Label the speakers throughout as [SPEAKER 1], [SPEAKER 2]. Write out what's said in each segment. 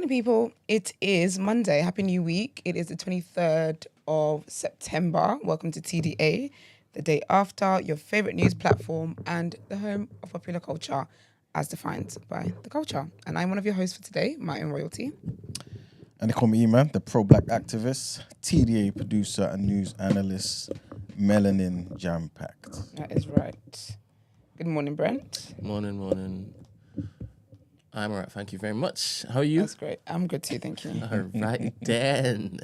[SPEAKER 1] people. It is Monday. Happy New Week. It is the 23rd of September. Welcome to TDA, the day after, your favorite news platform and the home of popular culture as defined by the culture. And I'm one of your hosts for today, Martin Royalty.
[SPEAKER 2] And they call me E-Man, the pro-black activist, TDA producer and news analyst, melanin jam-packed.
[SPEAKER 1] That is right. Good morning, Brent.
[SPEAKER 3] Morning. I'm all right, thank you very much. How are you?
[SPEAKER 1] That's great. I'm good too, thank you.
[SPEAKER 3] All right, then.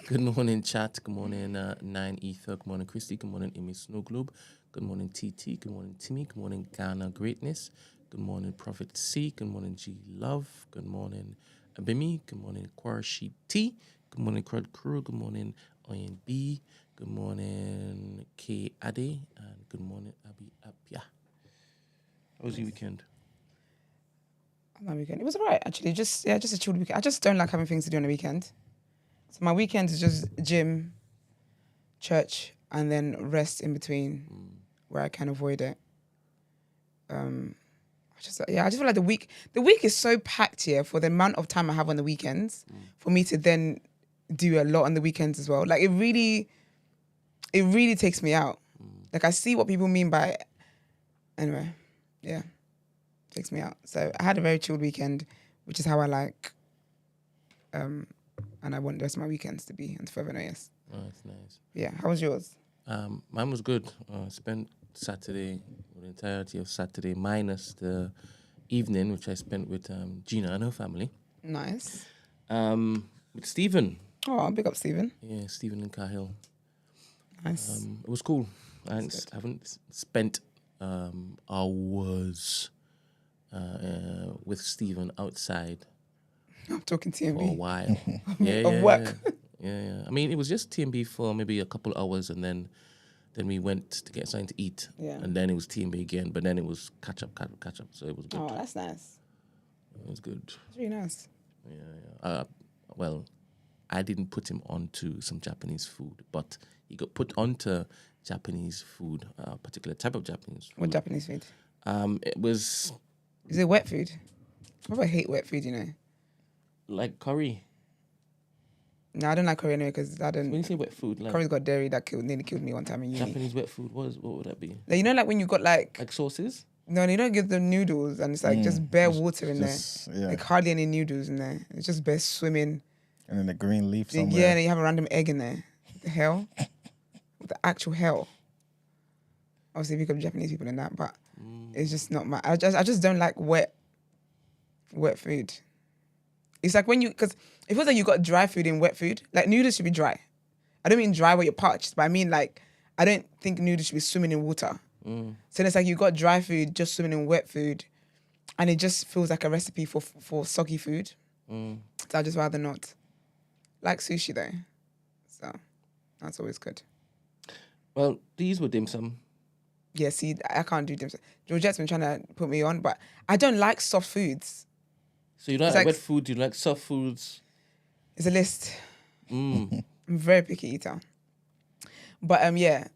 [SPEAKER 3] Good morning, chat. Good morning, Nine Ether. Good morning, Christy. Good morning, Amy Snow Globe. Good morning, TT. Good morning, Timmy. Good morning, Ghana Greatness. Good morning, Prophet C. Good morning, G Love. Good morning, Abimi. Good morning, Kwarashi T. Good morning, Crud Crew. Good morning, Oyen B. Good morning, K Ade. And good morning, Abi Apia. How was your weekend?
[SPEAKER 1] My weekend. It was all right, actually. Just a chilled weekend. I just don't like having things to do on the weekend. So my weekend is just gym, church, and then rest in between where I can avoid it. I just feel like the week is so packed here for the amount of time I have on the weekends for me to then do a lot on the weekends as well. Like it really takes me out. Like I see what people mean by it. Anyway, yeah. Takes me out. So I had a very chilled weekend, which is how I like. And I want the rest of my weekends to be, and further notice.
[SPEAKER 3] Nice.
[SPEAKER 1] Yeah. How was yours?
[SPEAKER 3] Mine was good. Spent Saturday, the entirety of Saturday, minus the evening, which I spent with Gina and her family.
[SPEAKER 1] Nice.
[SPEAKER 3] With Stephen.
[SPEAKER 1] Big up, Stephen.
[SPEAKER 3] Yeah, Stephen and Cahill.
[SPEAKER 1] Nice.
[SPEAKER 3] It was cool. I haven't spent hours with Stephen outside.
[SPEAKER 1] I'm talking TMB.
[SPEAKER 3] For a while.
[SPEAKER 1] Of work.
[SPEAKER 3] Yeah. I mean, it was just TMB for maybe a couple hours, and then we went to get something to eat.
[SPEAKER 1] Yeah.
[SPEAKER 3] And then it was TMB again, but then it was catch up. So it was good.
[SPEAKER 1] Oh, that's nice.
[SPEAKER 3] It was good.
[SPEAKER 1] It's really nice.
[SPEAKER 3] Yeah. Well, I didn't put him onto some Japanese food, but he got put onto Japanese food, a particular type of Japanese food.
[SPEAKER 1] What Japanese food?
[SPEAKER 3] It was...
[SPEAKER 1] Is it wet food? I hate wet food, you know.
[SPEAKER 3] Like curry.
[SPEAKER 1] No, I don't like curry anyway because I don't...
[SPEAKER 3] When you say wet food, like...
[SPEAKER 1] Curry's got dairy that nearly killed me one time in uni.
[SPEAKER 3] Japanese wet food, what would that be?
[SPEAKER 1] Like, you know, like when you got like...
[SPEAKER 3] Like sauces?
[SPEAKER 1] No, you don't get the noodles and it's like just bare water in there.
[SPEAKER 2] Yeah.
[SPEAKER 1] Like hardly any noodles in there. It's just bare swimming.
[SPEAKER 2] And then the green leaf somewhere.
[SPEAKER 1] Yeah, and then you have a random egg in there. What the hell? What the actual hell? Obviously, we got Japanese people in that, but it's just not my... I just don't like wet food. It's like when you... Because it feels like you got dry food in wet food. Like noodles should be dry. I don't mean dry where you're parched, but I mean like... I don't think noodles should be swimming in water. So it's like you got dry food just swimming in wet food, and it just feels like a recipe for soggy food. So I'd just rather not. Like sushi though, so that's always good.
[SPEAKER 3] Well, these were dim sum.
[SPEAKER 1] Yeah, see, I can't do dim sum. Georgette's been trying to put me on, but I don't like soft foods.
[SPEAKER 3] So you don't like wet food, you like soft foods?
[SPEAKER 1] It's a list. I'm a very picky eater. But yeah.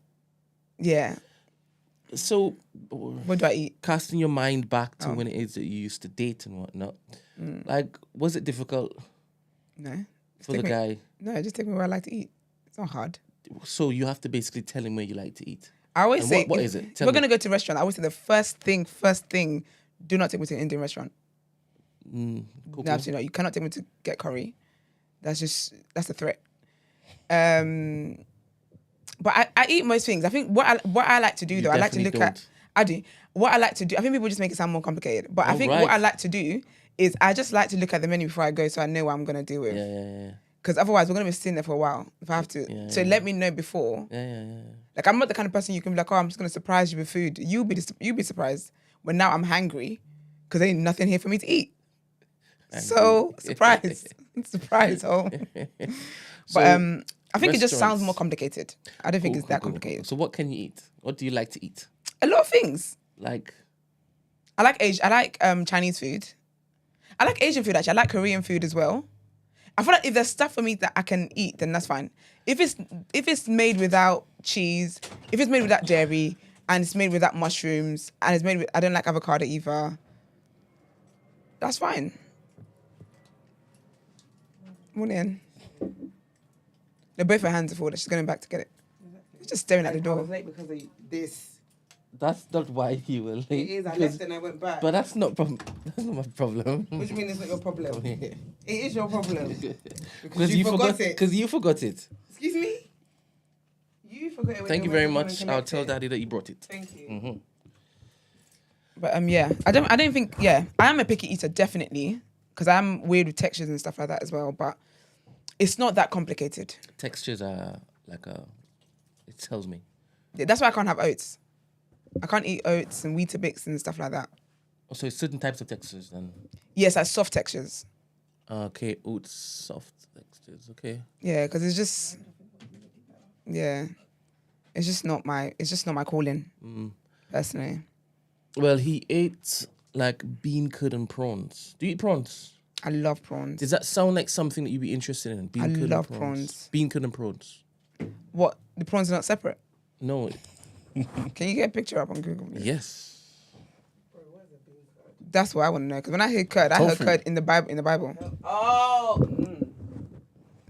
[SPEAKER 3] So,
[SPEAKER 1] what do I eat?
[SPEAKER 3] Casting your mind back to when it is that you used to date and whatnot, like, was it difficult?
[SPEAKER 1] No.
[SPEAKER 3] For the guy?
[SPEAKER 1] No, just take me where I like to eat. It's not hard.
[SPEAKER 3] So you have to basically tell him where you like to eat.
[SPEAKER 1] I always say,
[SPEAKER 3] what is it?
[SPEAKER 1] If we're going to go to a restaurant, I always say the first thing, do not take me to an Indian restaurant.
[SPEAKER 3] Cool.
[SPEAKER 1] No, absolutely not. You cannot take me to get curry. That's a threat. But I eat most things. I think what I like to do though, I like to look at. I do. What I like to do, I think people just make it sound more complicated. But I think what I like to do is I just like to look at the menu before I go, so I know what I'm gonna deal with.
[SPEAKER 3] Yeah.
[SPEAKER 1] Because otherwise we're gonna be sitting there for a while if I have to. So let me know before.
[SPEAKER 3] Yeah.
[SPEAKER 1] Like I'm not the kind of person you can be like, oh, I'm just gonna surprise you with food. You'll be surprised when now I'm hangry because there ain't nothing here for me to eat. So surprise. Oh. But I think it just sounds more complicated. I don't think it's that complicated.
[SPEAKER 3] So what can you eat? What do you like to eat?
[SPEAKER 1] A lot of things.
[SPEAKER 3] Like?
[SPEAKER 1] I like Chinese food. I like Asian food actually. I like Korean food as well. I feel like if there's stuff for me that I can eat, then that's fine. If it's made without cheese, if it's made without dairy, and it's made without mushrooms, and it's made with, I don't like avocado either, that's fine. Morning. No, both her hands are forward. She's going back to get it. She's just staring at the
[SPEAKER 4] I
[SPEAKER 1] door.
[SPEAKER 4] was late because of this.
[SPEAKER 3] That's not why you were late.
[SPEAKER 4] It is. I left and I went back.
[SPEAKER 3] But that's not my problem.
[SPEAKER 4] What do you mean it's not your problem?
[SPEAKER 3] Yeah.
[SPEAKER 4] It is your problem.
[SPEAKER 3] Because you forgot it. Because you forgot it.
[SPEAKER 4] Excuse me? You forgot it. when
[SPEAKER 3] Thank you
[SPEAKER 4] were
[SPEAKER 3] very
[SPEAKER 4] coming
[SPEAKER 3] much.
[SPEAKER 4] and
[SPEAKER 3] I'll tell
[SPEAKER 4] connected.
[SPEAKER 3] Daddy that you brought it.
[SPEAKER 4] Thank you.
[SPEAKER 3] Mm-hmm.
[SPEAKER 1] But yeah, I don't think, yeah, I am a picky eater, definitely, because I'm weird with textures and stuff like that as well, but it's not that complicated.
[SPEAKER 3] Textures are like it tells me.
[SPEAKER 1] Yeah, that's why I can't have oats. I can't eat oats and Weetabix and stuff like that.
[SPEAKER 3] Also, it's certain types of textures then.
[SPEAKER 1] Yes, like soft textures.
[SPEAKER 3] Okay, oats, soft textures. Okay.
[SPEAKER 1] Yeah, because it's just, yeah, it's just not my calling, personally.
[SPEAKER 3] Well, he ate like bean curd and prawns. Do you eat prawns?
[SPEAKER 1] I love prawns.
[SPEAKER 3] Does that sound like something that you'd be interested in? Bean
[SPEAKER 1] I
[SPEAKER 3] curd
[SPEAKER 1] love
[SPEAKER 3] and
[SPEAKER 1] prawns.
[SPEAKER 3] Bean curd and prawns.
[SPEAKER 1] What? The prawns are not separate?
[SPEAKER 3] No.
[SPEAKER 1] Can you get a picture up on Google? Please?
[SPEAKER 3] Yes.
[SPEAKER 1] That's what I want to know. Because when I hear curd, I heard
[SPEAKER 2] Tofu.
[SPEAKER 1] curd in the Bible.
[SPEAKER 4] Oh.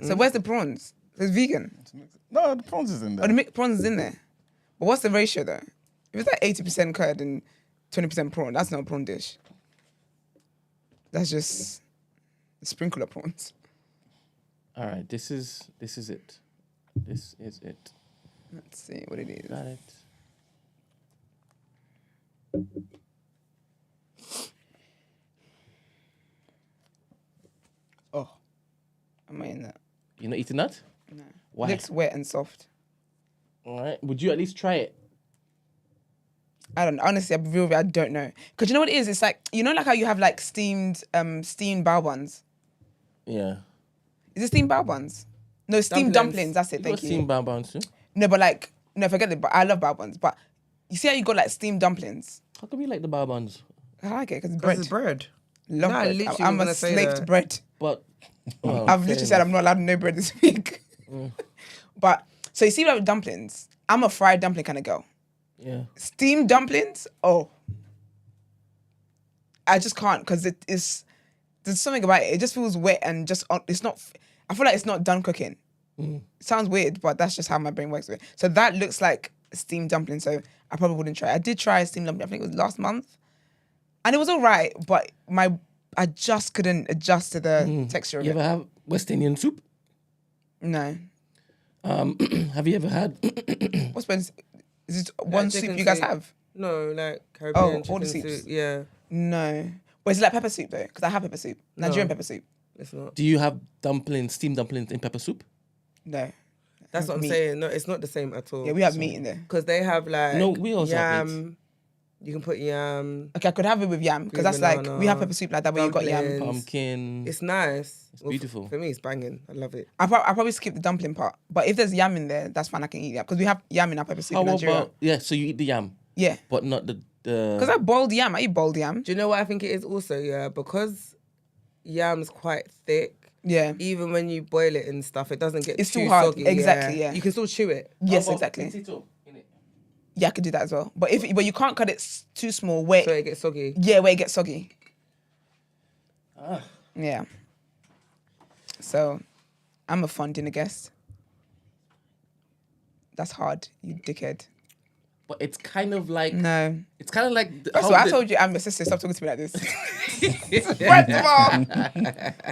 [SPEAKER 1] So where's the prawns? It's vegan.
[SPEAKER 2] No, the prawns is in
[SPEAKER 1] Oh,
[SPEAKER 2] there.
[SPEAKER 1] the prawns is in there. But what's the ratio though? If it's like 80% curd and 20% prawn, that's not a prawn dish. That's just a sprinkle of prawns.
[SPEAKER 3] All right. This is it. This is it.
[SPEAKER 1] Let's see what it is.
[SPEAKER 3] Got it.
[SPEAKER 1] Oh, I'm not in that.
[SPEAKER 3] You're not eating that?
[SPEAKER 1] No.
[SPEAKER 3] Why?
[SPEAKER 1] Looks wet and soft.
[SPEAKER 3] All right. Would you at least try it?
[SPEAKER 1] I don't know. Honestly, I'm real. I don't know. Because you know what it is? It's like, you know, like how you have like steamed bao buns.
[SPEAKER 3] Yeah.
[SPEAKER 1] Is it steamed bao buns? No, steamed dumplings. That's it.
[SPEAKER 3] You
[SPEAKER 1] Thank
[SPEAKER 3] got
[SPEAKER 1] you.
[SPEAKER 3] steamed bonbons too?
[SPEAKER 1] No, but like, no, forget it. But I love bao buns. But you see how you got like steamed dumplings?
[SPEAKER 3] How come you like the bonbons?
[SPEAKER 1] I like it because it's
[SPEAKER 4] Bread.
[SPEAKER 1] bread.
[SPEAKER 4] It's bread.
[SPEAKER 1] Love
[SPEAKER 4] No, I
[SPEAKER 1] bread.
[SPEAKER 4] literally
[SPEAKER 1] I'm
[SPEAKER 4] was
[SPEAKER 1] a
[SPEAKER 4] gonna say
[SPEAKER 1] slave to
[SPEAKER 4] that.
[SPEAKER 1] bread.
[SPEAKER 3] But well,
[SPEAKER 1] I've
[SPEAKER 3] fair
[SPEAKER 1] literally said
[SPEAKER 3] enough.
[SPEAKER 1] I'm not allowed no bread this week. But so you see, like with dumplings, I'm a fried dumpling kind of girl.
[SPEAKER 3] Yeah.
[SPEAKER 1] Steamed dumplings, oh, I just can't because it is. There's something about it. It just feels wet and just it's not. I feel like it's not done cooking. It sounds weird, but that's just how my brain works with it. So that looks like steamed dumpling. So I probably wouldn't try. I did try a steamed dumpling. I think it was last month, and it was all right. But I just couldn't adjust to the texture of
[SPEAKER 3] You
[SPEAKER 1] it.
[SPEAKER 3] ever have West Indian soup?
[SPEAKER 1] No.
[SPEAKER 3] Have you ever had?
[SPEAKER 1] What's been? Is it one soup
[SPEAKER 4] chicken
[SPEAKER 1] you guys
[SPEAKER 4] soup.
[SPEAKER 1] have?
[SPEAKER 4] No, like Caribbean
[SPEAKER 1] all the
[SPEAKER 4] chicken
[SPEAKER 1] soups?
[SPEAKER 4] soup. Yeah,
[SPEAKER 1] No. But is it like pepper soup though? Because I have pepper soup. Nigerian pepper soup.
[SPEAKER 4] it's not.
[SPEAKER 3] Do you have dumplings, steamed dumplings in pepper soup?
[SPEAKER 1] No.
[SPEAKER 4] That's what I'm
[SPEAKER 1] meat.
[SPEAKER 4] saying. No, it's not the same at all.
[SPEAKER 1] Yeah, we have meat in there.
[SPEAKER 4] Because they have like
[SPEAKER 3] No, we also have
[SPEAKER 4] yam. You can put yam.
[SPEAKER 1] Okay, I could have it with yam because
[SPEAKER 4] Green
[SPEAKER 1] that's like
[SPEAKER 4] banana,
[SPEAKER 1] we have pepper soup like that where you got yam.
[SPEAKER 4] dumplings.
[SPEAKER 3] Pumpkin.
[SPEAKER 4] It's nice. It's
[SPEAKER 3] beautiful.
[SPEAKER 4] For me, it's banging. I love it.
[SPEAKER 1] I probably skip the dumpling part, but if there's yam in there, that's fine. I can eat that because we have yam in our pepper soup
[SPEAKER 3] How
[SPEAKER 1] in Nigeria.
[SPEAKER 3] about so you eat the yam,
[SPEAKER 1] Yeah,
[SPEAKER 3] but not the
[SPEAKER 1] because I boiled yam. I eat boiled yam.
[SPEAKER 4] Do you know what I think it is also? Yeah, because yam's quite thick.
[SPEAKER 1] Yeah.
[SPEAKER 4] Even when you boil it and stuff, it doesn't get
[SPEAKER 1] It's
[SPEAKER 4] too
[SPEAKER 1] too hard.
[SPEAKER 4] soggy.
[SPEAKER 1] Exactly, yeah.
[SPEAKER 4] You can still chew it.
[SPEAKER 1] Yes, exactly. Yeah, I could do that as well. But but you can't cut it too small. Where
[SPEAKER 4] So it gets soggy.
[SPEAKER 1] yeah, where it gets soggy. Yeah. So, I'm a fun dinner guest. That's hard, you dickhead.
[SPEAKER 3] But it's kind of like
[SPEAKER 1] No.
[SPEAKER 3] it's kind of like
[SPEAKER 1] First of all, I told you I'm your sister. Stop talking to me like this. First of all,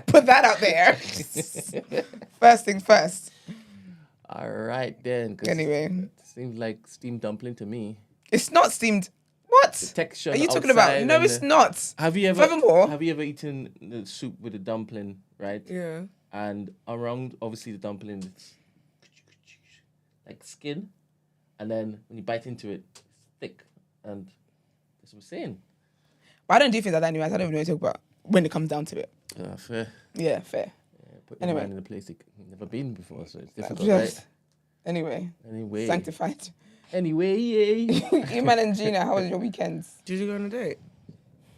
[SPEAKER 1] put that out there. First thing first.
[SPEAKER 3] All right then. 'Cause
[SPEAKER 1] Anyway.
[SPEAKER 3] it seems like steamed dumpling to me.
[SPEAKER 1] It's not steamed. What?
[SPEAKER 3] Texture.
[SPEAKER 1] Are you talking
[SPEAKER 3] outside
[SPEAKER 1] about? No,
[SPEAKER 3] and
[SPEAKER 1] it's
[SPEAKER 3] the-
[SPEAKER 1] not.
[SPEAKER 3] Have you ever?
[SPEAKER 1] Furthermore-
[SPEAKER 3] Have you ever eaten the soup with a dumpling, right?
[SPEAKER 4] Yeah.
[SPEAKER 3] And around, obviously, the dumpling, it's like skin, and then when you bite into it, it's thick, and that's what I'm saying.
[SPEAKER 1] But I don't do things like that anyways. I don't even know what you're talking about when it comes down to it.
[SPEAKER 3] Fair.
[SPEAKER 1] Yeah, fair.
[SPEAKER 3] Put
[SPEAKER 1] Anyway.
[SPEAKER 3] your mind in a place you've never been before, so it's difficult,
[SPEAKER 1] Yes.
[SPEAKER 3] right?
[SPEAKER 1] Anyway,
[SPEAKER 3] Anyway.
[SPEAKER 1] sanctified.
[SPEAKER 3] Anyway, yay.
[SPEAKER 1] Iman and Gina, how was your weekends?
[SPEAKER 4] Did you go on a date?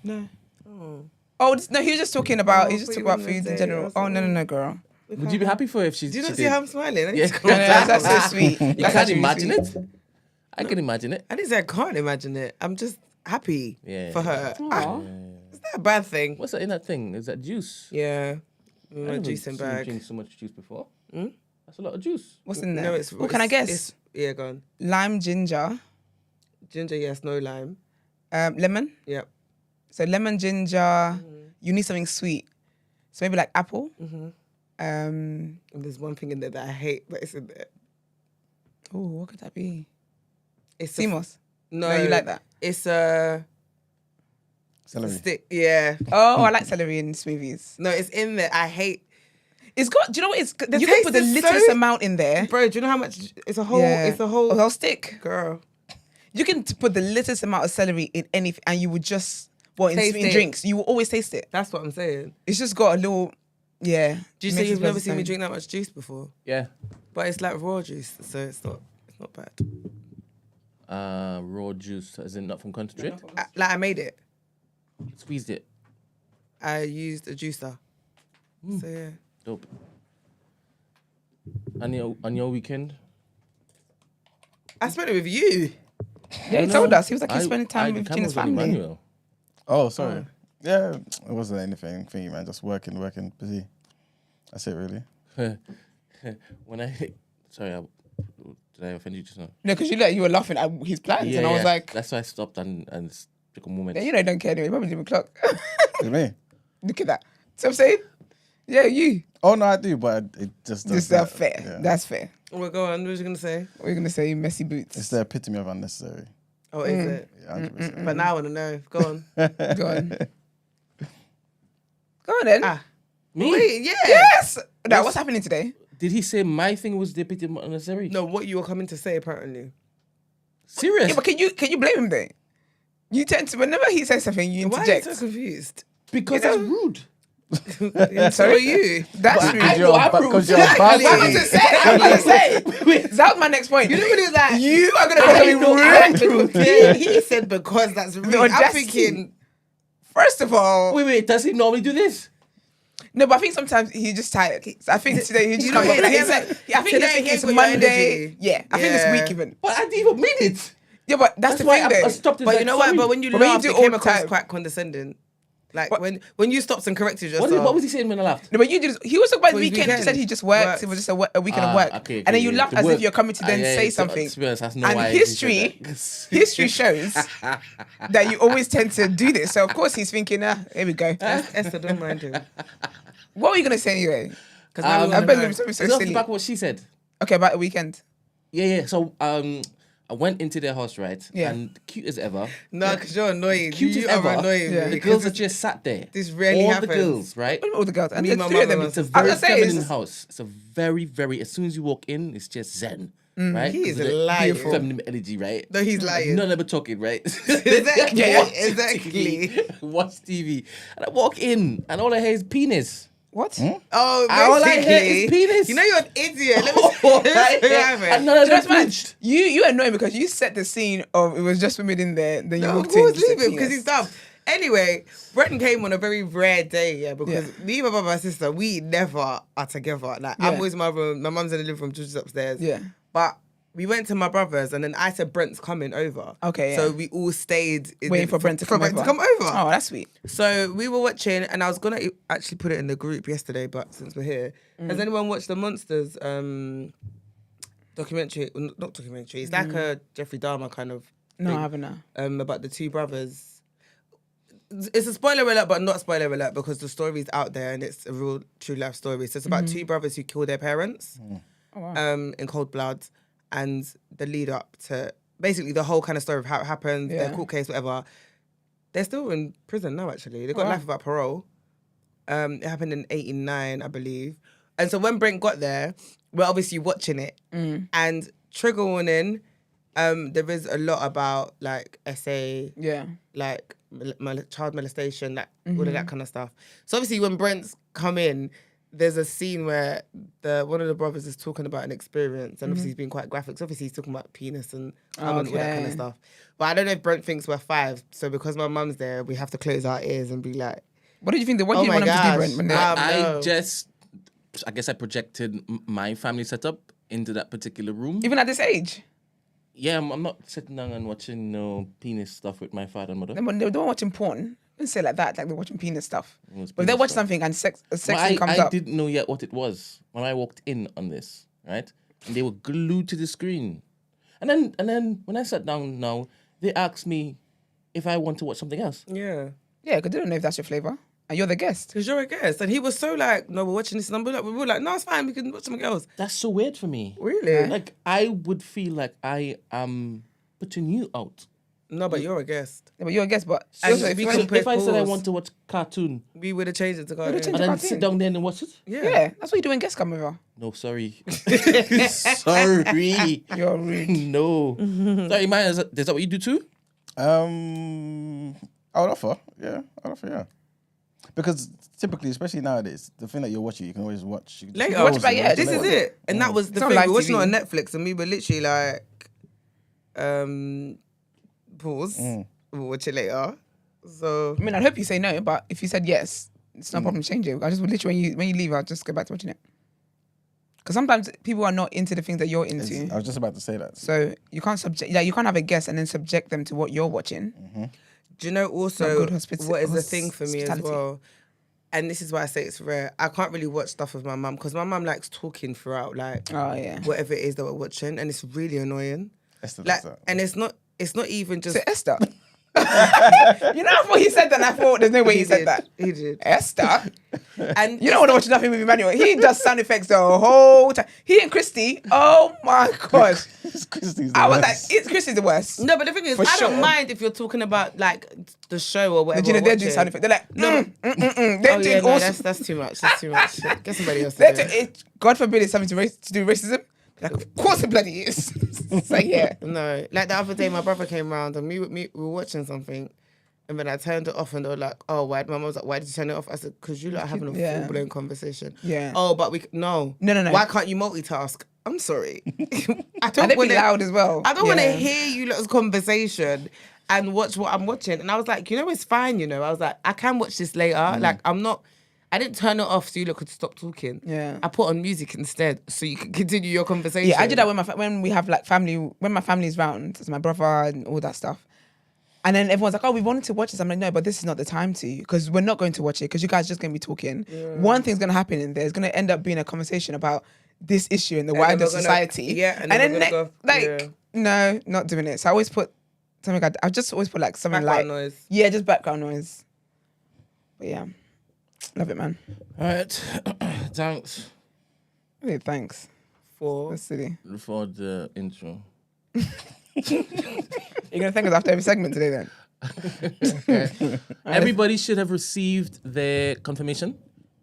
[SPEAKER 1] No.
[SPEAKER 4] Oh.
[SPEAKER 1] Oh, no, he was just talking about,
[SPEAKER 4] Oh,
[SPEAKER 1] he just
[SPEAKER 4] I
[SPEAKER 1] talking
[SPEAKER 4] thought
[SPEAKER 1] about
[SPEAKER 4] you were
[SPEAKER 1] foods in
[SPEAKER 4] gonna say
[SPEAKER 1] general.
[SPEAKER 4] or
[SPEAKER 1] Oh, no,
[SPEAKER 4] something.
[SPEAKER 1] girl.
[SPEAKER 3] Would you be happy for if she's?
[SPEAKER 4] Do you not
[SPEAKER 3] she
[SPEAKER 4] see
[SPEAKER 3] did?
[SPEAKER 4] how I'm smiling? I
[SPEAKER 3] Yeah,
[SPEAKER 4] didn't
[SPEAKER 1] No, that's so sweet.
[SPEAKER 3] You
[SPEAKER 1] That's
[SPEAKER 3] can't
[SPEAKER 1] actually
[SPEAKER 3] imagine
[SPEAKER 1] sweet.
[SPEAKER 3] it. I can imagine it.
[SPEAKER 4] I didn't say I can't imagine it. I'm just happy
[SPEAKER 3] Yeah.
[SPEAKER 4] for her.
[SPEAKER 1] Aw.
[SPEAKER 4] Is that a bad thing?
[SPEAKER 3] What's that in that thing? Is that juice?
[SPEAKER 4] Yeah. with
[SPEAKER 3] I
[SPEAKER 4] my
[SPEAKER 3] never
[SPEAKER 4] juicing
[SPEAKER 3] seen you
[SPEAKER 4] bag.
[SPEAKER 3] drink so much juice before.
[SPEAKER 4] Hmm?
[SPEAKER 3] That's a lot of juice.
[SPEAKER 1] What's in there?
[SPEAKER 4] No, it's.
[SPEAKER 1] Oh, can I guess?
[SPEAKER 4] Yeah, go on.
[SPEAKER 1] Lime, ginger,
[SPEAKER 4] Ginger, yes, no lime.
[SPEAKER 1] lemon.
[SPEAKER 4] Yep.
[SPEAKER 1] So lemon, ginger. You need something sweet. So maybe like apple.
[SPEAKER 4] Mm-hmm.
[SPEAKER 1] Um.
[SPEAKER 4] And there's one thing in there that I hate, but it's in there.
[SPEAKER 1] Oh, what could that be?
[SPEAKER 4] It's
[SPEAKER 1] CMOS.
[SPEAKER 4] no,
[SPEAKER 1] No, you like that?
[SPEAKER 4] It's a
[SPEAKER 2] Celery.
[SPEAKER 4] stick. Yeah.
[SPEAKER 1] Oh, I like celery in smoothies.
[SPEAKER 4] No, it's in there. I hate.
[SPEAKER 1] It's got. Do you know what? It's
[SPEAKER 4] The
[SPEAKER 1] you can put the
[SPEAKER 4] taste is
[SPEAKER 1] littlest
[SPEAKER 4] so-
[SPEAKER 1] amount in there.
[SPEAKER 4] Bro, do you know how much? It's a whole.
[SPEAKER 1] Yeah.
[SPEAKER 4] It's a whole.
[SPEAKER 1] A whole stick.
[SPEAKER 4] Girl.
[SPEAKER 1] You can put the littlest amount of celery in anything, and you would just in
[SPEAKER 4] Taste
[SPEAKER 1] sweet
[SPEAKER 4] it.
[SPEAKER 1] drinks, you will always taste it.
[SPEAKER 4] That's what I'm saying.
[SPEAKER 1] It's just got a little. Yeah.
[SPEAKER 4] Do you
[SPEAKER 1] Makes
[SPEAKER 4] say
[SPEAKER 1] it
[SPEAKER 4] you've never
[SPEAKER 1] taste
[SPEAKER 4] seen me
[SPEAKER 1] fine.
[SPEAKER 4] drink that much juice before?
[SPEAKER 3] Yeah.
[SPEAKER 4] But it's like raw juice, so it's not bad.
[SPEAKER 3] Raw juice, as in not from concentrate.
[SPEAKER 4] I made it.
[SPEAKER 3] Squeezed it.
[SPEAKER 4] I used a juicer. So yeah.
[SPEAKER 3] Dope. On your weekend?
[SPEAKER 4] I spent it with you.
[SPEAKER 1] Yeah, he told us. He was like, he's spending time
[SPEAKER 3] the
[SPEAKER 1] with
[SPEAKER 3] camera
[SPEAKER 1] Gina's
[SPEAKER 3] was on
[SPEAKER 1] family.
[SPEAKER 3] Emmanuel.
[SPEAKER 2] Oh, sorry. Yeah, it wasn't anything thingy, man. Just working, busy. That's it, really.
[SPEAKER 3] When I sorry, did I offend you just now?
[SPEAKER 1] No, because you were laughing at his plans, and I was like,
[SPEAKER 3] that's why I stopped and took a moment.
[SPEAKER 1] yeah, you know, I don't care anyway. Probably 11 o'clock.
[SPEAKER 2] To me.
[SPEAKER 1] Look at that. So I'm saying, yeah, you.
[SPEAKER 2] Oh no, I do, but it just does
[SPEAKER 1] Just
[SPEAKER 2] that.
[SPEAKER 1] fair.
[SPEAKER 2] Yeah.
[SPEAKER 1] That's fair.
[SPEAKER 4] Well, go on. What was you gonna say?
[SPEAKER 1] What are you gonna say? Messy boots.
[SPEAKER 2] It's the epitome of unnecessary.
[SPEAKER 4] Oh, is it?
[SPEAKER 2] Yeah, 100%.
[SPEAKER 4] But now I want to know. Go on.
[SPEAKER 1] Go on. Go on then.
[SPEAKER 3] Me?
[SPEAKER 4] Wait, yeah.
[SPEAKER 1] Yes. Now, what's happening today?
[SPEAKER 3] Did he say my thing was the epitome of unnecessary?
[SPEAKER 4] No, what you were coming to say apparently.
[SPEAKER 3] Serious?
[SPEAKER 1] Yeah, but can you blame him then? You tend to whenever he says something, you
[SPEAKER 4] Why are you
[SPEAKER 1] interject.
[SPEAKER 4] so confused?
[SPEAKER 3] Because
[SPEAKER 1] You know-
[SPEAKER 3] that's rude.
[SPEAKER 4] So are you?
[SPEAKER 1] That's
[SPEAKER 3] But
[SPEAKER 1] rude.
[SPEAKER 3] I know I'm rude.
[SPEAKER 2] Because you're
[SPEAKER 4] Exactly.
[SPEAKER 1] I'm
[SPEAKER 2] bad.
[SPEAKER 1] about to say. I'm about to say. That was my next point.
[SPEAKER 4] You know what it was like?
[SPEAKER 1] You are gonna
[SPEAKER 4] I
[SPEAKER 1] say
[SPEAKER 4] know,
[SPEAKER 1] something rude.
[SPEAKER 4] he said because that's rude. I'm
[SPEAKER 1] audacity.
[SPEAKER 4] thinking.
[SPEAKER 1] First of all,
[SPEAKER 3] Wait, does he normally do this?
[SPEAKER 1] no, but I think sometimes he's just tired. So I think today he just
[SPEAKER 4] You know
[SPEAKER 1] comes up
[SPEAKER 4] what,
[SPEAKER 1] like,
[SPEAKER 4] he
[SPEAKER 1] it's
[SPEAKER 4] has-
[SPEAKER 1] like I think
[SPEAKER 4] today he
[SPEAKER 1] it's
[SPEAKER 4] ain't got your
[SPEAKER 1] Monday.
[SPEAKER 4] energy.
[SPEAKER 1] Yeah, I think it's
[SPEAKER 4] Yeah.
[SPEAKER 1] week even.
[SPEAKER 3] But I didn't even mean it.
[SPEAKER 1] Yeah, but that's the
[SPEAKER 3] why
[SPEAKER 1] thing
[SPEAKER 3] I
[SPEAKER 1] though.
[SPEAKER 3] stopped it.
[SPEAKER 4] But
[SPEAKER 3] like,
[SPEAKER 4] you know what?
[SPEAKER 3] sorry.
[SPEAKER 4] But when you
[SPEAKER 1] But when you
[SPEAKER 4] laughed,
[SPEAKER 1] do
[SPEAKER 4] it
[SPEAKER 1] all
[SPEAKER 4] came
[SPEAKER 1] the
[SPEAKER 4] across
[SPEAKER 1] time-
[SPEAKER 4] quite condescending. Like
[SPEAKER 1] What?
[SPEAKER 4] when you stopped and corrected yourself.
[SPEAKER 3] What was he saying when I laughed?
[SPEAKER 1] No, but you just he was talking about the
[SPEAKER 4] For his
[SPEAKER 1] weekend. He
[SPEAKER 4] weekend.
[SPEAKER 1] said he just worked.
[SPEAKER 4] Worked.
[SPEAKER 1] It was just a weekend of work.
[SPEAKER 3] Okay,
[SPEAKER 1] And then you
[SPEAKER 3] yeah.
[SPEAKER 1] laugh
[SPEAKER 3] The
[SPEAKER 1] as
[SPEAKER 3] work.
[SPEAKER 1] if you're coming to then
[SPEAKER 3] Yeah,
[SPEAKER 1] say
[SPEAKER 3] yeah,
[SPEAKER 1] something.
[SPEAKER 3] to be honest, that's not
[SPEAKER 1] And
[SPEAKER 3] why
[SPEAKER 1] history shows that you always tend to do this. So of course he's thinking, here we go.
[SPEAKER 4] Esther, don't mind him.
[SPEAKER 1] What were you gonna say anyway?
[SPEAKER 4] Because now we
[SPEAKER 1] I
[SPEAKER 4] want
[SPEAKER 1] bet
[SPEAKER 4] to
[SPEAKER 1] it
[SPEAKER 4] know.
[SPEAKER 1] was something so
[SPEAKER 3] It's off the
[SPEAKER 1] silly.
[SPEAKER 3] back of what she said.
[SPEAKER 1] Okay, about the weekend.
[SPEAKER 3] Yeah. So I went into their house, right?
[SPEAKER 1] Yeah.
[SPEAKER 3] And cute as ever.
[SPEAKER 4] No, because you're annoying.
[SPEAKER 3] Cute
[SPEAKER 4] you
[SPEAKER 3] as
[SPEAKER 4] are
[SPEAKER 3] ever.
[SPEAKER 4] annoying.
[SPEAKER 1] Yeah.
[SPEAKER 4] me,
[SPEAKER 3] The
[SPEAKER 4] because
[SPEAKER 3] girls are just sat there.
[SPEAKER 4] this rarely
[SPEAKER 3] All
[SPEAKER 4] happens.
[SPEAKER 3] the girls, right?
[SPEAKER 1] What do you mean all the girls? And
[SPEAKER 4] Me,
[SPEAKER 1] there's
[SPEAKER 4] my
[SPEAKER 1] three of
[SPEAKER 4] mother
[SPEAKER 1] them.
[SPEAKER 4] was
[SPEAKER 3] It's a
[SPEAKER 4] I
[SPEAKER 1] was
[SPEAKER 3] very
[SPEAKER 1] gonna say,
[SPEAKER 3] feminine
[SPEAKER 1] it's-
[SPEAKER 3] house. It's a very, very. As soon as you walk in, it's just zen, right?
[SPEAKER 4] He is
[SPEAKER 3] 'Cause of the
[SPEAKER 4] lying.
[SPEAKER 3] Feminine energy, right?
[SPEAKER 4] No, he's lying.
[SPEAKER 3] None ever talking, right?
[SPEAKER 4] Exactly.
[SPEAKER 1] Yeah.
[SPEAKER 4] Exactly.
[SPEAKER 3] Watch TV, and I walk in, and all I hear is penis.
[SPEAKER 1] What?
[SPEAKER 4] Oh,
[SPEAKER 3] All I hear
[SPEAKER 4] basically.
[SPEAKER 3] is penis.
[SPEAKER 4] You know you're an idiot. Let me
[SPEAKER 3] All
[SPEAKER 4] let
[SPEAKER 3] I
[SPEAKER 4] me see
[SPEAKER 3] hear-
[SPEAKER 4] what happened.
[SPEAKER 3] and none of
[SPEAKER 1] Do you know
[SPEAKER 3] them
[SPEAKER 1] what's mad?
[SPEAKER 3] flinched.
[SPEAKER 1] You annoy me because you set the scene of it was just women in there. Then you
[SPEAKER 4] No, of
[SPEAKER 1] walked in.
[SPEAKER 4] course,
[SPEAKER 1] just said
[SPEAKER 4] leave him because
[SPEAKER 1] penis.
[SPEAKER 4] he's dumb. Anyway, Brent came on a very rare day, yeah, because
[SPEAKER 1] Yeah.
[SPEAKER 4] me, my brother, my sister, we never are together. Like,
[SPEAKER 1] Yeah.
[SPEAKER 4] I'm always in my room, my mum's in the living room, George's upstairs.
[SPEAKER 1] Yeah.
[SPEAKER 4] But we went to my brother's and then I said Brent's coming over.
[SPEAKER 1] Okay,
[SPEAKER 4] So
[SPEAKER 1] yeah.
[SPEAKER 4] we all stayed
[SPEAKER 1] Waiting for Brent to come over. Oh, that's sweet.
[SPEAKER 4] So we were watching, and I was gonna actually put it in the group yesterday, but since we're here, has anyone watched the Monsters documentary? Well, not documentary. It's like a Jeffrey Dahmer kind of.
[SPEAKER 1] No,
[SPEAKER 4] thing,
[SPEAKER 1] I haven't. No.
[SPEAKER 4] About the two brothers. It's a spoiler alert, but not spoiler alert because the story's out there and it's a real true life story. So it's about two brothers who kill their parents,
[SPEAKER 1] Oh, wow.
[SPEAKER 4] in cold blood, and the lead up to basically the whole kind of story of how it happened,
[SPEAKER 1] Yeah.
[SPEAKER 4] their court case, whatever. They're still in prison now. Actually, they got
[SPEAKER 1] wow.
[SPEAKER 4] life without parole. It happened in '89, I believe. And so when Brent got there, we're obviously watching it, and trigger warning. There is a lot about like SA,
[SPEAKER 1] Yeah.
[SPEAKER 4] like child molestation, like all of that kind of stuff. So obviously when Brent's come in, there's a scene where one of the brothers is talking about an experience, and obviously he's been quite graphic. So obviously he's talking about penis and all that kind
[SPEAKER 1] Okay.
[SPEAKER 4] of stuff. But I don't know if Brent thinks we're 5, so because my mum's there, we have to close our ears and be like,
[SPEAKER 1] What did you think? What
[SPEAKER 4] Oh
[SPEAKER 1] do you
[SPEAKER 4] my
[SPEAKER 1] want them to do,
[SPEAKER 4] gosh.
[SPEAKER 1] Brent? When
[SPEAKER 4] No.
[SPEAKER 3] I guess I projected my family setup into that particular room.
[SPEAKER 1] even at this age,
[SPEAKER 3] Yeah, I'm not sitting down and watching no penis stuff with my father and mother.
[SPEAKER 1] they don't watching porn. wouldn't say like that, like they're watching penis stuff.
[SPEAKER 3] It was
[SPEAKER 1] But if they
[SPEAKER 3] penis
[SPEAKER 1] watch
[SPEAKER 3] stuff.
[SPEAKER 1] something and sex
[SPEAKER 3] Well,
[SPEAKER 1] scene comes
[SPEAKER 3] I
[SPEAKER 1] up.
[SPEAKER 3] didn't know yet what it was when I walked in on this, right? And they were glued to the screen. And then when I sat down now, they asked me if I want to watch something else.
[SPEAKER 4] Yeah.
[SPEAKER 1] Yeah, because they don't know if that's your flavour. And you're the guest.
[SPEAKER 4] Because you're a guest. And he was so like, no, we're watching this. And we were like, no, it's fine. We can watch something else.
[SPEAKER 3] That's so weird for me.
[SPEAKER 4] Really?
[SPEAKER 3] Like, I would feel like I am putting you out.
[SPEAKER 4] No, but you're a guest.
[SPEAKER 1] Yeah, but you're a guest, but
[SPEAKER 4] And
[SPEAKER 1] also,
[SPEAKER 4] we
[SPEAKER 1] if
[SPEAKER 4] could
[SPEAKER 1] you-
[SPEAKER 4] put
[SPEAKER 3] If I said I
[SPEAKER 4] pause.
[SPEAKER 3] want to watch cartoon
[SPEAKER 4] We would have changed it to
[SPEAKER 1] would've
[SPEAKER 4] cartoon.
[SPEAKER 1] changed
[SPEAKER 3] and then
[SPEAKER 1] cartoon.
[SPEAKER 3] sit down there and watch it,
[SPEAKER 1] yeah, that's what you do when guests come over.
[SPEAKER 3] no, sorry. Sorry.
[SPEAKER 1] You're rude.
[SPEAKER 3] No. Sorry, man, is that what you do too?
[SPEAKER 2] I would offer, yeah. Because typically, especially nowadays, the thing that you're watching, you can always watch. You can just
[SPEAKER 4] Later.
[SPEAKER 1] Watch it back, yeah,
[SPEAKER 4] This
[SPEAKER 1] just
[SPEAKER 4] is
[SPEAKER 1] watch
[SPEAKER 4] it. And that was the
[SPEAKER 1] It's not
[SPEAKER 4] thing.
[SPEAKER 1] live
[SPEAKER 4] We watched it
[SPEAKER 1] TV.
[SPEAKER 4] on Netflix and we were literally like, pause. We'll watch it later. So,
[SPEAKER 1] I mean, I hope you say no, but if you said yes, it's no problem to change it. I just would literally, when you leave, I'll just go back to watching it. Because sometimes people are not into the things that you're into.
[SPEAKER 2] I was just about to say that.
[SPEAKER 1] So you can't you can't have a guest and then subject them to what you're watching.
[SPEAKER 4] do you know
[SPEAKER 1] Not
[SPEAKER 4] also
[SPEAKER 1] good
[SPEAKER 4] what is the thing for me as
[SPEAKER 1] hospitality.
[SPEAKER 4] well? And this is why I say it's rare. I can't really watch stuff with my mum because my mum likes talking throughout, like
[SPEAKER 1] Oh yeah.
[SPEAKER 4] whatever it is that we're watching, and it's really annoying.
[SPEAKER 2] Esther
[SPEAKER 4] Like,
[SPEAKER 2] does that.
[SPEAKER 4] and it's not even just.
[SPEAKER 1] So Esther. You know, I thought he said that and I thought there's no way he said
[SPEAKER 4] did.
[SPEAKER 1] that.
[SPEAKER 4] He did.
[SPEAKER 1] Esther.
[SPEAKER 4] And
[SPEAKER 1] You don't want to watch nothing with Emmanuel. He does sound effects the whole time. He and Christy, oh my gosh.
[SPEAKER 2] Christy's the
[SPEAKER 1] I was
[SPEAKER 2] worst.
[SPEAKER 1] like, Christy's the worst.
[SPEAKER 4] no, but the thing is,
[SPEAKER 1] For
[SPEAKER 4] I don't
[SPEAKER 1] sure.
[SPEAKER 4] mind if you're talking about like the show or whatever.
[SPEAKER 1] You know,
[SPEAKER 4] we're
[SPEAKER 1] they're doing
[SPEAKER 4] watching.
[SPEAKER 1] sound effects. They're like,
[SPEAKER 4] No,
[SPEAKER 1] They're
[SPEAKER 4] Oh
[SPEAKER 1] doing
[SPEAKER 4] yeah, no,
[SPEAKER 1] all
[SPEAKER 4] that's too much. That's too much. Get somebody else to
[SPEAKER 1] They're
[SPEAKER 4] do it.
[SPEAKER 1] it, God forbid it's something to do with racism. Like, of course it bloody is. So yeah.
[SPEAKER 4] No, like the other day, my brother came round and we were watching something, and then I turned it off, and they were like, "Oh, why?" My mum was like, "Why did you turn it off?" I said, "Because you lot are having a
[SPEAKER 1] Yeah.
[SPEAKER 4] full blown conversation."
[SPEAKER 1] Yeah.
[SPEAKER 4] Oh, but no.
[SPEAKER 1] No.
[SPEAKER 4] Why can't you multitask? I'm sorry. I
[SPEAKER 1] And
[SPEAKER 4] don't
[SPEAKER 1] they be
[SPEAKER 4] want
[SPEAKER 1] loud as well.
[SPEAKER 4] I don't want to
[SPEAKER 1] Yeah.
[SPEAKER 4] hear you lot's conversation and watch what I'm watching. And I was like, it's fine. I was like, I can watch this later. Like, I didn't turn it off so you lot could stop talking.
[SPEAKER 1] Yeah.
[SPEAKER 4] I put on music instead so you could continue your conversation.
[SPEAKER 1] Yeah, I do that when we have like family, when my family's round, so my brother and all that stuff. And then everyone's like, oh, we wanted to watch this. I'm like, no, but this is not the time to, because we're not going to watch it, because you guys are just going to be talking. One thing's going to happen in there. It's going to end up being a conversation about this issue in the
[SPEAKER 4] then
[SPEAKER 1] wider
[SPEAKER 4] we're gonna-
[SPEAKER 1] society.
[SPEAKER 4] yeah, and
[SPEAKER 1] then
[SPEAKER 4] then we're gonna go-
[SPEAKER 1] no, not doing it. So I always put something, I just always put like something
[SPEAKER 4] Background
[SPEAKER 1] like,
[SPEAKER 4] noise.
[SPEAKER 1] yeah, just background noise. But yeah, love it, man.
[SPEAKER 3] All right. Thanks
[SPEAKER 1] Hey, thanks.
[SPEAKER 4] For
[SPEAKER 1] That's silly.
[SPEAKER 3] for the intro.
[SPEAKER 1] You're going to thank us after every segment today then?
[SPEAKER 3] Everybody should have received their confirmation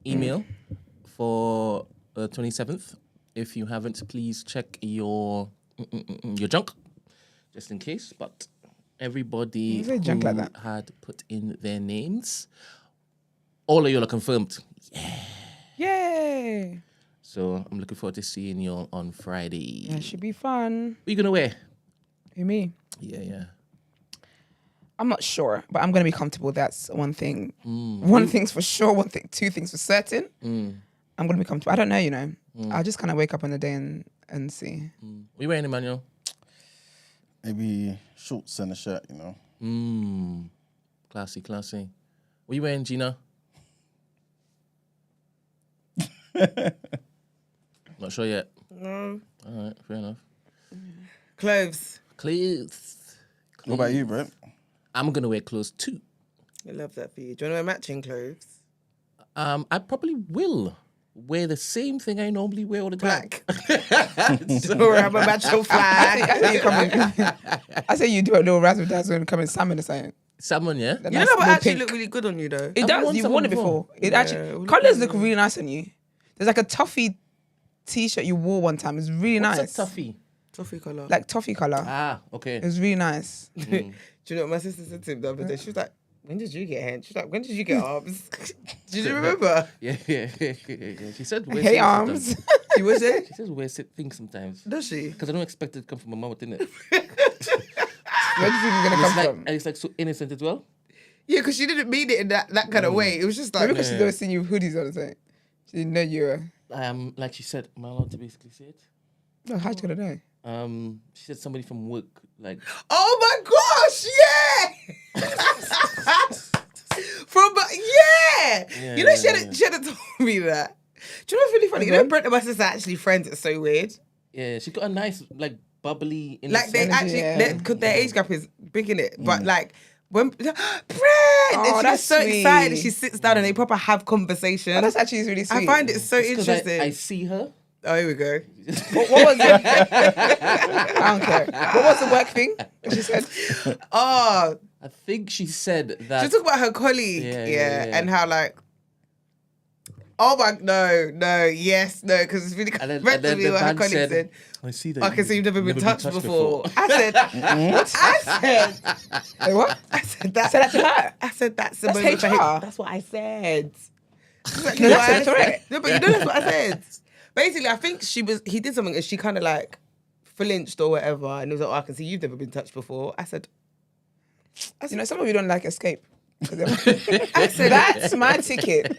[SPEAKER 3] email for 27th. If you haven't, please check your junk, just in case. But everybody
[SPEAKER 1] You say
[SPEAKER 3] who
[SPEAKER 1] junk like that.
[SPEAKER 3] had put in their names, all of you are confirmed.
[SPEAKER 1] Yay.
[SPEAKER 3] So I'm looking forward to seeing you all on Friday.
[SPEAKER 1] That should be fun.
[SPEAKER 3] What are you gonna wear?
[SPEAKER 1] Who, me?
[SPEAKER 3] Yeah.
[SPEAKER 1] I'm not sure, but I'm going to be comfortable. That's one thing. One thing's for sure. Two things for certain. I'm going to be comfortable. I don't know, I'll just kind of wake up on the day and see.
[SPEAKER 3] What are you wearing, Emmanuel?
[SPEAKER 2] Maybe shorts and a shirt,
[SPEAKER 3] Classy. What are you wearing, Gina? Not sure yet.
[SPEAKER 4] no
[SPEAKER 3] All right, fair enough.
[SPEAKER 4] clothes.
[SPEAKER 3] Clothes.
[SPEAKER 2] What about you, Brent?
[SPEAKER 3] I'm gonna wear clothes too.
[SPEAKER 4] I love that for you. Do you want to wear matching clothes?
[SPEAKER 3] I probably will wear the same thing I normally wear all the time.
[SPEAKER 4] Black. So have a matching flag.
[SPEAKER 1] I say you come in. I say you do a little razzle dazzle and come in salmon or something.
[SPEAKER 3] Salmon, yeah.
[SPEAKER 1] The
[SPEAKER 4] You
[SPEAKER 1] nice
[SPEAKER 4] know what
[SPEAKER 1] little
[SPEAKER 4] actually
[SPEAKER 1] pink.
[SPEAKER 4] look really good on you though?
[SPEAKER 1] It
[SPEAKER 3] I've
[SPEAKER 1] does.
[SPEAKER 3] worn
[SPEAKER 1] You've
[SPEAKER 3] salmon
[SPEAKER 1] worn it
[SPEAKER 3] before.
[SPEAKER 1] before. It
[SPEAKER 4] Yeah,
[SPEAKER 1] actually
[SPEAKER 4] it look
[SPEAKER 1] colors
[SPEAKER 4] good.
[SPEAKER 1] look really nice on you. There's like a toffee t-shirt you wore one time. It's really
[SPEAKER 3] What's
[SPEAKER 1] nice.
[SPEAKER 3] a toffee?
[SPEAKER 4] Toffee colour.
[SPEAKER 1] Like toffee color.
[SPEAKER 3] Ah, okay.
[SPEAKER 1] It was really nice.
[SPEAKER 4] Do you know what my sister said to him the other day? She was like, when did you get hands? She's like, when did you get arms? Did you remember?
[SPEAKER 3] Yeah. She said, wear
[SPEAKER 1] Hey
[SPEAKER 3] things
[SPEAKER 1] arms.
[SPEAKER 3] sometimes.
[SPEAKER 4] You was it?
[SPEAKER 3] She says, wear things sometimes.
[SPEAKER 4] Does she?
[SPEAKER 3] Because I don't expect it to come from my mouth, innit?
[SPEAKER 1] Where do you think you're gonna come from?
[SPEAKER 3] And it's like so innocent as well.
[SPEAKER 4] Yeah, because she didn't mean it in that kind of way. It was just like,
[SPEAKER 1] Maybe because she's always seen you with hoodies all the time. She didn't know you were.
[SPEAKER 3] Like she said, am I allowed to basically say it?
[SPEAKER 1] No, how'd you gonna know?
[SPEAKER 3] She said somebody from work, like,
[SPEAKER 4] oh my gosh, yeah! You know, she hadn't told me that. Do you know what's really funny? You know, Brent and my sister are actually friends. It's so weird.
[SPEAKER 3] Yeah, she got a nice, like, bubbly...
[SPEAKER 4] Like, they
[SPEAKER 1] Energy,
[SPEAKER 4] actually, because their age gap is big in it. But, like, when... Brent!
[SPEAKER 1] Oh,
[SPEAKER 4] and
[SPEAKER 1] that's
[SPEAKER 4] she's so
[SPEAKER 1] sweet.
[SPEAKER 4] excited and she sits down and they proper have conversation.
[SPEAKER 1] Oh, that's actually really sweet.
[SPEAKER 4] I find it so
[SPEAKER 3] Because
[SPEAKER 4] interesting.
[SPEAKER 3] I see her.
[SPEAKER 4] Oh, here we go.
[SPEAKER 1] What was it? I don't care. What was the work thing that she said?
[SPEAKER 4] Oh,
[SPEAKER 3] I think she said that...
[SPEAKER 4] she talked about her colleague. Yeah. And how, like... Oh my, no, yes, no, because it's really
[SPEAKER 3] And then
[SPEAKER 4] meant to
[SPEAKER 3] the
[SPEAKER 4] be what her
[SPEAKER 3] band
[SPEAKER 4] colleague said.
[SPEAKER 3] I see that.
[SPEAKER 4] Okay, so you've never been touched before. I said,
[SPEAKER 1] Wait, what?
[SPEAKER 4] I said that.
[SPEAKER 1] Say that to her.
[SPEAKER 4] I said that's the
[SPEAKER 1] That's
[SPEAKER 4] moment for
[SPEAKER 1] HR.
[SPEAKER 4] him. That's what I said.
[SPEAKER 1] No, that's correct.
[SPEAKER 4] No, but you know that's what I said. Basically, I think he did something and she kind of like flinched or whatever, and he was like, oh, I can see you've never been touched before. I said,
[SPEAKER 1] You know, some of you don't like escape. I said, that's my ticket.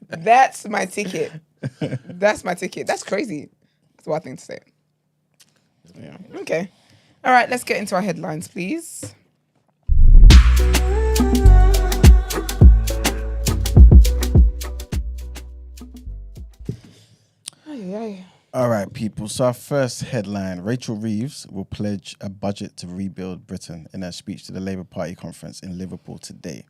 [SPEAKER 1] That's my ticket. That's my ticket. That's crazy. That's one thing to say. Yeah. Okay. All right, let's get into our headlines, please.
[SPEAKER 2] All right, people. So our first headline, Rachel Reeves will pledge a budget to rebuild Britain in her speech to the Labour Party conference in Liverpool today.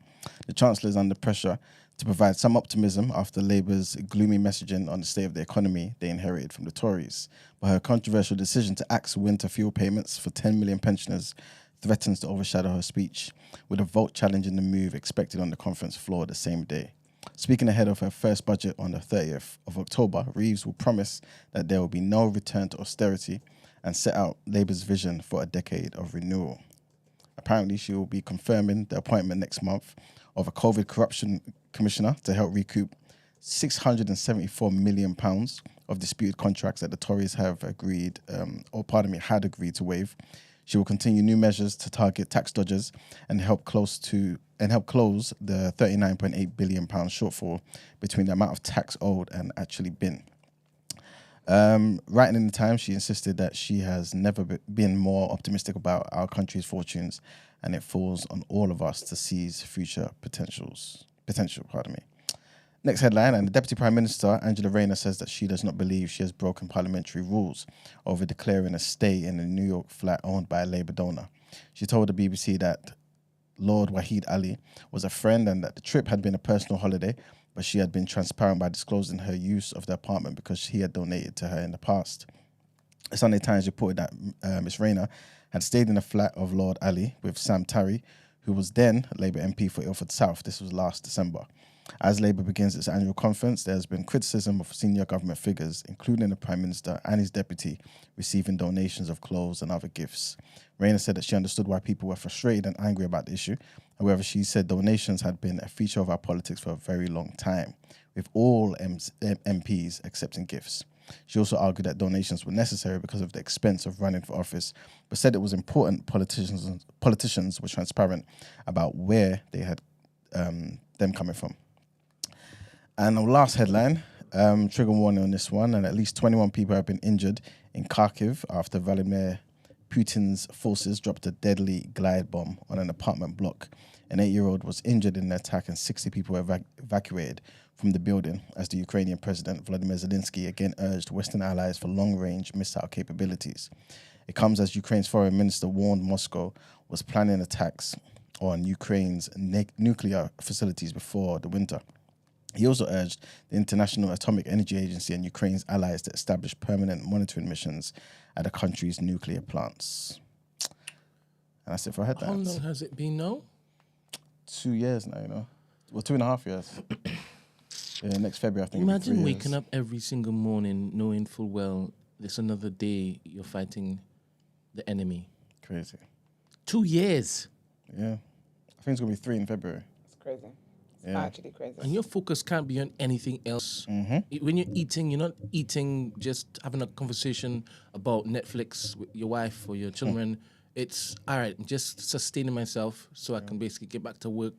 [SPEAKER 2] The Chancellor is under pressure to provide some optimism after Labour's gloomy messaging on the state of the economy they inherited from the Tories. But her controversial decision to axe winter fuel payments for 10 million pensioners threatens to overshadow her speech, with a vote challenging the move expected on the conference floor the same day. Speaking ahead of her first budget on the 30th of October, Reeves will promise that there will be no return to austerity and set out Labour's vision for a decade of renewal. Apparently, she will be confirming the appointment next month of a COVID corruption commissioner to help recoup £674 million of disputed contracts that the Tories have had agreed to waive. She will continue new measures to target tax dodgers and help close the £39.8 billion shortfall between the amount of tax owed and actually been. Writing in the Times, she insisted that she has never been more optimistic about our country's fortunes, and it falls on all of us to seize future potential. Next headline, and the Deputy Prime Minister, Angela Rayner, says that she does not believe she has broken parliamentary rules over declaring a stay in a New York flat owned by a Labour donor. She told the BBC that Lord Wahid Ali was a friend and that the trip had been a personal holiday, but she had been transparent by disclosing her use of the apartment because he had donated to her in the past. The Sunday Times reported that Ms. Rayner had stayed in a flat of Lord Ali with Sam Tarry, who was then Labour MP for Ilford South. This was last December. As Labour begins its annual conference, there has been criticism of senior government figures, including the Prime Minister and his deputy, receiving donations of clothes and other gifts. Rayner said that she understood why people were frustrated and angry about the issue. However, she said donations had been a feature of our politics for a very long time, with all MPs accepting gifts. She also argued that donations were necessary because of the expense of running for office, but said it was important politicians were transparent about where they had them coming from. And the last headline, trigger warning on this one, and at least 21 people have been injured in Kharkiv after Vladimir Putin's forces dropped a deadly glide bomb on an apartment block. An 8-year-old was injured in the attack and 60 people were evacuated from the building as the Ukrainian President Volodymyr Zelensky again urged Western allies for long-range missile capabilities. It comes as Ukraine's foreign minister warned Moscow was planning attacks on Ukraine's nuclear facilities before the winter. He also urged the International Atomic Energy Agency and Ukraine's allies to establish permanent monitoring missions at the country's nuclear plants. And that's it for headlines.
[SPEAKER 3] How long has it been now?
[SPEAKER 2] 2 years now, you know. Well, 2.5 years. Yeah, next February, I think.
[SPEAKER 3] Imagine waking up every single morning knowing full well there's another day you're fighting the enemy.
[SPEAKER 2] Crazy.
[SPEAKER 3] 2 years.
[SPEAKER 2] Yeah. I think it's going to be 3 in February.
[SPEAKER 1] It's crazy. It's
[SPEAKER 2] Yeah.
[SPEAKER 1] actually crazy.
[SPEAKER 3] And your focus can't be on anything else.
[SPEAKER 2] Mm-hmm.
[SPEAKER 3] When you're eating, you're not eating just having a conversation about Netflix with your wife or your children. It's, all right, just sustaining myself so I can basically get back to work.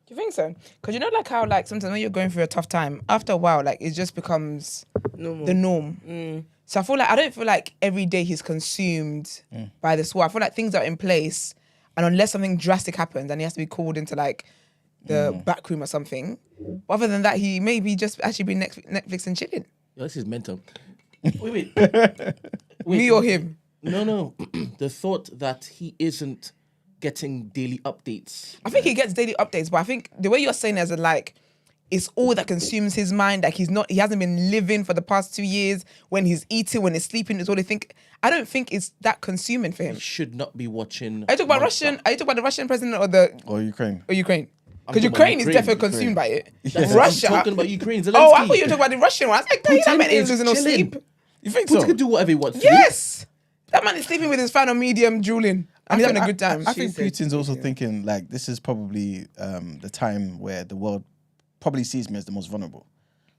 [SPEAKER 1] Do you think so? Because you know, like how, like sometimes when you're going through a tough time, after a while, like it just becomes the norm. So I don't feel like every day he's consumed by this war. I feel like things are in place, and unless something drastic happens, and he has to be called into like the back room or something. But other than that, he maybe just actually been Netflix and chilling.
[SPEAKER 3] Yo, this is mental. Wait.
[SPEAKER 1] Me or him?
[SPEAKER 3] No. The thought that he isn't getting daily updates.
[SPEAKER 1] I think he gets daily updates, but I think the way you're saying it as in like, it's all that consumes his mind. Like he hasn't been living for the past 2 years. When he's eating, when he's sleeping, it's all they think. I don't think it's that consuming for him.
[SPEAKER 3] He should not be watching.
[SPEAKER 1] Are you talking about Russian? Are you talking about the Russian president or
[SPEAKER 2] Ukraine.
[SPEAKER 1] Ukraine?
[SPEAKER 3] I'm
[SPEAKER 1] Because
[SPEAKER 3] talking about
[SPEAKER 1] Ukraine is
[SPEAKER 3] Ukraine.
[SPEAKER 1] definitely consumed by it.
[SPEAKER 3] That's
[SPEAKER 1] Russia.
[SPEAKER 3] I'm talking about Ukraine. Zelensky.
[SPEAKER 1] Oh, I thought you were talking about the Russian one. I was like, no, that
[SPEAKER 3] Putin
[SPEAKER 1] man ain't
[SPEAKER 3] is
[SPEAKER 1] losing no
[SPEAKER 3] chilling.
[SPEAKER 1] sleep.
[SPEAKER 2] You think
[SPEAKER 3] Putin
[SPEAKER 2] so?
[SPEAKER 3] can do whatever he wants to
[SPEAKER 1] Yes. That man is sleeping with his fan on medium, drooling. And he's having a good time.
[SPEAKER 2] I think
[SPEAKER 4] She said-
[SPEAKER 2] Putin's also thinking like this is probably the time where the world probably sees me as the most vulnerable.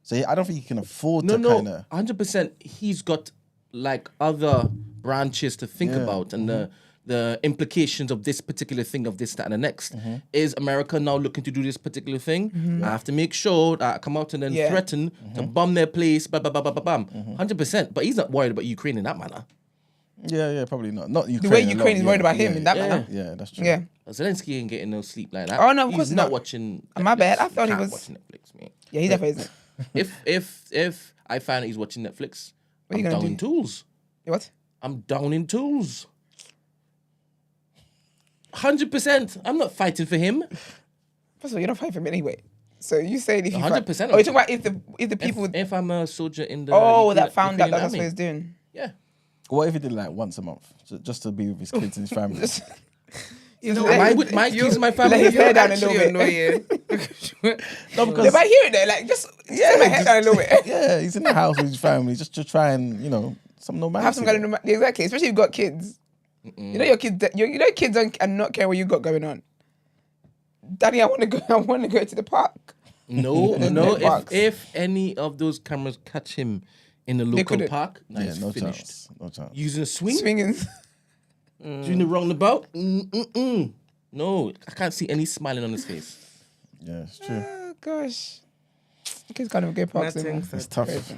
[SPEAKER 2] So I don't think he can afford to kind
[SPEAKER 3] No,
[SPEAKER 2] of.
[SPEAKER 3] 100%. He's got like other branches to think about, and the implications of this particular thing, of this, that, and the next. Is America now looking to do this particular thing? I have to make sure that I come out and then
[SPEAKER 1] Yeah.
[SPEAKER 3] threaten to bomb their place, bam, bam, bam, bam, bam, 100%. But he's not worried about Ukraine in that manner.
[SPEAKER 2] Yeah, probably not. Not Ukraine.
[SPEAKER 1] way
[SPEAKER 2] alone,
[SPEAKER 1] Ukraine is worried about him in that
[SPEAKER 3] Yeah.
[SPEAKER 1] manner.
[SPEAKER 2] Yeah, that's true.
[SPEAKER 1] Yeah.
[SPEAKER 3] Zelensky ain't getting no sleep like that.
[SPEAKER 1] Oh, no, of
[SPEAKER 3] he's
[SPEAKER 1] course
[SPEAKER 3] not
[SPEAKER 1] not.
[SPEAKER 3] watching.
[SPEAKER 1] My bad. I thought he
[SPEAKER 3] Can't
[SPEAKER 1] was-
[SPEAKER 3] watch Netflix, mate.
[SPEAKER 1] Yeah, he definitely isn't.
[SPEAKER 3] If I find out he's watching Netflix,
[SPEAKER 1] What are
[SPEAKER 3] I'm
[SPEAKER 1] you gonna
[SPEAKER 3] down
[SPEAKER 1] do?
[SPEAKER 3] in tools.
[SPEAKER 1] What?
[SPEAKER 3] I'm down in tools. 100%. I'm not fighting for him.
[SPEAKER 1] First of all, you're not fighting for him anyway. So you saying if you
[SPEAKER 3] 100%
[SPEAKER 1] Oh, you talking about if the people
[SPEAKER 3] If I'm a soldier in the
[SPEAKER 1] that found out
[SPEAKER 3] Ukrainian
[SPEAKER 1] that's what
[SPEAKER 3] army.
[SPEAKER 1] he's doing.
[SPEAKER 3] Yeah.
[SPEAKER 2] What if he did like once a month, just to be with his kids and his family?
[SPEAKER 3] Am I with my kids and my
[SPEAKER 1] Let
[SPEAKER 3] family?
[SPEAKER 1] his hair down a
[SPEAKER 4] Actually
[SPEAKER 1] little bit.
[SPEAKER 4] annoying.
[SPEAKER 2] No,
[SPEAKER 1] They
[SPEAKER 2] because
[SPEAKER 1] might hear it though, like just set my head down a little bit.
[SPEAKER 2] yeah, he's in the house with his family just to try and some normality.
[SPEAKER 1] Have some kind of exactly, especially if you've got kids. You know your kids. You know kids don't and not care what you got going on. Daddy, I want to go. I want to go to the park.
[SPEAKER 3] No.
[SPEAKER 1] Net box.
[SPEAKER 3] If any of those cameras catch him in the local
[SPEAKER 1] couldn't.
[SPEAKER 3] park,
[SPEAKER 2] Yeah,
[SPEAKER 3] he's
[SPEAKER 2] no
[SPEAKER 3] finished.
[SPEAKER 2] chance. No chance.
[SPEAKER 3] Using a swing,
[SPEAKER 1] Swinging.
[SPEAKER 3] doing the roundabout. No, I can't see any smiling on his face.
[SPEAKER 2] Yeah, it's true.
[SPEAKER 1] Oh gosh, kids can't even go parks
[SPEAKER 4] Nothing
[SPEAKER 1] anymore.
[SPEAKER 4] said.
[SPEAKER 2] It's tough.
[SPEAKER 1] Crazy.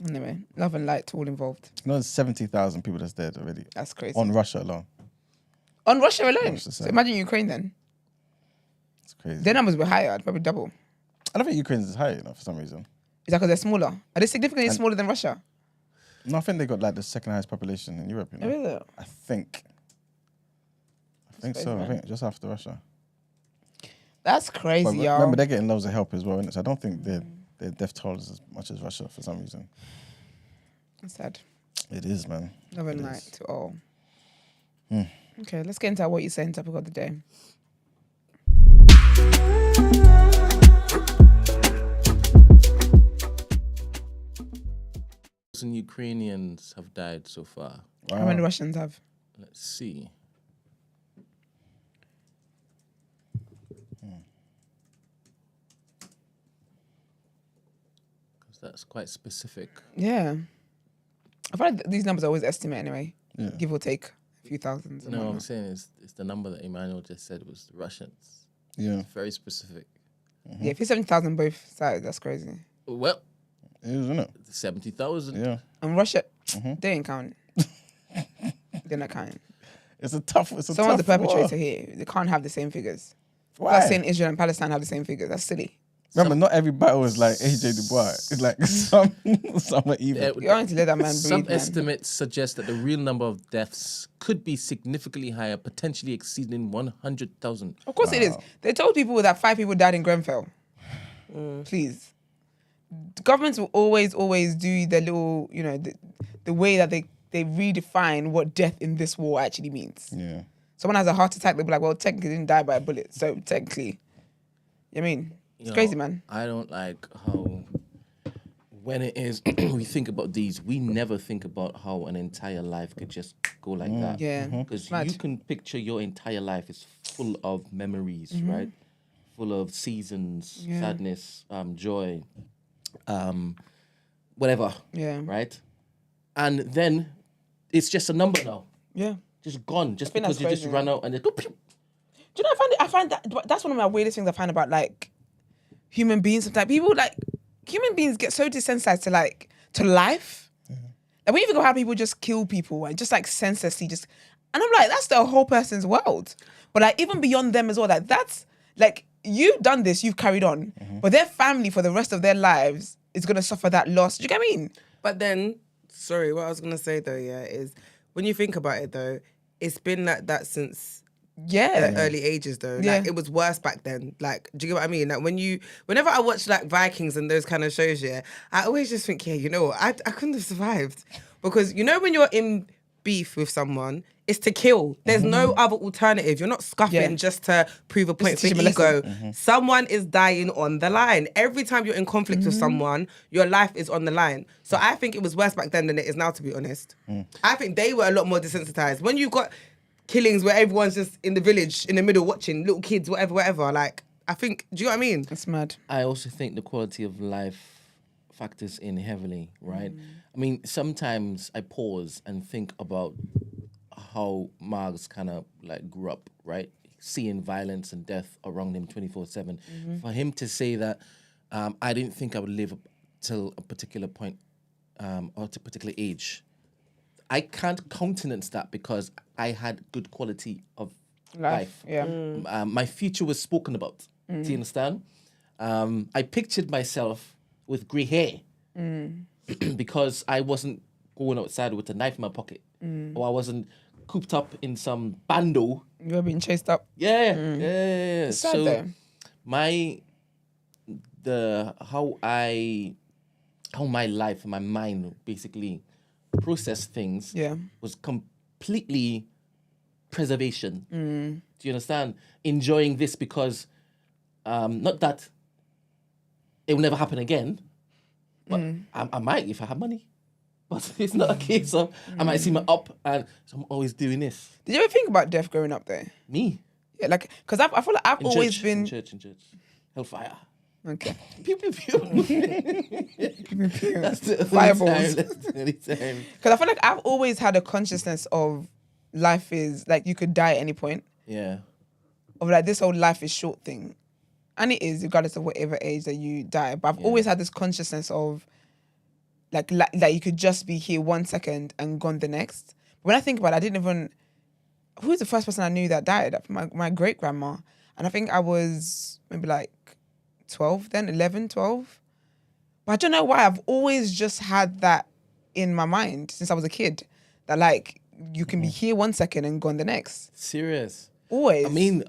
[SPEAKER 1] Anyway, love and light all involved.
[SPEAKER 2] There's 70,000 people that's dead already
[SPEAKER 1] That's crazy.
[SPEAKER 2] on Russia alone.
[SPEAKER 1] On Russia alone.
[SPEAKER 2] That's the
[SPEAKER 1] So
[SPEAKER 2] same.
[SPEAKER 1] imagine Ukraine then.
[SPEAKER 2] It's crazy.
[SPEAKER 1] Their numbers were higher, I'd probably double.
[SPEAKER 2] I don't think Ukraine's is high enough for some reason.
[SPEAKER 1] Is that because they're smaller? Are they significantly smaller than Russia?
[SPEAKER 2] No, I think they got like the second highest population in Europe.
[SPEAKER 1] Oh, really?
[SPEAKER 2] I think
[SPEAKER 1] crazy,
[SPEAKER 2] so. I
[SPEAKER 1] man.
[SPEAKER 2] think just after Russia.
[SPEAKER 1] That's crazy,
[SPEAKER 2] But
[SPEAKER 1] y'all.
[SPEAKER 2] remember, they're getting loads of help as well, innit? So I don't think their death toll is as much as Russia for some reason.
[SPEAKER 1] That's sad.
[SPEAKER 2] It is, man.
[SPEAKER 1] Love and
[SPEAKER 2] It
[SPEAKER 1] light
[SPEAKER 2] is.
[SPEAKER 1] to all. Okay, let's get into our what you saying topic of the day.
[SPEAKER 3] And Ukrainians have died so far.
[SPEAKER 1] How many Russians have?
[SPEAKER 3] Let's see. Because that's quite specific.
[SPEAKER 1] Yeah. I find like these numbers are always estimate anyway.
[SPEAKER 2] Yeah.
[SPEAKER 1] Give or take a few thousands. and
[SPEAKER 3] No, I'm
[SPEAKER 1] whatnot.
[SPEAKER 3] saying it's the number that Emmanuel just said was the Russians.
[SPEAKER 2] Yeah,
[SPEAKER 3] Very specific.
[SPEAKER 1] Yeah, if it's 70,000 both sides, that's crazy.
[SPEAKER 3] Well,
[SPEAKER 2] it is, isn't it?
[SPEAKER 3] 70,000.
[SPEAKER 2] Yeah.
[SPEAKER 1] And Russia,
[SPEAKER 2] Mm-hmm.
[SPEAKER 1] they ain't counting. They're not counting.
[SPEAKER 2] It's a tough.
[SPEAKER 1] Someone's the
[SPEAKER 2] tough war.
[SPEAKER 1] perpetrator here. They can't have the same figures.
[SPEAKER 2] Why?
[SPEAKER 1] That's saying Israel and Palestine have the same figures. That's silly.
[SPEAKER 2] Remember, not every battle is like AJ Dubois. It's like some are even.
[SPEAKER 1] You don't need to let that man
[SPEAKER 3] Some
[SPEAKER 1] breathe, man.
[SPEAKER 3] estimates suggest that the real number of deaths could be significantly higher, potentially exceeding 100,000.
[SPEAKER 1] Of course it is. They told people that 5 people died in Grenfell. Please. The governments will always do their little, the way that they redefine what death in this war actually means.
[SPEAKER 2] Yeah.
[SPEAKER 1] Someone has a heart attack, they'll be like, well, technically they didn't die by a bullet. So technically, you know what I mean? It's
[SPEAKER 3] You
[SPEAKER 1] crazy,
[SPEAKER 3] know,
[SPEAKER 1] man.
[SPEAKER 3] I don't like how, when it is, we think about these, we never think about how an entire life could just go like that.
[SPEAKER 1] Yeah.
[SPEAKER 3] Because
[SPEAKER 1] Mad.
[SPEAKER 3] you can picture your entire life is full of memories, right? Full of seasons,
[SPEAKER 1] Yeah.
[SPEAKER 3] sadness, joy, whatever,
[SPEAKER 1] Yeah.
[SPEAKER 3] right? And then it's just a number now,
[SPEAKER 1] Yeah.
[SPEAKER 3] just gone, just
[SPEAKER 1] think
[SPEAKER 3] because
[SPEAKER 1] that's
[SPEAKER 3] you just
[SPEAKER 1] crazy,
[SPEAKER 3] ran out and it.
[SPEAKER 1] Do you know, I find that's one of my weirdest things I find about like human beings. Sometimes people like human beings get so desensitized to life. Like when you think of how people just kill people and just like senselessly and I'm like, that's the whole person's world. But like even beyond them as well, like that's like you've done this, you've carried on, but their family for the rest of their lives is gonna suffer that loss. Do you get what I mean?
[SPEAKER 4] But then, sorry, what I was gonna say though, is when you think about it though, it's been like that since
[SPEAKER 1] Yeah.
[SPEAKER 4] the early ages though.
[SPEAKER 1] Yeah.
[SPEAKER 4] Like it was worse back then. Like, do you get what I mean? Like whenever I watch like Vikings and those kind of shows, I always just think, you know what, I couldn't have survived. Because you know when you're in beef with someone, it's to kill. There's no other alternative. You're not scuffing just to prove a point for
[SPEAKER 1] teach them a
[SPEAKER 4] ego.
[SPEAKER 1] lesson.
[SPEAKER 4] Someone is dying on the line. Every time you're in conflict with someone, your life is on the line. So I think it was worse back then than it is now, to be honest. I think they were a lot more desensitized. When you've got killings where everyone's just in the village, in the middle, watching, little kids, whatever, like, I think, do you know what I mean?
[SPEAKER 1] It's mad.
[SPEAKER 3] I also think the quality of life factors in heavily, right? I mean, sometimes I pause and think about how Margs kind of like grew up, right? Seeing violence and death around him 24/7. For him to say that, I didn't think I would live till a particular point or to a particular age. I can't countenance that because I had good quality of life.
[SPEAKER 1] Yeah.
[SPEAKER 3] My future was spoken about. Do you understand? I pictured myself with grey hair because I wasn't going outside with a knife in my pocket, or I wasn't cooped up in some bando.
[SPEAKER 1] You were being chased up.
[SPEAKER 3] Yeah.
[SPEAKER 1] It's sad
[SPEAKER 3] So
[SPEAKER 1] though.
[SPEAKER 3] how my life, my mind basically processed things was completely preservation. Do you understand? Enjoying this because not that it will never happen again, but I might if I have money. But it's not a case of I might see my up and so I'm always doing this.
[SPEAKER 1] Did you ever think about death growing up there?
[SPEAKER 3] Me.
[SPEAKER 1] Yeah, like, because I feel like I've always
[SPEAKER 3] church,
[SPEAKER 1] been...
[SPEAKER 3] in church. Hellfire.
[SPEAKER 1] Okay.
[SPEAKER 3] Pew, pew, pew. That's the only
[SPEAKER 1] Fireballs.
[SPEAKER 3] time. That's the only time.
[SPEAKER 1] Because I feel like I've always had a consciousness of life is, like, you could die at any point.
[SPEAKER 3] Yeah.
[SPEAKER 1] Of, like, this whole life is short thing. And it is, regardless of whatever age that you die. But I've always had this consciousness of, like you could just be here 1 second and gone the next. When I think about it, I didn't even... Who's the first person I knew that died? My great-grandma. And I think I was maybe like 12 then, 11, 12. But I don't know why. I've always just had that in my mind since I was a kid. That, like, you can be here 1 second and gone the next.
[SPEAKER 3] Serious.
[SPEAKER 1] Always.
[SPEAKER 3] I mean,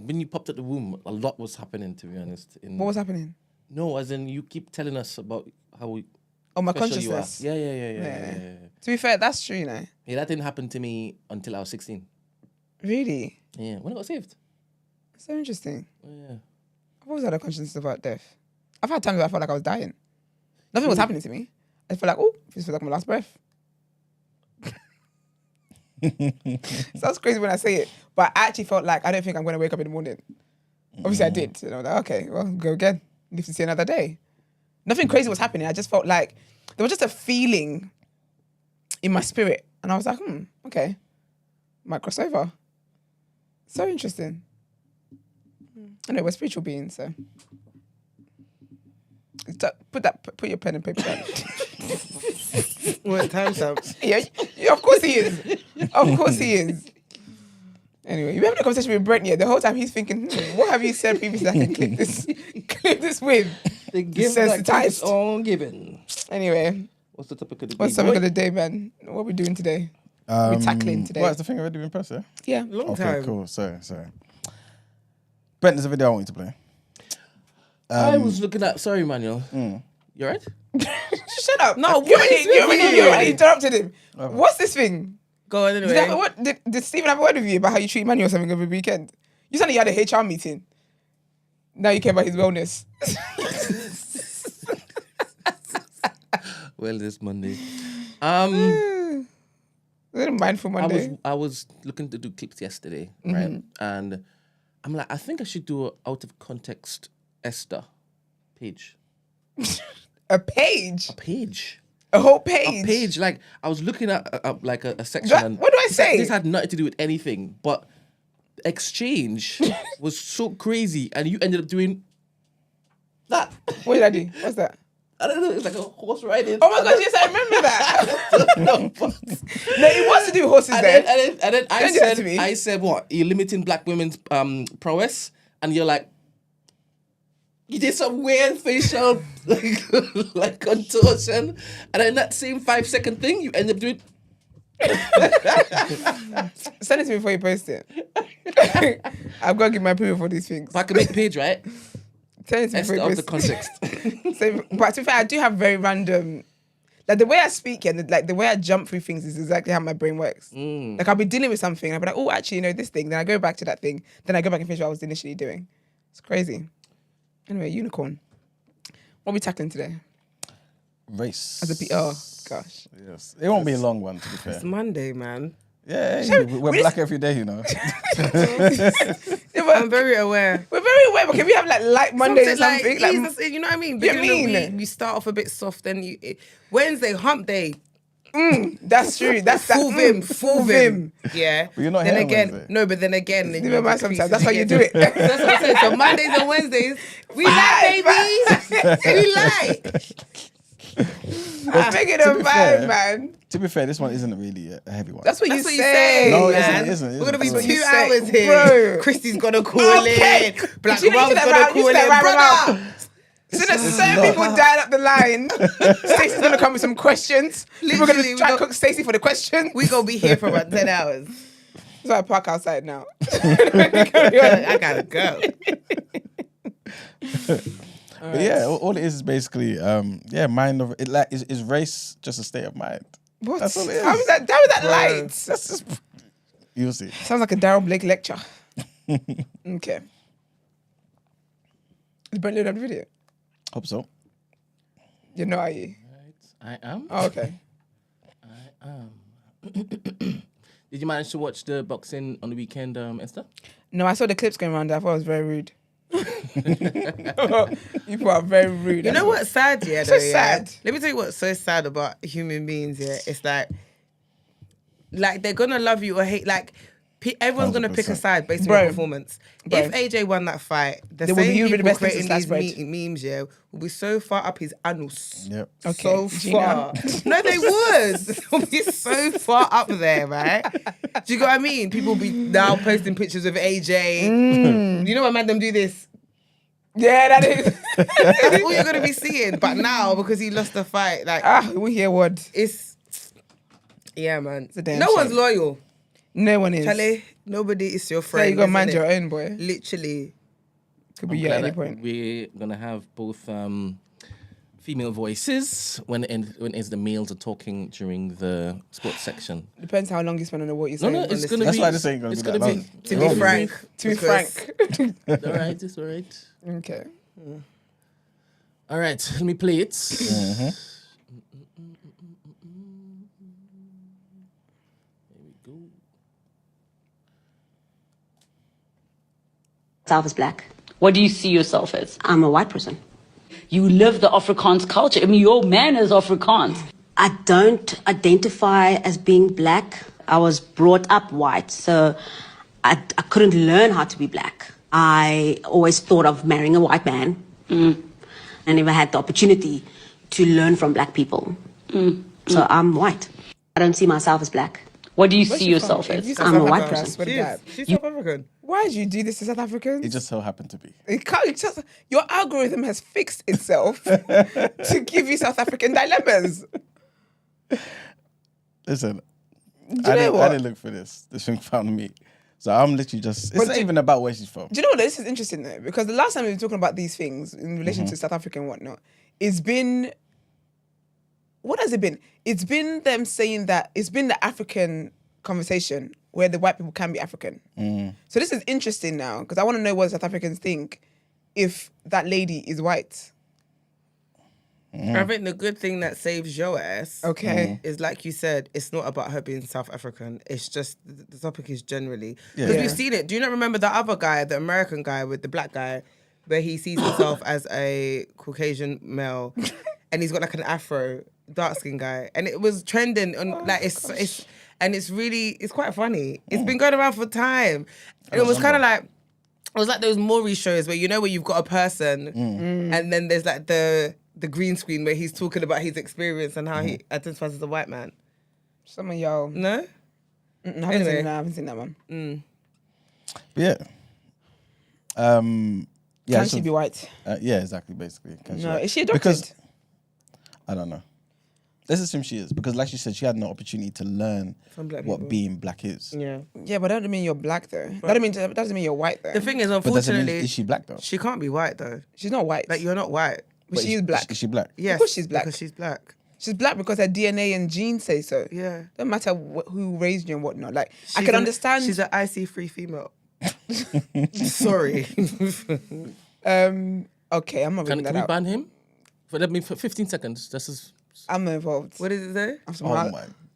[SPEAKER 3] when you popped out the womb, a lot was happening, to be honest.
[SPEAKER 1] What was happening?
[SPEAKER 3] No, as in you keep telling us about how
[SPEAKER 1] My
[SPEAKER 3] special you are.
[SPEAKER 1] consciousness.
[SPEAKER 3] Yeah.
[SPEAKER 1] To be fair, that's true, you know.
[SPEAKER 3] Yeah, that didn't happen to me until I was 16.
[SPEAKER 1] Really?
[SPEAKER 3] Yeah, when I got saved.
[SPEAKER 1] So interesting.
[SPEAKER 3] Yeah.
[SPEAKER 1] I've always had a consciousness about death. I've had times where I felt like I was dying. Nothing was happening to me. I felt like, oh, this feels like my last breath. Sounds crazy when I say it, but I actually felt like I don't think I'm going to wake up in the morning. Obviously, I did. And I was like, okay, well, go again. Live to see another day. Nothing crazy was happening. I just felt like there was just a feeling in my spirit. And I was like, okay, might cross over. So interesting. Anyway, we're spiritual beings, so. Put your pen and paper down.
[SPEAKER 4] What time's up?
[SPEAKER 1] yeah, of course he is. Of course he is. Anyway, you're having a conversation with Brent yet. The whole time he's thinking, what have you said previously that I can clip this with?
[SPEAKER 5] The gift that keeps
[SPEAKER 1] Sensitized.
[SPEAKER 5] on giving.
[SPEAKER 1] Anyway,
[SPEAKER 3] What's the topic of the day?
[SPEAKER 1] what's the topic of the day, man? What are we doing today? We're tackling today.
[SPEAKER 2] What's the thing already been pressed, yeah?
[SPEAKER 1] Yeah.
[SPEAKER 4] Long
[SPEAKER 2] Okay,
[SPEAKER 4] time.
[SPEAKER 2] cool. Sorry. Brent, there's a video I want you to play.
[SPEAKER 3] I was looking at. Sorry, Manuel. You alright?
[SPEAKER 1] Shut up.
[SPEAKER 4] No,
[SPEAKER 1] you
[SPEAKER 4] what is with
[SPEAKER 1] already
[SPEAKER 4] you?
[SPEAKER 1] interrupted him. What's this thing?
[SPEAKER 4] Go on
[SPEAKER 1] Did,
[SPEAKER 4] anyway.
[SPEAKER 1] did Stephen have a word with you about how you treat Manny or something over the weekend? You said you had a HR meeting. Now you care about his wellness.
[SPEAKER 3] Well, this Monday.
[SPEAKER 1] Mindful Monday.
[SPEAKER 3] I was looking to do clips yesterday, right? And I'm like, I think I should do a out of context Esther page.
[SPEAKER 1] A page?
[SPEAKER 3] Page.
[SPEAKER 1] A whole page?
[SPEAKER 3] A page. Like, I was looking at like a section. And
[SPEAKER 1] what do I say?
[SPEAKER 3] This had nothing to do with anything, but the exchange was so crazy, and you ended up doing that.
[SPEAKER 1] What did I do? What's that?
[SPEAKER 3] I don't know. It's like a horse riding.
[SPEAKER 1] Oh my gosh, yes, I remember that.
[SPEAKER 3] No, but-
[SPEAKER 1] No, it was to do with horses
[SPEAKER 3] and
[SPEAKER 1] then.
[SPEAKER 3] then I
[SPEAKER 1] Don't do that to
[SPEAKER 3] said,
[SPEAKER 1] me.
[SPEAKER 3] I said, what? You're limiting black women's prowess, and you're like, You did some weird facial like contortion, and in that same 5-second thing, you end up doing.
[SPEAKER 1] Send it to me before you post it. I've got to give my approval for these things.
[SPEAKER 3] If I can make the page, right?
[SPEAKER 1] Send it to me
[SPEAKER 3] Esther
[SPEAKER 1] before you
[SPEAKER 3] of the
[SPEAKER 1] post
[SPEAKER 3] context.
[SPEAKER 1] it. But to be fair, I do have very random... Like, the way I speak and like the way I jump through things is exactly how my brain works. Like, I'll be dealing with something, and I'll be like, oh, actually, this thing. Then I go back to that thing. Then I go back and finish what I was initially doing. It's crazy. Anyway, unicorn. What are we tackling today?
[SPEAKER 2] Race.
[SPEAKER 1] Oh, gosh.
[SPEAKER 2] Yes. It won't be a long one, to be fair.
[SPEAKER 4] It's Monday, man.
[SPEAKER 2] Yeah, we're black every day,
[SPEAKER 4] I'm very aware.
[SPEAKER 1] We're very aware, but can we have like light Monday or something?
[SPEAKER 4] Like, you know what I mean?
[SPEAKER 1] You
[SPEAKER 4] Beginning of the
[SPEAKER 1] mean?
[SPEAKER 4] week, we start off a bit soft, then Wednesday, hump day.
[SPEAKER 1] That's true. That's
[SPEAKER 4] Full vim. Yeah.
[SPEAKER 2] But you're not
[SPEAKER 4] then
[SPEAKER 2] here on
[SPEAKER 4] again,
[SPEAKER 2] Wednesday.
[SPEAKER 4] no, but then again, then
[SPEAKER 1] Even my sometimes. That's how you do it.
[SPEAKER 4] That's what I said. So Mondays and Wednesdays, we like, baby. We like.
[SPEAKER 1] I'm making a
[SPEAKER 2] to be
[SPEAKER 1] vibe,
[SPEAKER 2] fair-
[SPEAKER 1] man.
[SPEAKER 2] To be fair, this one isn't really a heavy one.
[SPEAKER 1] That's what you
[SPEAKER 4] That's what you
[SPEAKER 1] say.
[SPEAKER 4] say.
[SPEAKER 2] No, it
[SPEAKER 4] man.
[SPEAKER 2] isn't.
[SPEAKER 4] We're gonna be
[SPEAKER 2] That's what
[SPEAKER 4] 2
[SPEAKER 1] you say.
[SPEAKER 4] hours here.
[SPEAKER 1] Bro.
[SPEAKER 4] Christy's gonna call
[SPEAKER 1] Okay.
[SPEAKER 4] in. Black
[SPEAKER 1] You know, you
[SPEAKER 4] Rob's
[SPEAKER 1] should
[SPEAKER 4] gonna
[SPEAKER 1] have- you
[SPEAKER 4] call
[SPEAKER 1] should
[SPEAKER 4] in.
[SPEAKER 1] have wrapped
[SPEAKER 4] Brother.
[SPEAKER 1] So there's certain people dial up the line. Stacey's gonna come with some questions. People are
[SPEAKER 4] Literally,
[SPEAKER 1] gonna
[SPEAKER 4] we
[SPEAKER 1] try to
[SPEAKER 4] go-
[SPEAKER 1] cook Stacey for the question.
[SPEAKER 4] We gonna be here for about 10 hours.
[SPEAKER 1] So I park outside now.
[SPEAKER 4] I gotta go.
[SPEAKER 2] But yeah, all it is basically, mind of it. Like, is race just a state of mind?
[SPEAKER 1] What?
[SPEAKER 2] That's all it is.
[SPEAKER 1] How is that light?
[SPEAKER 2] That's just, you'll see.
[SPEAKER 1] Sounds like a Daryl Blake lecture. Okay. Is Brent loaded up the video?
[SPEAKER 2] Hope so.
[SPEAKER 1] You know, are you?
[SPEAKER 3] I am.
[SPEAKER 1] Oh, okay.
[SPEAKER 3] Did you manage to watch the boxing on the weekend, Esther?
[SPEAKER 1] No, I saw the clips going around. I thought it was very rude. People are very rude.
[SPEAKER 4] You know what's sad, yeah?
[SPEAKER 1] So
[SPEAKER 4] Though, yeah?
[SPEAKER 1] sad.
[SPEAKER 4] Let me tell you what's so sad about human beings, yeah? It's like they're gonna love you or hate. Like everyone's gonna pick a
[SPEAKER 2] 100%.
[SPEAKER 4] side based on
[SPEAKER 1] Bro.
[SPEAKER 4] your performance.
[SPEAKER 1] Bro.
[SPEAKER 4] If AJ won that fight, the
[SPEAKER 1] They will
[SPEAKER 4] same
[SPEAKER 1] be the
[SPEAKER 4] people
[SPEAKER 1] best
[SPEAKER 4] creating
[SPEAKER 1] since
[SPEAKER 4] these
[SPEAKER 1] sliced bread.
[SPEAKER 4] memes, yeah, will be so far up his anus.
[SPEAKER 2] Yep.
[SPEAKER 1] Okay,
[SPEAKER 4] So
[SPEAKER 1] Gina.
[SPEAKER 4] far. No, they would. They'll be so far up there, right? Do you get what I mean? People be now posting pictures of AJ. You know what made them do this?
[SPEAKER 1] Yeah, that is.
[SPEAKER 4] That's all you're gonna be seeing. But now, because he lost the fight, like
[SPEAKER 1] We hear what?
[SPEAKER 4] it's man.
[SPEAKER 1] a damn
[SPEAKER 4] No one's
[SPEAKER 1] shame.
[SPEAKER 4] loyal.
[SPEAKER 1] No one is.
[SPEAKER 4] Charlie, nobody is your
[SPEAKER 1] So
[SPEAKER 4] friend.
[SPEAKER 1] you gotta
[SPEAKER 4] isn't
[SPEAKER 1] mind
[SPEAKER 4] it?
[SPEAKER 1] your own, boy.
[SPEAKER 4] Literally.
[SPEAKER 1] Could be
[SPEAKER 3] I'm
[SPEAKER 1] you at
[SPEAKER 3] glad
[SPEAKER 1] any
[SPEAKER 3] that
[SPEAKER 1] point.
[SPEAKER 3] We're gonna have both female voices when it's the males are talking during the sports section.
[SPEAKER 1] Depends how long you spend on the what you
[SPEAKER 3] No,
[SPEAKER 1] say.
[SPEAKER 3] no, it's gonna
[SPEAKER 2] That's
[SPEAKER 3] be.
[SPEAKER 2] why this ain't gonna
[SPEAKER 3] it's
[SPEAKER 2] be
[SPEAKER 3] gonna
[SPEAKER 2] that
[SPEAKER 3] be.
[SPEAKER 2] long.
[SPEAKER 4] To
[SPEAKER 2] It
[SPEAKER 4] be
[SPEAKER 2] won't be.
[SPEAKER 4] frank.
[SPEAKER 1] To be
[SPEAKER 4] because-
[SPEAKER 1] frank.
[SPEAKER 3] All right, it's all right.
[SPEAKER 1] Okay.
[SPEAKER 3] All right, let me play it.
[SPEAKER 2] Mm-hmm.
[SPEAKER 3] There we go.
[SPEAKER 6] Self as black.
[SPEAKER 7] What do you see yourself as?
[SPEAKER 6] I'm a white person.
[SPEAKER 7] You live the Afrikaans culture. I mean, your man is Afrikaans.
[SPEAKER 6] I don't identify as being black. I was brought up white, so I couldn't learn how to be black. I always thought of marrying a white man. I never had the opportunity to learn from black people. So I'm white. I don't see myself as black.
[SPEAKER 7] What do you
[SPEAKER 1] Where's
[SPEAKER 7] see
[SPEAKER 1] she
[SPEAKER 7] yourself
[SPEAKER 1] from? If
[SPEAKER 7] as?
[SPEAKER 1] you
[SPEAKER 6] I'm a
[SPEAKER 1] South
[SPEAKER 6] white
[SPEAKER 1] Africa, I
[SPEAKER 6] person.
[SPEAKER 1] swear to God.
[SPEAKER 4] She's South African.
[SPEAKER 1] Why did you do this to South Africans?
[SPEAKER 2] It just so happened to be.
[SPEAKER 1] Your algorithm has fixed itself to give you South African dilemmas.
[SPEAKER 2] Listen,
[SPEAKER 1] you
[SPEAKER 2] I
[SPEAKER 1] know what?
[SPEAKER 2] didn't look for this. This thing found me. So I'm literally just. It's
[SPEAKER 1] But
[SPEAKER 2] not
[SPEAKER 1] do-
[SPEAKER 2] even about where she's from.
[SPEAKER 1] Do you know what? This is interesting though, because the last time we were talking about these things in relation to South Africa and whatnot, it's been. What has it been? It's been them saying that it's been the African conversation where the white people can be African. So this is interesting now because I want to know what South Africans think if that lady is white.
[SPEAKER 4] I think the good thing that saves your ass
[SPEAKER 1] Okay.
[SPEAKER 4] is, like you said, it's not about her being South African. It's just the topic is generally
[SPEAKER 2] Yeah.
[SPEAKER 4] because
[SPEAKER 1] Yeah.
[SPEAKER 4] we've seen it. Do you not remember the other guy, the American guy with the black guy, where he sees himself as a Caucasian male, and he's got like an afro, dark skinned guy, and it was trending on like it's and it's quite funny. It's been going around for time, and it was kind of like. It was like those Maury shows where where you've got a person and then there's like the green screen where he's talking about his experience and how he identifies as a white man.
[SPEAKER 1] Some of y'all.
[SPEAKER 4] No?
[SPEAKER 1] I haven't,
[SPEAKER 4] Anyway.
[SPEAKER 1] I haven't seen that one.
[SPEAKER 2] But yeah. Yeah,
[SPEAKER 1] Can she be white?
[SPEAKER 2] Yeah, exactly. Basically, can
[SPEAKER 1] No.
[SPEAKER 2] she
[SPEAKER 1] Is she adopted?
[SPEAKER 2] Because I don't know. Let's assume she is, because like she said, she had no opportunity to learn
[SPEAKER 4] From black
[SPEAKER 2] what
[SPEAKER 4] people.
[SPEAKER 2] being black is.
[SPEAKER 4] Yeah.
[SPEAKER 1] Yeah, but that doesn't mean you're black though. That doesn't mean you're white though.
[SPEAKER 4] The thing is,
[SPEAKER 2] But does it mean,
[SPEAKER 4] unfortunately,
[SPEAKER 2] is she black though?
[SPEAKER 4] she can't be white though.
[SPEAKER 1] She's not white.
[SPEAKER 4] Like, you're not white.
[SPEAKER 1] but she is black.
[SPEAKER 2] Is she black?
[SPEAKER 4] Yes,
[SPEAKER 1] course she's black.
[SPEAKER 4] Because she's black.
[SPEAKER 1] She's black because her DNA and genes say so.
[SPEAKER 4] Yeah.
[SPEAKER 1] Don't matter who raised you and whatnot. Like I
[SPEAKER 4] She's
[SPEAKER 1] can
[SPEAKER 4] an-
[SPEAKER 1] understand.
[SPEAKER 4] She's an IC3 female. Sorry.
[SPEAKER 1] Okay, I'm not
[SPEAKER 3] Can
[SPEAKER 1] bringing that
[SPEAKER 3] we
[SPEAKER 1] out.
[SPEAKER 3] ban him? For 15 seconds. This is
[SPEAKER 1] I'm not involved.
[SPEAKER 4] What does it say?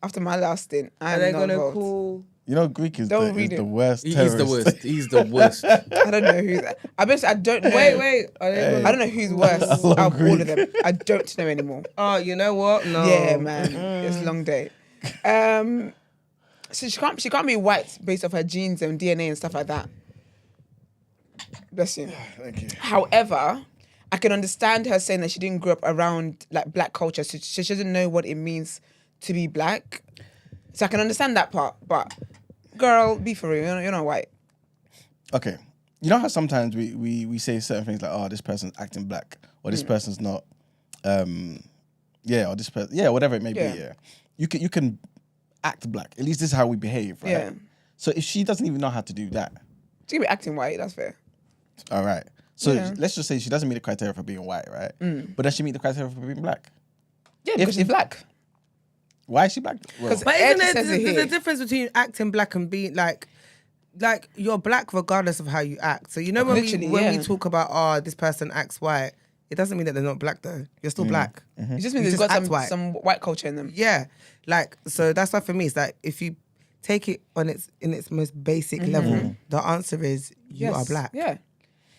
[SPEAKER 1] After my last stint,
[SPEAKER 4] Are
[SPEAKER 1] I'm
[SPEAKER 4] they
[SPEAKER 1] not
[SPEAKER 4] gonna
[SPEAKER 1] involved.
[SPEAKER 4] call?
[SPEAKER 2] You know, Greek is,
[SPEAKER 1] Don't
[SPEAKER 2] the,
[SPEAKER 1] read
[SPEAKER 2] is
[SPEAKER 1] it.
[SPEAKER 2] the worst
[SPEAKER 3] he's
[SPEAKER 2] terrorist.
[SPEAKER 3] the worst. He's the worst.
[SPEAKER 1] I don't know who's. I don't know.
[SPEAKER 4] Wait. Are they
[SPEAKER 1] I don't know who's worse out of all of them. I don't know anymore.
[SPEAKER 4] Oh, you know what? No.
[SPEAKER 1] Yeah, man, it's a long day. So she can't be white based off her genes and DNA and stuff like that. Bless you.
[SPEAKER 2] Thank you.
[SPEAKER 1] However, I can understand her saying that she didn't grow up around like black culture, so she doesn't know what it means to be black. So I can understand that part, but girl, be for real. You're not white.
[SPEAKER 2] Okay. You know how sometimes we say certain things like, oh, this person's acting black, or this person's not, or this person, whatever it may be. Yeah, you can act black. At least this is how we behave, right?
[SPEAKER 1] Yeah.
[SPEAKER 2] So if she doesn't even know how to do that,
[SPEAKER 1] She can be acting white. That's fair.
[SPEAKER 2] all right. So
[SPEAKER 1] Yeah.
[SPEAKER 2] let's just say she doesn't meet the criteria for being white, right? But does she meet the criteria for being black?
[SPEAKER 1] Yeah, because she's black.
[SPEAKER 2] Why is she black? Well,
[SPEAKER 1] 'Cause
[SPEAKER 4] But
[SPEAKER 1] Ed
[SPEAKER 4] isn't
[SPEAKER 1] says it
[SPEAKER 4] there's
[SPEAKER 1] here.
[SPEAKER 4] a difference between acting black and being like you're black regardless of how you act. So you know when
[SPEAKER 1] Literally,
[SPEAKER 4] we
[SPEAKER 1] yeah.
[SPEAKER 4] talk about this person acts white, it doesn't mean that they're not black though. You're still black.
[SPEAKER 1] It just means
[SPEAKER 4] You
[SPEAKER 1] it's
[SPEAKER 4] just
[SPEAKER 1] got
[SPEAKER 4] act white.
[SPEAKER 1] some white culture in them.
[SPEAKER 4] Yeah, like so that's why for me it's like if you take it on in its most basic level, the answer is you are black.
[SPEAKER 1] Yeah.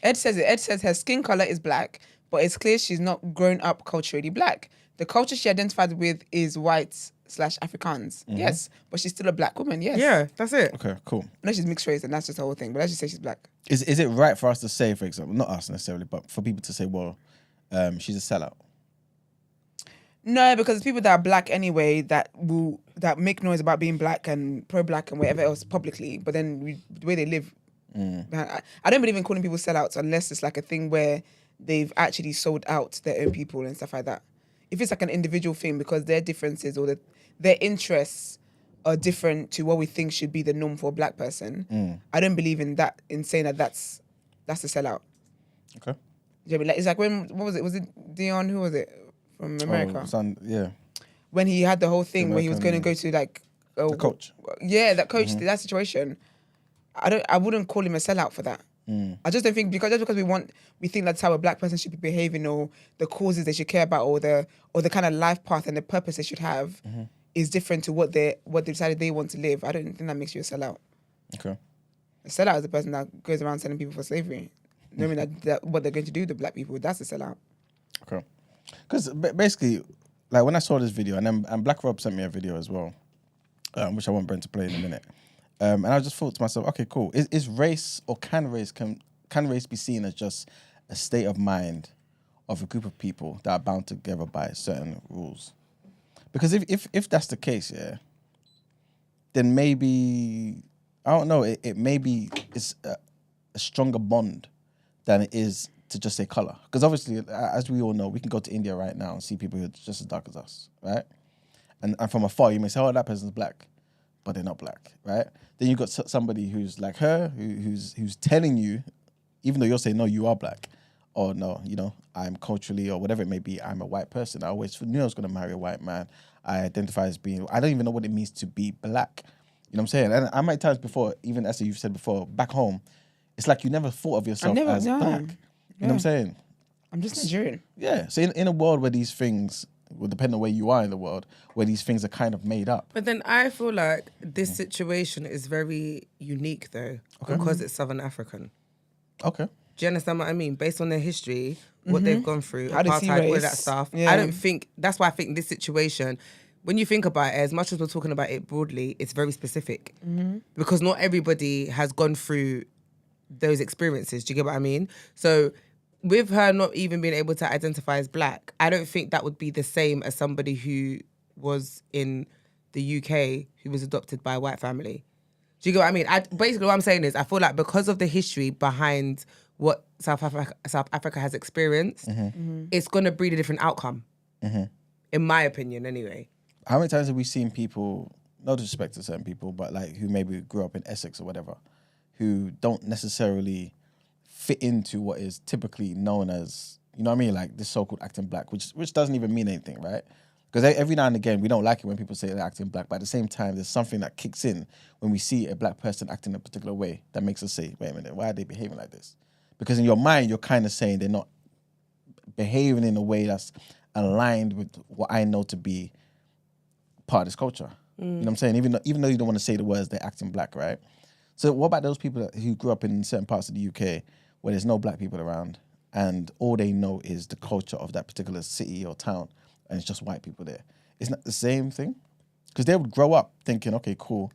[SPEAKER 1] Ed says it. Ed says her skin color is black, but it's clear she's not grown up culturally black. The culture she identifies with is white/Afrikaans. Yes, but she's still a black woman. Yes.
[SPEAKER 4] Yeah, that's it.
[SPEAKER 2] okay, cool.
[SPEAKER 1] I know she's mixed race, and that's just the whole thing. But let's just say she's black.
[SPEAKER 2] Is it right for us to say, for example, not us necessarily, but for people to say, well, she's a sellout?
[SPEAKER 1] No, because it's people that are black anyway that make noise about being black and pro-black and whatever else publicly, but then the way they live. I don't believe in calling people sellouts unless it's like a thing where they've actually sold out their own people and stuff like that. If it's like an individual thing because their differences or their interests are different to what we think should be the norm for a black person, I don't believe in that, in saying that that's a sellout.
[SPEAKER 2] Okay.
[SPEAKER 1] Yeah, but like, it's like what was it? Was it Dion? Who was it from America?
[SPEAKER 2] Yeah.
[SPEAKER 1] When he had the whole thing where he was going to go to like
[SPEAKER 2] The coach.
[SPEAKER 1] Yeah, that coach, that situation. I wouldn't call him a sellout for that. I just don't think because we think that's how a black person should be behaving or the causes they should care about or the kind of life path and the purpose they should have is different to what they decided they want to live. I don't think that makes you a sellout.
[SPEAKER 2] Okay.
[SPEAKER 1] A sellout is the person that goes around selling people for slavery, knowing that what they're going to do to black people. That's a sellout.
[SPEAKER 2] Okay. Because basically, like when I saw this video, and Black Rob sent me a video as well, which I want Brent to play in a minute. And I just thought to myself, okay, cool. Is race or can race be seen as just a state of mind of a group of people that are bound together by certain rules? Because if that's the case, yeah, then maybe I don't know. It maybe it's a stronger bond than it is to just say color. Because obviously, as we all know, we can go to India right now and see people who are just as dark as us, right? And from afar, you may say, "Oh, that person's black," but they're not black, right? Then you got somebody who's like her, who's telling you, even though you're saying no, you are black, or no, I'm culturally or whatever it may be, I'm a white person. I always knew I was going to marry a white man. I identify as being. I don't even know what it means to be black. You know what I'm saying? And I might times before, even as you've said before, back home, it's like you never thought of yourself as black. You know what I'm saying?
[SPEAKER 1] I'm just Nigerian.
[SPEAKER 2] Yeah. So in a world where these things, will depend on where you are in the world, where these things are kind of made up.
[SPEAKER 4] But then I feel like this situation is very unique though, because it's Southern African.
[SPEAKER 2] Okay.
[SPEAKER 4] Do you understand what I mean? Based on their history, what they've gone through,
[SPEAKER 1] How they see
[SPEAKER 4] apartheid, all of that
[SPEAKER 1] race.
[SPEAKER 4] stuff.
[SPEAKER 1] Yeah.
[SPEAKER 4] I don't think, that's why I think this situation, when you think about it, as much as we're talking about it broadly, it's very specific. Because not everybody has gone through those experiences. Do you get what I mean? So with her not even being able to identify as black, I don't think that would be the same as somebody who was in the UK who was adopted by a white family. Do you get what I mean? Basically what I'm saying is I feel like because of the history behind what South Africa has experienced, it's going to breed a different outcome. In my opinion, anyway.
[SPEAKER 2] How many times have we seen people, no disrespect to certain people, but like who maybe grew up in Essex or whatever, who don't necessarily fit into what is typically known as, you know what I mean, like this so-called acting black, which doesn't even mean anything, right? Because every now and again, we don't like it when people say they're acting black, but at the same time, there's something that kicks in when we see a black person acting a particular way that makes us say, wait a minute, why are they behaving like this? Because in your mind, you're kind of saying they're not behaving in a way that's aligned with what I know to be part of this culture. You know what I'm saying? Even though you don't want to say the words, they're acting black, right? So what about those people who grew up in certain parts of the UK where there's no black people around and all they know is the culture of that particular city or town and it's just white people there? Isn't that the same thing? Because they would grow up thinking, okay, cool,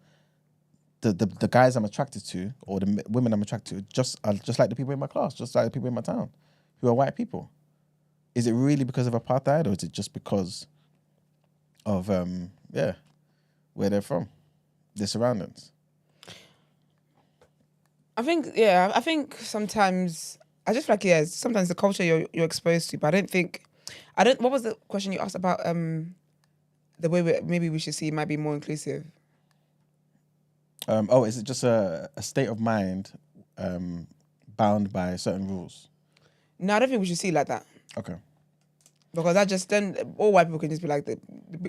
[SPEAKER 2] the guys I'm attracted to or the women I'm attracted to are just like the people in my class, just like the people in my town who are white people. Is it really because of apartheid or is it just because of, where they're from, their surroundings?
[SPEAKER 1] I think sometimes, I just feel like, sometimes the culture you're exposed to, but what was the question you asked about the way maybe we should see it might be more inclusive?
[SPEAKER 2] Is it just a state of mind bound by certain rules?
[SPEAKER 1] No, I don't think we should see it like that.
[SPEAKER 2] Okay.
[SPEAKER 1] Because that just, then all white people can just be like, the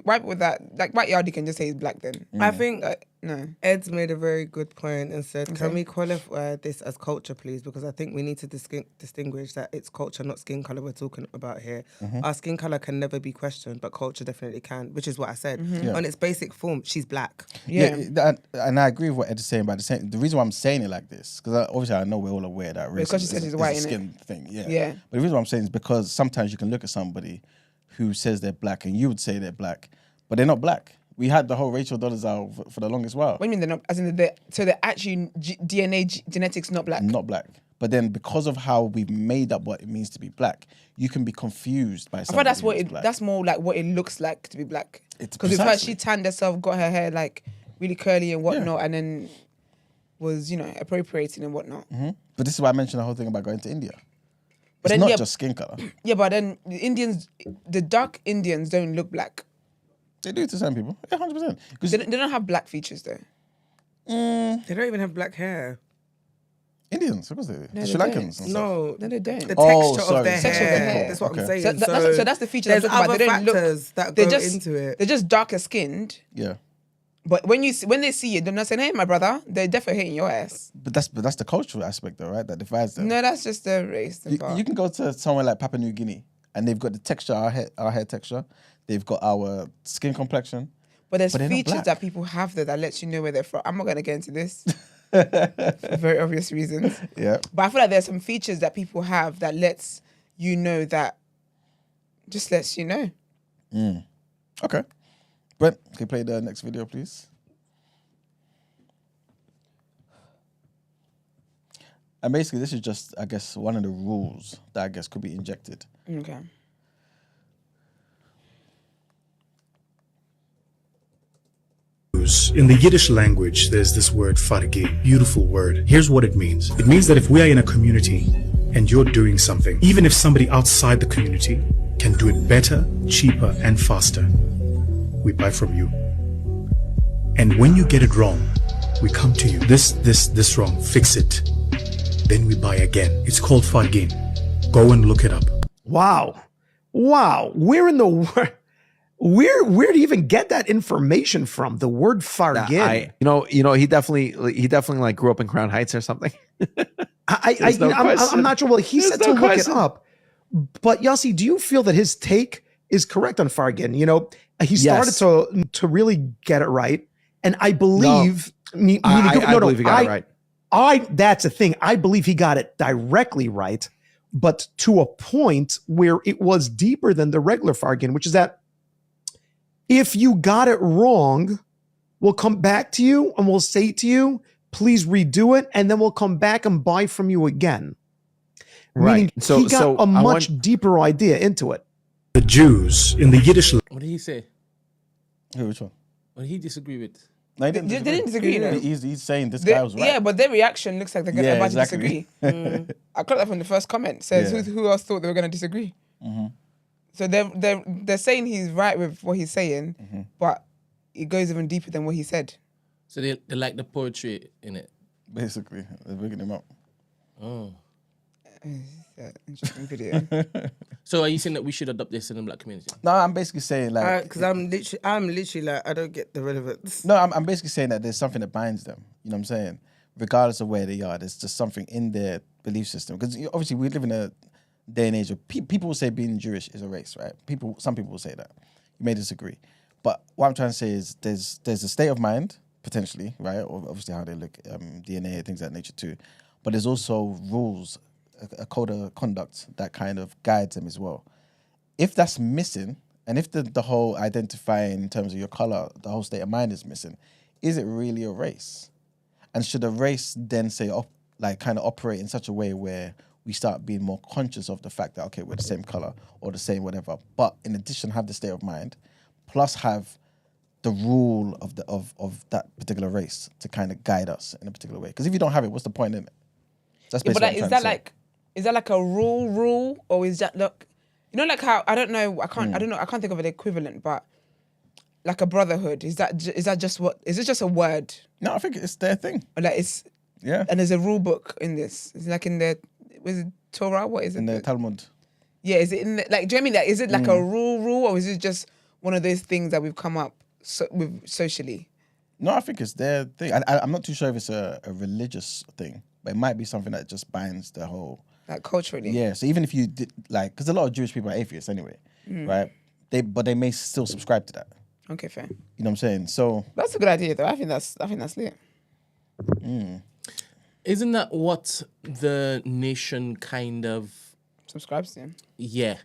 [SPEAKER 1] white people that, like white Yardi can just say he's black then.
[SPEAKER 4] I think
[SPEAKER 1] no.
[SPEAKER 4] Ed's made a very good point and said, can we qualify this as culture, please? Because I think we need to distinguish that it's culture, not skin colour we're talking about here. Our skin colour can never be questioned, but culture definitely can, which is what I said. On its basic form, she's black.
[SPEAKER 2] And I agree with what Ed's saying, but the reason why I'm saying it like this, because obviously I know we're all aware that racism
[SPEAKER 1] because she said she's white,
[SPEAKER 2] is a skin thing.
[SPEAKER 1] Yeah.
[SPEAKER 2] But the reason why I'm saying is because sometimes you can look at somebody who says they're black and you would say they're black, but they're not black. We had the whole Rachel Dolezal for the longest while.
[SPEAKER 1] What do you mean they're not? As in, so they're actually DNA genetics not black?
[SPEAKER 2] Not black. But then because of how we've made up what it means to be black, you can be confused by something.
[SPEAKER 1] I thought that's more like what it looks like to be black. Because with her, she tanned herself, got her hair like really curly and whatnot, and then was, appropriating and whatnot.
[SPEAKER 2] But this is why I mentioned the whole thing about going to India.
[SPEAKER 1] But
[SPEAKER 2] it's
[SPEAKER 1] then,
[SPEAKER 2] not just skin color.
[SPEAKER 1] Yeah, but then the dark Indians don't look black.
[SPEAKER 2] They do to some people. Yeah, 100%.
[SPEAKER 1] They don't have black features though.
[SPEAKER 4] They don't even have black hair.
[SPEAKER 2] Indians, of course they do.
[SPEAKER 1] No,
[SPEAKER 2] The
[SPEAKER 1] they
[SPEAKER 2] Sri Lankans.
[SPEAKER 1] don't.
[SPEAKER 2] and
[SPEAKER 1] No,
[SPEAKER 2] stuff.
[SPEAKER 1] they don't.
[SPEAKER 4] The texture
[SPEAKER 2] sorry.
[SPEAKER 4] of their
[SPEAKER 1] Texture of their
[SPEAKER 4] hair.
[SPEAKER 1] hair.
[SPEAKER 4] That's what
[SPEAKER 2] Okay.
[SPEAKER 4] I'm saying.
[SPEAKER 1] So that's the feature.
[SPEAKER 4] There's
[SPEAKER 1] I'm talking about.
[SPEAKER 4] other
[SPEAKER 1] They don't look.
[SPEAKER 4] factors that go into it.
[SPEAKER 1] They're just darker skinned.
[SPEAKER 2] Yeah.
[SPEAKER 1] But when they see you, they're not saying, "Hey, my brother." They're definitely hating your ass.
[SPEAKER 2] But that's the cultural aspect though, right? That divides them.
[SPEAKER 1] No, that's just the race.
[SPEAKER 2] You can go to somewhere like Papua New Guinea and they've got the texture, our hair texture. They've got our skin complexion.
[SPEAKER 1] But there's
[SPEAKER 2] But they're not
[SPEAKER 1] features
[SPEAKER 2] black.
[SPEAKER 1] that people have that lets you know where they're from. I'm not going to get into this for very obvious reasons.
[SPEAKER 2] Yeah.
[SPEAKER 1] But I feel like there's some features that people have that lets you know that, just lets you know.
[SPEAKER 2] Okay. Brent, can you play the next video, please? And basically, this is just, I guess, one of the rules that I guess could be injected.
[SPEAKER 1] Okay.
[SPEAKER 8] In the Yiddish language, there's this word farge, beautiful word. Here's what it means. It means that if we are in a community and you're doing something, even if somebody outside the community can do it better, cheaper, and faster, we buy from you. And when you get it wrong, we come to you. This wrong, fix it. Then we buy again. It's called fargin. Go and look it up.
[SPEAKER 5] Wow. Where in the world? Where do you even get that information from? The word fargin.
[SPEAKER 9] He definitely like grew up in Crown Heights or something.
[SPEAKER 5] I'm not sure. Well, he said to look it up. But Yossi, do you feel that his take is correct on fargin? He started to really get it right, and I believe.
[SPEAKER 9] I believe he got it right.
[SPEAKER 5] That's the thing. I believe he got it directly right, but to a point where it was deeper than the regular fargin, which is that if you got it wrong, we'll come back to you and we'll say to you, please redo it, and then we'll come back and buy from you again.
[SPEAKER 9] Right.
[SPEAKER 5] Meaning he got a much deeper idea into it.
[SPEAKER 8] The Jews in the Yiddish.
[SPEAKER 3] What did he say?
[SPEAKER 2] Which one?
[SPEAKER 3] What did he disagree with?
[SPEAKER 2] No, he didn't
[SPEAKER 1] They
[SPEAKER 2] disagree.
[SPEAKER 1] didn't disagree, you know.
[SPEAKER 2] He's saying this guy was right.
[SPEAKER 1] Yeah, but their reaction looks like they're
[SPEAKER 2] Yeah,
[SPEAKER 1] about to
[SPEAKER 2] exactly.
[SPEAKER 1] disagree. I caught that from the first comment. Says
[SPEAKER 2] Yeah.
[SPEAKER 1] who else thought they were going to disagree? So they're saying he's right with what he's saying, but it goes even deeper than what he said.
[SPEAKER 3] So they like the poetry in it.
[SPEAKER 2] Basically, they're bigging him up.
[SPEAKER 3] Oh.
[SPEAKER 1] Interesting video.
[SPEAKER 3] So are you saying that we should adopt this in the black community?
[SPEAKER 2] No, I'm basically saying like
[SPEAKER 4] Because I'm literally like, I don't get the relevance.
[SPEAKER 2] no, I'm basically saying that there's something that binds them. You know what I'm saying? Regardless of where they are, there's just something in their belief system. Because obviously we live in a day and age of people will say being Jewish is a race, right? Some people will say that. You may disagree, but what I'm trying to say is there's a state of mind potentially, right? Or obviously how they look, DNA, things of that nature too. But there's also rules, a code of conduct that kind of guides them as well. If that's missing, and if the whole identifying in terms of your color, the whole state of mind is missing, is it really a race? And should a race then say, kind of operate in such a way where we start being more conscious of the fact that, okay, we're the same color or the same whatever, but in addition have the state of mind, plus have the rule of that particular race to kind of guide us in a particular way? Because if you don't have it, what's the point in it? That's
[SPEAKER 1] Yeah,
[SPEAKER 2] basically
[SPEAKER 1] but
[SPEAKER 2] what I'm trying to say.
[SPEAKER 1] is that like a rule, or is that like how I don't know, I can't think of an equivalent, but like a brotherhood, is that just what is it just a word?
[SPEAKER 2] No, I think it's their thing.
[SPEAKER 1] Or like it's
[SPEAKER 2] Yeah.
[SPEAKER 1] and there's a rule book in this. It's like in the was it Torah? What is it?
[SPEAKER 2] In the Talmud.
[SPEAKER 1] Yeah, is it in the, like? Do you know what I mean? Like, is it like a rule, or is it just one of those things that we've come up with socially?
[SPEAKER 2] No, I think it's their thing. I'm not too sure if it's a religious thing, but it might be something that just binds the whole.
[SPEAKER 1] Like culturally.
[SPEAKER 2] Yeah. So even if you did because a lot of Jewish people are atheists anyway, right? But they may still subscribe to that.
[SPEAKER 1] Okay, fair.
[SPEAKER 2] You know what I'm saying? So
[SPEAKER 1] That's a good idea, though. I think that's lit.
[SPEAKER 3] Isn't that what the nation kind of...
[SPEAKER 1] Subscribes to.
[SPEAKER 3] Yeah.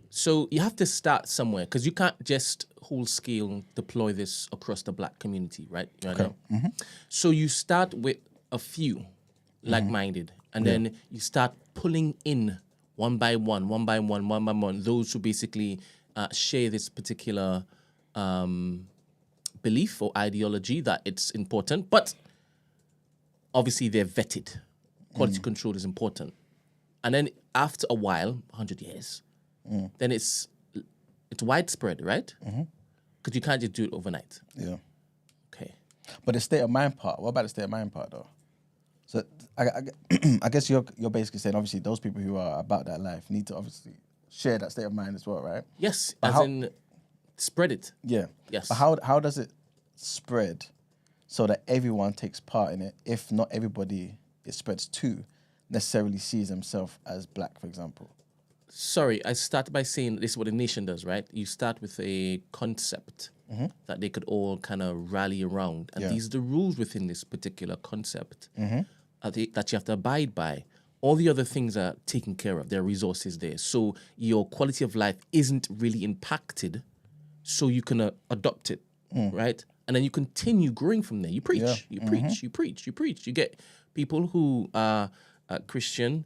[SPEAKER 3] So you have to start somewhere, because you can't just whole scale deploy this across the black community, right? Okay. So you start with a few like-minded, and then you start pulling in one by one, those who basically share this particular belief or ideology that it's important, but obviously they're vetted. Quality control is important. And then after a while, 100 years, then it's widespread, right? Because you can't just do it overnight.
[SPEAKER 2] yeah.
[SPEAKER 3] Okay.
[SPEAKER 2] But the state of mind part. What about the state of mind part though? So I guess you're basically saying obviously those people who are about that life need to obviously share that state of mind as well, right?
[SPEAKER 3] Yes,
[SPEAKER 2] But
[SPEAKER 3] as
[SPEAKER 2] how-
[SPEAKER 3] in spread it.
[SPEAKER 2] Yeah.
[SPEAKER 3] Yes.
[SPEAKER 2] But how does it spread so that everyone takes part in it, if not everybody it spreads to necessarily sees themselves as black, for example?
[SPEAKER 3] Sorry, I started by saying this is what a nation does, right? You start with a concept that they could all kind of rally around. And these are the rules within this particular concept that you have to abide by. All the other things are taken care of. There are resources there. So your quality of life isn't really impacted, so you can adopt it, right? And then you continue growing from there. You preach, you preach, you preach, you preach. You get people who are Christian,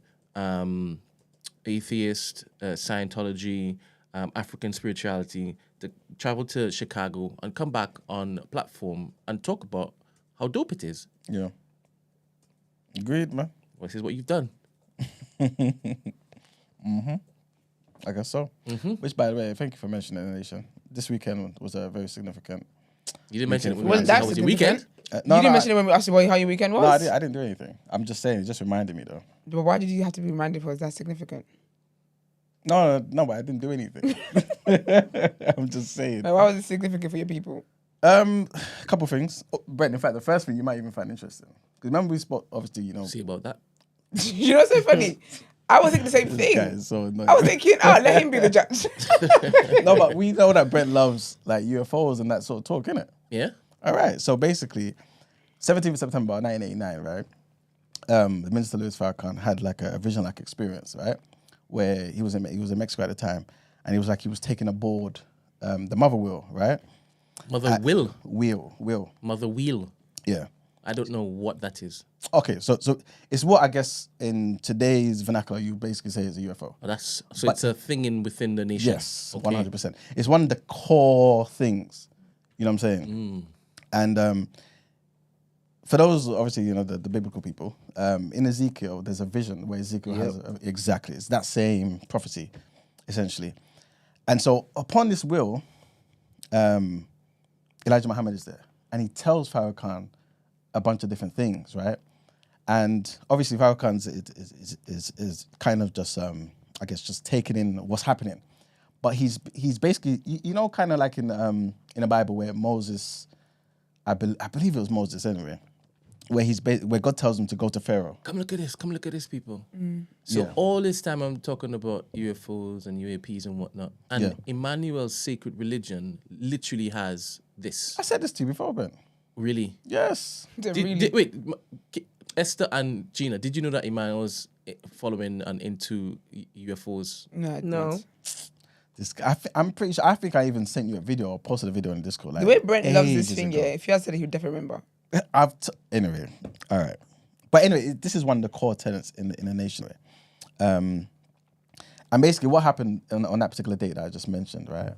[SPEAKER 3] atheist, Scientology, African spirituality, to travel to Chicago and come back on a platform and talk about how dope it is.
[SPEAKER 2] Yeah. Agreed, man.
[SPEAKER 3] Well, this is what you've done.
[SPEAKER 2] I guess so. Which, by the way, thank you for mentioning the nation. This weekend was a very significant.
[SPEAKER 3] You didn't mention it when we
[SPEAKER 1] Wasn't
[SPEAKER 3] asked you
[SPEAKER 1] that
[SPEAKER 3] how was your weekend.
[SPEAKER 1] significant? You didn't mention it when we asked you how your weekend was?
[SPEAKER 2] No, I didn't do anything. I'm just saying, it just reminded me though.
[SPEAKER 1] But why did you have to be reminded for? Is that significant?
[SPEAKER 2] No, but I didn't do anything. I'm just saying.
[SPEAKER 1] Like, why was it significant for your people?
[SPEAKER 2] A couple things. Oh, Brent, in fact, the first thing you might even find interesting. Because remember we spoke, obviously, you know.
[SPEAKER 3] See about that.
[SPEAKER 1] You know what's so funny? I was thinking the same
[SPEAKER 2] This guy
[SPEAKER 1] thing.
[SPEAKER 2] is so annoying.
[SPEAKER 1] I was thinking, let him be the judge.
[SPEAKER 2] No, but we know that Brent loves like UFOs and that sort of talk, innit?
[SPEAKER 3] Yeah?
[SPEAKER 2] All right. So basically, 17th of September 1989, right? The Minister Louis Farrakhan had like a vision-like experience, right? Where he was in Mexico at the time, and he was taking aboard the mother wheel, right?
[SPEAKER 3] Mother Will.
[SPEAKER 2] Wheel.
[SPEAKER 3] Mother Wheel.
[SPEAKER 2] Yeah.
[SPEAKER 3] I don't know what that is.
[SPEAKER 2] Okay, so it's what I guess in today's vernacular you basically say is a UFO.
[SPEAKER 3] Oh, it's a thing within the nation.
[SPEAKER 2] Yes,
[SPEAKER 3] Okay.
[SPEAKER 2] 100%. It's one of the core things. You know what I'm saying? And for those, obviously, you know, the biblical people, in Ezekiel, there's a vision where Ezekiel has exactly, it's that same prophecy, essentially. And so upon this will, Elijah Muhammad is there, and he tells Pharaoh Khan a bunch of different things, right? And obviously Pharaoh Khan is kind of just, I guess, just taking in what's happening. But he's basically, you know, kind of like in the Bible where Moses, I believe it was Moses anyway, where where God tells him to go to Pharaoh.
[SPEAKER 3] Come look at this, people. So all this time I'm talking about UFOs and UAPs and whatnot. And Emmanuel's sacred religion literally has this.
[SPEAKER 2] I said this to you before, Ben.
[SPEAKER 3] Really?
[SPEAKER 2] Yes.
[SPEAKER 3] Wait, Esther and Gina, did you know that Emmanuel was following and into UFOs?
[SPEAKER 4] No.
[SPEAKER 2] I'm pretty sure. I think I even sent you a video or posted a video on Discord. Like,
[SPEAKER 1] The way Brent loves this
[SPEAKER 2] ages
[SPEAKER 1] thing,
[SPEAKER 2] ago.
[SPEAKER 1] if you had said it, he would definitely remember.
[SPEAKER 2] Anyway, all right. But anyway, this is one of the core tenets in the nation. And basically what happened on that particular date that I just mentioned, right,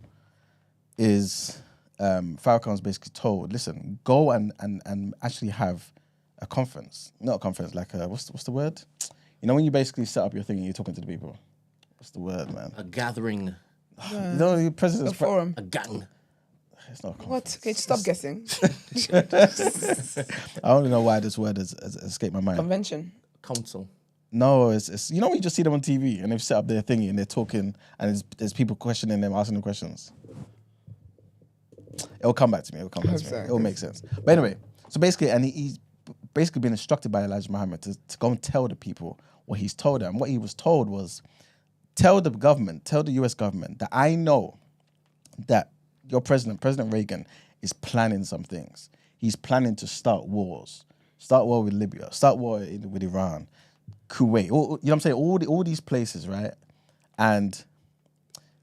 [SPEAKER 2] is Pharaoh Khan was basically told, listen, go and actually have a conference. Not a conference, like what's the word? You know, when you basically set up your thing and you're talking to the people. What's the word, man?
[SPEAKER 3] A gathering.
[SPEAKER 2] You know, the president's
[SPEAKER 1] A forum.
[SPEAKER 3] A gang.
[SPEAKER 2] It's not a conference.
[SPEAKER 1] What? Okay, stop guessing.
[SPEAKER 2] I don't know why this word has escaped my mind.
[SPEAKER 1] Convention.
[SPEAKER 3] Council.
[SPEAKER 2] No, it's you know when you just see them on TV and they've set up their thingy and they're talking and there's people questioning them, asking them questions. It'll come back to me. It'll make sense. But anyway, so basically, and he's basically been instructed by Elijah Muhammad to go and tell the people what he's told them. What he was told was, tell the US government that I know that your president, President Reagan, is planning some things. He's planning to start wars. Start war with Libya. Start war with Iran. Kuwait. You know what I'm saying? All these places, right? And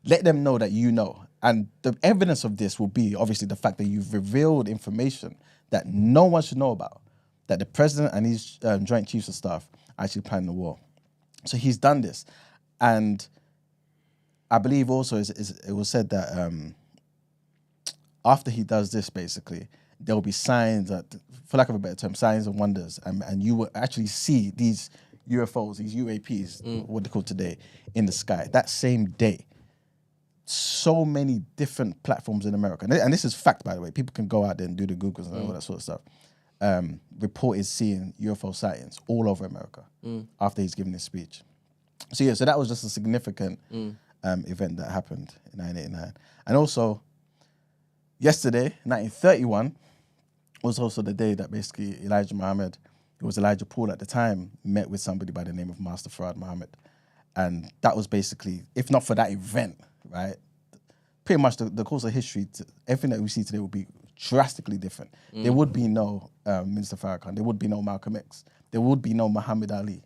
[SPEAKER 2] let them know that you know. And the evidence of this will be, obviously, the fact that you've revealed information that no one should know about. That the president and his Joint Chiefs of Staff are actually planning the war. So he's done this. And I believe also it was said that after he does this, basically, there will be signs, that, for lack of a better term, signs and wonders. And you will actually see these UFOs, these UAPs, what they call today, in the sky. That same day. So many different platforms in America. And this is fact, by the way. People can go out there and do the Googles and all that sort of stuff. Reported seeing UFO sightings all over America after he's given his speech. So yeah, so that was just a significant event that happened in 1989. And also, yesterday, 1931, was also the day that basically Elijah Muhammad, who was Elijah Paul at the time, met with somebody by the name of Master Farad Muhammad. And that was basically, if not for that event, right, pretty much the course of history, everything that we see today would be drastically different. There would be no Minister Farrakhan. There would be no Malcolm X. There would be no Muhammad Ali.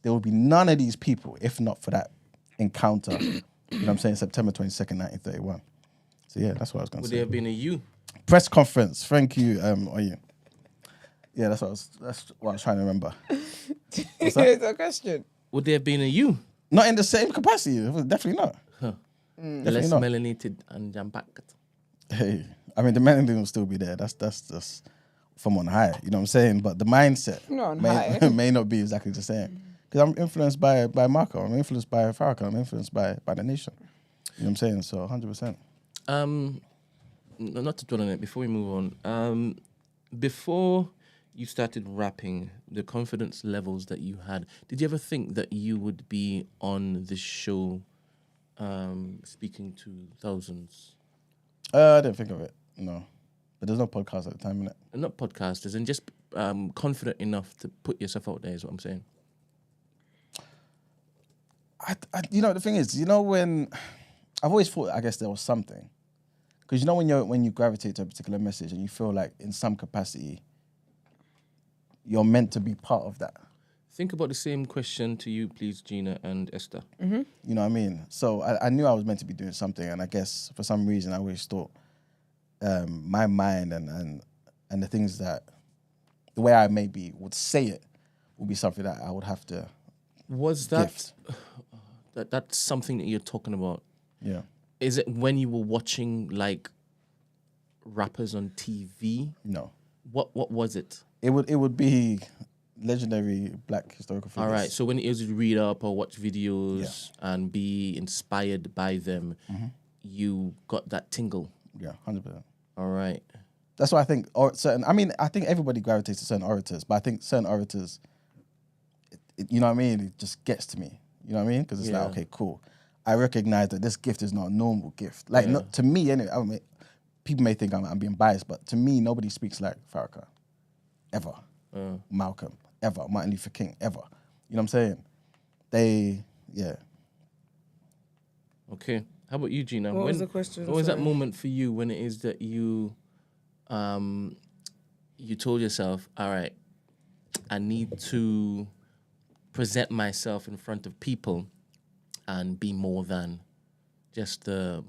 [SPEAKER 2] There would be none of these people if not for that encounter, you know what I'm saying, September 22nd, 1931. So yeah, that's what I was going to
[SPEAKER 3] Would
[SPEAKER 2] say.
[SPEAKER 3] there have been a U?
[SPEAKER 2] Press conference. Thank you, Oye. Yeah, that's what I was trying to remember. What's that?
[SPEAKER 1] It's a question.
[SPEAKER 3] Would there have been a U?
[SPEAKER 2] Not in the same capacity. Definitely not.
[SPEAKER 3] Less
[SPEAKER 2] not.
[SPEAKER 3] melanated and jam-packed.
[SPEAKER 2] Hey, I mean, the melanin will still be there. That's just from on high. You know what I'm saying? But the mindset
[SPEAKER 1] Not on high.
[SPEAKER 2] may not be exactly the same. Because I'm influenced by Marco. I'm influenced by Farrakhan. I'm influenced by the nation. You know what I'm saying? So 100%.
[SPEAKER 3] Not to dwell on it, before we move on, before you started rapping, the confidence levels that you had, did you ever think that you would be on this show speaking to thousands?
[SPEAKER 2] I didn't think of it, no. But there's no podcast at the time, innit?
[SPEAKER 3] Not podcasters, and just confident enough to put yourself out there is what I'm saying.
[SPEAKER 2] You know, the thing is, you know, when I've always thought, I guess there was something. Because you know when you gravitate to a particular message and you feel like in some capacity you're meant to be part of that.
[SPEAKER 3] Think about the same question to you, please, Gina and Esther.
[SPEAKER 2] You know what I mean? So I knew I was meant to be doing something, and I guess for some reason I always thought my mind and the things that, the way I maybe would say it would be something that I would have to
[SPEAKER 3] Was
[SPEAKER 2] gift.
[SPEAKER 3] that's something that you're talking about?
[SPEAKER 2] Yeah.
[SPEAKER 3] Is it when you were watching like rappers on TV.
[SPEAKER 2] No.
[SPEAKER 3] What was it?
[SPEAKER 2] It would be legendary black historical figures.
[SPEAKER 3] All right. So when it is read up or watch videos and be inspired by them, you got that tingle.
[SPEAKER 2] Yeah, 100%.
[SPEAKER 3] All right.
[SPEAKER 2] That's why I think I think everybody gravitates to certain orators, but I think certain orators, you know what I mean? It just gets to me. You know what I mean? Because it's like, okay, cool. I recognize that this gift is not a normal gift. Like, not, to me, anyway, I mean, people may think I'm being biased, but to me, nobody speaks like Farrakhan. Ever. Malcolm. Ever. Martin Luther King. Ever. You know what I'm saying?
[SPEAKER 3] Okay. How about you, Gina?
[SPEAKER 4] What was the question?
[SPEAKER 3] What was that
[SPEAKER 4] Sorry.
[SPEAKER 3] moment for you when it is that you told yourself, all right, I need to present myself in front of people and be more than just the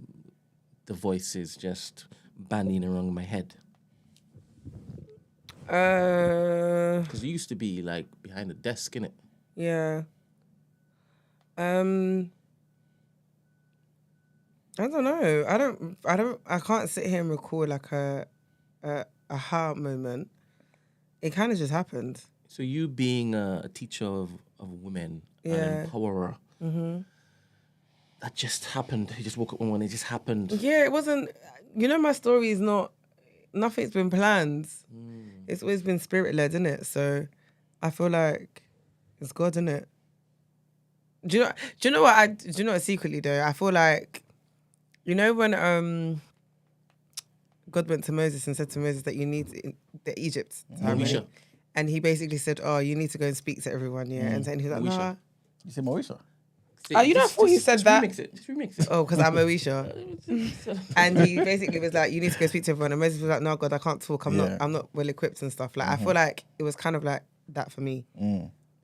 [SPEAKER 3] voices just banging around in my head? Because you used to be like behind the desk, innit?
[SPEAKER 4] Yeah. I don't know. I can't sit here and recall like a aha moment. It kind of just happened.
[SPEAKER 3] So you being a teacher of women, an empowerer, that just happened. You just woke up one morning, it just happened.
[SPEAKER 4] Yeah, it wasn't. You know, my story is not. Nothing's been planned. It's always been spirit led, isn't it? So, I feel like it's God, isn't it? Do you know what? Secretly though, I feel like, you know, when God went to Moses and said to Moses that you need the Egypt,
[SPEAKER 3] Moesha.
[SPEAKER 4] and he basically said, "Oh, you need to go and speak to everyone," yeah. And then he was like,
[SPEAKER 3] Moesha.
[SPEAKER 4] "Nah."
[SPEAKER 2] You say Moesha?
[SPEAKER 1] Oh, you know, I thought he said that.
[SPEAKER 3] Just remix it.
[SPEAKER 4] Oh, because I'm Moesha. And he basically was like, "You need to go speak to everyone." And Moses was like, "No, God, I can't talk. I'm not well equipped and stuff." Like, I feel like it was kind of like that for me.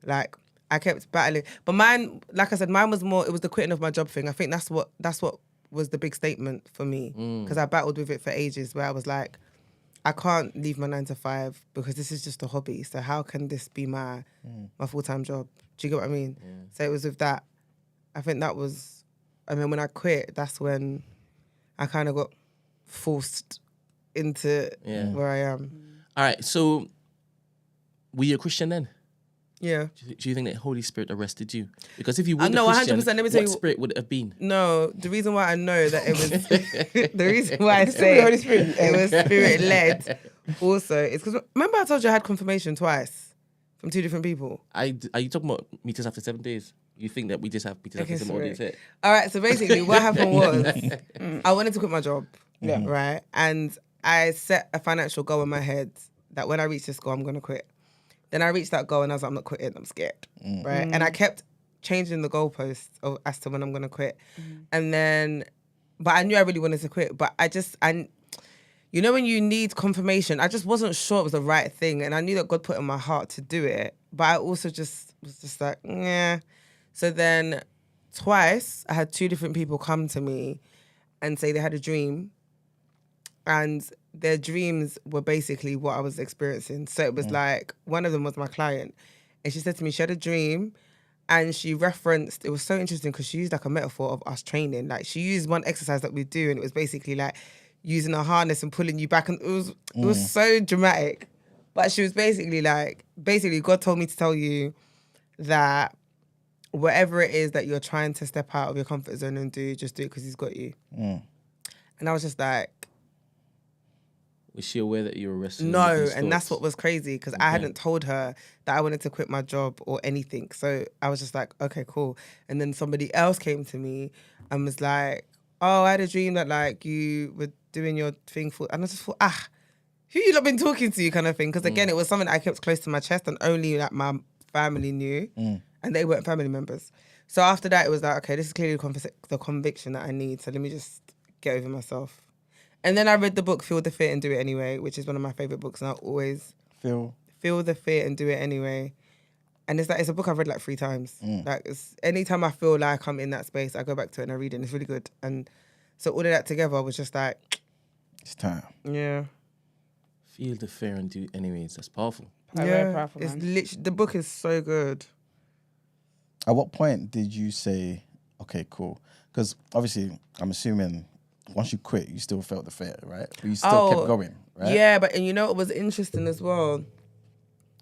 [SPEAKER 4] Like, I kept battling, but mine, like I said, mine was more. It was the quitting of my job thing. I think that's what was the big statement for me, because I battled with it for ages. Where I was like, I can't leave my 9 to 5 because this is just a hobby. So how can this be my full-time job? Do you get what I mean?
[SPEAKER 3] Yeah.
[SPEAKER 4] So it was with that. I think that was, and then when I quit, that's when I kind of got forced into where I am.
[SPEAKER 3] All right. So, were you a Christian then?
[SPEAKER 4] Yeah.
[SPEAKER 3] Do you think that Holy Spirit arrested you? Because if you were
[SPEAKER 4] no,
[SPEAKER 3] a Christian,
[SPEAKER 4] 100%. Let me tell
[SPEAKER 3] what
[SPEAKER 4] you-
[SPEAKER 3] spirit would it have been?
[SPEAKER 4] No, the reason why I know that it was, the reason why I
[SPEAKER 1] It's the
[SPEAKER 4] say
[SPEAKER 1] Holy Spirit.
[SPEAKER 4] it was spirit led also is because, remember I told you I had confirmation twice from 2 different people?
[SPEAKER 3] Are you talking about meters after 7 days? You think that we just have meters after 7
[SPEAKER 4] sorry.
[SPEAKER 3] days?
[SPEAKER 4] All right, so basically what happened was I wanted to quit my job, right? And I set a financial goal in my head that when I reach this goal, I'm going to quit. Then I reached that goal and I was like, I'm not quitting, I'm scared, right? And I kept changing the goalposts as to when I'm going to quit. And then, but I knew I really wanted to quit, but you know when you need confirmation, I just wasn't sure it was the right thing. And I knew that God put in my heart to do it, but I also just was just like, yeah. So then twice I had 2 different people come to me and say they had a dream, and their dreams were basically what I was experiencing. So it was like, one of them was my client, and she said to me she had a dream, and she referenced, it was so interesting because she used like a metaphor of us training. Like, she used one exercise that we do, and it was basically like using a harness and pulling you back, and it was so dramatic. But she was basically like, God told me to tell you that whatever it is that you're trying to step out of your comfort zone and do, just do it because he's got you. And I was just like,
[SPEAKER 3] Was she aware that you were wrestling?
[SPEAKER 4] no,
[SPEAKER 3] with these
[SPEAKER 4] and that's
[SPEAKER 3] thoughts?
[SPEAKER 4] what was crazy, because I hadn't told her that I wanted to quit my job or anything. So I was just like, okay, cool. And then somebody else came to me and was like, oh, I had a dream that like you were doing your thing for, and I just thought, who you lot been talking to, kind of thing. Because again, it was something I kept close to my chest and only like my family knew, and they weren't family members. So after that, it was like, okay, this is clearly the conviction that I need. So let me just get over myself. And then I read the book Feel the Fear and Do It Anyway, which is one of my favorite books, and I always feel the fear and do it anyway. And it's a book I've read like 3 times. Like, anytime I feel like I'm in that space, I go back to it and I read it, and it's really good. And so all of that together was just like,
[SPEAKER 2] It's time.
[SPEAKER 4] yeah.
[SPEAKER 3] Feel the fear and do it anyways. That's powerful.
[SPEAKER 1] Very powerful,
[SPEAKER 4] It's
[SPEAKER 1] man.
[SPEAKER 4] literally, the book is so good.
[SPEAKER 2] At what point did you say, okay, cool? Because obviously, I'm assuming once you quit, you still felt the fear, right? But you still kept going, right?
[SPEAKER 4] Yeah, but and you know it was interesting as well.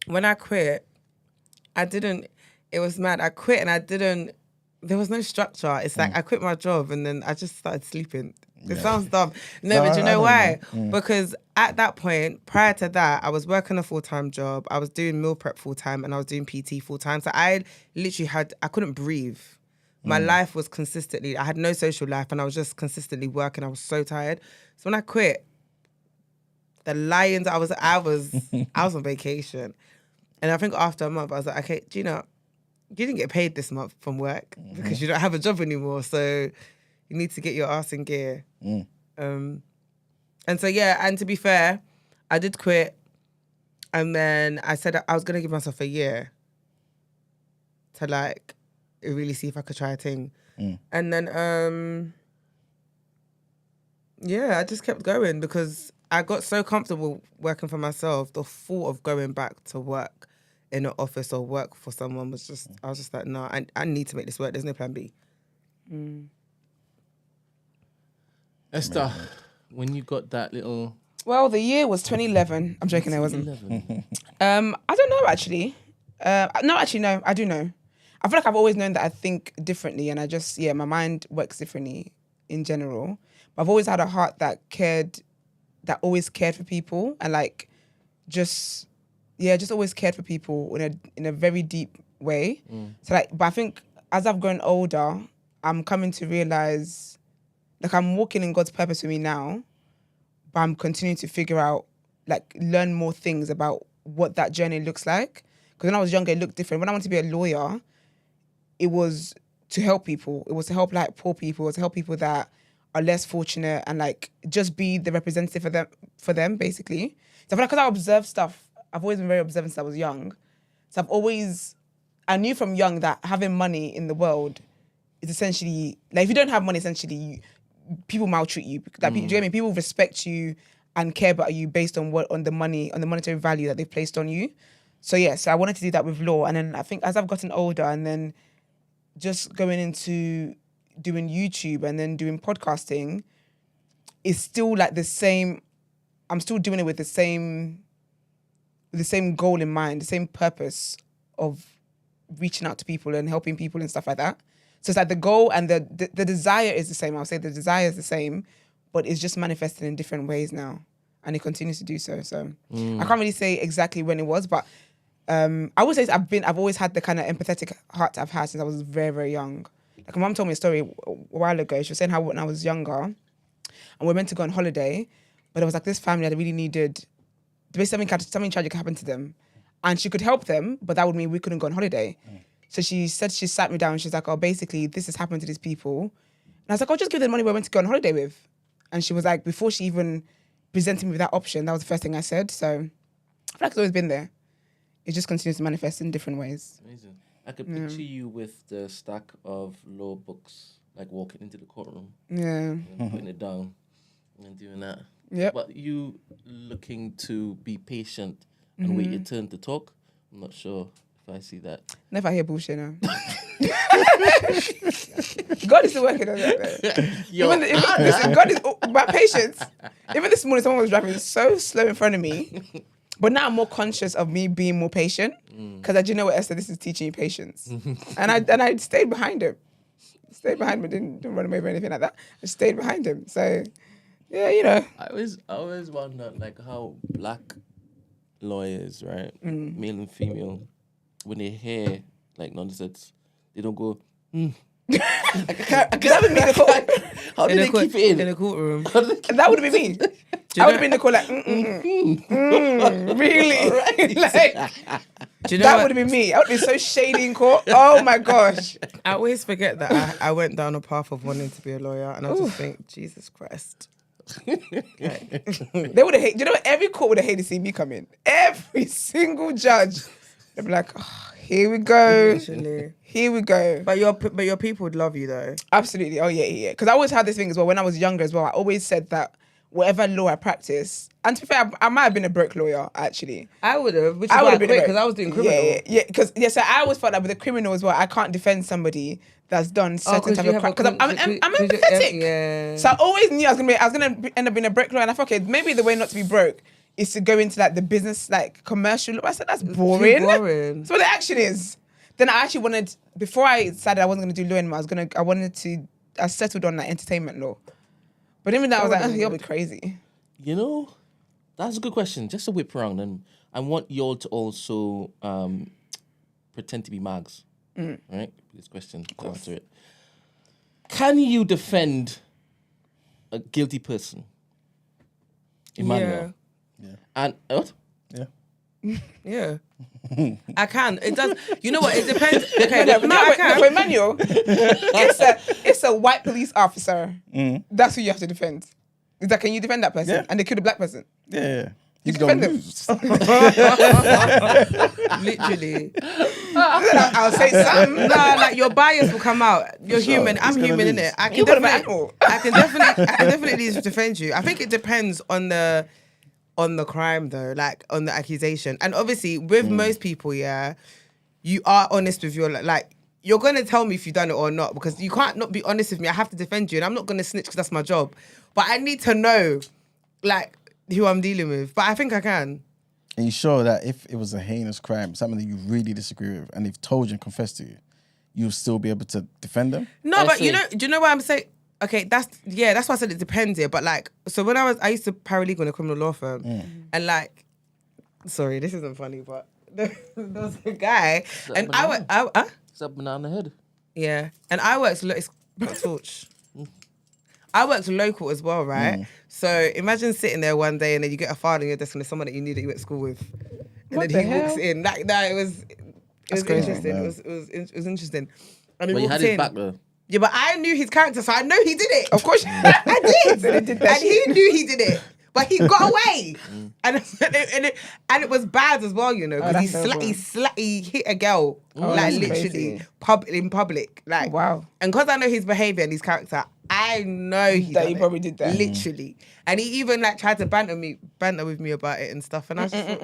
[SPEAKER 4] When I quit, I didn't. It was mad. I quit and I didn't. There was no structure. It's like I quit my job and then I just started sleeping. It sounds dumb. No, but you know why? Because at that point, prior to that, I was working a full-time job. I was doing meal prep full-time and I was doing PT full-time. So I literally I couldn't breathe. My life was consistently, I had no social life and I was just consistently working. I was so tired. So when I quit, the lions, I was on vacation. And I think after a month, I was like, okay, do you know, you didn't get paid this month from work because you don't have a job anymore. So you need to get your ass in gear. And so, yeah, and to be fair, I did quit. And then I said I was going to give myself a year to like really see if I could try a thing. And then, yeah, I just kept going because I got so comfortable working for myself. The thought of going back to work in an office or work for someone was just, I was just like, no, I need to make this work. There's no plan B.
[SPEAKER 3] Esther, when you got that little...
[SPEAKER 1] Well, the year was 2011. I'm joking, it wasn't.
[SPEAKER 3] 11.
[SPEAKER 1] I don't know, actually. No, I do know. I feel like I've always known that I think differently and I just, my mind works differently in general. But I've always had a heart that always cared for people and like just always cared for people in a very deep way. So like, but I think as I've grown older, I'm coming to realize, like I'm walking in God's purpose for me now, but I'm continuing to figure out, like learn more things about what that journey looks like. Because when I was younger, it looked different. When I wanted to be a lawyer, it was to help people. It was to help like poor people. It was to help people that are less fortunate and like just be the representative for them basically. So I feel like because I observe stuff, I've always been very observant since I was young. So I knew from young that having money in the world is essentially, like if you don't have money, essentially people maltreat you. Like, do you get me? People respect you and care about you based on the monetary value that they've placed on you. So so I wanted to do that with law. And then I think as I've gotten older and then just going into doing YouTube and then doing podcasting is still like the same. I'm still doing it with the same goal in mind, the same purpose of reaching out to people and helping people and stuff like that. So it's like the goal and the desire is the same. I'll say the desire is the same, but it's just manifested in different ways now. And it continues to do so. So I can't really say exactly when it was, but I would say I've always had the kind of empathetic heart I've had since I was very, very young. Like my mum told me a story a while ago. She was saying how when I was younger and we were meant to go on holiday, but it was like this family that really needed, basically something tragic happened to them. And she could help them, but that would mean we couldn't go on holiday. So she said, she sat me down and she's like, oh, basically this has happened to these people. And I was like, oh, just give them money we're meant to go on holiday with. And she was like, before she even presented me with that option, that was the first thing I said. So I feel like it's always been there. It just continues to manifest in different ways.
[SPEAKER 3] Amazing. I could picture you with the stack of law books, like walking into the courtroom. And putting it down and doing that.
[SPEAKER 1] Yep.
[SPEAKER 3] But you looking to be patient and wait your turn to talk? I'm not sure if I see that.
[SPEAKER 1] Never hear bullshit now. God is still working on that. Listen, God is about patience. Even this morning, someone was driving so slow in front of me. But now I'm more conscious of me being more patient because I do know what Esther, this is teaching you patience. and I stayed behind him. Stayed behind him, didn't run away or anything like that. I stayed behind him. So, yeah, you know.
[SPEAKER 3] I always wonder like how black lawyers, right, male and female, when they hear like nonsense, they don't go,
[SPEAKER 1] That would be the court.
[SPEAKER 3] How do they keep it
[SPEAKER 4] in a courtroom?
[SPEAKER 1] That would be me. I would have been the call like, really? Like, that would have been me. I would be so shady in court. Oh my gosh.
[SPEAKER 4] I always forget that I went down a path of wanting to be a lawyer, and I just think, Jesus Christ.
[SPEAKER 1] They would have hated. You know what? Every court would have hated to see me come in. Every single judge. They'd be like, oh, here we go.
[SPEAKER 4] Literally.
[SPEAKER 1] Here we go.
[SPEAKER 4] But your people would love you though.
[SPEAKER 1] Absolutely. Oh yeah. Because I always had this thing as well. When I was younger as well, I always said that whatever law I practice. And to be fair, I might have been a broke lawyer, actually.
[SPEAKER 4] I would have, which is
[SPEAKER 1] I would
[SPEAKER 4] why I
[SPEAKER 1] have been
[SPEAKER 4] quit,
[SPEAKER 1] a
[SPEAKER 4] because I was doing criminal.
[SPEAKER 1] Yeah, so I always felt that with a criminal as well, I can't defend somebody that's done certain
[SPEAKER 4] 'cause
[SPEAKER 1] type
[SPEAKER 4] you
[SPEAKER 1] of
[SPEAKER 4] have
[SPEAKER 1] crime.
[SPEAKER 4] a
[SPEAKER 1] Because I'm
[SPEAKER 4] 'cause you're-
[SPEAKER 1] empathetic.
[SPEAKER 4] yeah.
[SPEAKER 1] So I always knew I was gonna end up being a broke lawyer. And I thought, okay, maybe the way not to be broke is to go into like the business, like commercial law. I said, that's boring.
[SPEAKER 4] boring.
[SPEAKER 1] That's what the action is. Then I actually wanted, before I decided I wasn't gonna do law anymore, I settled on like entertainment law. But even that, I was like, oh, you'll be crazy.
[SPEAKER 3] You know, that's a good question. Just to whip around, and I want y'all to also pretend to be mags, right? This question, to answer it. Can you defend a guilty person? Emmanuel.
[SPEAKER 2] Yeah.
[SPEAKER 3] And what?
[SPEAKER 2] Yeah.
[SPEAKER 4] Yeah. I can. It does. You know what? It depends. Okay,
[SPEAKER 1] No,
[SPEAKER 4] I can.
[SPEAKER 1] for Emmanuel, it's a white police officer. That's who you have to defend. Is that, can you defend that person?
[SPEAKER 2] Yeah.
[SPEAKER 1] And they killed a black person.
[SPEAKER 2] Yeah.
[SPEAKER 1] You
[SPEAKER 2] You
[SPEAKER 1] can
[SPEAKER 2] don't
[SPEAKER 1] defend them.
[SPEAKER 2] lose.
[SPEAKER 4] Literally.
[SPEAKER 1] I'll say something.
[SPEAKER 4] No, like your bias will come out. You're
[SPEAKER 2] Sure,
[SPEAKER 4] human. I'm
[SPEAKER 2] he's gonna
[SPEAKER 4] human,
[SPEAKER 2] lose.
[SPEAKER 4] innit? I
[SPEAKER 1] You
[SPEAKER 4] can
[SPEAKER 1] got an
[SPEAKER 4] definitely,
[SPEAKER 1] animal.
[SPEAKER 4] I can definitely defend you. I think it depends on the crime though, like on the accusation. And obviously, with most people, yeah, you are honest with your like. You're gonna tell me if you've done it or not, because you can't not be honest with me. I have to defend you, and I'm not gonna snitch because that's my job. But I need to know, like, who I'm dealing with. But I think I can.
[SPEAKER 2] And you sure that if it was a heinous crime, something that you really disagree with, and they've told you and confessed to you, you'll still be able to defend them?
[SPEAKER 4] No,
[SPEAKER 3] I
[SPEAKER 4] but
[SPEAKER 3] see.
[SPEAKER 4] do you know why I'm saying? Okay, that's why I said it depends here. But like, so when I used to paralegal in a criminal law firm, and like, sorry, this isn't funny, but there was a guy, and
[SPEAKER 3] It's a banana head.
[SPEAKER 4] yeah, and I worked. It's a torch. I worked local as well, right? So imagine sitting there one day and then you get a file on your desk and there's someone that you knew that you went to school with, and
[SPEAKER 1] What
[SPEAKER 4] then
[SPEAKER 1] the
[SPEAKER 4] he walks
[SPEAKER 1] hell?
[SPEAKER 4] in. Like, no, it was
[SPEAKER 1] crazy.
[SPEAKER 4] interesting.
[SPEAKER 2] Yeah.
[SPEAKER 4] It was interesting. And he
[SPEAKER 3] But you
[SPEAKER 4] walked
[SPEAKER 3] had his
[SPEAKER 4] in.
[SPEAKER 3] back though.
[SPEAKER 4] Yeah, but I knew his character, so I know he did it.
[SPEAKER 1] Of course.
[SPEAKER 4] I did.
[SPEAKER 1] So they did that
[SPEAKER 4] And he
[SPEAKER 1] shit.
[SPEAKER 4] knew he did it. But he got away. And it was bad as well, you know, because
[SPEAKER 1] that's terrible.
[SPEAKER 4] he hit a girl, like
[SPEAKER 1] that's
[SPEAKER 4] literally
[SPEAKER 1] crazy.
[SPEAKER 4] in public. Like,
[SPEAKER 1] Wow.
[SPEAKER 4] And because I know his behavior and his character, I know
[SPEAKER 1] That
[SPEAKER 4] done
[SPEAKER 1] he
[SPEAKER 4] it.
[SPEAKER 1] probably did that.
[SPEAKER 4] Literally. And he even like tried to banter with me about it and stuff. And I just thought,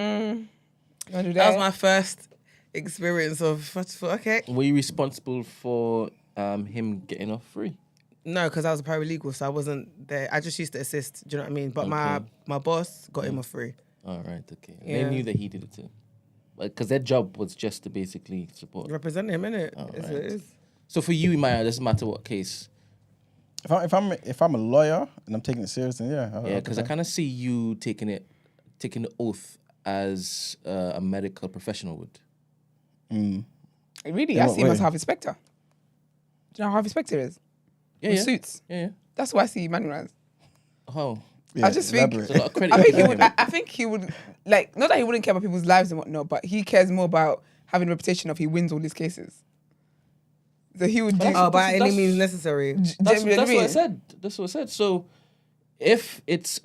[SPEAKER 4] that was my first experience of, I just thought, okay.
[SPEAKER 3] Were you responsible for him getting off free?
[SPEAKER 4] No, because I was a paralegal, so I wasn't there. I just used to assist. Do you know what I mean? But my boss got him off free.
[SPEAKER 3] All right, okay. And
[SPEAKER 4] Yeah.
[SPEAKER 3] they knew that he did it too. Because their job was just to basically support.
[SPEAKER 4] Represent him, innit?
[SPEAKER 3] All
[SPEAKER 4] It's-
[SPEAKER 3] right.
[SPEAKER 4] it is.
[SPEAKER 3] So for you, Maya, it doesn't matter what case.
[SPEAKER 2] If I'm a lawyer and I'm taking it serious, then yeah.
[SPEAKER 3] Yeah, because I kind of see you taking the oath as a medical professional would.
[SPEAKER 1] Really,
[SPEAKER 2] In
[SPEAKER 1] I
[SPEAKER 2] what
[SPEAKER 1] see him as
[SPEAKER 2] way?
[SPEAKER 1] Harvey Specter. Do you know how Harvey Specter is?
[SPEAKER 3] Yeah,
[SPEAKER 1] With
[SPEAKER 3] yeah.
[SPEAKER 1] suits.
[SPEAKER 3] Yeah, yeah.
[SPEAKER 1] That's what I see Emmanuel as.
[SPEAKER 3] Oh,
[SPEAKER 2] Yeah,
[SPEAKER 1] I just think-
[SPEAKER 2] elaborate.
[SPEAKER 3] there's a lot of credit.
[SPEAKER 1] I think he
[SPEAKER 3] to
[SPEAKER 1] would.
[SPEAKER 3] him.
[SPEAKER 1] I think he would like, not that he wouldn't care about people's lives and whatnot, but he cares more about having a reputation of he wins all these cases. So he would do.
[SPEAKER 4] Oh, by any
[SPEAKER 3] that's-
[SPEAKER 4] means necessary.
[SPEAKER 3] That's
[SPEAKER 1] do you know
[SPEAKER 3] what I
[SPEAKER 1] mean?
[SPEAKER 3] said. That's what I said. So, if it's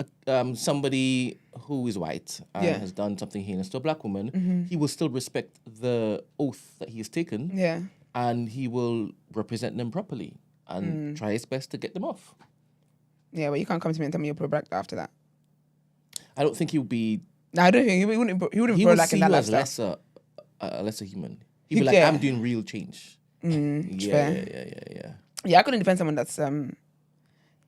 [SPEAKER 3] somebody who is white and
[SPEAKER 1] Yeah.
[SPEAKER 3] has done something heinous to a black woman, he will still respect the oath that he has taken,
[SPEAKER 1] Yeah.
[SPEAKER 3] and he will represent them properly and try his best to get them off.
[SPEAKER 1] Yeah, but you can't come to me and tell me you're pro-black after that.
[SPEAKER 3] I don't think he would be.
[SPEAKER 1] No, I don't think he wouldn't. He wouldn't
[SPEAKER 3] He
[SPEAKER 1] pro
[SPEAKER 3] would
[SPEAKER 1] like
[SPEAKER 3] see
[SPEAKER 1] in that
[SPEAKER 3] you as
[SPEAKER 1] lifestyle.
[SPEAKER 3] a lesser human. He'd be like,
[SPEAKER 1] Yeah.
[SPEAKER 3] I'm doing real change.
[SPEAKER 1] fair.
[SPEAKER 3] Yeah.
[SPEAKER 1] Yeah, I couldn't defend someone that's done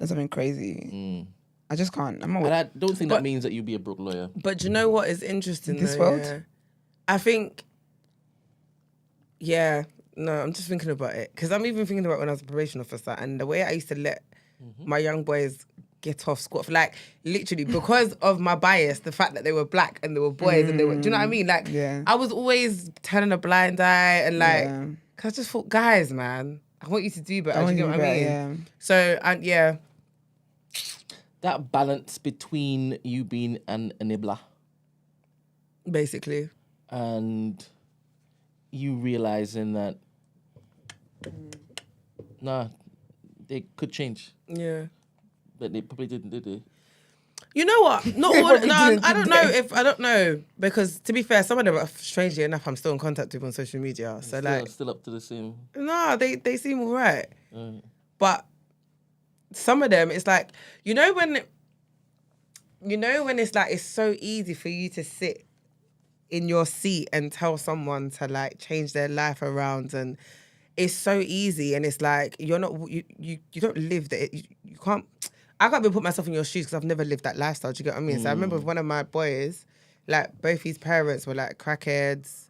[SPEAKER 1] something crazy. I just can't. I'm
[SPEAKER 3] And
[SPEAKER 1] not.
[SPEAKER 3] I don't think that means that you'd be a broke lawyer.
[SPEAKER 4] But do you know what is interesting?
[SPEAKER 1] This
[SPEAKER 4] though,
[SPEAKER 1] world?
[SPEAKER 4] yeah? I think. Yeah, no, I'm just thinking about it because I'm even thinking about when I was a probation officer and the way I used to let my young boys get off scot, like literally because of my bias, the fact that they were black and they were boys and they were. Do you know what I mean? Like,
[SPEAKER 1] Yeah.
[SPEAKER 4] I was always turning a blind eye and like,
[SPEAKER 1] Yeah.
[SPEAKER 4] cause I just thought, guys, man, I want you to do better.
[SPEAKER 1] I
[SPEAKER 4] Do
[SPEAKER 1] want
[SPEAKER 4] you
[SPEAKER 1] you
[SPEAKER 4] know
[SPEAKER 1] to
[SPEAKER 4] what I
[SPEAKER 1] do
[SPEAKER 4] mean?
[SPEAKER 1] better, yeah.
[SPEAKER 4] So and yeah.
[SPEAKER 3] That balance between you being an enabler
[SPEAKER 4] Basically.
[SPEAKER 3] and you realizing that they could change,
[SPEAKER 4] Yeah.
[SPEAKER 3] but they probably didn't, did they?
[SPEAKER 4] You know what? Not all.
[SPEAKER 1] probably
[SPEAKER 4] No,
[SPEAKER 1] didn't,
[SPEAKER 4] I don't
[SPEAKER 1] did
[SPEAKER 4] know
[SPEAKER 1] they?
[SPEAKER 4] if I don't know because to be fair, some of them, are strangely enough, I'm still in contact with on social media. So like,
[SPEAKER 3] Still up to the same.
[SPEAKER 4] no, they seem alright. But some of them, it's like, you know when you know when it's like it's so easy for you to sit in your seat and tell someone to like change their life around, and it's so easy, and it's like you're not you don't live that. You can't. I can't even put myself in your shoes because I've never lived that lifestyle. Do you get what I mean? So I remember with one of my boys, like both his parents were like crackheads.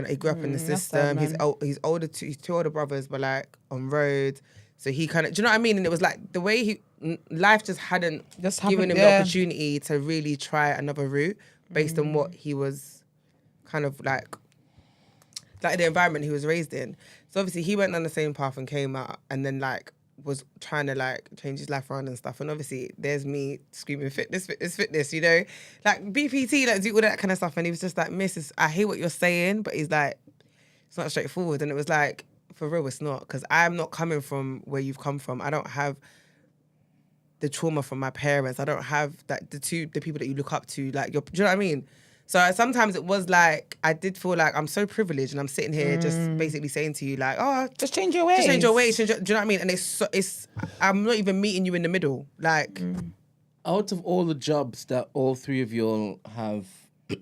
[SPEAKER 4] He grew up in the system. He's older. His two older brothers were like on road. So he kind of, do you know what I mean? And it was like the way life just hadn't given him the opportunity to really try another route based on what he was kind of like the environment he was raised in. So obviously he went down the same path and came out and then like was trying to like change his life around and stuff. And obviously there's me screaming fitness, you know, like BPT, like do all that kind of stuff. And he was just like, Mrs. I hear what you're saying, but he's like, it's not straightforward. And it was like, for real, it's not, because I'm not coming from where you've come from. I don't have the trauma from my parents. I don't have that the people that you look up to. Like, do you know what I mean? So sometimes it was like I did feel like I'm so privileged, and I'm sitting here just basically saying to you like, oh,
[SPEAKER 1] just change your ways.
[SPEAKER 4] Just change your ways. Do you know what I mean? And it's I'm not even meeting you in the middle. Like,
[SPEAKER 3] out of all the jobs that all three of you have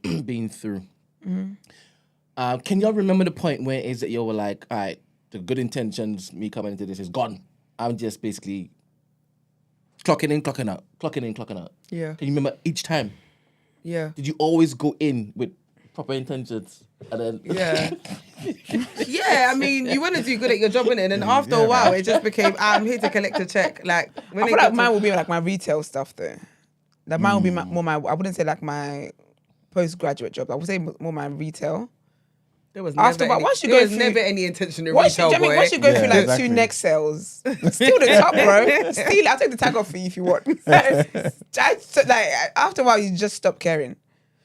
[SPEAKER 3] been through, can y'all remember the point where it is that you were like, all right, the good intentions, me coming into this is gone. I'm just basically clocking in, clocking out, clocking in, clocking out.
[SPEAKER 4] Yeah.
[SPEAKER 3] Can you remember each time?
[SPEAKER 4] Yeah.
[SPEAKER 3] Did you always go in with proper intentions and then?
[SPEAKER 4] Yeah. Yeah, I mean, you want to do good at your job, innit? And then after a while, it just became, I'm here to collect a check. Like, when
[SPEAKER 1] I feel like mine will be like my retail stuff though. Like mine will be more my, I wouldn't say like my postgraduate job. I would say more my retail.
[SPEAKER 4] There was never never any intention in retail, boy.
[SPEAKER 1] Once you go through like 2 next sales, steal the top, bro. Steal it. I'll take the tag off for you if you want. Like after a while, you just stop caring.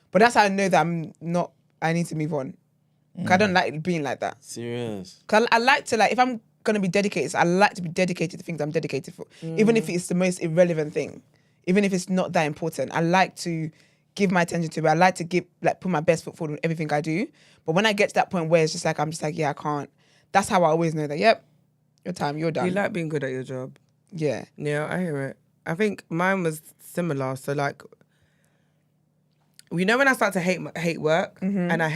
[SPEAKER 1] But that's how I know that I need to move on. I don't like being like that.
[SPEAKER 3] Serious.
[SPEAKER 1] Cause I like to if I'm gonna be dedicated, I like to be dedicated to things I'm dedicated for. Even if it's the most irrelevant thing, even if it's not that important, I like to give my attention to it. I like to put my best foot forward in everything I do. But when I get to that point where it's just like, I'm just like, yeah, I can't. That's how I always know that, yep, your time, you're done.
[SPEAKER 4] You like being good at your job.
[SPEAKER 1] Yeah.
[SPEAKER 4] Yeah, I hear it. I think mine was similar. So like, you know when I start to hate work and I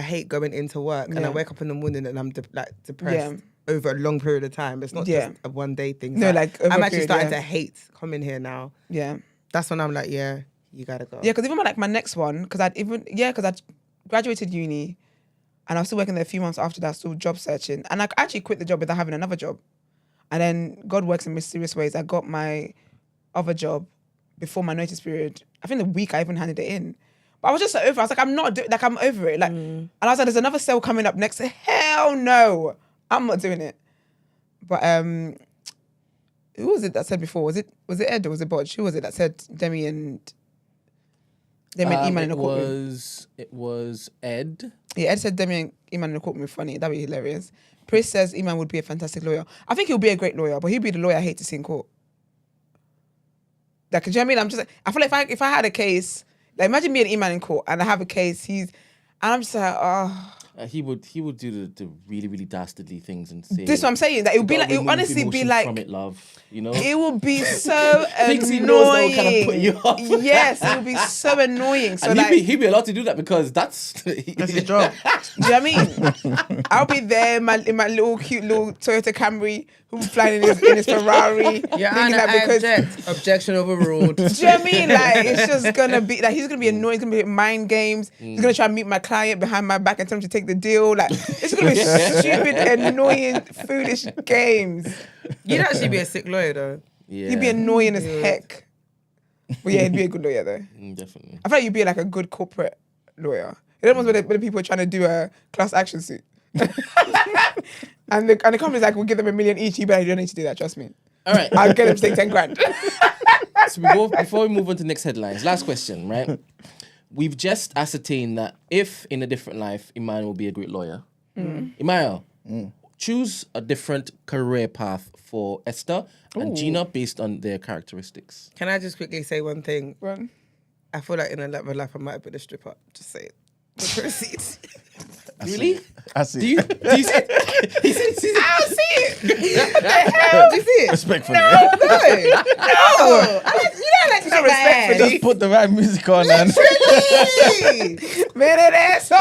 [SPEAKER 4] hate going into work and I wake up in the morning and I'm depressed over a long period of time. It's not just a one day thing.
[SPEAKER 1] No,
[SPEAKER 4] I'm actually starting to hate coming here now.
[SPEAKER 1] Yeah.
[SPEAKER 4] That's when I'm like, yeah, you gotta go.
[SPEAKER 1] Yeah, because even my next one, because I'd graduated uni and I was still working there a few months after that, still job searching. And I actually quit the job without having another job. And then God works in mysterious ways. I got my other job before my notice period. I think the week I even handed it in. But I was just so over. I was like, I'm over it. Like, and I was like, there's another sale coming up next. Hell no, I'm not doing it. But who was it that said before? Was it Ed or was it Bodge? Who was it that said Demi and Iman in a courtroom?
[SPEAKER 3] It was Ed.
[SPEAKER 1] Yeah, Ed said Demi and Iman in a courtroom were funny. That'd be hilarious. Chris says Iman would be a fantastic lawyer. I think he'll be a great lawyer, but he'd be the lawyer I hate to see in court. Like, do you know what I mean? I feel like if I had a case, like imagine me and Iman in court and I have a case, and I'm just like, oh.
[SPEAKER 3] He would do the really, really dastardly things and say.
[SPEAKER 1] This is what I'm saying. That it would be like, it would honestly be like,
[SPEAKER 3] from it, love, you know?
[SPEAKER 1] It would be so
[SPEAKER 3] Things
[SPEAKER 1] annoying.
[SPEAKER 3] he knows that will kind of put you off.
[SPEAKER 1] Yes, it would be so annoying. So
[SPEAKER 3] and
[SPEAKER 1] like,
[SPEAKER 3] he'd be allowed to do that because that's
[SPEAKER 4] his job.
[SPEAKER 1] do you know what I mean? I'll be there in my little cute little Toyota Camry, who's flying in his Ferrari.
[SPEAKER 4] Yeah, I objection overruled.
[SPEAKER 1] Do you know what I mean? Like, it's just gonna be like, he's gonna be annoying. He's gonna be mind games. He's gonna try and meet my client behind my back and tell him to take the deal. Like, it's gonna be stupid, annoying, foolish games.
[SPEAKER 4] You'd actually be a sick lawyer though.
[SPEAKER 3] Yeah.
[SPEAKER 1] He'd be annoying as heck. But yeah, he'd be a good lawyer though.
[SPEAKER 3] Definitely.
[SPEAKER 1] I feel like you'd be like a good corporate lawyer. It almost when the people are trying to do a class action suit. and the company's like, we'll give them $1 million each. You better, you don't need to do that, trust me.
[SPEAKER 3] All right.
[SPEAKER 1] I'll get them to take 10 grand.
[SPEAKER 3] So before we move on to the next headlines, last question, right? We've just ascertained that if in a different life, Iman will be a great lawyer. Imael, choose a different career path for Esther and Gina based on their characteristics.
[SPEAKER 4] Can I just quickly say one thing?
[SPEAKER 1] Run.
[SPEAKER 4] I feel like in another life I might have been a stripper. Just say it. Proceed.
[SPEAKER 3] Really?
[SPEAKER 2] I see.
[SPEAKER 3] Do you see it?
[SPEAKER 1] I'll see it. hell?
[SPEAKER 4] Do you see it?
[SPEAKER 2] Respectfully.
[SPEAKER 1] No.
[SPEAKER 4] You don't like to shake my hand.
[SPEAKER 2] Just put the right music on and
[SPEAKER 4] Really?
[SPEAKER 1] Man, that's so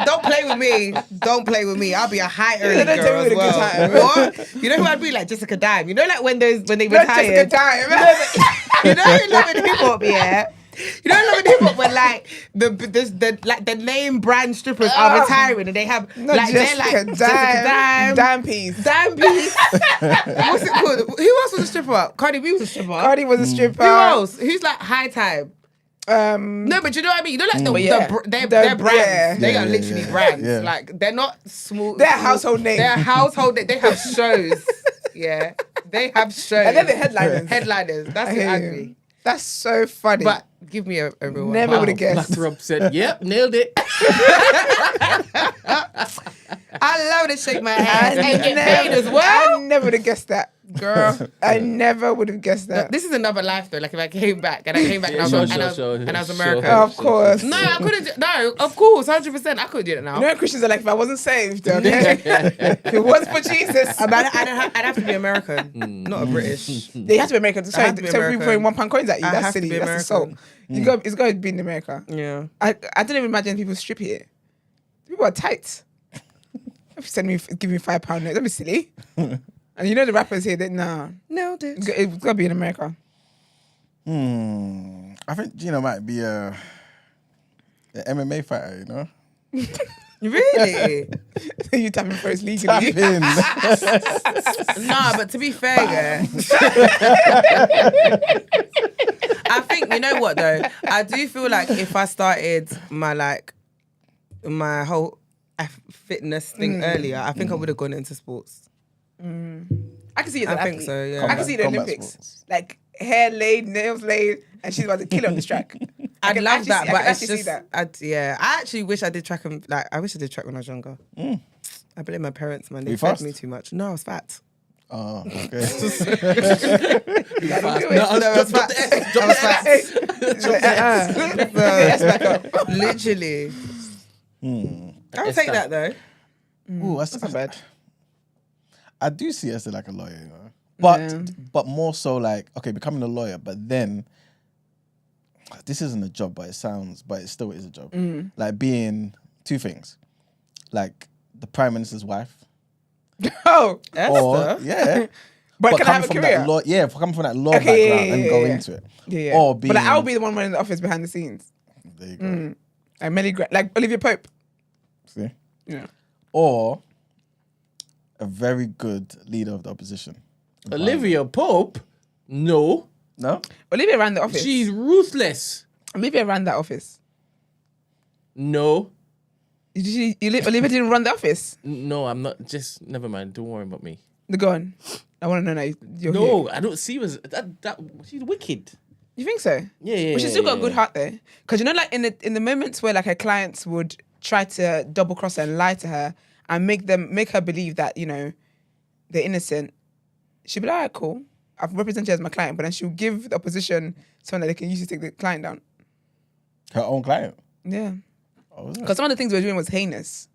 [SPEAKER 4] Don't play with me. Don't play with me. I'll be a high early
[SPEAKER 1] Don't
[SPEAKER 4] girl
[SPEAKER 1] tell me
[SPEAKER 4] as
[SPEAKER 1] with a good
[SPEAKER 4] well.
[SPEAKER 1] time.
[SPEAKER 4] What? You know who I'd be like? Jessica Dime. You know, like when they
[SPEAKER 1] Not just a
[SPEAKER 4] retired.
[SPEAKER 1] good time.
[SPEAKER 4] You know, in Love and Hip Hop, yeah. You know, in Love and Hip Hop, when like the name brand strippers are retiring and they have
[SPEAKER 1] Not
[SPEAKER 4] like they're
[SPEAKER 1] Jessica
[SPEAKER 4] like Jessica Dime,
[SPEAKER 1] Dime piece.
[SPEAKER 4] Dime piece. What's it called? Who else was a stripper? Cardi B was a stripper.
[SPEAKER 1] Cardi was a stripper.
[SPEAKER 4] Who else? Who's like high time?
[SPEAKER 1] Um,
[SPEAKER 4] No, but you know what I mean. You know, like they're
[SPEAKER 1] The-
[SPEAKER 4] brands.
[SPEAKER 1] yeah.
[SPEAKER 4] They are
[SPEAKER 2] Yeah,
[SPEAKER 4] literally
[SPEAKER 2] yeah.
[SPEAKER 4] brands.
[SPEAKER 2] Yeah.
[SPEAKER 4] Like they're not small.
[SPEAKER 1] They're household names.
[SPEAKER 4] They're household. They have shows. Yeah, they have shows.
[SPEAKER 1] And they're the headliners.
[SPEAKER 4] Headliners. That's
[SPEAKER 1] I
[SPEAKER 4] it.
[SPEAKER 1] hear
[SPEAKER 4] Angry.
[SPEAKER 1] you. That's so funny.
[SPEAKER 4] But give me a real one.
[SPEAKER 1] Never
[SPEAKER 4] Wow.
[SPEAKER 1] would've guessed.
[SPEAKER 3] Black Rob said, "Yep, nailed it."
[SPEAKER 4] I love to shake my ass and get paid as well.
[SPEAKER 1] I never would have guessed that.
[SPEAKER 4] Girl,
[SPEAKER 1] I never would have guessed that.
[SPEAKER 4] this is another life though. Like if I came back and I came back and I was American.
[SPEAKER 1] Of course.
[SPEAKER 4] No, I couldn't. No, of course, 100%. I couldn't do it now.
[SPEAKER 1] You know, Christians are like, if I wasn't saved, okay? If it was for Jesus,
[SPEAKER 4] I'd have to be American, not a British.
[SPEAKER 1] they have to be American. Sorry,
[SPEAKER 4] have to be
[SPEAKER 1] so people
[SPEAKER 4] American.
[SPEAKER 1] throwing £1 coins at you.
[SPEAKER 4] I
[SPEAKER 1] That's
[SPEAKER 4] have to
[SPEAKER 1] silly.
[SPEAKER 4] be
[SPEAKER 1] That's assault.
[SPEAKER 4] American.
[SPEAKER 1] It's got to be in America.
[SPEAKER 4] Yeah.
[SPEAKER 1] I don't even imagine people strip here. People are tight. If you give me £5, note, don't be silly. And you know the rappers here, nah.
[SPEAKER 4] No, dude.
[SPEAKER 1] It's got to be in America.
[SPEAKER 2] I think Gino might be a MMA fighter, you know?
[SPEAKER 4] Really?
[SPEAKER 1] You tapping first legally.
[SPEAKER 2] Tap in.
[SPEAKER 4] Nah, but to be fair, yeah. I think, you know what though? I do feel like if I started my whole fitness thing earlier, I think I would have gone into sports.
[SPEAKER 1] I can see it as an
[SPEAKER 4] I think
[SPEAKER 1] athlete.
[SPEAKER 4] so, yeah.
[SPEAKER 1] I can see the
[SPEAKER 2] Combat
[SPEAKER 1] Olympics.
[SPEAKER 2] sports.
[SPEAKER 1] Like hair laid, nails laid, and she's about to kill on this track.
[SPEAKER 4] I'd
[SPEAKER 1] can
[SPEAKER 4] love
[SPEAKER 1] actually
[SPEAKER 4] that,
[SPEAKER 1] see- I
[SPEAKER 4] but
[SPEAKER 1] can
[SPEAKER 4] it's
[SPEAKER 1] actually see
[SPEAKER 4] just,
[SPEAKER 1] that.
[SPEAKER 4] I actually wish I did track and I wish I did track when I was younger. I blame my parents, man. They
[SPEAKER 2] You
[SPEAKER 4] fed
[SPEAKER 2] fast?
[SPEAKER 4] me too much. No, I was fat.
[SPEAKER 2] Oh, okay.
[SPEAKER 1] Like, do it.
[SPEAKER 4] I was fat.
[SPEAKER 1] Yes, back up.
[SPEAKER 4] Literally. I'll take that though.
[SPEAKER 2] Ooh, that's
[SPEAKER 1] not bad.
[SPEAKER 2] I do see us as like a lawyer, you know?
[SPEAKER 1] Yeah.
[SPEAKER 2] But more so like, okay, becoming a lawyer, but then this isn't a job, but it still is a job. Like being two things. Like the Prime Minister's wife.
[SPEAKER 1] Oh,
[SPEAKER 2] Or yeah.
[SPEAKER 1] but can I have a
[SPEAKER 2] coming from
[SPEAKER 1] career?
[SPEAKER 2] that law, coming from that law
[SPEAKER 1] Okay,
[SPEAKER 2] background and go
[SPEAKER 1] yeah.
[SPEAKER 2] into it.
[SPEAKER 1] Yeah.
[SPEAKER 2] Or being
[SPEAKER 1] But like, I'll be the one running the office behind the scenes.
[SPEAKER 2] there you go.
[SPEAKER 1] Like like Olivia Pope.
[SPEAKER 2] See?
[SPEAKER 1] Yeah.
[SPEAKER 2] Or a very good leader of the opposition.
[SPEAKER 3] Olivia Pope? No.
[SPEAKER 2] No?
[SPEAKER 1] Olivia ran the office.
[SPEAKER 3] She's ruthless.
[SPEAKER 1] Olivia ran that office.
[SPEAKER 3] No.
[SPEAKER 1] Olivia didn't run the office.
[SPEAKER 3] No, I'm not. Just never mind. Don't worry about me.
[SPEAKER 1] Go on. I want to know now. You're
[SPEAKER 3] No,
[SPEAKER 1] here.
[SPEAKER 3] I don't see her as that. She's wicked.
[SPEAKER 1] You think so?
[SPEAKER 3] Yeah.
[SPEAKER 1] But she's still got a good heart there. Because you know, like in the moments where like her clients would try to double cross her and lie to her and make her believe that, you know, they're innocent, she'd be like, all right, cool. I've represented you as my client, but then she'll give the opposition someone that they can use to take the client down.
[SPEAKER 2] Her own client.
[SPEAKER 1] Yeah.
[SPEAKER 2] Oh, is it?
[SPEAKER 1] Because some of the things we were doing was heinous.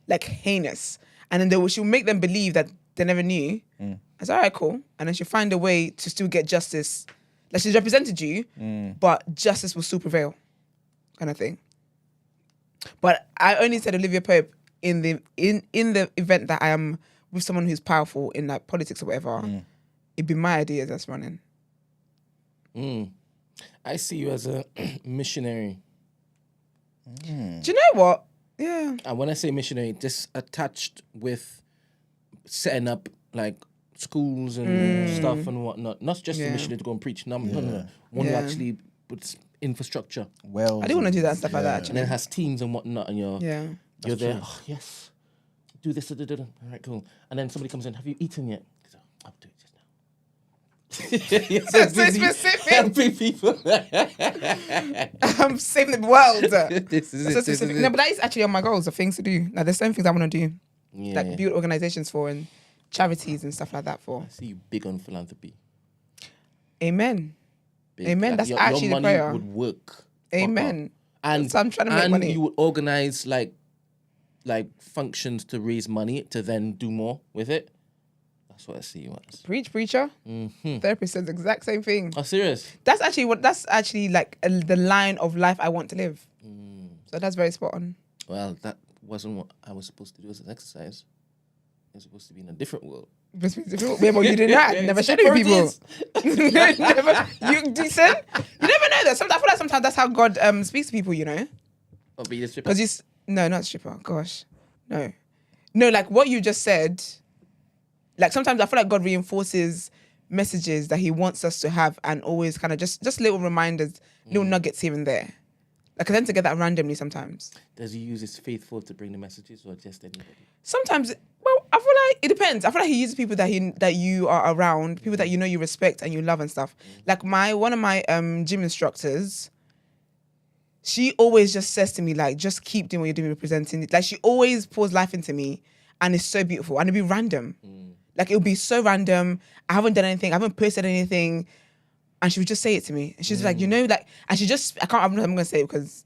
[SPEAKER 1] Like heinous. And then she'll make them believe that they never knew. I said, all right, cool. And then she'll find a way to still get justice. Like she's represented you, but justice will still prevail. Kind of thing. But I only said Olivia Pope in the event that I am with someone who's powerful in like politics or whatever. It'd be my idea that's running.
[SPEAKER 3] I see you as a missionary.
[SPEAKER 1] Do you know what? Yeah.
[SPEAKER 3] And when I say missionary, just attached with setting up like schools and stuff and whatnot. Not just a missionary to go and preach. No. One who
[SPEAKER 1] Yeah.
[SPEAKER 3] actually puts infrastructure
[SPEAKER 2] Well,
[SPEAKER 1] I do want to do that and stuff like that
[SPEAKER 3] and
[SPEAKER 1] actually.
[SPEAKER 3] then has teams and whatnot, and you're there. Oh, yes, do this. All right, cool. And then somebody comes in. Have you eaten yet? I'll do it just now. You're
[SPEAKER 1] So
[SPEAKER 3] busy
[SPEAKER 1] specific.
[SPEAKER 3] helping people.
[SPEAKER 1] I'm saving the world.
[SPEAKER 3] This is
[SPEAKER 1] So specific. No, but that is actually on my goals of things to do. Like there's some things I want to do.
[SPEAKER 3] Yeah.
[SPEAKER 1] Like build organizations for and charities and stuff like that for.
[SPEAKER 3] I see you big on philanthropy.
[SPEAKER 1] Amen.
[SPEAKER 3] Big.
[SPEAKER 1] Amen.
[SPEAKER 3] Like,
[SPEAKER 1] That's
[SPEAKER 3] your
[SPEAKER 1] actually the
[SPEAKER 3] money
[SPEAKER 1] prayer.
[SPEAKER 3] would work.
[SPEAKER 1] Amen.
[SPEAKER 3] And
[SPEAKER 1] So I'm trying to make
[SPEAKER 3] and
[SPEAKER 1] money.
[SPEAKER 3] you would organize like like functions to raise money to then do more with it. That's what I see you as.
[SPEAKER 1] Preach, preacher. Therapist says the exact same thing.
[SPEAKER 3] Oh, serious?
[SPEAKER 1] That's actually like the line of life I want to live. So that's very spot on.
[SPEAKER 3] Well, that wasn't what I was supposed to do as an exercise. I was supposed to be in a different world.
[SPEAKER 1] Yeah, but you did that. Never shared it with people. You decent. You never know that. I feel like sometimes that's how God speaks to people. You know.
[SPEAKER 3] Oh, be a stripper.
[SPEAKER 1] Because you no, not stripper. Gosh, no. Like what you just said. Like sometimes I feel like God reinforces messages that He wants us to have, and always kind of just little reminders, little nuggets here and there. Like I tend to get that randomly sometimes.
[SPEAKER 3] Does He use His faithful to bring the messages, or just anybody?
[SPEAKER 1] Sometimes, well, I feel like it depends. I feel like He uses people that you are around, people that you know you respect and you love and stuff. Like one of my gym instructors, she always just says to me like, just keep doing what you're doing, representing it. Like she always pours life into me, and it's so beautiful, and it'll be random. Like it'll be so random. I haven't done anything. I haven't posted anything. And she would just say it to me. And she's like, you know, like, and she just, I'm not going to say it because,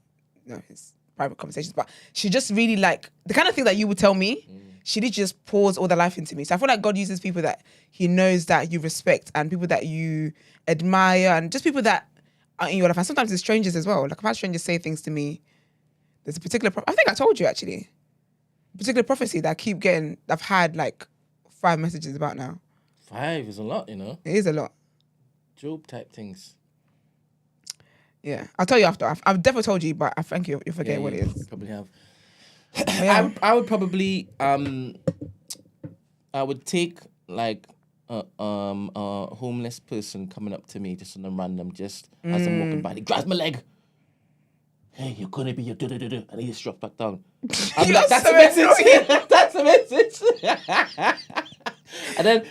[SPEAKER 1] it's private conversations, but she just really like, the kind of thing that you would tell me, she did just pours all the life into me. So I feel like God uses people that He knows that you respect, and people that you admire, and just people that are in your life. And sometimes it's strangers as well. Like I've had strangers say things to me. There's a particular, I think I told you actually, a particular prophecy that I keep getting, I've had like 5 messages about now.
[SPEAKER 3] 5 is a lot, you know.
[SPEAKER 1] It is a lot.
[SPEAKER 3] Job type things.
[SPEAKER 1] Yeah, I'll tell you after. I've definitely told you, but I think you forget what it is.
[SPEAKER 3] Probably have.
[SPEAKER 1] Yeah.
[SPEAKER 3] I would probably I would take like a homeless person coming up to me just on a random, just as I'm walking by, he grabs my leg. Hey, you're gonna be your do-do-do-do, and he just drops back down. I'm like, that's
[SPEAKER 1] so
[SPEAKER 3] a message. That's a message. And then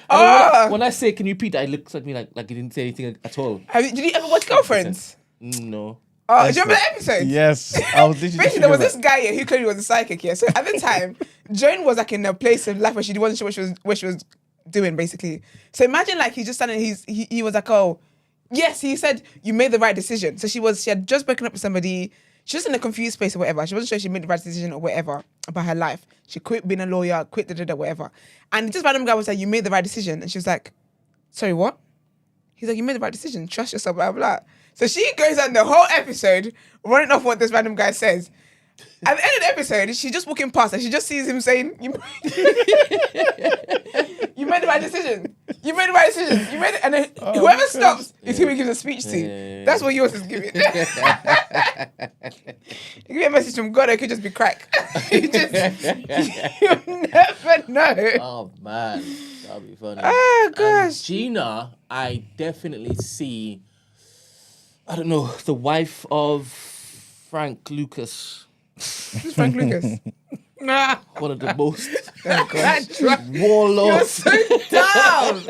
[SPEAKER 3] when I say, can you repeat that? He looks at me like he didn't say anything at all.
[SPEAKER 1] Did you ever watch Girlfriends?
[SPEAKER 3] No.
[SPEAKER 1] Oh, do you remember that episode?
[SPEAKER 2] Yes, I was literally.
[SPEAKER 1] Basically, there was this guy here who claimed he was a psychic here. So at the time, Joan was like in a place of life where she wasn't sure what she was doing, basically. So imagine like he's just standing. He was like, oh, yes, he said you made the right decision. So she had just broken up with somebody. She was in a confused space or whatever. She wasn't sure she made the right decision or whatever about her life. She quit being a lawyer, quit whatever. And this random guy was like, you made the right decision. And she was like, sorry, what? He's like, you made the right decision. Trust yourself, blah, blah. So she goes on the whole episode running off what this random guy says. At the end of the episode, she's just walking past and she just sees him saying, you made the right decision. You made the right decision. You made it. And then whoever stops is who he gives a speech to. That's what yours is giving. It could be a message from God, or it could just be crack. You never know.
[SPEAKER 3] Oh man, that'll be funny.
[SPEAKER 1] Oh gosh.
[SPEAKER 3] And Gina, I definitely see. I don't know, the wife of Frank Lucas.
[SPEAKER 1] Who's Frank Lucas?
[SPEAKER 3] One of the most
[SPEAKER 4] You're
[SPEAKER 3] warlords.
[SPEAKER 4] so dumb.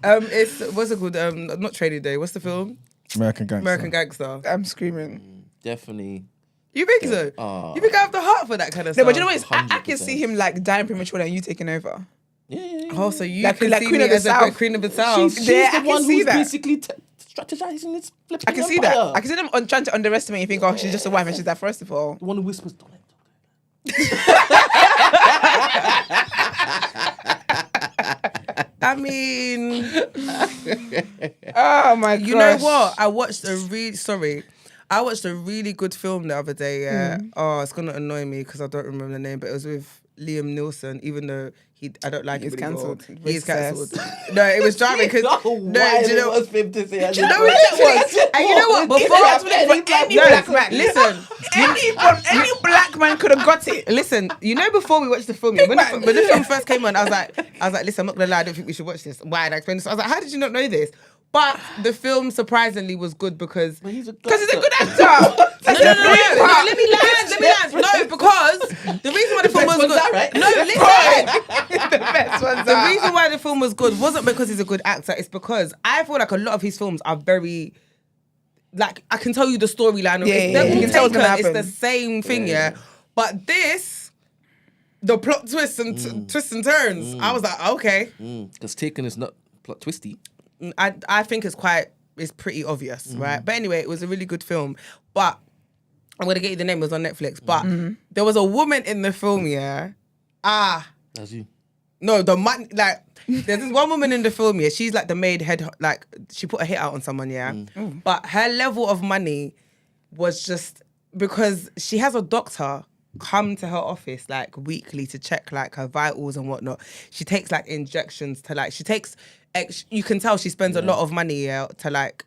[SPEAKER 4] It's what's it called? Not Training Day. What's the film?
[SPEAKER 2] American Gangster.
[SPEAKER 4] American Gangster.
[SPEAKER 1] I'm screaming.
[SPEAKER 3] Definitely.
[SPEAKER 4] You think so?
[SPEAKER 3] Oh.
[SPEAKER 4] You think I have the heart for that kind of
[SPEAKER 1] No,
[SPEAKER 4] stuff?
[SPEAKER 1] but you know what? I can
[SPEAKER 3] 100%.
[SPEAKER 1] see him like dying prematurely and you taking over.
[SPEAKER 3] Yeah.
[SPEAKER 4] Oh, so you
[SPEAKER 1] Like-
[SPEAKER 4] can
[SPEAKER 1] like
[SPEAKER 4] see
[SPEAKER 1] Queen
[SPEAKER 4] me
[SPEAKER 1] of the
[SPEAKER 4] as
[SPEAKER 1] South.
[SPEAKER 4] a Queen of the South.
[SPEAKER 3] She's
[SPEAKER 1] Yeah, I
[SPEAKER 3] the
[SPEAKER 1] can
[SPEAKER 3] one
[SPEAKER 1] see
[SPEAKER 3] who's
[SPEAKER 1] that.
[SPEAKER 3] basically strategizing this flipping
[SPEAKER 1] I can see
[SPEAKER 3] empire.
[SPEAKER 1] that. I can see them trying to underestimate you. Think, oh, she's just a wife and she's that first of all.
[SPEAKER 3] The one who whispers, don't let him
[SPEAKER 4] I mean,
[SPEAKER 1] Oh my god.
[SPEAKER 4] you know what? I watched a really good film the other day. Yeah. Oh, it's gonna annoy me because I don't remember the name, but it was with Liam Neeson. Even though I don't like
[SPEAKER 1] He's
[SPEAKER 4] him anymore.
[SPEAKER 1] cancelled.
[SPEAKER 4] He's cancelled. No, it was driving because
[SPEAKER 3] Do you know what
[SPEAKER 4] do you know what it was? And you know what? Listen,
[SPEAKER 1] Any black man could have got it.
[SPEAKER 4] listen. You know, before we watched the film, when the film first came on, I was like, listen, I'm not gonna lie, I don't think we should watch this. Why? And I explained this. I was like, how did you not know this? But the film surprisingly was good because
[SPEAKER 3] he's a
[SPEAKER 1] Because he's a good actor.
[SPEAKER 4] No, let me land. No, because the reason why the film was good.
[SPEAKER 3] right?
[SPEAKER 4] No, listen.
[SPEAKER 1] The best ones
[SPEAKER 4] The
[SPEAKER 1] are.
[SPEAKER 4] reason why the film was good wasn't because he's a good actor. It's because I feel like a lot of his films are very, like, I can tell you the storyline.
[SPEAKER 1] Yeah,
[SPEAKER 4] It's
[SPEAKER 1] yeah,
[SPEAKER 4] Devil
[SPEAKER 1] you can tell what's gonna
[SPEAKER 4] Taken, it's
[SPEAKER 1] happen.
[SPEAKER 4] the same thing, yeah. But this, the plot twists and twists and turns, I was like, okay.
[SPEAKER 3] Because Taken is not plot twisty.
[SPEAKER 4] I think it's pretty obvious, right? But anyway, it was a really good film. But I'm gonna get you the name. It was on Netflix, but there was a woman in the film. Yeah,
[SPEAKER 3] That's you.
[SPEAKER 4] no, the man like. There's this one woman in the film. Yeah, she's like the maid head. Like she put a hit out on someone. Yeah, but her level of money was just because she has a doctor come to her office like weekly to check like her vitals and whatnot. She takes like injections to like you can tell she spends a lot of money to like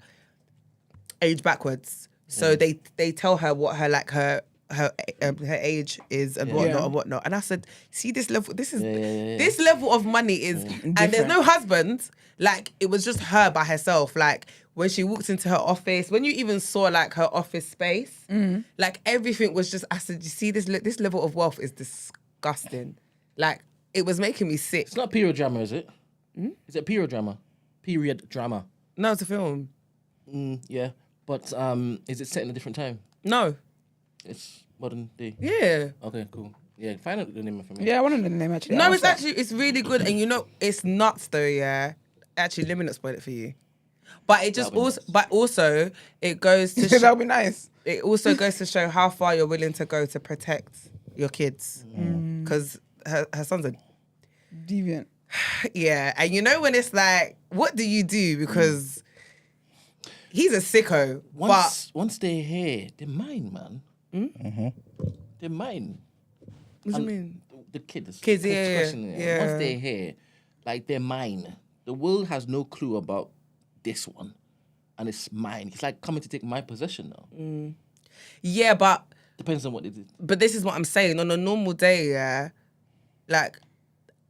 [SPEAKER 4] age backwards. So they tell her what her age is and whatnot. And I said, see this level, this level of money is, and there's no husband. Like it was just her by herself. Like when she walked into her office, when you even saw like her office space, like everything was just. I said, you see this level of wealth is disgusting. Like it was making me sick.
[SPEAKER 3] It's not period drama, is it? Is it period drama? Period drama.
[SPEAKER 4] No, it's a film.
[SPEAKER 3] Yeah, but is it set in a different time?
[SPEAKER 4] No.
[SPEAKER 3] It's modern day.
[SPEAKER 4] Yeah.
[SPEAKER 3] Okay, cool. Yeah, find out the name for me.
[SPEAKER 1] Yeah, I want to know the name actually.
[SPEAKER 4] No, it's really good, and you know it's nuts though. Yeah. Actually, let me not spoil it for you. But it just also it goes to
[SPEAKER 1] that would be nice.
[SPEAKER 4] It also goes to show how far you're willing to go to protect your kids, because her son's a
[SPEAKER 1] Deviant.
[SPEAKER 4] yeah, and you know when it's like, what do you do because he's a sicko.
[SPEAKER 3] Once they're here, they're mine, man. They're mine.
[SPEAKER 4] What do you mean?
[SPEAKER 3] The kids.
[SPEAKER 4] Kids,
[SPEAKER 3] Kids
[SPEAKER 4] yeah.
[SPEAKER 3] question, Once they're here, like they're mine. The world has no clue about this one, and it's mine. It's like coming to take my possession now.
[SPEAKER 4] Yeah, but
[SPEAKER 3] Depends on what they did.
[SPEAKER 4] But this is what I'm saying. On a normal day, yeah, like,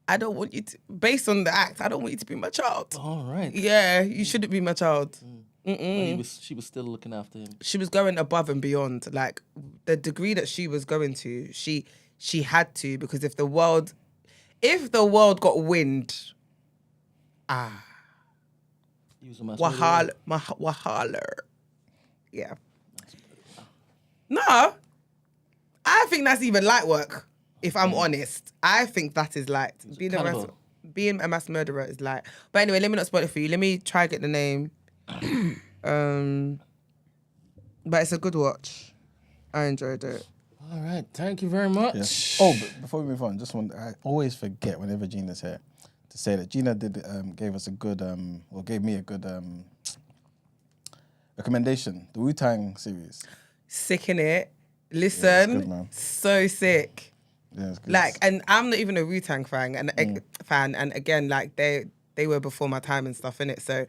[SPEAKER 4] I don't want you to, based on the act, I don't want you to be my child.
[SPEAKER 3] All right.
[SPEAKER 4] Yeah, you shouldn't be my child.
[SPEAKER 3] But she was still looking after him.
[SPEAKER 4] She was going above and beyond. Like, the degree that she was going to, she had to, because if the world got wind,
[SPEAKER 3] He was a master.
[SPEAKER 4] wahala. Yeah. No, I think that's even light work. If I'm honest, I think that is light. Being a mass murderer is light. But anyway, let me not spoil it for you. Let me try and get the name. But it's a good watch. I enjoyed it.
[SPEAKER 3] All right. Thank you very much.
[SPEAKER 2] Yeah. Oh, but before we move on, I always forget whenever Gina's here to say that Gina gave us a good gave me a good recommendation. The Wu-Tang series.
[SPEAKER 4] Sick in it.
[SPEAKER 2] Yeah,
[SPEAKER 4] Listen,
[SPEAKER 2] it's good, man.
[SPEAKER 4] so sick.
[SPEAKER 2] Yeah, it's good.
[SPEAKER 4] Like, and I'm not even a Wu-Tang fan, and again, like they were before my time and stuff in it. So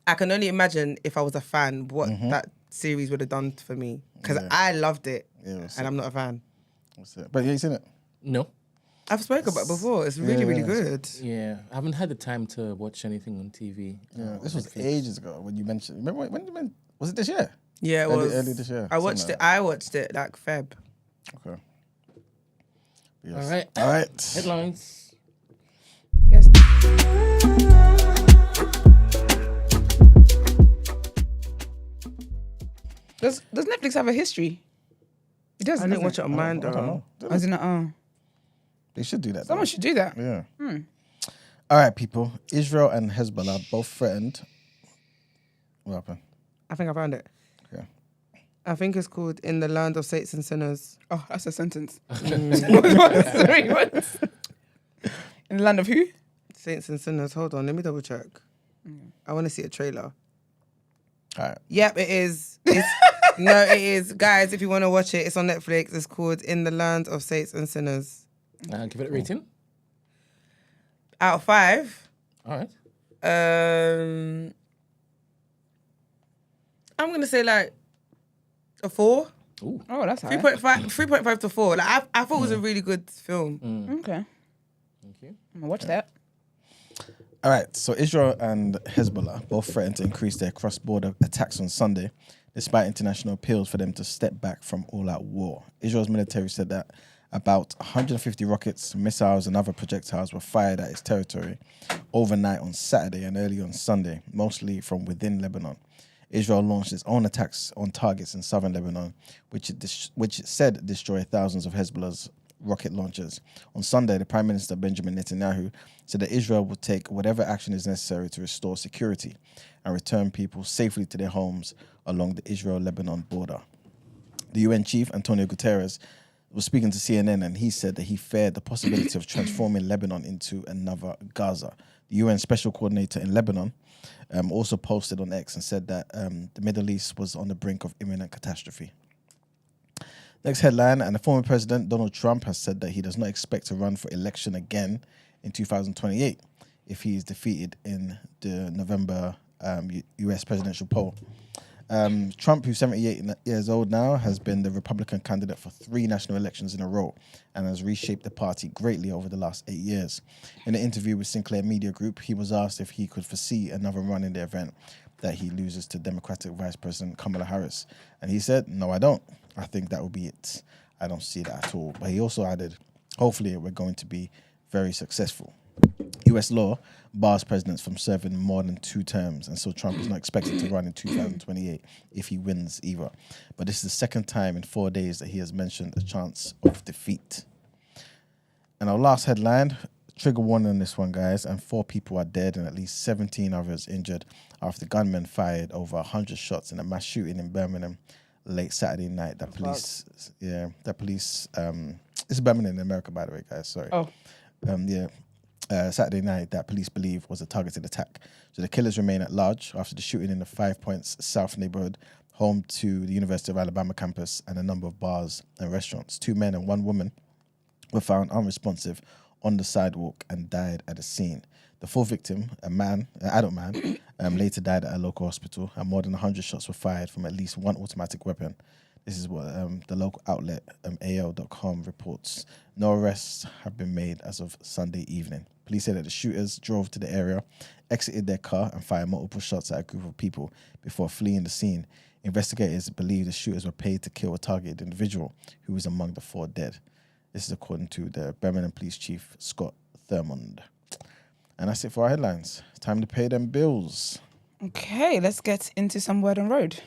[SPEAKER 4] I can only imagine if I was a fan what that series would have done for me, because I loved it, and I'm not a fan.
[SPEAKER 2] That's it. But you seen it?
[SPEAKER 3] No.
[SPEAKER 4] I've spoken about it before. It's really, really good.
[SPEAKER 3] Yeah, I haven't had the time to watch anything on TV.
[SPEAKER 2] Yeah, this was ages ago when you mentioned. Remember when you mentioned? Was it this year?
[SPEAKER 4] Yeah, it was
[SPEAKER 2] early this year.
[SPEAKER 4] I watched it like Feb.
[SPEAKER 2] Okay. Yes.
[SPEAKER 3] All right.
[SPEAKER 2] All right.
[SPEAKER 3] Headlines.
[SPEAKER 1] Yes. Does Netflix have a history? It does.
[SPEAKER 4] I didn't watch it on mine
[SPEAKER 2] I don't
[SPEAKER 4] though.
[SPEAKER 2] know.
[SPEAKER 1] As in,
[SPEAKER 2] They should do that.
[SPEAKER 1] someone
[SPEAKER 2] though.
[SPEAKER 1] should do that.
[SPEAKER 2] Yeah. All right, people. Israel and Hezbollah both threatened. What happened?
[SPEAKER 4] I think I found it.
[SPEAKER 2] Okay.
[SPEAKER 4] I think it's called "In the Land of Saints and Sinners."
[SPEAKER 1] Oh, that's a sentence. Sorry, what? In the land of who?
[SPEAKER 4] Saints and Sinners. Hold on, let me double check. I want to see a trailer.
[SPEAKER 2] All right.
[SPEAKER 4] Yep, it is. No, it is. Guys, if you want to watch it, it's on Netflix. It's called "In the Land of Saints and Sinners."
[SPEAKER 3] Give it a rating.
[SPEAKER 4] Out of 5.
[SPEAKER 3] All right.
[SPEAKER 4] I'm gonna say like a 4.
[SPEAKER 3] Ooh.
[SPEAKER 1] Oh, that's high.
[SPEAKER 4] 3.5 to 4. Like I thought it was a really good film.
[SPEAKER 1] Okay.
[SPEAKER 3] Thank you.
[SPEAKER 1] I'm gonna watch that.
[SPEAKER 2] All right, so Israel and Hezbollah both threatened to increase their cross-border attacks on Sunday, despite international appeals for them to step back from all-out war. Israel's military said that about 150 rockets, missiles, and other projectiles were fired at its territory overnight on Saturday and early on Sunday, mostly from within Lebanon. Israel launched its own attacks on targets in southern Lebanon, which it said destroyed thousands of Hezbollah's rocket launchers. On Sunday, the Prime Minister Benjamin Netanyahu said that Israel will take whatever action is necessary to restore security and return people safely to their homes along the Israel-Lebanon border. The UN chief, Antonio Guterres, was speaking to CNN, and he said that he feared the possibility of transforming Lebanon into another Gaza. The UN special coordinator in Lebanon also posted on X and said that the Middle East was on the brink of imminent catastrophe. Next headline, and the former president, Donald Trump, has said that he does not expect to run for election again in 2028 if he is defeated in the November US presidential poll. Trump, who's 78 years old now, has been the Republican candidate for 3 national elections in a row and has reshaped the party greatly over the last 8 years. In an interview with Sinclair Media Group, he was asked if he could foresee another run in the event that he loses to Democratic Vice President Kamala Harris. And he said, "No, I don't. I think that will be it. I don't see that at all." But he also added, "Hopefully we're going to be very successful." US law bars presidents from serving more than 2 terms, and so Trump is not expected to run in 2028 if he wins either. But this is the second time in 4 days that he has mentioned a chance of defeat. And our last headline, trigger warning on this one, guys, and 4 people are dead and at least 17 others injured after gunmen fired over 100 shots in a mass shooting in Birmingham late Saturday night. It's Birmingham in America, by the way, guys, sorry. Saturday night that police believe was a targeted attack. So the killers remain at large after the shooting in the 5 Points South neighborhood, home to the University of Alabama campus and a number of bars and restaurants. 2 men and 1 woman were found unresponsive on the sidewalk and died at the scene. The 4th victim, an adult man, later died at a local hospital, and more than 100 shots were fired from at least 1 automatic weapon. This is what the local outlet AL.com reports. No arrests have been made as of Sunday evening. Police say that the shooters drove to the area, exited their car, and fired multiple shots at a group of people before fleeing the scene. Investigators believe the shooters were paid to kill a targeted individual who was among the 4 dead. This is according to the Birmingham Police Chief, Scott Thurmond. And that's it for our headlines. Time to pay them bills.
[SPEAKER 1] Okay, let's get into some word on road.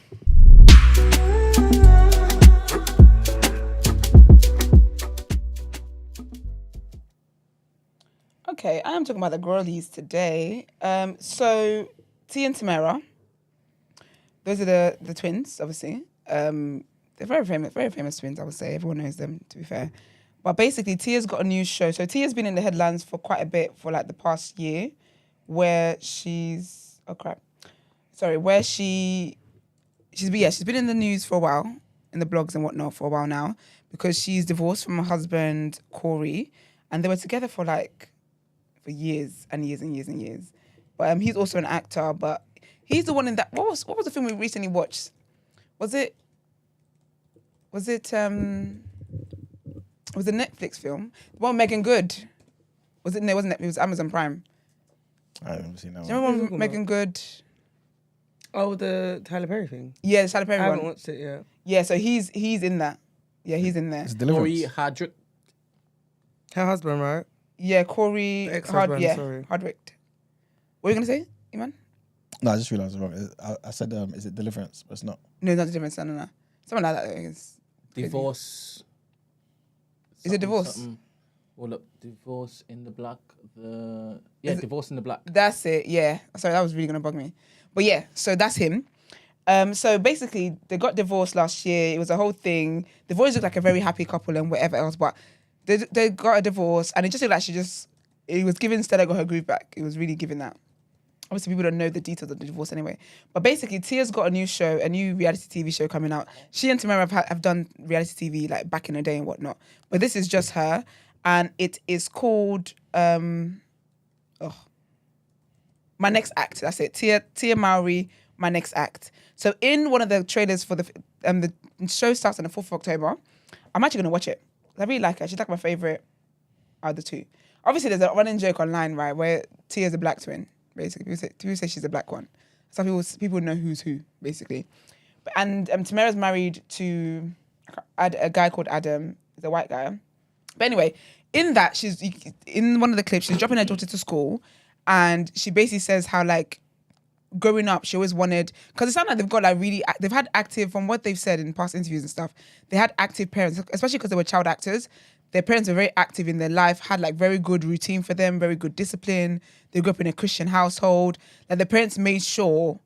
[SPEAKER 1] Okay, I am talking about the girlies today. So T and Tamara, those are the twins, obviously. They're very famous twins, I would say. Everyone knows them, to be fair. But basically, Tia's got a new show. So Tia's been in the headlines for quite a bit for like the past year, where she's been in the news for a while, in the blogs and whatnot for a while now, because she's divorced from her husband Corey, and they were together for years and years and years and years. But he's also an actor, but he's the one in that. What was the film we recently watched? Was it a Netflix film? The one with Megan Good. Was it? No, it wasn't. It was Amazon Prime.
[SPEAKER 2] I haven't seen that
[SPEAKER 1] Do you remember Megan Good?
[SPEAKER 4] Oh, the Tyler Perry thing.
[SPEAKER 1] Yeah, the Tyler Perry
[SPEAKER 4] I
[SPEAKER 1] one.
[SPEAKER 4] haven't watched it yet.
[SPEAKER 1] Yeah, so he's in that. Yeah, he's in there.
[SPEAKER 2] It's
[SPEAKER 3] Corey
[SPEAKER 2] Deliverance.
[SPEAKER 3] Hardrick.
[SPEAKER 4] Her husband, right?
[SPEAKER 1] Yeah, Corey
[SPEAKER 4] The ex-husband, sorry.
[SPEAKER 1] Hardwick. What were you gonna say, Iman?
[SPEAKER 2] No, I just realised I was wrong. I said, is it Deliverance? But it's not.
[SPEAKER 1] No, not the difference. No. Something like that. It's crazy.
[SPEAKER 3] Divorce.
[SPEAKER 1] Is it Divorce?
[SPEAKER 3] Well, look, Divorce in the Black. Divorce in the Black.
[SPEAKER 1] That's it. Yeah. Sorry, that was really gonna bug me. But yeah, so that's him. So basically, they got divorced last year. It was a whole thing. They've always looked like a very happy couple and whatever else, but they got a divorce, and it just looked like it was giving Stella got her groove back. It was really giving that. Obviously, people don't know the details of the divorce anyway. But basically, Tia's got a new reality TV show coming out. She and Tamara have done reality TV like back in the day and whatnot. But this is just her, and it is called My Next Act. That's it. Tia Mowry, My Next Act. So in one of the trailers for the show starts on the 4th of October. I'm actually gonna watch it. I really like her. She's like my favorite out of the 2. Obviously, there's a running joke online, right, where Tia's a black twin. Basically, people say she's a black one. Some people know who's who, basically. And Tamara's married to a guy called Adam. He's a white guy. But anyway, in that, she's in one of the clips. She's dropping her daughter to school, and she basically says how like growing up, she always wanted, because it sounds like they've got like they've had active, from what they've said in past interviews and stuff. They had active parents, especially because they were child actors. Their parents were very active in their life, had like very good routine for them, very good discipline. They grew up in a Christian household. Like their parents made sure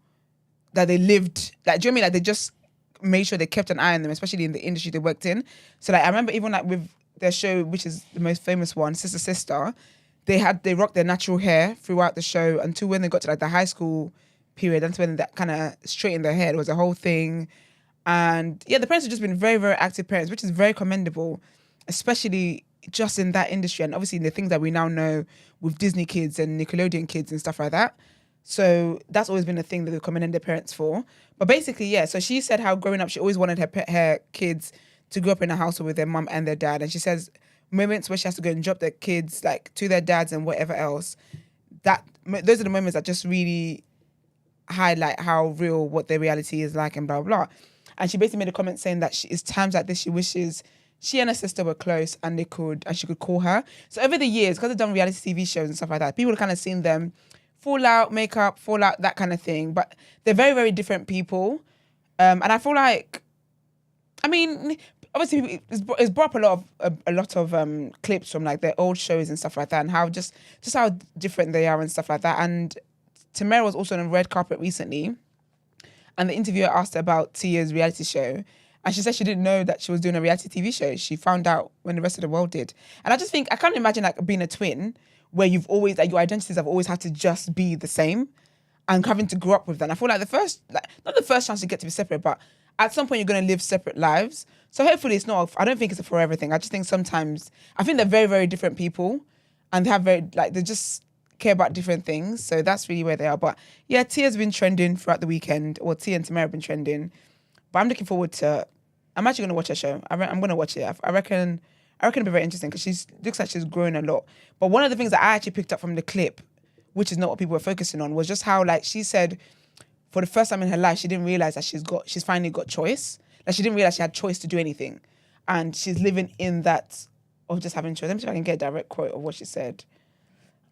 [SPEAKER 1] that they lived, like, do you know what I mean? Like they just made sure they kept an eye on them, especially in the industry they worked in. So like I remember even like with their show, which is the most famous one, Sister Sister, they rocked their natural hair throughout the show until when they got to like the high school period. That's when that kind of straightened their hair. It was a whole thing. And yeah, the parents have just been very, very active parents, which is very commendable, especially just in that industry. And obviously in the things that we now know with Disney kids and Nickelodeon kids and stuff like that. So that's always been a thing that they've commended their parents for. But basically, yeah, so she said how growing up, she always wanted her kids to grow up in a household with their mum and their dad. And she says moments where she has to go and drop their kids like to their dads and whatever else, those are the moments that just really highlight how real what their reality is like and blah, blah, blah. And she basically made a comment saying that it's times like this she wishes she and her sister were close and she could call her. So over the years, because they've done reality TV shows and stuff like that, people have kind of seen them fall out, that kind of thing. But they're very, very different people. And I feel like, I mean, obviously it's brought up a lot of clips from like their old shows and stuff like that, and how just how different they are and stuff like that. And Tamara was also on a red carpet recently, and the interviewer asked her about Tia's reality show, and she said she didn't know that she was doing a reality TV show. She found out when the rest of the world did. And I just think, I can't imagine like being a twin where you've always, like your identities have always had to just be the same and having to grow up with that. And I feel like not the first chance you get to be separate, but at some point you're going to live separate lives. So hopefully it's not, I don't think it's a forever thing. I just think sometimes, I think they're very, very different people, and they just care about different things. So that's really where they are. But yeah, Tia's been trending throughout the weekend, or Tia and Tamara have been trending. But I'm looking forward to, I'm actually going to watch her show. I'm going to watch it. I reckon it'll be very interesting because she looks like she's growing a lot. But one of the things that I actually picked up from the clip, which is not what people were focusing on, was just how like she said for the first time in her life, she didn't realize that she's finally got choice. Like she didn't realize she had choice to do anything. And she's living in that of just having choice. Let me see if I can get a direct quote of what she said.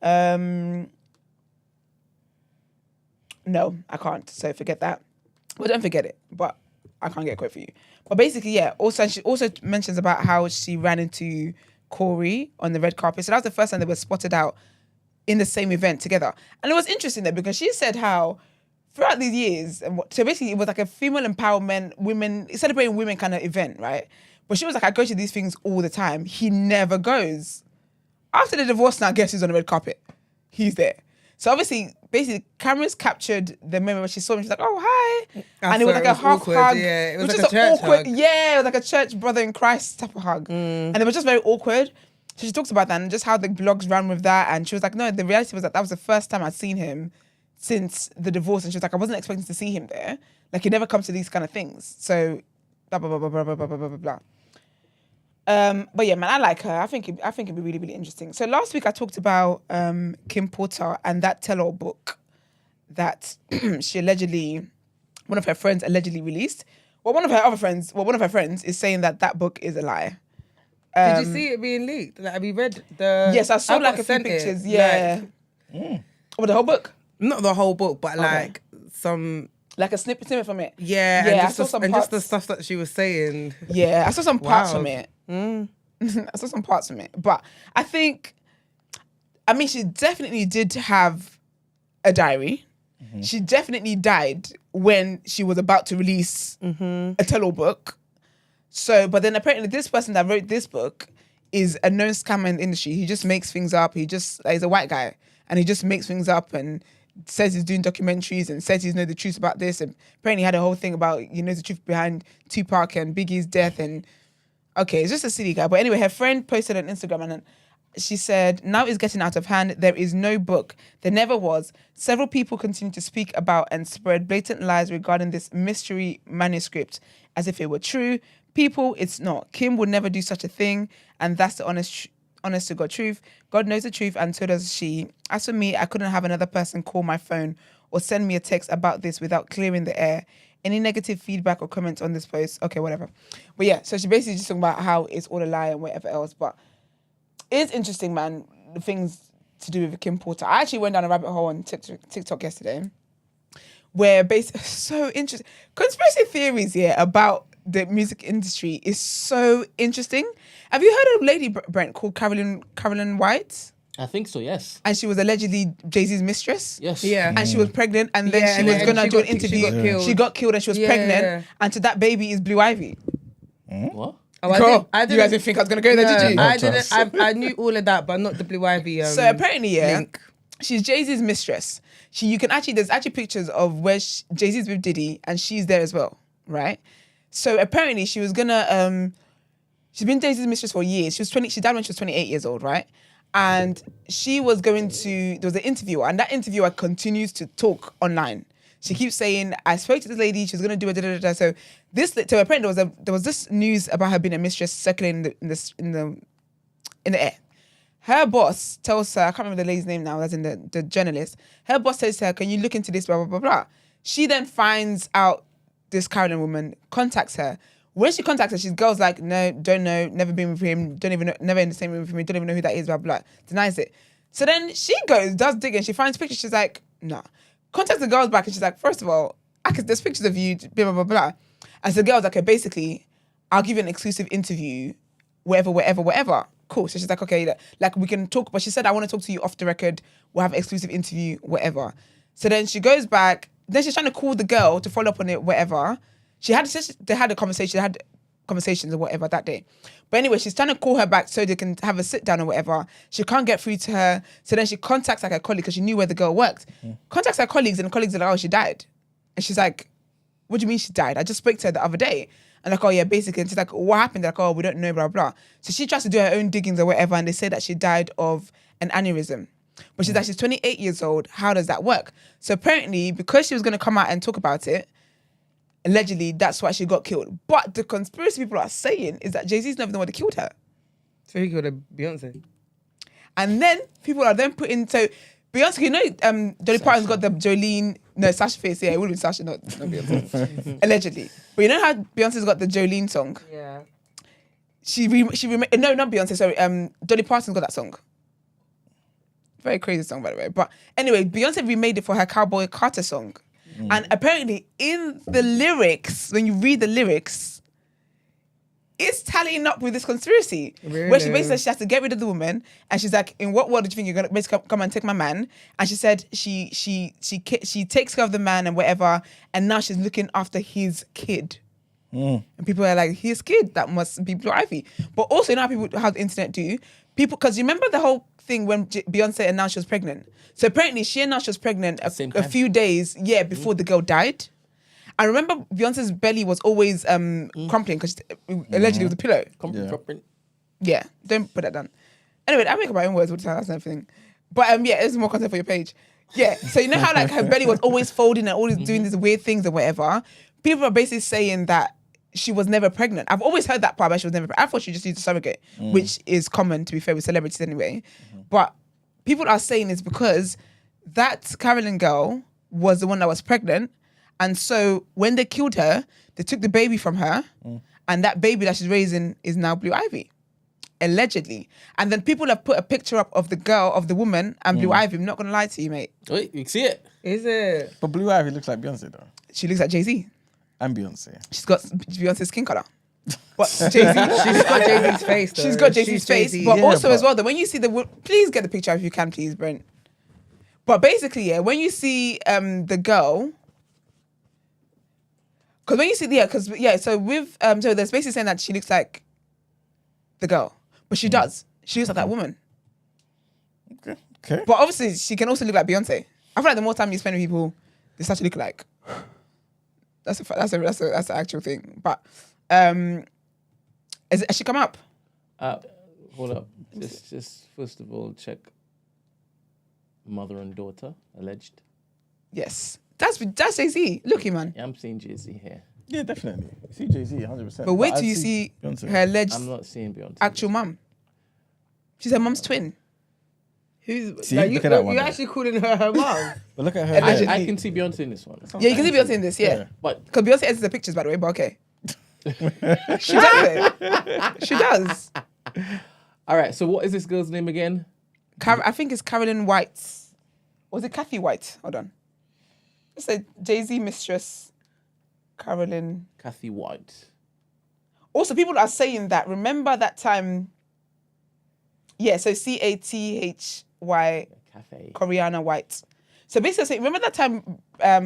[SPEAKER 1] No, I can't. So forget that. Well, don't forget it, but I can't get a quote for you. But basically, yeah. Also, she also mentions about how she ran into Corey on the red carpet. So that was the first time they were spotted out in the same event together. And it was interesting there because she said how throughout these years, so basically it was like a female empowerment, celebrating women kind of event, right? But she was like, I go to these things all the time. He never goes. After the divorce now, guess who's on the red carpet? He's there. So obviously, basically, cameras captured the moment when she saw him. She's like, "Oh, hi!" And it was like a half
[SPEAKER 4] awkward,
[SPEAKER 1] hug.
[SPEAKER 4] Yeah, it was like
[SPEAKER 1] just
[SPEAKER 4] a church
[SPEAKER 1] awkward.
[SPEAKER 4] hug.
[SPEAKER 1] Yeah, it was like a church brother in Christ type of hug, and it was just very awkward. So she talks about that and just how the blogs ran with that. And she was like, "No, the reality was that was the first time I'd seen him since the divorce." And she was like, "I wasn't expecting to see him there. Like he never comes to these kind of things." So blah blah blah blah blah blah blah blah blah. But yeah, man, I like her. I think it'd be really, really interesting. So last week I talked about Kim Porter and that tell-all book that one of her friends allegedly released. Well, one of her friends is saying that book is a lie.
[SPEAKER 4] Did you see it being leaked? Like, have you read the?
[SPEAKER 1] Yes, I saw
[SPEAKER 4] got
[SPEAKER 1] like a few
[SPEAKER 4] sent it,
[SPEAKER 1] pictures. Yeah. Oh, the whole book?
[SPEAKER 4] Not the whole book, but like some.
[SPEAKER 1] Like a snippet from it.
[SPEAKER 4] Yeah,
[SPEAKER 1] Yeah,
[SPEAKER 4] and
[SPEAKER 1] I
[SPEAKER 4] just
[SPEAKER 1] saw
[SPEAKER 4] the,
[SPEAKER 1] some
[SPEAKER 4] and
[SPEAKER 1] parts.
[SPEAKER 4] just the stuff that she was saying.
[SPEAKER 1] Yeah, I saw some parts
[SPEAKER 4] Wow.
[SPEAKER 1] from it. I saw some parts from it. But I mean, she definitely did have a diary. She definitely died when she was about to release a tell-all book. So, but then apparently this person that wrote this book is a known scammer in the industry. He just makes things up. He's a white guy and he just makes things up and says he's doing documentaries and says he knows the truth about this. And apparently he had a whole thing about, he knows the truth behind Tupac and Biggie's death. And okay, it's just a silly guy. But anyway, her friend posted on Instagram and she said, now it's getting out of hand. There is no book. There never was. Several people continue to speak about and spread blatant lies regarding this mystery manuscript as if it were true. People, it's not. Kim would never do such a thing. And that's the honest to God truth. God knows the truth and so does she. As for me, I couldn't have another person call my phone or send me a text about this without clearing the air. Any negative feedback or comments on this post? Okay, whatever. But yeah, so she basically just talking about how it's all a lie and whatever else. But it's interesting, man, the things to do with Kim Porter. I actually went down a rabbit hole on TikTok yesterday where basically, so interesting. Conspiracy theories here about the music industry is so interesting. Have you heard of a lady, Brent, called Carolyn White?
[SPEAKER 3] I think so, yes.
[SPEAKER 1] and she was allegedly Jay-Z's mistress.
[SPEAKER 3] Yes.
[SPEAKER 4] Yeah.
[SPEAKER 1] And she was pregnant, and then
[SPEAKER 4] Yeah,
[SPEAKER 1] she
[SPEAKER 4] and
[SPEAKER 1] was
[SPEAKER 4] then
[SPEAKER 1] gonna
[SPEAKER 4] she
[SPEAKER 1] do an
[SPEAKER 4] got- she
[SPEAKER 1] interview.
[SPEAKER 4] got killed.
[SPEAKER 1] She got killed, and she was
[SPEAKER 4] Yeah,
[SPEAKER 1] pregnant.
[SPEAKER 4] yeah.
[SPEAKER 1] And to that baby is Blue Ivy.
[SPEAKER 3] What?
[SPEAKER 4] Oh,
[SPEAKER 1] Girl,
[SPEAKER 4] I
[SPEAKER 1] you guys didn't think I was gonna go there, did you?
[SPEAKER 4] I
[SPEAKER 2] Not
[SPEAKER 4] didn't.
[SPEAKER 2] just.
[SPEAKER 4] I knew all of that, but not the Blue Ivy.
[SPEAKER 1] So apparently, yeah,
[SPEAKER 4] link.
[SPEAKER 1] she's Jay-Z's mistress. There's actually pictures of where Jay-Z's with Diddy, and she's there as well, right? So apparently, she was gonna she's been Jay-Z's mistress for years. She was 20. She died when she was 28 years old, right? And she was going to. There was an interviewer, and that interviewer continues to talk online. She keeps saying, "I spoke to this lady. She was gonna do it." So apparently there was this news about her being a mistress circulating in the air. Her boss tells her, I can't remember the lady's name now, that's in the journalist. Her boss says to her, "Can you look into this, blah, blah, blah, blah." She then finds out this Carolyn woman, contacts her. When she contacts her, she's girls like, "No, don't know, never been with him, don't even know, never in the same room with him, don't even know who that is, blah, blah, denies it. So then she goes, does digging, she finds pictures, she's like, "No." Contacts the girls back and she's like, "First of all, there's pictures of you, blah, blah, blah, blah." And so the girl's like, "Okay, basically, I'll give you an exclusive interview, whatever. Cool." So she's like, "Okay, like we can talk," but she said, "I want to talk to you off the record. We'll have an exclusive interview, whatever." So then she goes back. Then she's trying to call the girl to follow up on it, whatever. They had conversations or whatever that day. But anyway, she's trying to call her back so they can have a sit down or whatever. She can't get through to her. So then she contacts like her colleague because she knew where the girl worked. Contacts her colleagues and the colleagues are like, "Oh, she died." And she's like, "What do you mean she died? I just spoke to her the other day." And like, "Oh yeah, basically." And she's like, "What happened?" They're like, "Oh, we don't know, blah, blah." So she tries to do her own diggings or whatever. And they say that she died of an aneurysm. But she's like, she's 28 years old. How does that work? So apparently, because she was going to come out and talk about it, allegedly, that's why she got killed. But the conspiracy people are saying is that Jay-Z's not even the one that killed her.
[SPEAKER 4] So he killed Beyonce.
[SPEAKER 1] And then people are then putting, so Beyonce, you know, Dolly Parton's got the Jolene, no, Sasha face, yeah, it would have been Sasha, not Beyonce, allegedly. But you know how Beyonce's got the Jolene song?
[SPEAKER 4] Yeah.
[SPEAKER 1] No, not Beyonce, sorry, Dolly Parton's got that song. Very crazy song, by the way. But anyway, Beyonce remade it for her Cowboy Carter song. And apparently in the lyrics, when you read the lyrics, it's tallying up with this conspiracy. Where she basically says she has to get rid of the woman. And she's like, "In what world do you think you're going to basically come and take my man?" And she said she takes care of the man and whatever. And now she's looking after his kid. And people are like, "His kid, that must be Blue Ivy." But also, you know how the internet do? People, because you remember the whole thing when Beyonce announced she was pregnant. So apparently she announced she was pregnant a few days, before the girl died. I remember Beyonce's belly was always crumpling because allegedly it was a pillow. Yeah, don't put that down. Anyway, I make up my own words all the time, that's everything. But there's more content for your page. Yeah, so you know how like her belly was always folding and always doing these weird things or whatever? People are basically saying that she was never pregnant. I've always heard that part, but she was never pregnant. I thought she just used a surrogate, which is common, to be fair, with celebrities anyway. But people are saying it's because that Carolyn girl was the one that was pregnant. And so when they killed her, they took the baby from her. And that baby that she's raising is now Blue Ivy, allegedly. And then people have put a picture up of the woman and Blue Ivy. I'm not going to lie to you, mate.
[SPEAKER 3] Wait, you can see it.
[SPEAKER 4] Is it?
[SPEAKER 2] But Blue Ivy looks like Beyonce though.
[SPEAKER 1] She looks like Jay-Z.
[SPEAKER 2] And Beyonce.
[SPEAKER 1] She's got Beyonce's skin color. But Jay-Z,
[SPEAKER 4] She's got Jay-Z's face, though.
[SPEAKER 1] she's got Jay-Z's face.
[SPEAKER 4] Jay-Z.
[SPEAKER 1] But
[SPEAKER 2] Yeah,
[SPEAKER 1] also
[SPEAKER 2] but-
[SPEAKER 1] as well, that when you see please get the picture if you can, please, Brent. But basically, when you see the girl, because when you see so with so there's basically saying that she looks like the girl, but she does. She looks like that woman.
[SPEAKER 2] Okay.
[SPEAKER 1] But obviously, she can also look like Beyonce. I feel like the more time you spend with people, they start to look like. That's an actual thing. But has she come up?
[SPEAKER 3] Hold up. Just first of all, check mother and daughter, alleged.
[SPEAKER 1] Yes. That's Jay-Z. Look, man.
[SPEAKER 3] Yeah, I'm seeing Jay-Z here.
[SPEAKER 2] Yeah, definitely. See Jay-Z, 100%.
[SPEAKER 1] But wait
[SPEAKER 2] I
[SPEAKER 1] till you see
[SPEAKER 2] Beyonce.
[SPEAKER 1] her alleged
[SPEAKER 3] I'm not seeing Beyonce.
[SPEAKER 1] actual mum. She's her mum's twin.
[SPEAKER 4] Who's
[SPEAKER 2] See,
[SPEAKER 4] like,
[SPEAKER 2] look at that one
[SPEAKER 4] You're
[SPEAKER 2] there.
[SPEAKER 4] actually calling her mum.
[SPEAKER 2] But look at her.
[SPEAKER 1] Allegedly.
[SPEAKER 3] I can see Beyonce in this one.
[SPEAKER 1] Yeah, you can see Beyonce in this, yeah.
[SPEAKER 3] But
[SPEAKER 1] Because Beyonce edits the pictures, by the way, but okay. She does it. She does.
[SPEAKER 3] all right, so what is this girl's name again?
[SPEAKER 1] I think it's Carolyn White. Was it Kathy White? Hold on. It's a Jay-Z mistress, Carolyn.
[SPEAKER 3] Kathy White.
[SPEAKER 1] Also, people are saying that, remember that time, Yeah, so Cathy
[SPEAKER 3] Cafe.
[SPEAKER 1] Coriana White. So basically, remember that time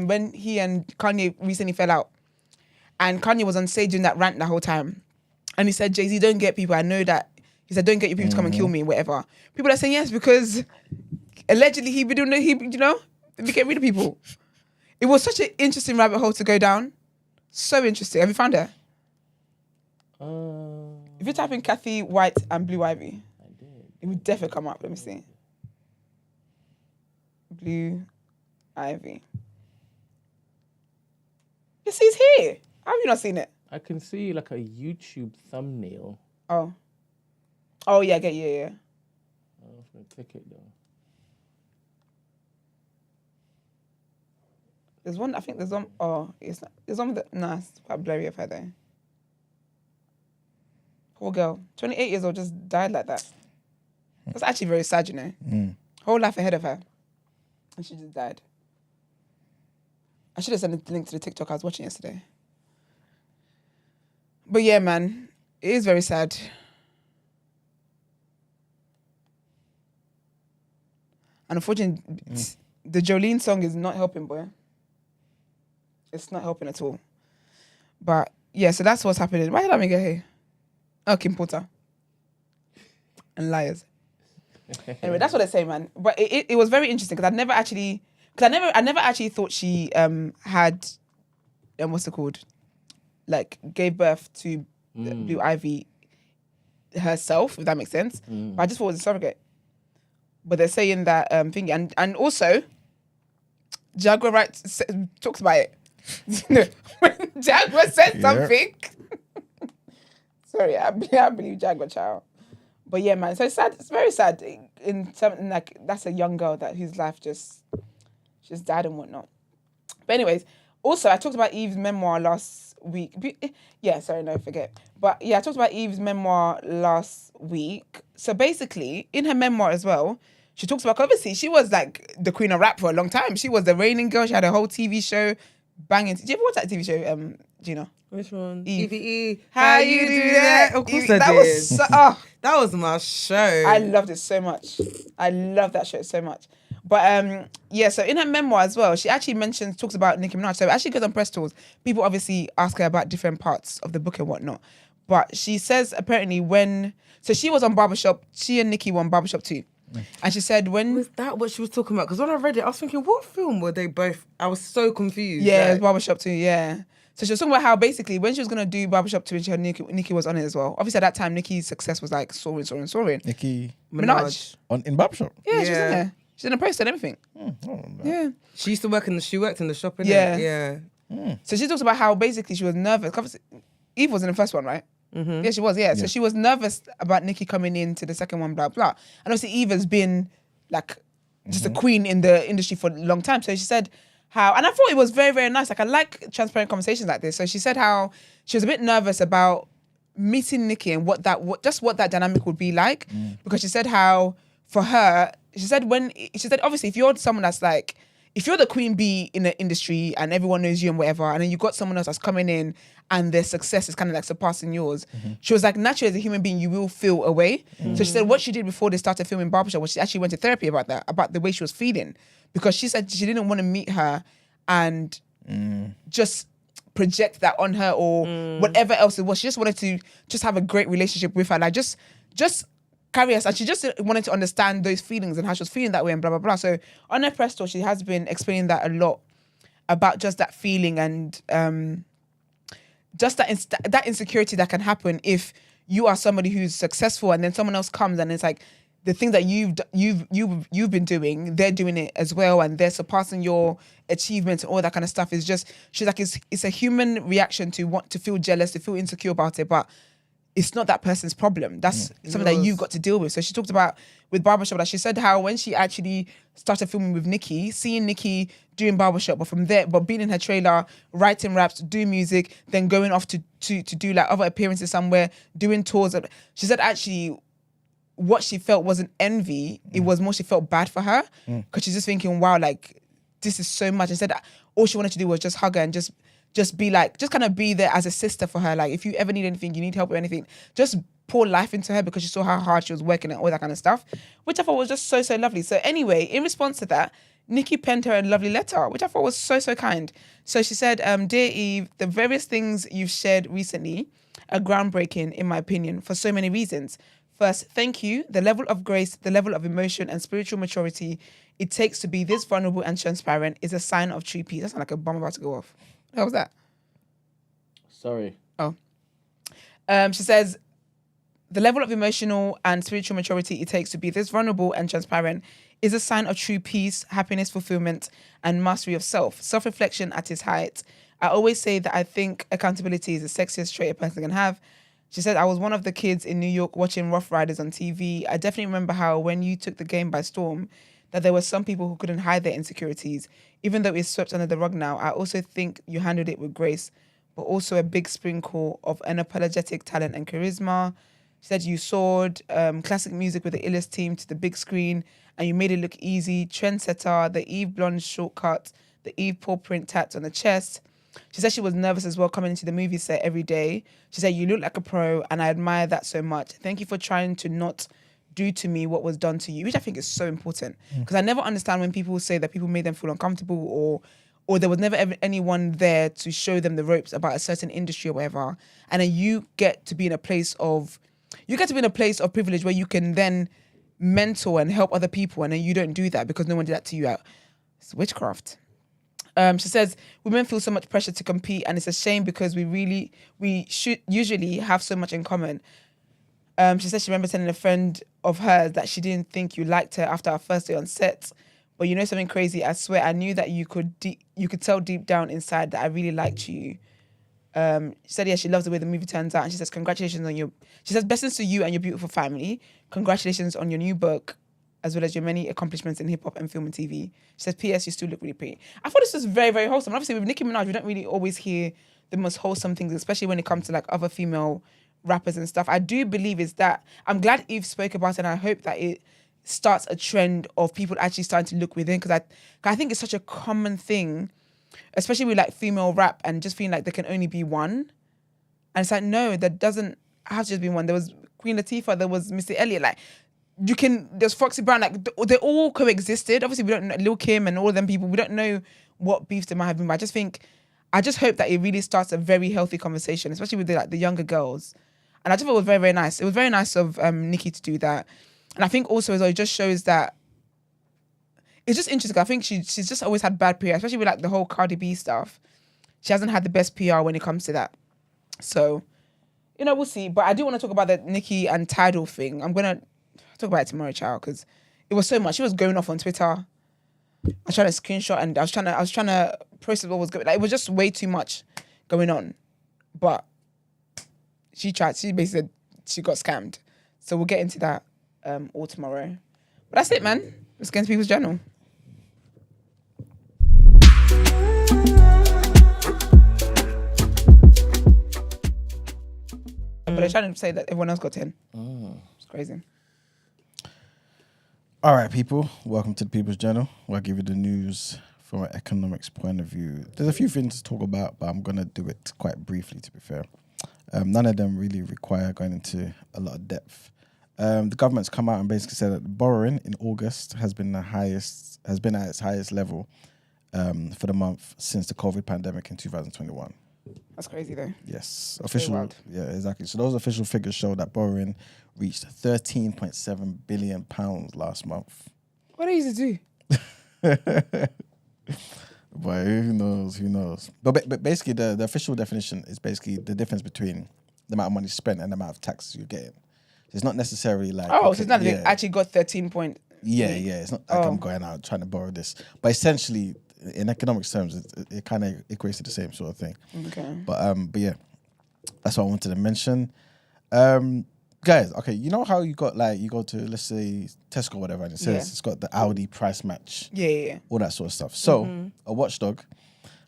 [SPEAKER 1] when he and Kanye recently fell out, and Kanye was on stage doing that rant the whole time, and he said, "Jay-Z, don't get people. I know that." He said, "Don't get your people to come and kill me, whatever." People are saying yes because allegedly he became rid of people. It was such an interesting rabbit hole to go down. So interesting. Have you found her? If you type in Cathy White and Blue Ivy, it would definitely come up. Let me see. Blue Ivy. Yes, he's here. How have you not seen it?
[SPEAKER 3] I can see like a YouTube thumbnail.
[SPEAKER 1] Oh, yeah, yeah.
[SPEAKER 3] I'm gonna click it though.
[SPEAKER 1] There's one. I think there's one. Oh, it's not. There's one that. Nah, it's quite blurry of her though. Poor girl, 28 years old, just died like that. That's actually very sad, you know. Whole life ahead of her, and she just died. I should have sent a link to the TikTok I was watching yesterday. But yeah, man, it is very sad. And unfortunately, the Jolene song is not helping, boy. It's not helping at all. But yeah, so that's what's happening. Why did I make her here? Oh, Kim Porter. And liars. Anyway, that's what I say, man. But it was very interesting because I never actually thought she had what's it called? Like gave birth to Blue Ivy herself, if that makes sense. But I just thought it was a surrogate. But they're saying that thing, and also Jaguar talks about it. When Jaguar said something. Sorry, I believe Jaguar, child. But yeah, man, so it's sad. It's very sad in something like that's a young girl whose life just died and whatnot. But anyways, also I talked about Eve's memoir last week. Yeah, sorry, no, forget. But yeah, I talked about Eve's memoir last week. So basically, in her memoir as well, she talks about, obviously, she was like the queen of rap for a long time. She was the reigning girl. She had a whole TV show, banging. Did you ever watch that TV show, Gina?
[SPEAKER 4] Which one?
[SPEAKER 1] Eve.
[SPEAKER 4] EVE.
[SPEAKER 1] How you do that?
[SPEAKER 4] Of course
[SPEAKER 1] Eve,
[SPEAKER 4] I
[SPEAKER 1] that
[SPEAKER 4] did.
[SPEAKER 1] was
[SPEAKER 4] That was my show.
[SPEAKER 1] I loved it so much. I love that show so much. But yeah, so in her memoir as well, she actually talks about Nicki Minaj. So as she goes on press tours, people obviously ask her about different parts of the book and whatnot. But she says apparently so she was on Barbershop, she and Nicki were on Barbershop too. And she said
[SPEAKER 4] Was that what she was talking about? Because when I read it, I was thinking, what film were they both? I was so confused.
[SPEAKER 1] Yeah, it was Barbershop 2, yeah. So she was talking about how basically when she was going to do Barbershop 2, and she had Nicki was on it as well. Obviously at that time, Nicki's success was like soaring.
[SPEAKER 2] Nicki
[SPEAKER 1] Minaj.
[SPEAKER 2] in Barbershop.
[SPEAKER 1] Yeah, she was in there. She's in a post and everything. Yeah.
[SPEAKER 4] She used to work she worked in the shop, innit?
[SPEAKER 1] Yeah.
[SPEAKER 4] Yeah.
[SPEAKER 1] So she talks about how basically she was nervous. 'Cause Eve was in the first one, right? Yeah, she was, yeah. So she was nervous about Nicki coming into the second one, blah, blah. And obviously Eve has been like just a queen in the industry for a long time. So she said how, and I thought it was very, very nice. Like I like transparent conversations like this. So she said how she was a bit nervous about meeting Nicki and what that dynamic would be like. Because she said how for her, she said obviously if you're someone that's like, if you're the queen bee in the industry and everyone knows you and whatever, and then you got someone else that's coming in and their success is kind of like surpassing yours, she was like, naturally as a human being, you will feel away. So she said what she did before they started filming Barbershop was she actually went to therapy about that, about the way she was feeling. Because she said she didn't want to meet her and just project that on her or whatever else it was. She just wanted to just have a great relationship with her. Like just carry us, and she just wanted to understand those feelings and how she was feeling that way and blah blah blah. So on her press tour, she has been explaining that a lot about just that feeling and just that insecurity that can happen if you are somebody who's successful and then someone else comes and it's like the things that you've been doing, they're doing it as well and they're surpassing your achievements and all that kind of stuff. Is just, she's like, it's a human reaction to want to feel jealous, to feel insecure about it, but it's not that person's problem. That's something that you've got to deal with. So she talked about with Barbershop that she said how when she actually started filming with Nicki, seeing Nicki doing Barbershop, but being in her trailer, writing raps, doing music, then going off to do like other appearances somewhere, doing tours. She said actually what she felt wasn't envy. It was more she felt bad for her because she's just thinking, wow, like this is so much. Instead, all she wanted to do was just hug her and just be like, just kind of be there as a sister for her. Like, if you ever need anything, you need help with anything, just pour life into her because she saw how hard she was working and all that kind of stuff, which I thought was just so, so lovely. So anyway, in response to that, Nikki penned her a lovely letter, which I thought was so, so kind. So she said, Dear Eve, the various things you've shared recently are groundbreaking, in my opinion, for so many reasons. First, thank you. The level of grace, the level of emotion and spiritual maturity it takes to be this vulnerable and transparent is a sign of true peace. That sounds like a bomb about to go off. How was that?
[SPEAKER 3] Sorry.
[SPEAKER 1] Oh. She says, the level of emotional and spiritual maturity it takes to be this vulnerable and transparent is a sign of true peace, happiness, fulfillment, and mastery of self. Self-reflection at its height. I always say that I think accountability is the sexiest trait a person can have. She said, I was one of the kids in New York watching Rough Riders on TV. I definitely remember how when you took the game by storm, that there were some people who couldn't hide their insecurities. Even though it's swept under the rug now, I also think you handled it with grace, but also a big sprinkle of unapologetic talent and charisma. She said you soared classic music with the illest team to the big screen and you made it look easy. Trendsetter, the Eve blonde shortcut, the Eve paw print tats on the chest. She said she was nervous as well coming into the movie set every day. She said, you look like a pro and I admire that so much. Thank you for trying to not do to me what was done to you, which I think is so important. Because I never understand when people say that people made them feel uncomfortable or there was never ever anyone there to show them the ropes about a certain industry or whatever. And then you get to be in a place of privilege where you can then mentor and help other people, and then you don't do that because no one did that to you. It's witchcraft. She says women feel so much pressure to compete, and it's a shame because we should usually have so much in common. She says she remembers telling a friend of hers that she didn't think you liked her after our first day on set. But you know something crazy? I swear I knew that you could tell deep down inside that I really liked you. She said, yeah, she loves the way the movie turns out. And she says, congratulations on she says, blessings to you and your beautiful family. Congratulations on your new book, as well as your many accomplishments in hip hop and film and TV. She says, P.S. you still look really pretty. I thought this was very, very wholesome. And obviously with Nicki Minaj, we don't really always hear the most wholesome things, especially when it comes to like other female rappers and stuff. I do believe is that, I'm glad Eve spoke about it, and I hope that it starts a trend of people actually starting to look within, because I think it's such a common thing, especially with like female rap and just feeling like there can only be one. And it's like, no, there doesn't have to just be one. There was Queen Latifah, there was Missy Elliott, like there's Foxy Brown, like they all coexisted. Obviously we don't know Lil Kim and all of them people, we don't know what beefs there might have been, but I just hope that it really starts a very healthy conversation, especially with the younger girls. And I just thought it was very, very nice. It was very nice of Nicki to do that. And I think also as well, it just shows that it's just interesting. I think she's just always had bad PR, especially with like the whole Cardi B stuff. She hasn't had the best PR when it comes to that. So, we'll see. But I do want to talk about the Nicki and Tidal thing. I'm going to talk about it tomorrow, child, because it was so much. She was going off on Twitter. I was trying to screenshot and I was trying to process what was going on. Like, it was just way too much going on. But she basically said she got scammed. So we'll get into that all tomorrow. But that's it, man. Let's get into People's Journal. But they're trying to say that everyone else got 10. It's crazy.
[SPEAKER 2] All right, people. Welcome to the People's Journal, where I give you the news from an economics point of view. There's a few things to talk about, but I'm going to do it quite briefly, to be fair. None of them really require going into a lot of depth. The government's come out and basically said that the borrowing in August has been at its highest level for the month since the COVID pandemic in 2021.
[SPEAKER 1] That's crazy, though.
[SPEAKER 2] Yes,
[SPEAKER 1] That's
[SPEAKER 2] official. Yeah, exactly. So those official figures show that borrowing reached £13.7 billion last month.
[SPEAKER 1] What are you to do?
[SPEAKER 2] But who knows? But basically, the official definition is basically the difference between the amount of money spent and the amount of taxes you're getting. It's not necessarily like...
[SPEAKER 1] so it's not they actually got 13 point...
[SPEAKER 2] Yeah. It's not like I'm going out trying to borrow this. But essentially, in economics terms, it kind of equates to the same sort of thing.
[SPEAKER 1] Okay.
[SPEAKER 2] But yeah, that's what I wanted to mention. Guys, okay, you know how you got like, you go to, let's say, Tesco or whatever, and it says it's got the Audi price match.
[SPEAKER 1] Yeah.
[SPEAKER 2] All that sort of stuff. So a watchdog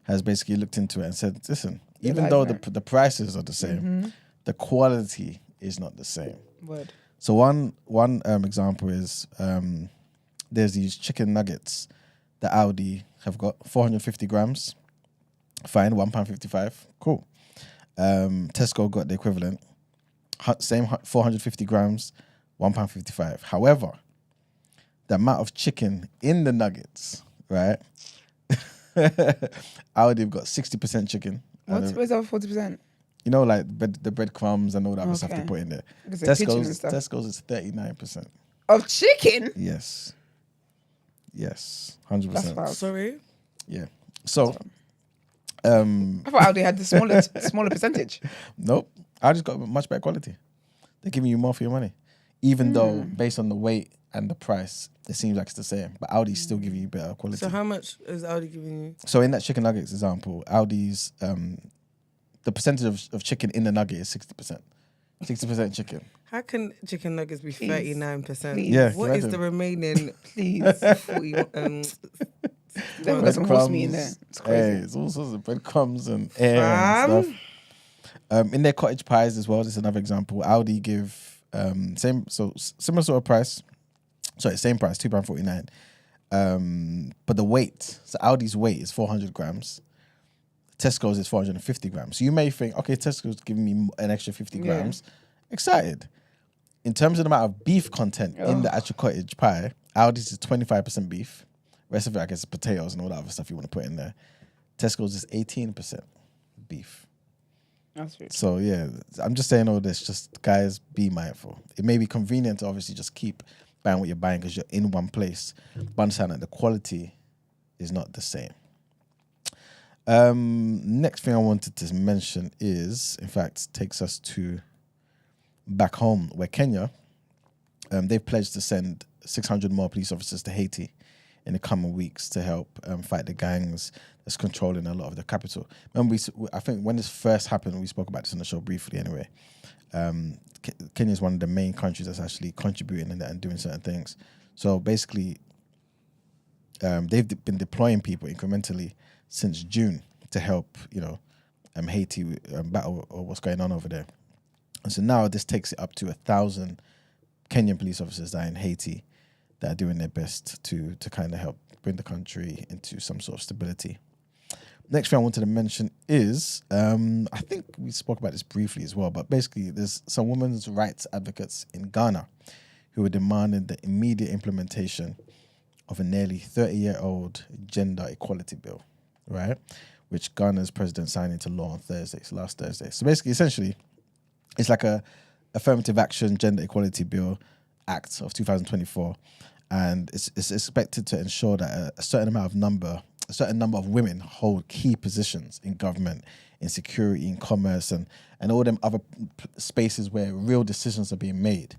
[SPEAKER 2] has basically looked into it and said, listen, even though the prices are the same, the quality is not the same.
[SPEAKER 1] Word.
[SPEAKER 2] So one example is there's these chicken nuggets that Audi have got 450 grams. Fine, £1.55. Cool. Tesco got the equivalent. Same 450 grams, £1.55. However, the amount of chicken in the nuggets, right? Aldi have got 60% chicken.
[SPEAKER 1] What's the other 40%?
[SPEAKER 2] You know, like the breadcrumbs and all that other stuff they
[SPEAKER 1] Okay.
[SPEAKER 2] put in there.
[SPEAKER 1] Because they're pigeon and stuff.
[SPEAKER 2] Tesco's is 39%.
[SPEAKER 1] Of chicken?
[SPEAKER 2] Yes. Yes. 100%.
[SPEAKER 1] That's wild.
[SPEAKER 4] Sorry.
[SPEAKER 2] Yeah. So,
[SPEAKER 1] I thought Aldi had the smaller percentage.
[SPEAKER 2] nope. I just got much better quality. They're giving you more for your money. Even though, based on the weight and the price, it seems like it's the same. But Aldi's still giving you better quality.
[SPEAKER 4] So how much is Aldi giving you?
[SPEAKER 2] So in that chicken nuggets example, Aldi's, the percentage of chicken in the nugget is 60%. 60% chicken.
[SPEAKER 4] How can chicken nuggets be 39%?
[SPEAKER 2] Yeah,
[SPEAKER 4] What is
[SPEAKER 2] imagine.
[SPEAKER 4] the remaining
[SPEAKER 1] Please.
[SPEAKER 4] 40?
[SPEAKER 1] They've got some horse meat in there. It's crazy.
[SPEAKER 2] Hey, it's all sorts of breadcrumbs and air and stuff. In their cottage pies as well, this is another example. Aldi give similar sort of price. Sorry, same price, £2.49. But the weight, so Aldi's weight is 400 grams. Tesco's is 450 grams. So you may think, okay, Tesco's giving me an extra 50 grams. Excited. In terms of the amount of beef content in the actual cottage pie, Aldi's is 25% beef. Rest of it, I guess, is potatoes and all that other stuff you want to put in there. Tesco's is 18% beef.
[SPEAKER 1] That's weird.
[SPEAKER 2] So yeah, I'm just saying all this. Just guys, be mindful. It may be convenient to obviously just keep buying what you're buying because you're in one place, but understand that the quality is not the same. Next thing I wanted to mention is, in fact, takes us to back home where Kenya, they've pledged to send 600 more police officers to Haiti in the coming weeks to help fight the gangs that's controlling a lot of the capital. Remember, I think when this first happened, we spoke about this on the show briefly anyway. Kenya is one of the main countries that's actually contributing in that and doing certain things. So basically, they've been deploying people incrementally since June to help, Haiti battle or what's going on over there. And so now this takes it up to 1,000 Kenyan police officers that are in Haiti that are doing their best to kind of help bring the country into some sort of stability. Next thing I wanted to mention is, I think we spoke about this briefly as well, but basically there's some women's rights advocates in Ghana who are demanding the immediate implementation of a nearly 30-year-old gender equality bill, right? Which Ghana's president signed into law on last Thursday. So basically, essentially, it's like a affirmative action gender equality bill act of 2024. And it's expected to ensure that a certain number of women hold key positions in government, in security, in commerce, and all them other spaces where real decisions are being made,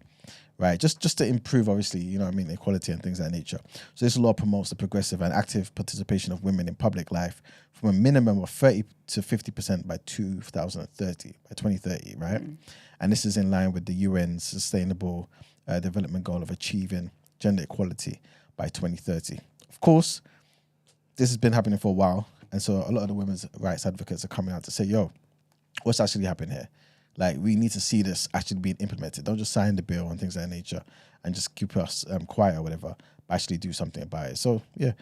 [SPEAKER 2] right? Just to improve, obviously, equality and things of that nature. So this law promotes the progressive and active participation of women in public life from a minimum of 30 to 50% by 2030, right? And this is in line with the UN's Sustainable Development Goal of achieving gender equality by 2030. Of course, this has been happening for a while, and so a lot of the women's rights advocates are coming out to say, yo, what's actually happening here? Like, we need to see this actually being implemented. Don't just sign the bill and things of that nature and just keep us quiet or whatever, but actually do something about it. So, yeah,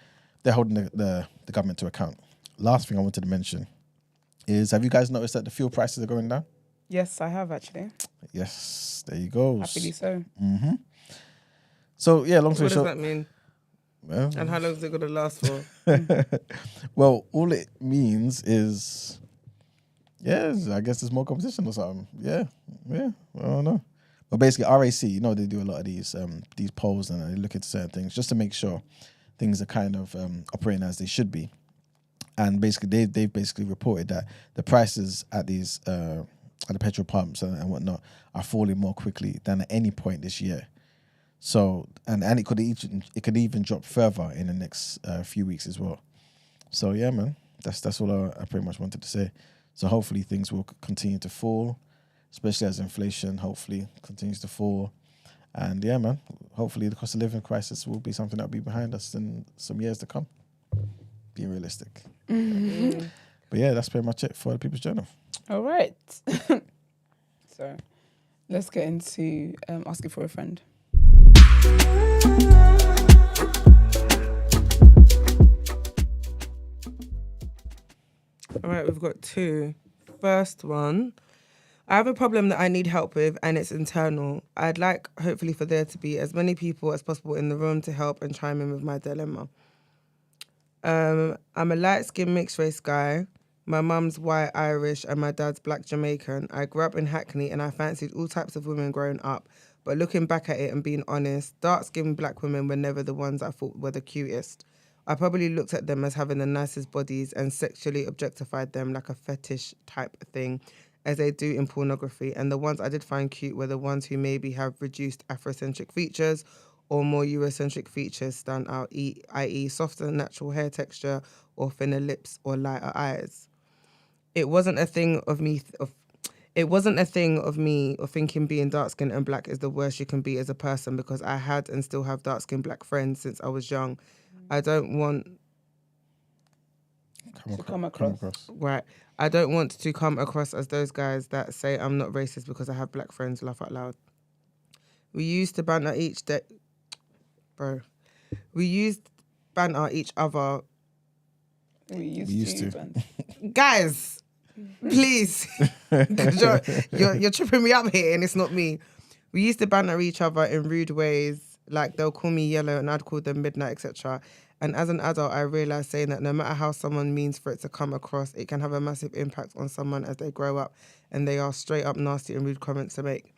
[SPEAKER 2] they're holding the government to account. Last thing I wanted to mention is, have you guys noticed that the fuel prices are going down?
[SPEAKER 1] Yes, I have actually.
[SPEAKER 2] Yes, there you go.
[SPEAKER 1] Happily so.
[SPEAKER 2] Mm-hmm. So, yeah, long story
[SPEAKER 4] What does
[SPEAKER 2] short.
[SPEAKER 4] that mean?
[SPEAKER 2] Well,
[SPEAKER 4] And how long is it going to last for?
[SPEAKER 2] well, all it means is, I guess there's more competition or something. Yeah, I don't know. But basically, RAC, they do a lot of these polls and they look into certain things just to make sure things are kind of operating as they should be. And basically, they've basically reported that the prices at these at the petrol pumps and whatnot are falling more quickly than at any point this year. So and it could even drop further in the next few weeks as well. So yeah, man, that's all I pretty much wanted to say. So hopefully things will continue to fall, especially as inflation hopefully continues to fall. And yeah, man, hopefully the cost of living crisis will be something that'll be behind us in some years to come. Being realistic.
[SPEAKER 1] Mm-hmm.
[SPEAKER 2] But yeah, that's pretty much it for the People's Journal.
[SPEAKER 1] All right. So let's get into asking for a friend.
[SPEAKER 4] All right, we've got two. First one, I have a problem that I need help with, and it's internal. I'd like, hopefully, for there to be as many people as possible in the room to help and chime in with my dilemma. I'm a light-skinned mixed-race guy. My mum's white Irish and my dad's black Jamaican. I grew up in Hackney and I fancied all types of women growing up. But looking back at it and being honest, dark-skinned black women were never the ones I thought were the cutest. I probably looked at them as having the nicest bodies and sexually objectified them like a fetish type thing, as they do in pornography. And the ones I did find cute were the ones who maybe have reduced Afrocentric features or more Eurocentric features stand out, i.e. softer natural hair texture or thinner lips or lighter eyes. It wasn't a thing of me of thinking being dark skinned and black is the worst you can be as a person, because I had and still have dark skinned black friends since I was young. I don't want
[SPEAKER 1] come across.
[SPEAKER 4] Right. I don't want to come across as those guys that say I'm not racist because I have black friends, laugh out loud. We used to banter each day. Bro. We used banter each other.
[SPEAKER 1] We used to.
[SPEAKER 4] Guys, please. 'Cause you're tripping me up here and it's not me. We used to banter each other in rude ways, like they'll call me yellow and I'd call them midnight, etc. And as an adult, I realised saying that no matter how someone means for it to come across, it can have a massive impact on someone as they grow up and they are straight up nasty and rude comments to make.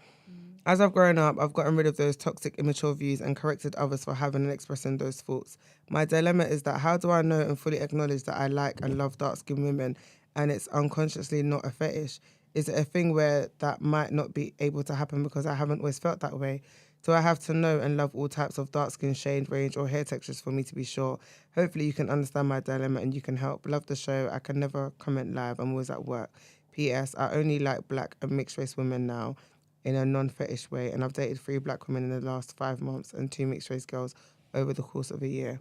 [SPEAKER 4] As I've grown up, I've gotten rid of those toxic, immature views and corrected others for having and expressing those thoughts. My dilemma is that how do I know and fully acknowledge that I like and love dark-skinned women and it's unconsciously not a fetish? Is it a thing where that might not be able to happen because I haven't always felt that way? Do I have to know and love all types of dark-skin shade, range or hair textures for me to be sure? Hopefully you can understand my dilemma and you can help. Love the show. I can never comment live. I'm always at work. P.S. I only like black and mixed-race women now in a non-fetish way, and I've dated 3 black women in the last 5 months and 2 mixed-race girls over the course of a year.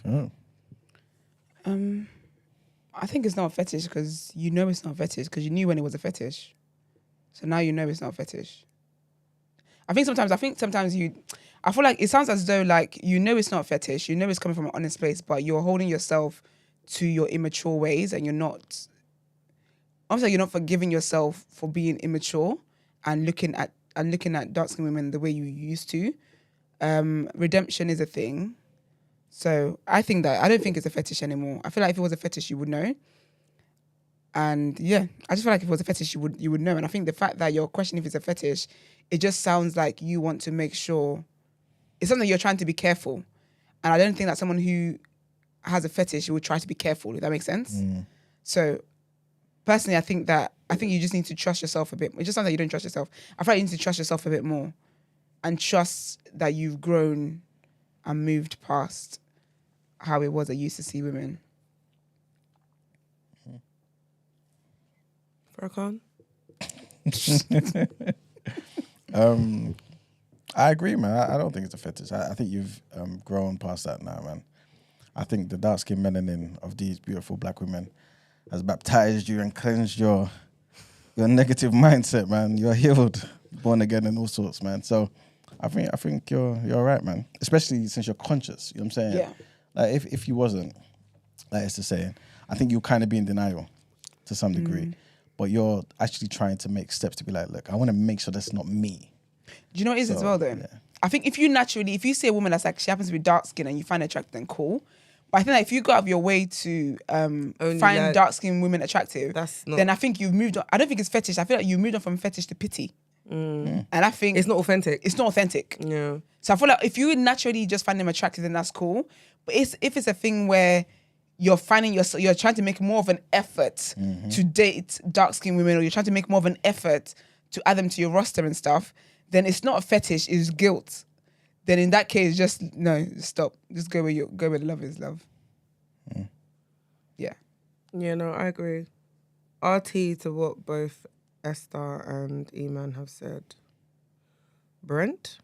[SPEAKER 2] Oh.
[SPEAKER 1] I think it's not a fetish because you know it's not a fetish because you knew when it was a fetish. So now you know it's not a fetish. I think sometimes I feel like it sounds as though like you know it's not a fetish, you know it's coming from an honest place, but you're holding yourself to your immature ways and you're not forgiving yourself for being immature and looking at dark-skinned women the way you used to. Redemption is a thing. So I don't think it's a fetish anymore. I feel like if it was a fetish, you would know. And yeah, I just feel like if it was a fetish, you would know. And I think the fact that you're questioning if it's a fetish, it just sounds like you want to make sure it's something you're trying to be careful. And I don't think that someone who has a fetish would try to be careful, if that makes sense. So personally, I think you just need to trust yourself a bit. It just sounds like you don't trust yourself. I feel like you need to trust yourself a bit more and trust that you've grown and moved past how it was that you used to see women.
[SPEAKER 4] Farrakhan?
[SPEAKER 2] I agree, man. I don't think it's a fetish. I think you've grown past that now, man. I think the dark-skinned melanin of these beautiful black women has baptized you and cleansed your negative mindset, man. You're healed, born again, and all sorts, man. So I think you're right, man. Especially since you're conscious. You know what I'm saying?
[SPEAKER 1] Yeah.
[SPEAKER 2] Like if you wasn't, like it's the saying, I think you'll kind of be in denial to some degree. But you're actually trying to make steps to be like, look, I want to make sure that's not me.
[SPEAKER 1] Do you know what it is as well, though?
[SPEAKER 2] Yeah.
[SPEAKER 1] I think if you see a woman that's like, she happens to be dark skinned and you find her attractive, then cool. But I think that if you go out of your way to find dark skinned women attractive, then I think you've moved on. I don't think it's fetish. I feel like you moved on from fetish to pity. And I think
[SPEAKER 4] it's not authentic.
[SPEAKER 1] It's not authentic.
[SPEAKER 4] Yeah.
[SPEAKER 1] So I feel like if you naturally just find them attractive, then that's cool. But if it's a thing where you're finding you're trying to make more of an effort to date dark-skinned women, or you're trying to make more of an effort to add them to your roster and stuff, then it's not a fetish, it's guilt. Then in that case, just stop. Just go where love is love. Yeah.
[SPEAKER 4] Yeah, no, I agree. RT to what both Esther and Eman have said. Brent?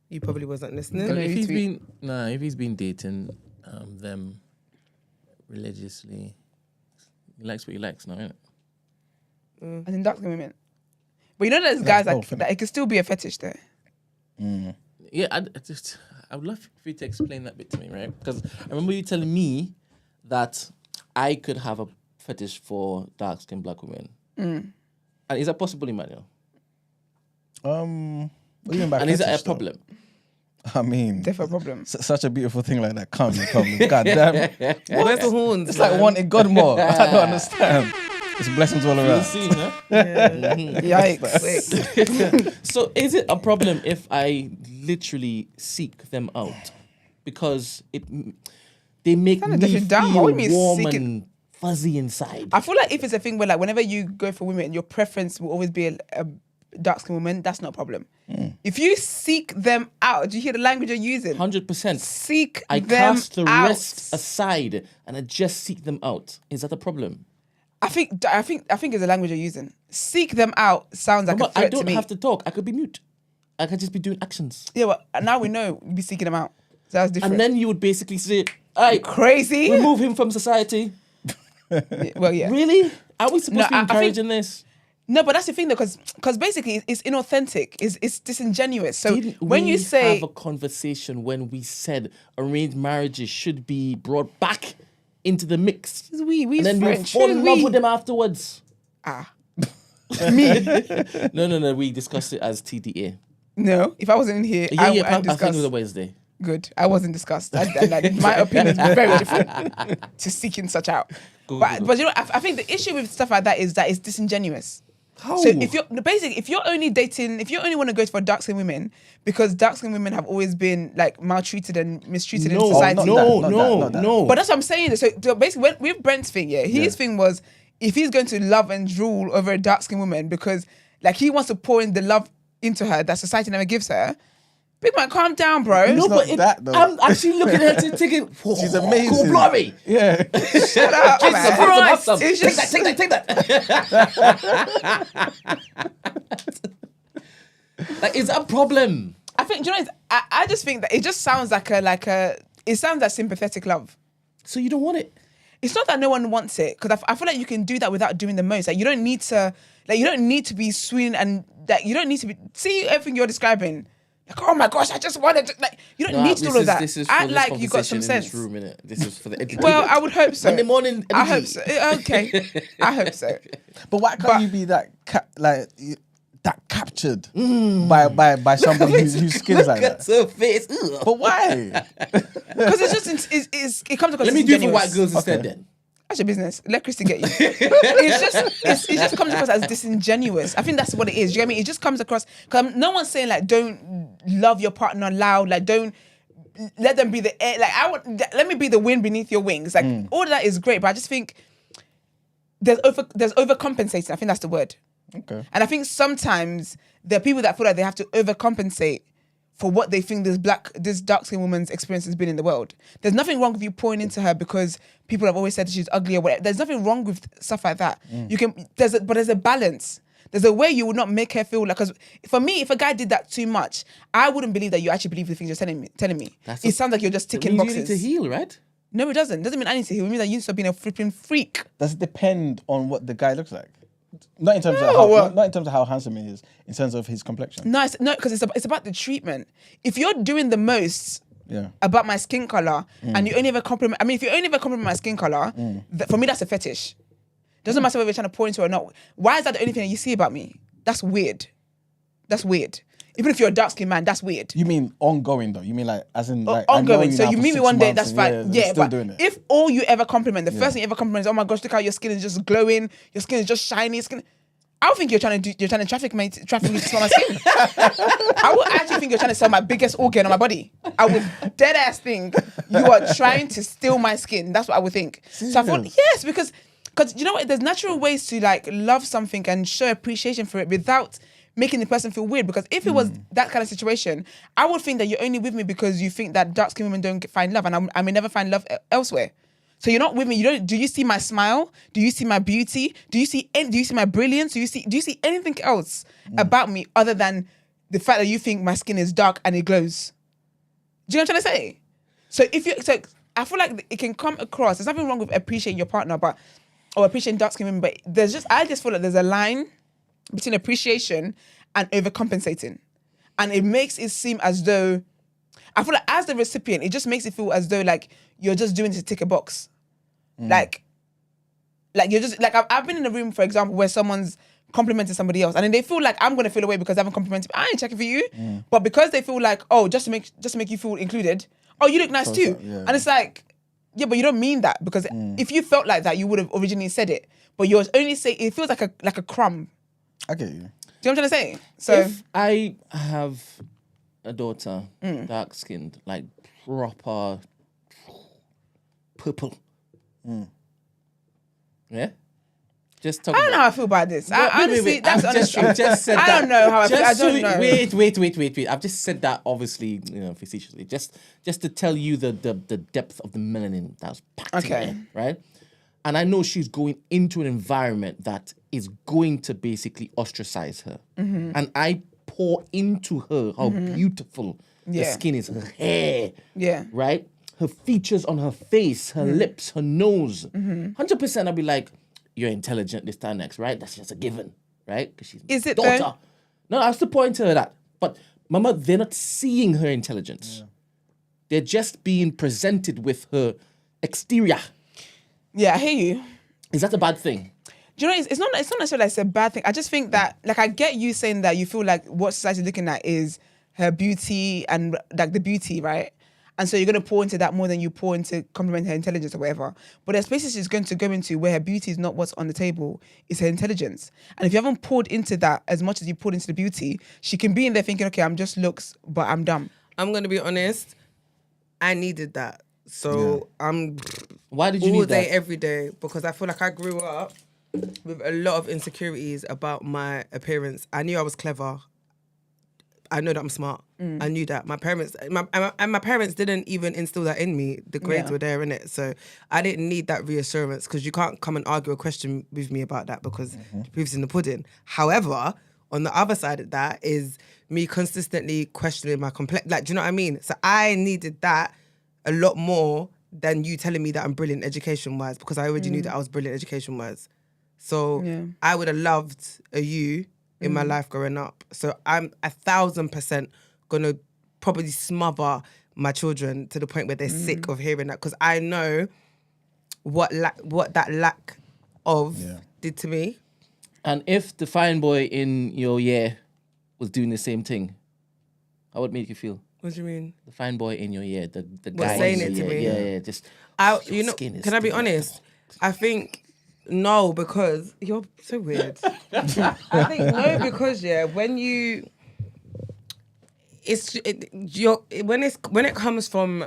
[SPEAKER 4] You probably wasn't listening.
[SPEAKER 3] Well, if he's been dating them religiously, he likes what he likes now, innit?
[SPEAKER 1] And then dark-skinned women. But you know there's guys that it could still be a fetish there.
[SPEAKER 3] Yeah, I would love for you to explain that bit to me, right? Because I remember you telling me that I could have a fetish for dark-skinned black women. And is that possible, Emmanuel?
[SPEAKER 2] What do you mean by
[SPEAKER 3] And is that a
[SPEAKER 2] fetish, though?
[SPEAKER 3] problem?
[SPEAKER 2] I mean,
[SPEAKER 1] Definitely a problem.
[SPEAKER 2] such a beautiful thing like that can't be a problem. God damn.
[SPEAKER 4] Where's the horns?
[SPEAKER 2] It's like
[SPEAKER 4] man?
[SPEAKER 2] wanting God more. I don't understand. It's blessings all
[SPEAKER 3] You'll
[SPEAKER 2] around.
[SPEAKER 3] see, huh?
[SPEAKER 1] Yikes.
[SPEAKER 3] So is it a problem if I literally seek them out? Because they make
[SPEAKER 1] Kinda
[SPEAKER 3] me
[SPEAKER 1] different. Damn, what do you mean
[SPEAKER 3] feel warm
[SPEAKER 1] seek it?
[SPEAKER 3] and fuzzy inside.
[SPEAKER 1] I feel like if it's a thing where like whenever you go for women, your preference will always be a dark skinned woman, that's not a problem. If you seek them out, do you hear the language you're using?
[SPEAKER 3] 100%.
[SPEAKER 1] Seek
[SPEAKER 3] I
[SPEAKER 1] them
[SPEAKER 3] cast the
[SPEAKER 1] out.
[SPEAKER 3] rest aside and I just seek them out. Is that a problem?
[SPEAKER 1] I think it's the language you're using. Seek them out sounds like a
[SPEAKER 3] But
[SPEAKER 1] threat
[SPEAKER 3] I don't
[SPEAKER 1] to me.
[SPEAKER 3] have to talk. I could be mute. I could just be doing actions.
[SPEAKER 1] Yeah, well, now we know you'd be seeking them out. So that's different.
[SPEAKER 3] And then you would basically say, "Hey,
[SPEAKER 1] crazy.
[SPEAKER 3] remove him from society."
[SPEAKER 1] Well, yeah.
[SPEAKER 3] Really? Are we supposed to be
[SPEAKER 1] I think-
[SPEAKER 3] encouraging this?
[SPEAKER 1] No, but that's the thing though, because basically it's inauthentic. It's disingenuous. So
[SPEAKER 3] Didn't
[SPEAKER 1] when
[SPEAKER 3] we
[SPEAKER 1] you say
[SPEAKER 3] have a conversation when we said arranged marriages should be brought back into the mix,
[SPEAKER 1] we
[SPEAKER 3] and then
[SPEAKER 1] French,
[SPEAKER 3] we fall in love
[SPEAKER 1] we-
[SPEAKER 3] with them afterwards?
[SPEAKER 1] me,
[SPEAKER 3] No. We discussed it as TDA.
[SPEAKER 1] no, if I wasn't in here,
[SPEAKER 3] Yeah,
[SPEAKER 1] I
[SPEAKER 3] I
[SPEAKER 1] wouldn't
[SPEAKER 3] think it was
[SPEAKER 1] discuss.
[SPEAKER 3] a Wednesday.
[SPEAKER 1] Good. I wasn't discussed. My opinion is very different to seeking such out. But you know, I think the issue with stuff like that is that it's disingenuous. So if you're only dating, if you only want to go for dark skinned women because dark skinned women have always been like maltreated and mistreated in society.
[SPEAKER 2] not that.
[SPEAKER 1] But that's what I'm saying. So basically, with Brent's thing, his thing was if he's going to love and drool over a dark skinned woman because like he wants to pour in the love into her that society never gives her. Big man, calm down, bro.
[SPEAKER 3] No,
[SPEAKER 2] not
[SPEAKER 3] but
[SPEAKER 2] that, though.
[SPEAKER 3] I'm actually looking at her thinking,
[SPEAKER 2] She's amazing.
[SPEAKER 3] Cool glory.
[SPEAKER 2] Yeah.
[SPEAKER 1] Shut up,
[SPEAKER 3] Jesus
[SPEAKER 1] man.
[SPEAKER 3] Christ.
[SPEAKER 1] It's
[SPEAKER 3] Take
[SPEAKER 1] just-
[SPEAKER 3] that. Like, is that a problem?
[SPEAKER 1] I think, do you know, I just think that it just sounds like it sounds like sympathetic love.
[SPEAKER 3] So you don't want it?
[SPEAKER 1] It's not that no one wants it, because I feel like you can do that without doing the most. Like you don't need to be swinging and like you don't need to be see everything you're describing. Like, oh my gosh, I just wanted to like you don't need to do all of that.
[SPEAKER 3] This is for
[SPEAKER 1] Act
[SPEAKER 3] this
[SPEAKER 1] like you got some
[SPEAKER 3] conversation in
[SPEAKER 1] sense.
[SPEAKER 3] this room, innit? This is for the education.
[SPEAKER 1] Well, I would hope so.
[SPEAKER 3] Monday morning
[SPEAKER 1] I
[SPEAKER 3] energy.
[SPEAKER 1] hope so. Okay. I hope so.
[SPEAKER 2] But why can't you be that captured by somebody whose skin's like
[SPEAKER 3] Look at
[SPEAKER 2] that?
[SPEAKER 3] her face. Ugh.
[SPEAKER 2] But why?
[SPEAKER 1] Because it's just it comes across
[SPEAKER 3] Let me
[SPEAKER 1] as
[SPEAKER 3] do it for
[SPEAKER 1] disingenuous.
[SPEAKER 3] white girls instead
[SPEAKER 2] Okay.
[SPEAKER 3] then.
[SPEAKER 1] That's your business. Let Christy get you. it just comes across as disingenuous. I think that's what it is. Do you get me? It just comes across. Cause no one's saying like don't love your partner loud. Like don't let them be the air. Like let me be the wind beneath your wings. Like all of that is great, but I just think there's overcompensating. I think that's the word.
[SPEAKER 2] Okay.
[SPEAKER 1] And I think sometimes there are people that feel like they have to overcompensate for what they think this dark-skinned woman's experience has been in the world. There's nothing wrong with you pouring into her because people have always said that she's ugly or whatever. There's nothing wrong with stuff like that. But there's a balance. There's a way you would not make her feel like, because for me, if a guy did that too much, I wouldn't believe that you actually believe the things you're telling me. It sounds like you're just
[SPEAKER 3] It
[SPEAKER 1] ticking
[SPEAKER 3] means you
[SPEAKER 1] boxes.
[SPEAKER 3] need to heal, right?
[SPEAKER 1] No, it doesn't. It doesn't mean I need to heal. It means that you need to stop being a flipping freak.
[SPEAKER 2] Does it depend on what the guy looks like? Not in terms of not in terms of how handsome he is, in terms of his complexion.
[SPEAKER 1] No, because it's about the treatment. If you're doing the most about my skin color and you only ever compliment, if you only ever compliment my skin color, for me that's a fetish. Doesn't matter whether you're trying to pour into it or not. Why is that the only thing that you see about me? That's weird. That's weird. Even if you're a dark skinned man, that's weird.
[SPEAKER 2] You mean ongoing though? You mean like as in like I know
[SPEAKER 1] Ongoing. So
[SPEAKER 2] now
[SPEAKER 1] you
[SPEAKER 2] for
[SPEAKER 1] meet me
[SPEAKER 2] 6
[SPEAKER 1] one day,
[SPEAKER 2] months
[SPEAKER 1] that's
[SPEAKER 2] and
[SPEAKER 1] fine.
[SPEAKER 2] you're
[SPEAKER 1] Yeah,
[SPEAKER 2] still
[SPEAKER 1] but
[SPEAKER 2] doing it.
[SPEAKER 1] if all you ever compliment, the first thing you ever compliment is, oh my gosh, look how your skin is just glowing, your skin is just shiny, I don't think you're trying to traffic me to sell my skin. I would actually think you're trying to sell my biggest organ on my body. I would dead ass think you are trying to steal my skin. That's what I would think. So I thought, yes, because you know what? There's natural ways to like love something and show appreciation for it without making the person feel weird. Because if it was that kind of situation, I would think that you're only with me because you think that dark skinned women don't find love, and I may never find love elsewhere. So you're not with me. Do you see my smile? Do you see my beauty? Do you see my brilliance? Do you see anything else about me other than the fact that you think my skin is dark and it glows? Do you know what I'm trying to say? So I feel like it can come across. There's nothing wrong with appreciating your partner, or appreciating dark skin women, but I just feel like there's a line between appreciation and overcompensating, and it makes it seem as though I feel like as the recipient, it just makes it feel as though like you're just doing it to tick a box. Like Like you're just like I've been in a room, for example, where someone's complimented somebody else, and then they feel like I'm gonna feel away because they haven't complimented me. I ain't checking for you, but because they feel like, oh, just to make you feel included. Oh, you look nice too, and it's like, yeah, but you don't mean that because if you felt like that, you would have originally said it. But you're only saying it feels like a crumb.
[SPEAKER 2] I get you.
[SPEAKER 1] Do you know what I'm trying to say? So
[SPEAKER 3] If I have a daughter, dark skinned, like proper purple. Yeah? Just talk
[SPEAKER 1] I don't know
[SPEAKER 3] about
[SPEAKER 1] how I feel about this. I honestly, that's
[SPEAKER 3] I've
[SPEAKER 1] honest
[SPEAKER 3] I've
[SPEAKER 1] truth.
[SPEAKER 3] just said
[SPEAKER 1] I
[SPEAKER 3] that.
[SPEAKER 1] don't know how I feel. I
[SPEAKER 3] Just so
[SPEAKER 1] don't know.
[SPEAKER 3] Wait. I've just said that obviously, facetiously. Just to tell you the depth of the melanin that was packed in there, right? And I know she's going into an environment that is going to basically ostracize her. And I pour into her how beautiful the skin is, her hair, right? Her features on her face, her lips, her nose. 100% I'll be like, you're intelligent this time next, right? That's just a given, right? Because she's
[SPEAKER 1] Is it
[SPEAKER 3] daughter.
[SPEAKER 1] though?
[SPEAKER 3] No, I was to point to her that. But mama, they're not seeing her intelligence. They're just being presented with her exterior.
[SPEAKER 1] Yeah, I hear you.
[SPEAKER 3] Is that a bad thing?
[SPEAKER 1] Do you know, it's not necessarily like it's a bad thing. I just think that, like, I get you saying that you feel like what society's looking at is her beauty and like the beauty, right? And so you're going to pour into that more than you pour into compliment her intelligence or whatever. But there's places she's going to go into where her beauty is not what's on the table, it's her intelligence. And if you haven't poured into that as much as you poured into the beauty, she can be in there thinking, okay, I'm just looks, but I'm dumb.
[SPEAKER 4] I'm going to be honest. I needed that. So I'm
[SPEAKER 3] Why did you
[SPEAKER 4] all
[SPEAKER 3] need
[SPEAKER 4] day,
[SPEAKER 3] that?
[SPEAKER 4] every day, because I feel like I grew up with a lot of insecurities about my appearance. I knew I was clever. I know that I'm smart. I knew that. My parents didn't even instill that in me. The grades were there, innit? So I didn't need that reassurance because you can't come and argue a question with me about that because the proof's in the pudding. However, on the other side of that is me consistently questioning my complex. Like, do you know what I mean? So I needed that a lot more than you telling me that I'm brilliant education-wise because I already knew that I was brilliant education-wise. So I would have loved a you in my life growing up. So I'm 1,000% gonna probably smother my children to the point where they're sick of hearing that because I know what that lack of did to me.
[SPEAKER 3] And if the fine boy in your year was doing the same thing, how would it make you feel?
[SPEAKER 4] What do you mean?
[SPEAKER 3] The fine boy in your year, the guy
[SPEAKER 4] saying
[SPEAKER 3] in
[SPEAKER 4] it
[SPEAKER 3] your
[SPEAKER 4] to
[SPEAKER 3] year.
[SPEAKER 4] me?
[SPEAKER 3] Yeah, just
[SPEAKER 4] You know,
[SPEAKER 3] skin is
[SPEAKER 4] can I be
[SPEAKER 3] developed.
[SPEAKER 4] honest? I think no, because you're so weird. I think no, because when it comes from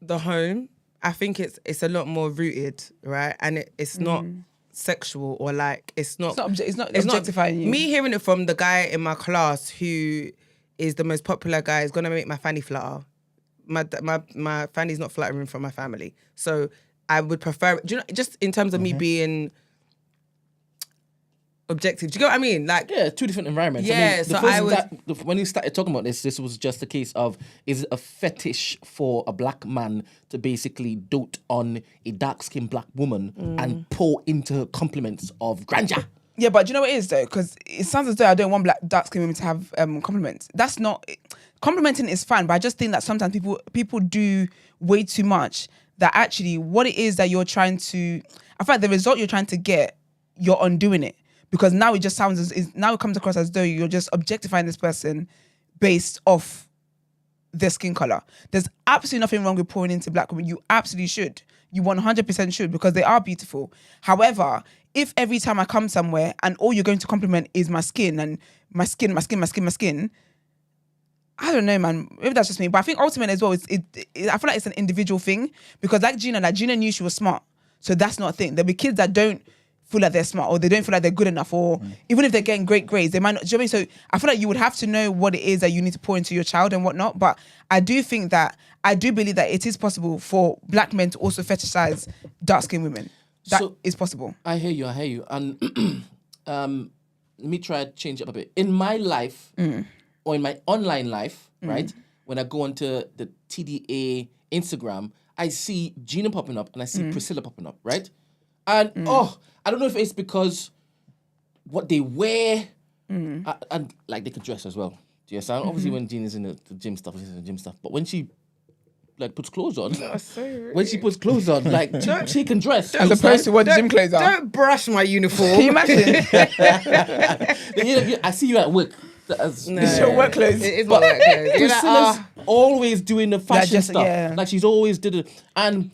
[SPEAKER 4] the home, I think it's a lot more rooted, right? And it's not sexual or like it's not
[SPEAKER 1] objectifying you.
[SPEAKER 4] Me hearing it from the guy in my class who is the most popular guy is gonna make my fanny flutter. My fanny's not fluttering from my family, so I would prefer. Do you know? Just in terms of me being objective. Do you get what I mean? Like,
[SPEAKER 3] Yeah, two different environments.
[SPEAKER 4] Yeah, so I would-
[SPEAKER 3] when you started talking about this was just a case of, is it a fetish for a black man to basically dote on a dark-skinned black woman and pour into her compliments of grandeur?
[SPEAKER 1] Yeah, but do you know what it is though? Because it sounds as though I don't want dark skinned women to have compliments. That's not complimenting is fine, but I just think that sometimes people do way too much. That actually, what it is that you're trying to, I feel like the result you're trying to get, you're undoing it because now it just sounds now it comes across as though you're just objectifying this person based off their skin color. There's absolutely nothing wrong with pouring into black women. You absolutely should. You 100% should because they are beautiful. However, if every time I come somewhere and all you're going to compliment is my skin and my skin, I don't know, man. Maybe that's just me. But I think ultimately as well, I feel like it's an individual thing because like Gina knew she was smart. So that's not a thing. There'll be kids that don't feel like they're smart or they don't feel like they're good enough or even if they're getting great grades, they might not. Do you know what I mean? So I feel like you would have to know what it is that you need to pour into your child and whatnot. But I do believe that it is possible for black men to also fetishize dark-skinned women. That is possible.
[SPEAKER 3] I hear you. And let me try to change it up a bit. In my life, or in my online life, right, when I go onto the TDA Instagram, I see Gina popping up and I see Priscilla popping up, right? And I don't know if it's because what they wear and like they could dress as well. Do you understand? Obviously when Gina's in the gym stuff, she's in the gym stuff. But when she like puts clothes on.
[SPEAKER 4] That's so rude.
[SPEAKER 3] When she puts clothes on, like she can dress.
[SPEAKER 1] As opposed to what the gym clothes are.
[SPEAKER 4] Don't brush my uniform.
[SPEAKER 1] Can you imagine?
[SPEAKER 3] I see you at work.
[SPEAKER 4] No.
[SPEAKER 1] It's your work clothes.
[SPEAKER 4] It is my work clothes. You're like,
[SPEAKER 3] Priscilla's always doing the fashion
[SPEAKER 1] just-
[SPEAKER 3] stuff.
[SPEAKER 1] yeah.
[SPEAKER 3] Like she's always did it. And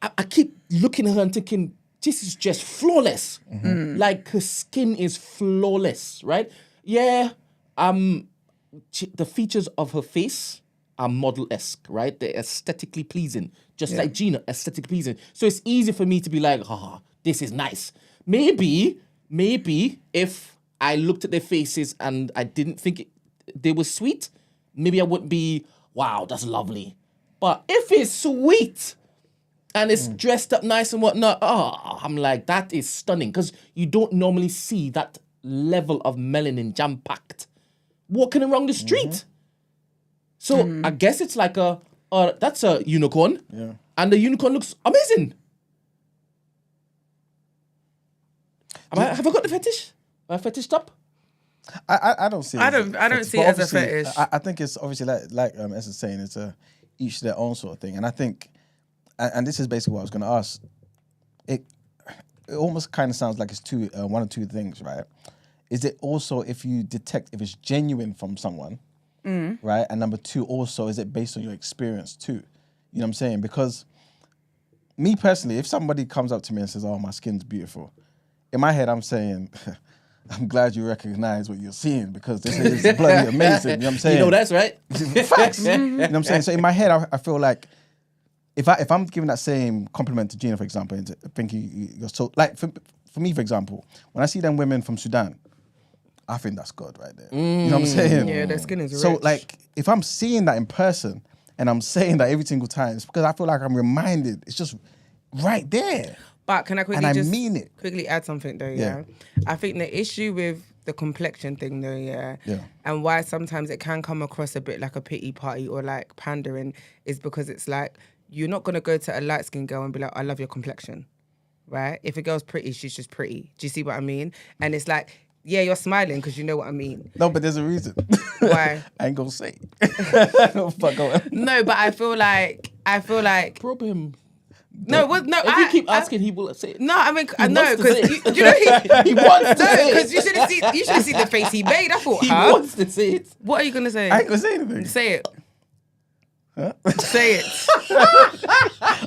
[SPEAKER 3] I keep looking at her and thinking, this is just flawless. Like her skin is flawless, right? Yeah. The features of her face are model-esque, right? They're aesthetically pleasing. Just like Gina, aesthetically pleasing. So it's easy for me to be like, this is nice. Maybe if I looked at their faces and I didn't think they were sweet, maybe I wouldn't be, wow, that's lovely. But if it's sweet and it's dressed up nice and whatnot, I'm like, that is stunning. Because you don't normally see that level of melanin jam-packed walking around the street. So I guess it's like that's a unicorn.
[SPEAKER 2] Yeah.
[SPEAKER 3] And the unicorn looks amazing. Have I got the fetish? Am I fetished up?
[SPEAKER 2] I don't see it.
[SPEAKER 4] I
[SPEAKER 2] as a
[SPEAKER 4] don't
[SPEAKER 2] fetish,
[SPEAKER 4] see
[SPEAKER 2] but
[SPEAKER 4] it as a
[SPEAKER 2] obviously,
[SPEAKER 4] fetish.
[SPEAKER 2] I think it's obviously like S is saying, it's a each their own sort of thing. And I think, and this is basically what I was going to ask. It almost kind of sounds like it's one or two things, right? Is it also if you detect if it's genuine from someone, right? And number two, also, is it based on your experience too? You know what I'm saying? Because me personally, if somebody comes up to me and says, "Oh, my skin's beautiful," in my head, I'm saying, I'm glad you recognize what you're seeing because this is bloody amazing. You know what I'm saying?
[SPEAKER 3] You know that's right.
[SPEAKER 2] Facts. You know what I'm saying? So in my head, I feel like if I'm giving that same compliment to Gina, for example, and thinking you're so like for me, for example, when I see them women from Sudan, I think that's God right there. You know what I'm saying?
[SPEAKER 4] Yeah, their skin is rich.
[SPEAKER 2] So like if I'm seeing that in person and I'm saying that every single time, it's because I feel like I'm reminded. It's just right there.
[SPEAKER 4] But can I quickly
[SPEAKER 2] And I
[SPEAKER 4] just
[SPEAKER 2] mean it.
[SPEAKER 4] quickly add something though?
[SPEAKER 2] Yeah.
[SPEAKER 4] I think the issue with the complexion thing though,
[SPEAKER 2] Yeah.
[SPEAKER 4] and why sometimes it can come across a bit like a pity party or like pandering is because it's like you're not gonna go to a light skinned girl and be like, I love your complexion, right? If a girl's pretty, she's just pretty. Do you see what I mean? And it's like, yeah, you're smiling because you know what I mean.
[SPEAKER 2] No, but there's a reason.
[SPEAKER 4] Why?
[SPEAKER 2] I ain't gonna say it. Fuck on.
[SPEAKER 4] No, but I feel like
[SPEAKER 3] Probe him.
[SPEAKER 4] no, what no.
[SPEAKER 3] If you keep asking, he will say it.
[SPEAKER 4] No, I mean,
[SPEAKER 3] He
[SPEAKER 4] no,
[SPEAKER 3] wants to
[SPEAKER 4] because
[SPEAKER 3] say it.
[SPEAKER 4] you know
[SPEAKER 3] He wants to say it.
[SPEAKER 4] because you should have seen the face he made. I thought,
[SPEAKER 3] He
[SPEAKER 4] huh?
[SPEAKER 3] wants to say it.
[SPEAKER 4] What are you gonna say?
[SPEAKER 2] I ain't gonna say anything.
[SPEAKER 4] Say it. Say it.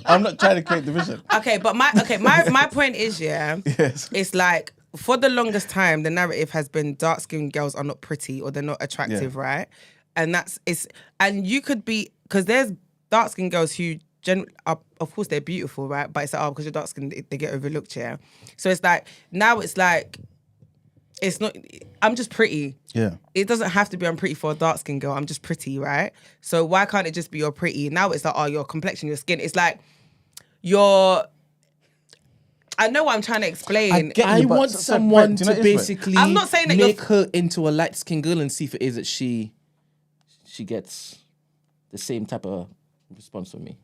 [SPEAKER 2] I'm not trying to create division.
[SPEAKER 4] Okay, but my point is,
[SPEAKER 2] Yes.
[SPEAKER 4] it's like for the longest time the narrative has been dark skinned girls are not pretty or they're not attractive,
[SPEAKER 2] Yeah.
[SPEAKER 4] right? And and you could be because there's dark skinned girls who are, of course they're beautiful, right? But it's like, because you're dark skinned, they get overlooked, yeah. So it's like now it's like it's not. I'm just pretty.
[SPEAKER 2] Yeah.
[SPEAKER 4] It doesn't have to be I'm pretty for a dark skinned girl. I'm just pretty, right? So why can't it just be you're pretty? Now it's like, oh, your complexion, your skin. It's like I know what I'm trying to explain.
[SPEAKER 3] I
[SPEAKER 2] you, but
[SPEAKER 3] want
[SPEAKER 2] so,
[SPEAKER 3] someone
[SPEAKER 2] Brent, do you know
[SPEAKER 3] to
[SPEAKER 2] what it is,
[SPEAKER 3] basically
[SPEAKER 4] I'm not saying that
[SPEAKER 3] make her into a light skinned girl and see if it is that she gets the same type of response from me.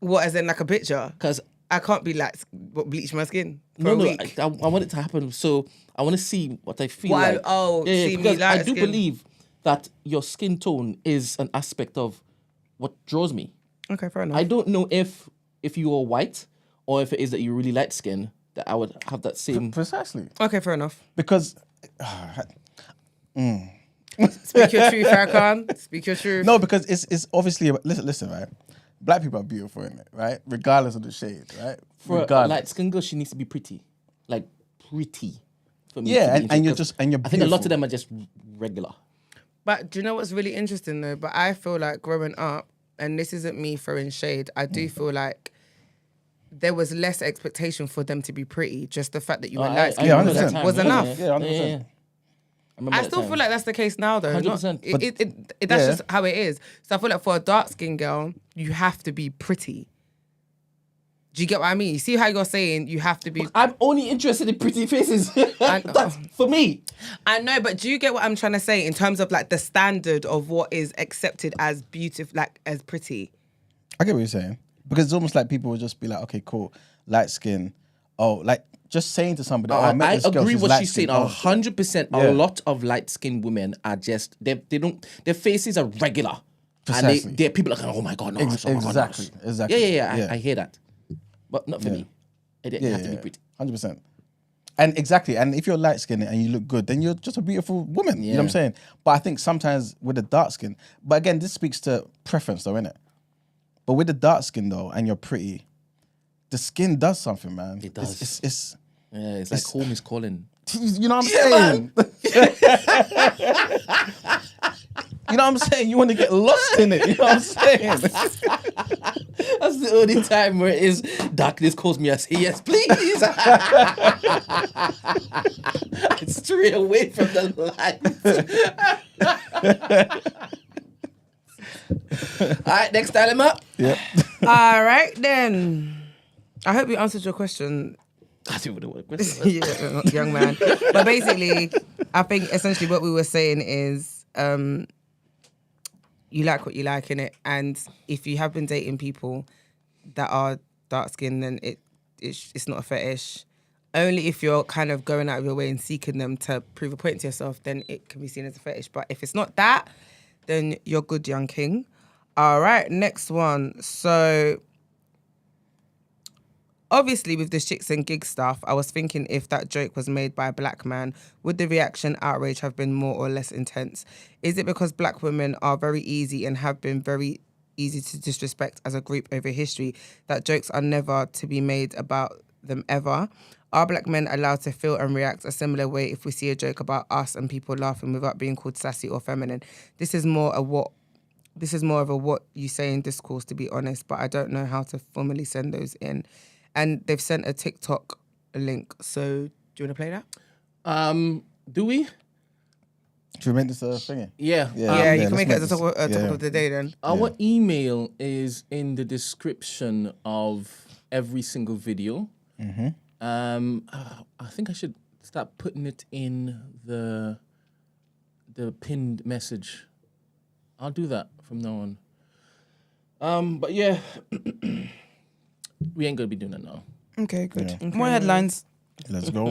[SPEAKER 4] What, as in like a picture?
[SPEAKER 3] Because
[SPEAKER 4] I can't be like, bleach my skin for
[SPEAKER 3] no,
[SPEAKER 4] a
[SPEAKER 3] no,
[SPEAKER 4] week.
[SPEAKER 3] I want it to happen. So I want to see what I feel
[SPEAKER 4] Why-
[SPEAKER 3] like.
[SPEAKER 4] see me
[SPEAKER 3] because I
[SPEAKER 4] light
[SPEAKER 3] do
[SPEAKER 4] skin.
[SPEAKER 3] believe that your skin tone is an aspect of what draws me.
[SPEAKER 4] Okay, fair enough.
[SPEAKER 3] I don't know if you are white or if it is that you're really light skinned that I would have that same.
[SPEAKER 2] Precisely.
[SPEAKER 4] Okay, fair enough.
[SPEAKER 2] Because
[SPEAKER 4] Speak your truth, Farrakhan. Speak your truth.
[SPEAKER 2] no, because it's obviously listen, right? Black people are beautiful, in it, right? Regardless of the shade, right?
[SPEAKER 3] For a
[SPEAKER 2] Regardless.
[SPEAKER 3] light skinned girl, she needs to be pretty, like pretty. For me,
[SPEAKER 2] Yeah,
[SPEAKER 3] to be
[SPEAKER 2] and
[SPEAKER 3] into-
[SPEAKER 2] you're
[SPEAKER 3] 'cause
[SPEAKER 2] just and you're.
[SPEAKER 3] I think a lot of
[SPEAKER 2] beautiful.
[SPEAKER 3] them are just regular.
[SPEAKER 4] But do you know what's really interesting though? But I feel like growing up, and this isn't me throwing shade, I do feel like there was less expectation for them to be pretty. Just the fact that you were light skinned
[SPEAKER 2] Yeah,
[SPEAKER 4] was,
[SPEAKER 2] 100%.
[SPEAKER 4] was enough.
[SPEAKER 2] Yeah, 100%.
[SPEAKER 3] remember
[SPEAKER 4] I
[SPEAKER 3] that
[SPEAKER 4] still
[SPEAKER 3] time.
[SPEAKER 4] feel like that's the case now, though.
[SPEAKER 3] 100%.
[SPEAKER 4] That's
[SPEAKER 2] Yeah.
[SPEAKER 4] just how it is. So I feel like for a dark skinned girl, you have to be pretty. Do you get what I mean? You see how you're saying you have to be.
[SPEAKER 3] I'm only interested in pretty faces. That's for me.
[SPEAKER 4] I know, but do you get what I'm trying to say in terms of like the standard of what is accepted as beautiful, like as pretty?
[SPEAKER 2] I get what you're saying because it's almost like people would just be like, okay, cool, light skin. Oh, like just saying to somebody, oh, I met
[SPEAKER 3] I
[SPEAKER 2] this girl,
[SPEAKER 3] agree
[SPEAKER 2] she's
[SPEAKER 3] what
[SPEAKER 2] light
[SPEAKER 3] she's
[SPEAKER 2] skin.
[SPEAKER 3] saying.
[SPEAKER 2] Oh,
[SPEAKER 3] 100%.
[SPEAKER 2] Yeah.
[SPEAKER 3] A lot of light skinned women are just they don't. Their faces are regular.
[SPEAKER 2] Precisely.
[SPEAKER 3] And people are going, oh my God, no.
[SPEAKER 2] Exactly.
[SPEAKER 3] Yeah. I hear that. But not for me. It have to be pretty.
[SPEAKER 2] 100%. And exactly, and if you're light skinned and you look good, then you're just a beautiful woman. You know what I'm saying? But I think sometimes with the dark skin, but again, this speaks to preference though, innit? But with the dark skin though, and you're pretty, the skin does something, man.
[SPEAKER 3] It does.
[SPEAKER 2] It's
[SPEAKER 3] It's like home is calling.
[SPEAKER 2] you know what I'm saying? You know what I'm saying? You want to get lost in it. You know what I'm saying?
[SPEAKER 3] That's the only time where it is darkness calls me. I say, yes, please. It's straight away from the light. All right, next dilemma.
[SPEAKER 2] Yeah.
[SPEAKER 4] All right, then. I hope you answered your question.
[SPEAKER 3] I don't know what the question was.
[SPEAKER 4] Yeah, young man. But basically, I think essentially what we were saying is you like what you like, innit? And if you have been dating people that are dark skinned, then it's not a fetish. Only if you're kind of going out of your way and seeking them to prove a point to yourself, then it can be seen as a fetish. But if it's not that, then you're good, young king. All right, next one. So obviously, with the chicks and gig stuff, I was thinking if that joke was made by a black man, would the reaction outrage have been more or less intense? Is it because black women are very easy and have been very easy to disrespect as a group over history that jokes are never to be made about them ever? Are black men allowed to feel and react a similar way if we see a joke about us and people laughing without being called sassy or feminine? This is more of a what you say in discourse, to be honest, but I don't know how to formally send those in. And they've sent a TikTok link. So do you want to play that?
[SPEAKER 3] Do we?
[SPEAKER 2] Should we make this a thingy?
[SPEAKER 3] Yeah.
[SPEAKER 4] You can
[SPEAKER 2] let's
[SPEAKER 4] make it the
[SPEAKER 2] this-
[SPEAKER 4] topic of the day then.
[SPEAKER 3] Our email is in the description of every single video.
[SPEAKER 2] Mm-hmm.
[SPEAKER 3] I think I should start putting it in the pinned message. I'll do that from now on. But yeah, we ain't gonna be doing that now.
[SPEAKER 1] Okay, good.
[SPEAKER 2] Yeah.
[SPEAKER 1] More headlines.
[SPEAKER 2] Let's go.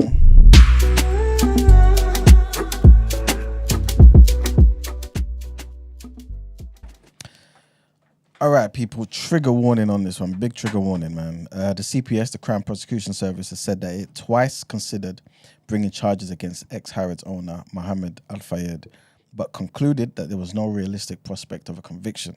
[SPEAKER 2] All right, people, trigger warning on this one. Big trigger warning, man. The CPS, the Crown Prosecution Service, has said that it twice considered bringing charges against ex-Harrods owner Mohammed Al-Fayed, but concluded that there was no realistic prospect of a conviction.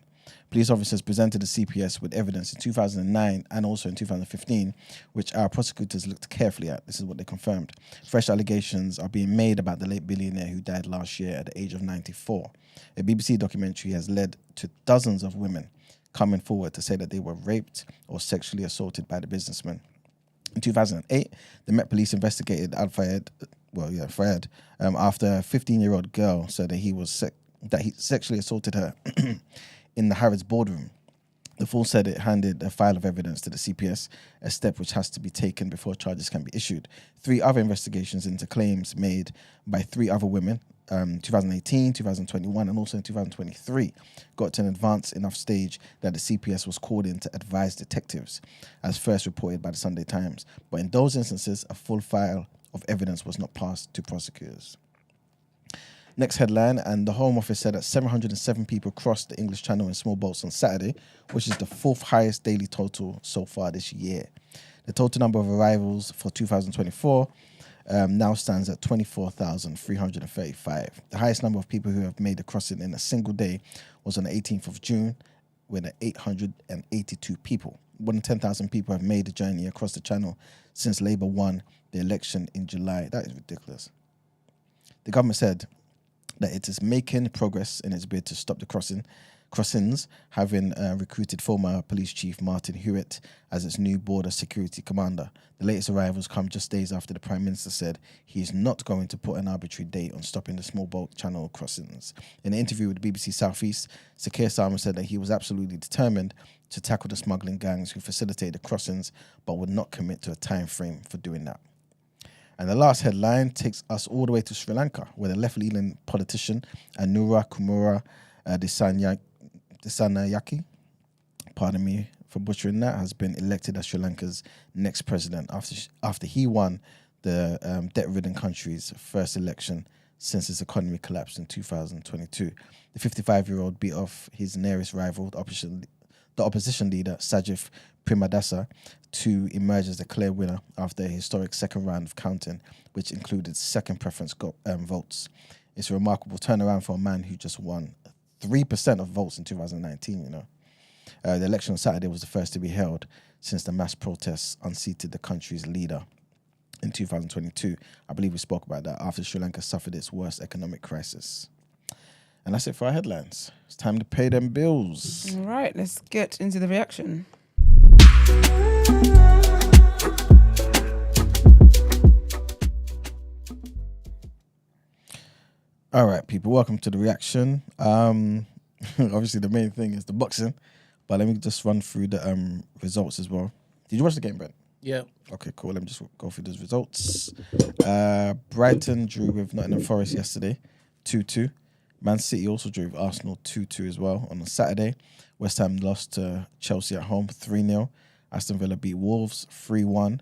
[SPEAKER 2] Police officers presented the CPS with evidence in 2009 and also in 2015, which our prosecutors looked carefully at. This is what they confirmed. Fresh allegations are being made about the late billionaire who died last year at the age of 94. A BBC documentary has led to dozens of women coming forward to say that they were raped or sexually assaulted by the businessman. In 2008, the Met Police investigated Fayed after a 15-year-old girl said that he sexually assaulted her in the Harrods boardroom. The Fool said it handed a file of evidence to the CPS, a step which has to be taken before charges can be issued. 3 other investigations into claims made by 3 other women, 2018, 2021, and also in 2023, got to an advanced enough stage that the CPS was called in to advise detectives, as first reported by the Sunday Times. But in those instances, a full file of evidence was not passed to prosecutors. Next headline, and the Home Office said that 707 people crossed the English Channel in small boats on Saturday, which is the 4th highest daily total so far this year. The total number of arrivals for 2024 now stands at 24,335. The highest number of people who have made the crossing in a single day was on the 18th of June, with 882 people. More than 10,000 people have made the journey across the Channel since Labour won the election in July. That is ridiculous. The government said that it is making progress in its bid to stop the crossings, having recruited former police chief Martin Hewitt as its new border security commander. The latest arrivals come just days after the Prime Minister said he is not going to put an arbitrary date on stopping the small boat channel crossings. In an interview with the BBC South East, Sir Keir Starmer said that he was absolutely determined to tackle the smuggling gangs who facilitate the crossings, but would not commit to a time frame for doing that. And the last headline takes us all the way to Sri Lanka, where the left-leaning politician Anura Kumara Dissanayake, pardon me for butchering that, has been elected as Sri Lanka's next president after he won the debt-ridden country's first election since its economy collapsed in 2022. The 55-year-old beat off his nearest rival, the opposition leader, Sajid Premadasa, to emerge as the clear winner after a historic second round of counting, which included second preference votes. It's a remarkable turnaround for a man who just won 3% of votes in 2019, you know. The election on Saturday was the first to be held since the mass protests unseated the country's leader in 2022. I believe we spoke about that after Sri Lanka suffered its worst economic crisis. And that's it for our headlines. It's time to pay them bills.
[SPEAKER 1] All right, let's get into the reaction.
[SPEAKER 2] All right, people, welcome to the reaction. Obviously, the main thing is the boxing, but let me just run through the results as well. Did you watch the game, Brent?
[SPEAKER 3] Yeah.
[SPEAKER 2] Okay, cool. Let me just go through those results. Brighton drew with Nottingham Forest yesterday, 2-2. Man City also drew with Arsenal 2-2 as well on a Saturday. West Ham lost to Chelsea at home 3-0. Aston Villa beat Wolves 3-1.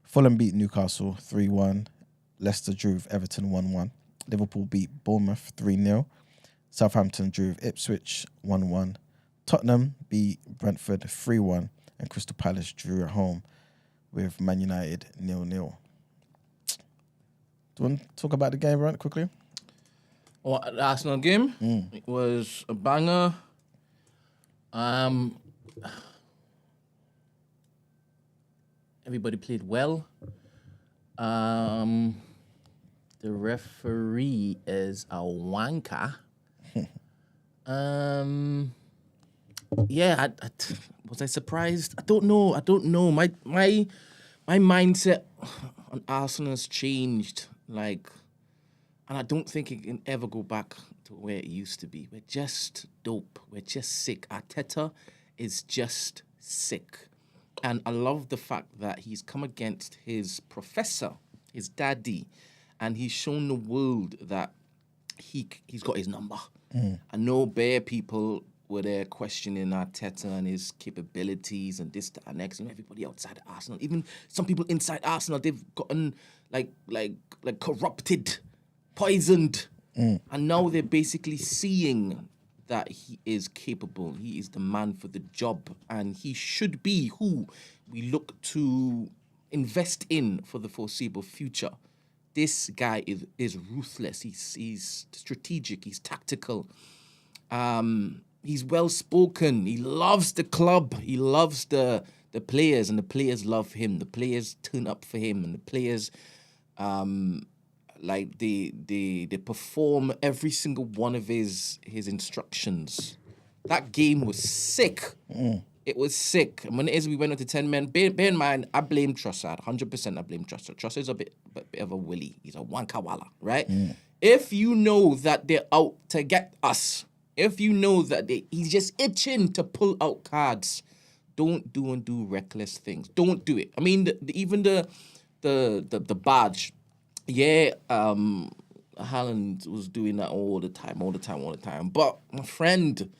[SPEAKER 2] Fulham beat Newcastle 3-1. Leicester drew with Everton 1-1. Liverpool beat Bournemouth 3-0. Southampton drew with Ipswich 1-1. Tottenham beat Brentford 3-1. And Crystal Palace drew at home with Man United 0-0. Do you want to talk about the game, Brent, quickly?
[SPEAKER 3] Well, the Arsenal game, it was a banger. Everybody played well. The referee is a wanker. Yeah, was I surprised? I don't know. My mindset on Arsenal has changed. And I don't think it can ever go back to where it used to be. We're just dope. We're just sick. Arteta is just sick. And I love the fact that he's come against his professor, his daddy, and he's shown the world that he's got his number. I know bare people were there questioning Arteta and his capabilities and this, that, and next, and everybody outside Arsenal. Even some people inside Arsenal, they've gotten like corrupted, poisoned, and now they're basically seeing that he is capable. He is the man for the job, and he should be who we look to invest in for the foreseeable future. This guy is ruthless. He's strategic. He's tactical. He's well spoken. He loves the club. He loves the players, and the players love him. The players turn up for him, and the players they perform every single one of his instructions. That game was sick. It was sick. And when it is, we went on to 10 men. Bear in mind, I blame Trossard. 100% I blame Trossard. Trossard's a bit of a willy. He's a wankawala, right? If you know that they're out to get us, if you know that he's just itching to pull out cards, don't do reckless things. Don't do it. I mean, even the badge, yeah, Haaland was doing that all the time. But my friend,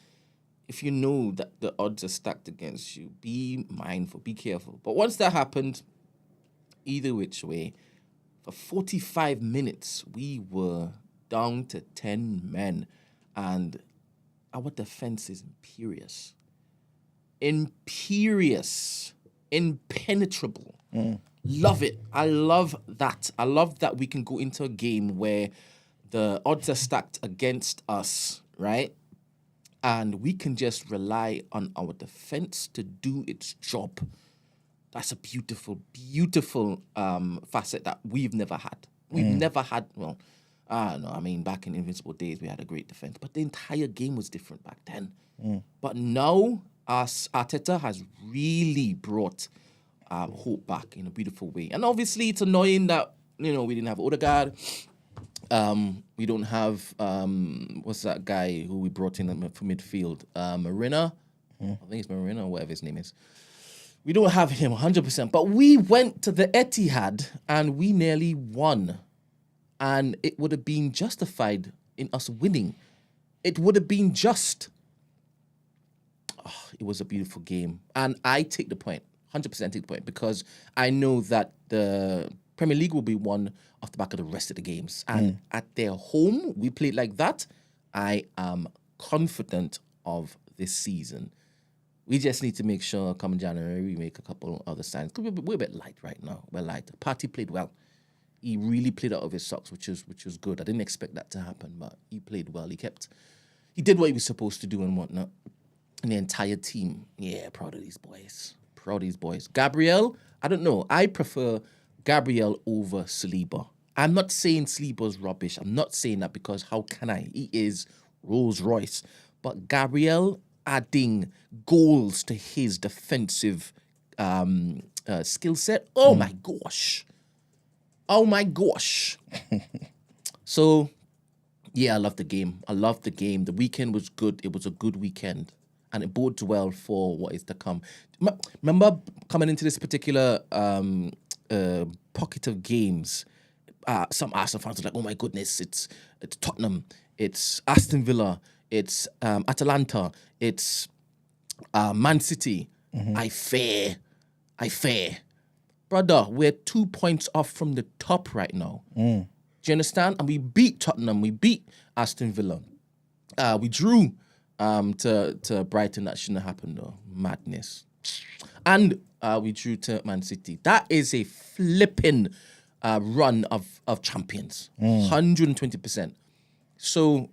[SPEAKER 3] if you know that the odds are stacked against you, be mindful, be careful. But once that happened, either which way, for 45 minutes, we were down to 10 men. And our defense is imperious. Impenetrable. Love it. I love that. I love that we can go into a game where the odds are stacked against us, right? And we can just rely on our defense to do its job. That's a beautiful, beautiful facet that we've never had. We've never had, well, I don't know. I mean, back in Invincible days, we had a great defense, but the entire game was different back then. But now, Arteta has really brought hope back in a beautiful way. And obviously, it's annoying that, we didn't have Odegaard. We don't have, what's that guy who we brought in for midfield? Marina. I think it's Marina or whatever his name is. We don't have him 100%. But we went to the Etihad and we nearly won. And it would have been justified in us winning. It would have been just. Oh, it was a beautiful game. And I take the point, 100% take the point, because I know that the Premier League will be won off the back of the rest of the games. And at their home, we played like that. I am confident of this season. We just need to make sure come January we make a couple other signs. Because we're a bit light right now. We're light. Partey played well. He really played out of his socks, which was good. I didn't expect that to happen, but he played well. He did what he was supposed to do and whatnot. And the entire team, yeah, proud of these boys. Proud of these boys. Gabriel, I don't know. I prefer Gabriel over Saliba. I'm not saying Saliba's rubbish. I'm not saying that because how can I? He is Rolls Royce. But Gabriel adding goals to his defensive skill set. Oh my gosh. Oh my gosh. So, yeah, I love the game. The weekend was good. It was a good weekend. And it bodes well for what is to come. Remember coming into this particular pocket of games, some Arsenal fans were like, oh my goodness, it's Tottenham, it's Aston Villa, it's Atalanta, it's Man City. I fear. Brother, we're 2 points off from the top right now. Do you understand? And we beat Tottenham, we beat Aston Villa. We drew to Brighton. That shouldn't have happened though. Madness. And we drew to Man City. That is a flipping run of champions. 120%. So,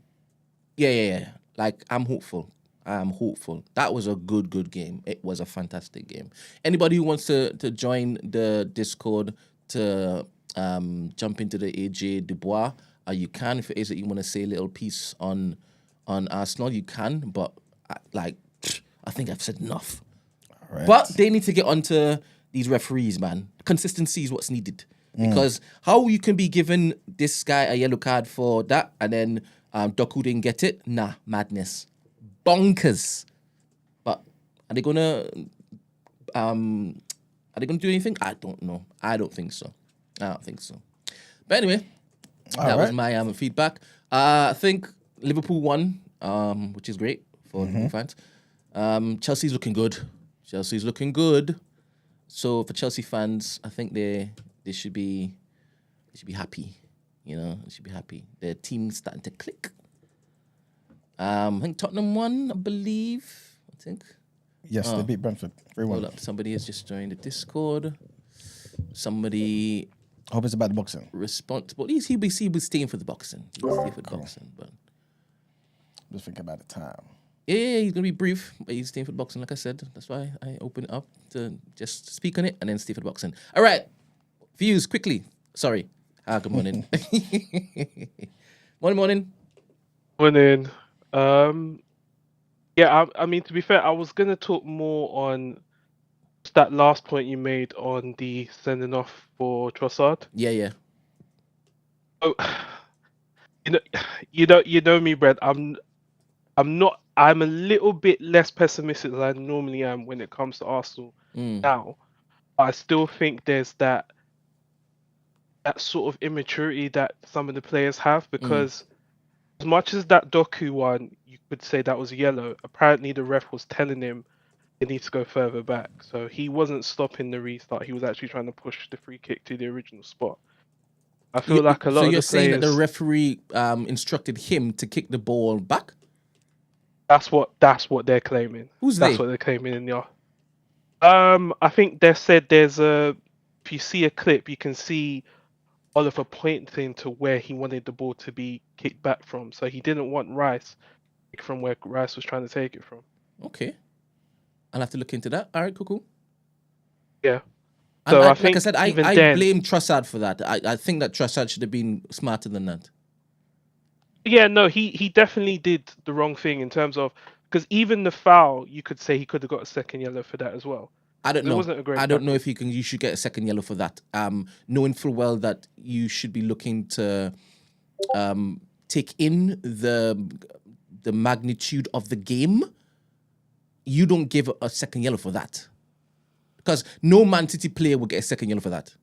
[SPEAKER 3] yeah. Like, I'm hopeful. That was a good game. It was a fantastic game. Anybody who wants to join the Discord to jump into the AJ Dubois, you can. If it is that you want to say a little piece on Arsenal, you can. But I think I've said enough. All right. But they need to get onto these referees, man. Consistency is what's needed. Because how you can be giving this guy a yellow card for that and then Doku didn't get it? Nah, madness. Bonkers. But are they gonna do anything? I don't know. I don't think so. But anyway, that was my feedback. I think Liverpool won, which is great for Liverpool fans. Chelsea's looking good. So for Chelsea fans, I think they should be happy. You know, they should be happy. Their team's starting to click. I think Tottenham won, I believe.
[SPEAKER 2] Yes, they beat Brentford 3-1.
[SPEAKER 3] Hold up. Somebody has just joined the Discord. Somebody
[SPEAKER 2] I hope it's about the boxing.
[SPEAKER 3] responsible. He'll be staying for the boxing. But
[SPEAKER 2] Just think about the time.
[SPEAKER 3] yeah, he's gonna be brief, but he's staying for the boxing. Like I said, that's why I open it up to just speak on it and then stay for the boxing. All right, views quickly. Sorry. Good morning. Morning.
[SPEAKER 10] Morning. I mean, to be fair, I was going to talk more on that last point you made on the sending off for Trossard.
[SPEAKER 3] Yeah.
[SPEAKER 10] Oh, you know me, Brent. I'm a little bit less pessimistic than I normally am when it comes to Arsenal now. I still think there's that sort of immaturity that some of the players have, because as much as that Doku one, you could say that was yellow, apparently the ref was telling him he needs to go further back. So he wasn't stopping the restart. He was actually trying to push the free kick to the original spot. I feel like a lot of the players... So
[SPEAKER 3] you're saying that the referee instructed him to kick the ball back?
[SPEAKER 10] That's what they're claiming. That's what they're claiming in the... I think they said there's a... If you see a clip, you can see Oliver pointing to where he wanted the ball to be kicked back from. So he didn't want Rice from where Rice was trying to take it from.
[SPEAKER 3] Okay. I'll have to look into that. All right, cool.
[SPEAKER 10] Yeah.
[SPEAKER 3] So I think, like I said, I blame Trossard for that. I think that Trossard should have been smarter than that.
[SPEAKER 10] Yeah, no, he definitely did the wrong thing in terms of... Because even the foul, you could say he could have got a second yellow for that as well.
[SPEAKER 3] I don't know.
[SPEAKER 10] It wasn't a great
[SPEAKER 3] I don't know if you should get a second yellow for that. Knowing full well that you should be looking to take in the magnitude of the game, you don't give a second yellow for that. Because no Man City player will get a second yellow for that.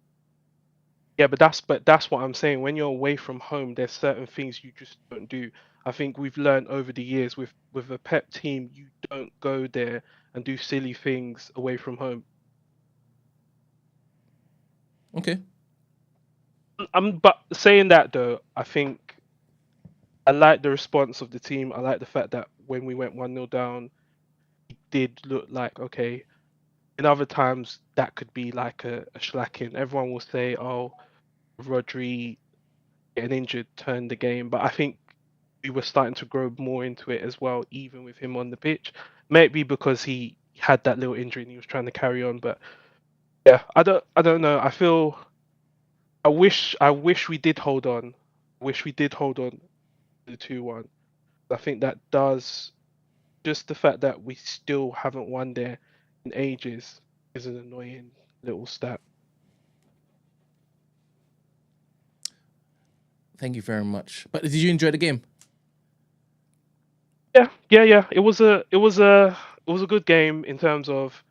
[SPEAKER 10] Yeah, but that's what I'm saying. When you're away from home, there's certain things you just don't do. I think we've learned over the years with a Pep team, you don't go there and do silly things away from home.
[SPEAKER 3] Okay.
[SPEAKER 10] But saying that though, I think I like the response of the team. I like the fact that when we went 1-0 down, it did look like okay. In other times, that could be like a slacking. Everyone will say, "Oh, Rodri getting injured turned the game," but I think we were starting to grow more into it as well, even with him on the pitch. Maybe because he had that little injury and he was trying to carry on. But yeah, I don't know. I wish we did hold on. Wish we did hold on to the 2-1. I think that does just the fact that we still haven't won there in ages is an annoying little stat.
[SPEAKER 3] Thank you very much. But did you enjoy the game?
[SPEAKER 10] Yeah. It was a good game in terms of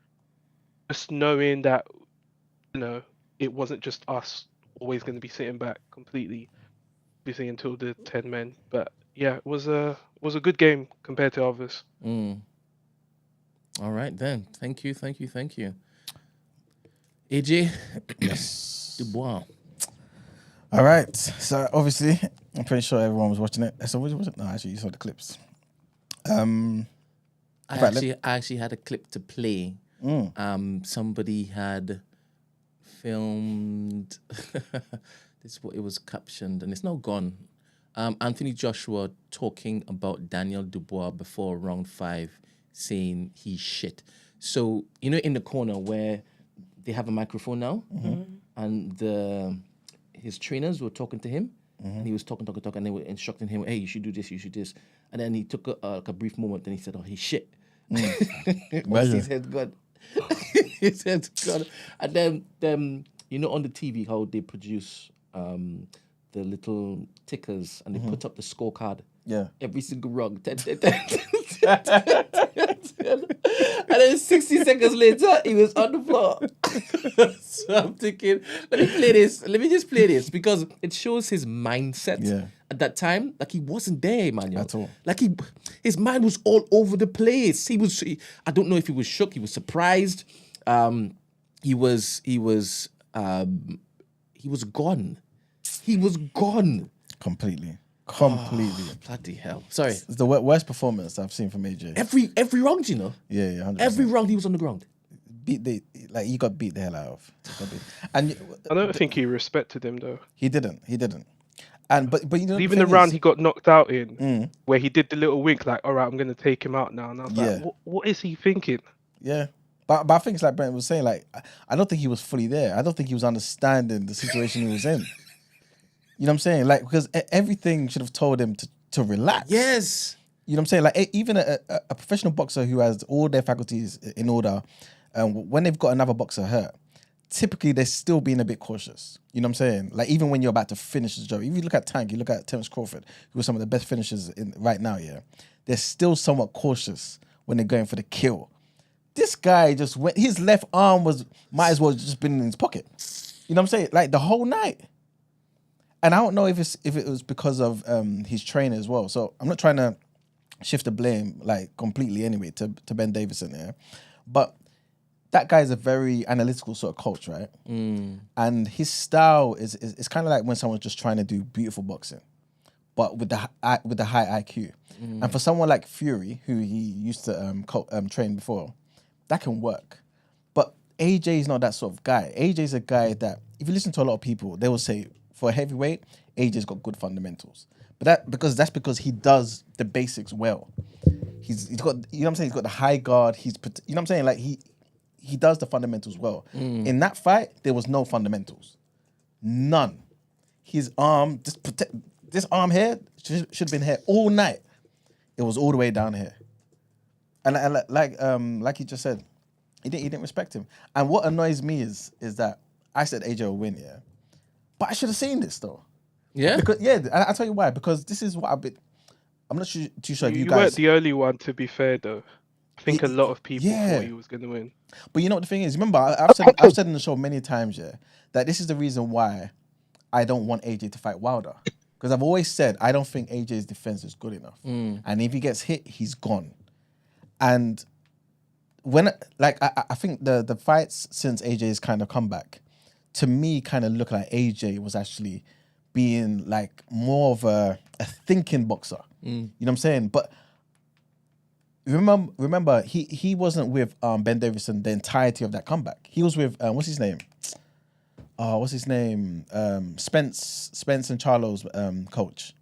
[SPEAKER 10] just knowing that it wasn't just us always going to be sitting back completely busy until the 10 men. But yeah, it was a good game compared to others.
[SPEAKER 3] All right then. Thank you. AJ.
[SPEAKER 2] Yes.
[SPEAKER 3] Dubois.
[SPEAKER 2] All right. So obviously, I'm pretty sure everyone was watching it. So was it? No, actually, you saw the clips.
[SPEAKER 3] I actually had a clip to play. Somebody had filmed this is what it was captioned, and it's now gone. Anthony Joshua talking about Daniel Dubois before round 5, saying he's shit. So in the corner where they have a microphone now, and his trainers were talking to him, and he was talking, and they were instructing him, "Hey, you should do this, you should this." And then he took a brief moment, and he said, "Oh, he's shit." Once his head's gone. His head's gone. And then on the TV how they produce the little tickers and they put up the scorecard.
[SPEAKER 2] Yeah.
[SPEAKER 3] Every single rung. 10, 10, 10, 10, 10, 10, 10. And then 60 seconds later, he was on the floor. So I'm thinking, let me just play this because it shows his mindset at that time. Like he wasn't there, Emmanuel.
[SPEAKER 2] At all.
[SPEAKER 3] Like his mind was all over the place. I don't know if he was shook, he was surprised. He was gone. He was gone.
[SPEAKER 2] Completely.
[SPEAKER 3] Bloody hell. Sorry.
[SPEAKER 2] It's the worst performance I've seen from AJ.
[SPEAKER 3] Every round,
[SPEAKER 2] Yeah, 100%.
[SPEAKER 3] Every round he was on the ground.
[SPEAKER 2] He got beat the hell out of. And
[SPEAKER 10] I don't think he respected him though.
[SPEAKER 2] He didn't. And but
[SPEAKER 10] even the round he got knocked out in, where he did the little wink, like, "All right, I'm going to take him out now." And I was like, "What is he thinking?"
[SPEAKER 2] Yeah. But I think it's like Brent was saying, like, I don't think he was fully there. I don't think he was understanding the situation he was in. You know what I'm saying? Like, because everything should have told him to relax.
[SPEAKER 3] Yes.
[SPEAKER 2] You know what I'm saying? Like, even a professional boxer who has all their faculties in order, when they've got another boxer hurt, typically they're still being a bit cautious. You know what I'm saying? Like, even when you're about to finish the job, if you look at Tank, you look at Terence Crawford, who are some of the best finishers right now, they're still somewhat cautious when they're going for the kill. This guy just went, his left arm might as well just been in his pocket. You know what I'm saying? Like the whole night. And I don't know if it was because of his trainer as well. So I'm not trying to shift the blame like completely anyway to Ben Davison here. But that guy is a very analytical sort of coach, right? And his style is kind of like when someone's just trying to do beautiful boxing, but with the high IQ. And for someone like Fury, who he used to train before, that can work. But AJ is not that sort of guy. AJ is a guy that, if you listen to a lot of people, they will say, for a heavyweight, AJ's got good fundamentals. But that's because he does the basics well. He's got, you know what I'm saying? He's got the high guard. You know what I'm saying? Like he does the fundamentals well. In that fight, there was no fundamentals. None. His arm, this arm here should have been here all night. It was all the way down here. And like he just said, he didn't respect him. And what annoys me is that I said AJ will win, but I should have seen this though.
[SPEAKER 3] Yeah?
[SPEAKER 2] Because I'll tell you why. Because this is what I'm not too sure if you
[SPEAKER 10] You
[SPEAKER 2] guys...
[SPEAKER 10] weren't the only one, to be fair though. I think a lot of people thought he was going to win.
[SPEAKER 2] But you know what the thing is? Remember, I've said in the show many times, that this is the reason why I don't want AJ to fight Wilder. Because I've always said I don't think AJ's defense is good enough. And if he gets hit, he's gone. And when I think the fights since AJ's kind of comeback, to me, kind of looked like AJ was actually being like more of a thinking boxer. You know what I'm saying? But remember, he wasn't with Ben Davison the entirety of that comeback. He was with what's his name? Spence and Charlo's coach.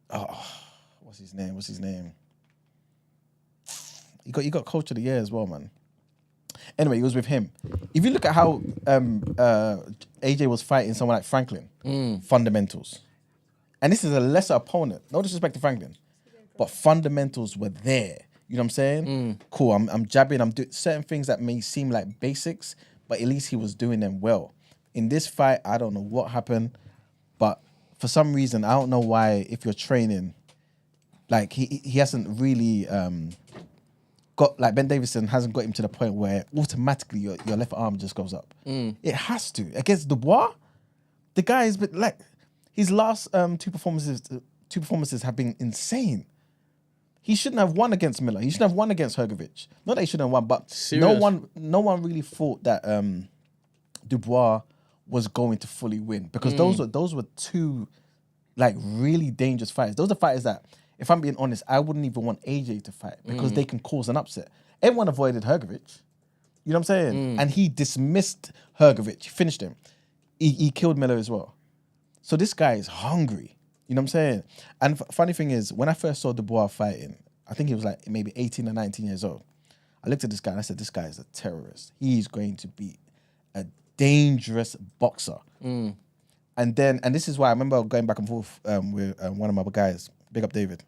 [SPEAKER 2] What's his name? He got coach of the year as well, man. Anyway, he was with him. If you look at how AJ was fighting someone like Franklin, fundamentals, and this is a lesser opponent. No disrespect to Franklin, but fundamentals were there. You know what I'm saying? Cool. I'm jabbing. I'm doing certain things that may seem like basics, but at least he was doing them well. In this fight, I don't know what happened, but for some reason, I don't know why. If you're training, like he hasn't really got, like Ben Davison hasn't got him to the point where automatically your left arm just goes up. It has to. Against Dubois, the guy has been like, his last two performances have been insane. He shouldn't have won against Miller. He shouldn't have won against Hergovich. Not that he shouldn't have won, but
[SPEAKER 3] Serious?
[SPEAKER 2] no one really thought that Dubois was going to fully win, because those were two like really dangerous fights. Those are fighters that, if I'm being honest, I wouldn't even want AJ to fight, because they can cause an upset. Everyone avoided Hergovich. You know what I'm saying? And he dismissed Hergovich. He finished him. He killed Miller as well. So this guy is hungry. You know what I'm saying? And funny thing is, when I first saw Dubois fighting, I think he was like maybe 18 or 19 years old. I looked at this guy and I said, this guy is a terrorist. He's going to be a dangerous boxer. And this is why I remember going back and forth with one of my other guys, big up David.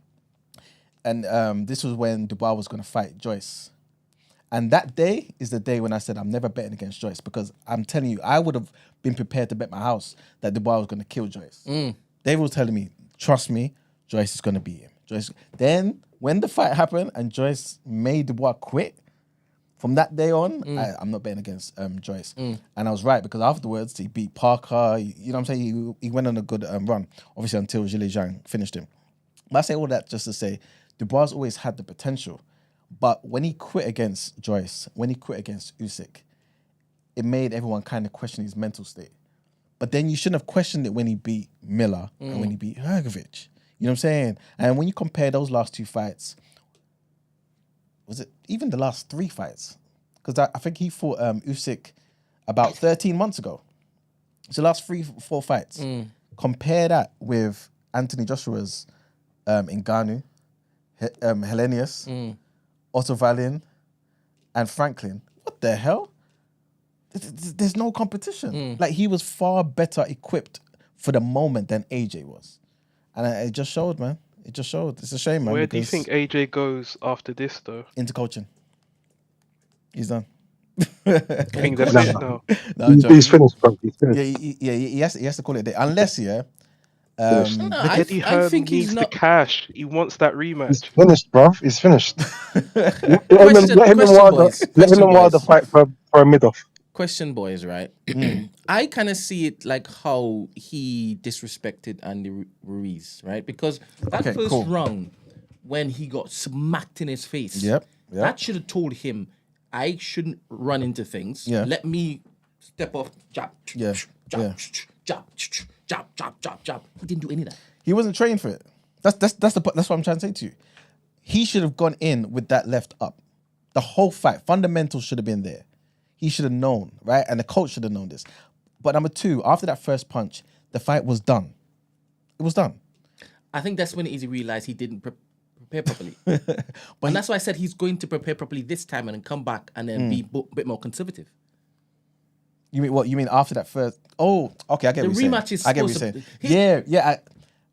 [SPEAKER 2] And this was when Dubois was going to fight Joyce. And that day is the day when I said, I'm never betting against Joyce, because I'm telling you, I would have been prepared to bet my house that Dubois was going to kill Joyce. David was telling me, trust me, Joyce is going to beat him. Then, when the fight happened and Joyce made Dubois quit, from that day on, I'm not betting against Joyce. And I was right, because afterwards, he beat Parker. You know what I'm saying? He went on a good run, obviously, until Zhile Zhang finished him. But I say all that just to say, Dubois always had the potential. But when he quit against Joyce, when he quit against Usyk, it made everyone kind of question his mental state. But then you shouldn't have questioned it when he beat Miller and when he beat Hergovich. You know what I'm saying? And when you compare those last two fights, was it even the last three fights? Because I think he fought Usyk about 13 months ago. So the last 3-4 fights. Compare that with Anthony Joshua's Ngannou, Helenius, Otto Wallin, and Franklin. What the hell? There's no competition. Like, he was far better equipped for the moment than AJ was. And it just showed, man. It just showed. It's a shame, man.
[SPEAKER 10] Where do you think AJ goes after this, though?
[SPEAKER 2] Into coaching. He's done.
[SPEAKER 10] I think that's it now.
[SPEAKER 2] No,
[SPEAKER 11] He's finished, bro. He's finished.
[SPEAKER 2] he has to call it a day. Unless,
[SPEAKER 10] Eddie Hearn
[SPEAKER 3] think he's
[SPEAKER 10] needs the
[SPEAKER 3] not-
[SPEAKER 10] cash. He wants that
[SPEAKER 11] He's
[SPEAKER 10] rematch.
[SPEAKER 11] finished, bro. He's finished. Let him
[SPEAKER 3] Question,
[SPEAKER 11] Wilder
[SPEAKER 3] boys.
[SPEAKER 11] fight for a mid-off.
[SPEAKER 3] Question, boys, right? I kind of see it like how he disrespected Andy Ruiz, right? Because that first round, when he got smacked in his face, that should have told him, I shouldn't run into things. Let me step off, jab, jab, jab, jab, jab, jab, jab. He didn't do any of that.
[SPEAKER 2] He wasn't trained for it. That's what I'm trying to say to you. He should have gone in with that left up. The whole fight, fundamentals should have been there. He should have known, right? And the coach should have known this. But number two, after that first punch, the fight was done. It was done.
[SPEAKER 3] I think that's when Easy realized he didn't prepare properly. And that's why I said he's going to prepare properly this time and then come back and then be a bit more conservative.
[SPEAKER 2] You mean what? You mean after that first? Oh, okay, I get what you're saying.
[SPEAKER 3] The rematch is
[SPEAKER 2] I get what you're
[SPEAKER 3] supposed
[SPEAKER 2] saying. Yeah.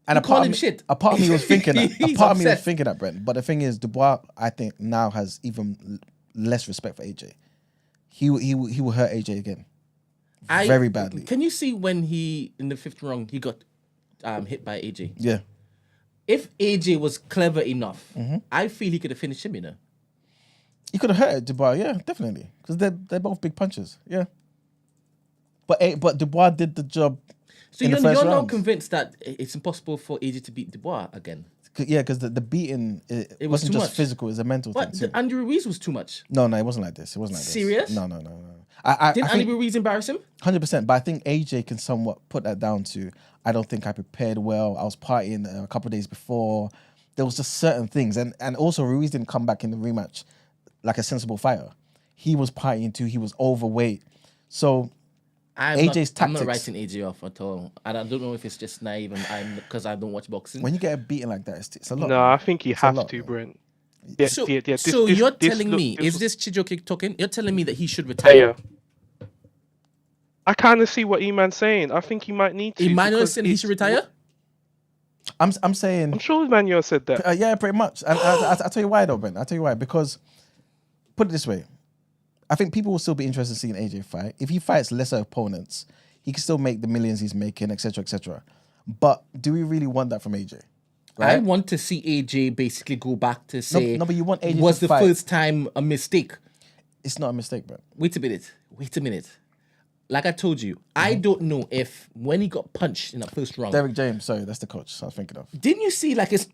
[SPEAKER 2] And a part of me was thinking that.
[SPEAKER 3] He's
[SPEAKER 2] A part of me was
[SPEAKER 3] obsessed.
[SPEAKER 2] thinking that, Brent. But the thing is, Dubois, I think, now has even less respect for AJ. He will hurt AJ again. Very badly.
[SPEAKER 3] Can you see when in the fifth round, he got hit by AJ?
[SPEAKER 2] Yeah.
[SPEAKER 3] If AJ was clever enough, I feel he could have finished him, you know.
[SPEAKER 2] He could have hurt Dubois, yeah, definitely. Because they're both big punches, yeah. But Dubois did the job.
[SPEAKER 3] So
[SPEAKER 2] in
[SPEAKER 3] you're
[SPEAKER 2] the first
[SPEAKER 3] not
[SPEAKER 2] round.
[SPEAKER 3] convinced that it's impossible for AJ to beat Dubois again?
[SPEAKER 2] Yeah, because the beating, it
[SPEAKER 3] was
[SPEAKER 2] wasn't
[SPEAKER 3] too
[SPEAKER 2] just
[SPEAKER 3] much.
[SPEAKER 2] physical, it's a mental
[SPEAKER 3] But
[SPEAKER 2] thing too.
[SPEAKER 3] Andrew Ruiz was too much.
[SPEAKER 2] No, it wasn't like this. It wasn't like this.
[SPEAKER 3] Serious?
[SPEAKER 2] No.
[SPEAKER 3] Didn't Andy Ruiz embarrass him?
[SPEAKER 2] 100%, but I think AJ can somewhat put that down to, I don't think I prepared well. I was partying a couple of days before. There was just certain things. And also Ruiz didn't come back in the rematch like a sensible fighter. He was partying too. He was overweight. So AJ's tactics.
[SPEAKER 3] I'm not writing AJ off at all. And I don't know if it's just naive and because I don't watch boxing.
[SPEAKER 2] When you get beaten like that, it's a lot.
[SPEAKER 10] No,
[SPEAKER 2] man.
[SPEAKER 10] I think you have to, Brent. Yeah,
[SPEAKER 3] So,
[SPEAKER 10] this,
[SPEAKER 3] you're telling me, is this Chijoke talking? You're telling me that he should retire?
[SPEAKER 10] Yeah. I kind of see what Iman's saying. I think he might need to.
[SPEAKER 3] Emmanuel saying he should retire?
[SPEAKER 2] I'm saying.
[SPEAKER 10] I'm sure Emmanuel said that.
[SPEAKER 2] Yeah, pretty much. And I'll tell you why though, Ben. I'll tell you why. Because, put it this way, I think people will still be interested in seeing AJ fight. If he fights lesser opponents, he can still make the millions he's making, etc., etc. But do we really want that from AJ? Right?
[SPEAKER 3] I want to see AJ basically go back to say,
[SPEAKER 2] no, but you want AJ
[SPEAKER 3] was
[SPEAKER 2] to
[SPEAKER 3] the
[SPEAKER 2] fight.
[SPEAKER 3] first time a mistake?
[SPEAKER 2] It's not a mistake, bro.
[SPEAKER 3] Wait a minute. Like I told you, I don't know if when he got punched in that first round.
[SPEAKER 2] Derek James, sorry, that's the coach I was thinking of.
[SPEAKER 3] Didn't you see like his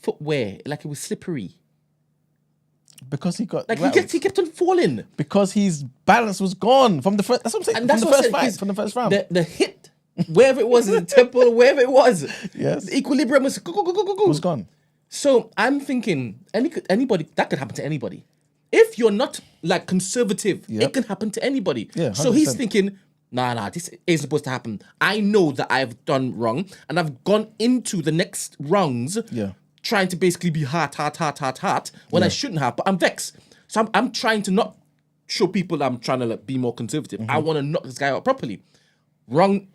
[SPEAKER 3] footwear, like it was slippery?
[SPEAKER 2] Because he got
[SPEAKER 3] like he kept on falling.
[SPEAKER 2] Because his balance was gone from the first. That's what I'm saying.
[SPEAKER 3] And that's
[SPEAKER 2] from
[SPEAKER 3] what
[SPEAKER 2] the
[SPEAKER 3] I
[SPEAKER 2] first
[SPEAKER 3] said,
[SPEAKER 2] fight, from the first round.
[SPEAKER 3] The hit, wherever it was in the temple, wherever it was,
[SPEAKER 2] yes,
[SPEAKER 3] the equilibrium was
[SPEAKER 2] was gone.
[SPEAKER 3] So I'm thinking anybody that could happen to anybody. If you're not like conservative, it can happen to anybody.
[SPEAKER 2] Yeah,
[SPEAKER 3] so he's thinking, nah, this ain't supposed to happen. I know that I've done wrong, and I've gone into the next rounds trying to basically be hard when I shouldn't have, but I'm vexed. So I'm trying to not show people that I'm trying to be more conservative. I want to knock this guy out properly. Wrong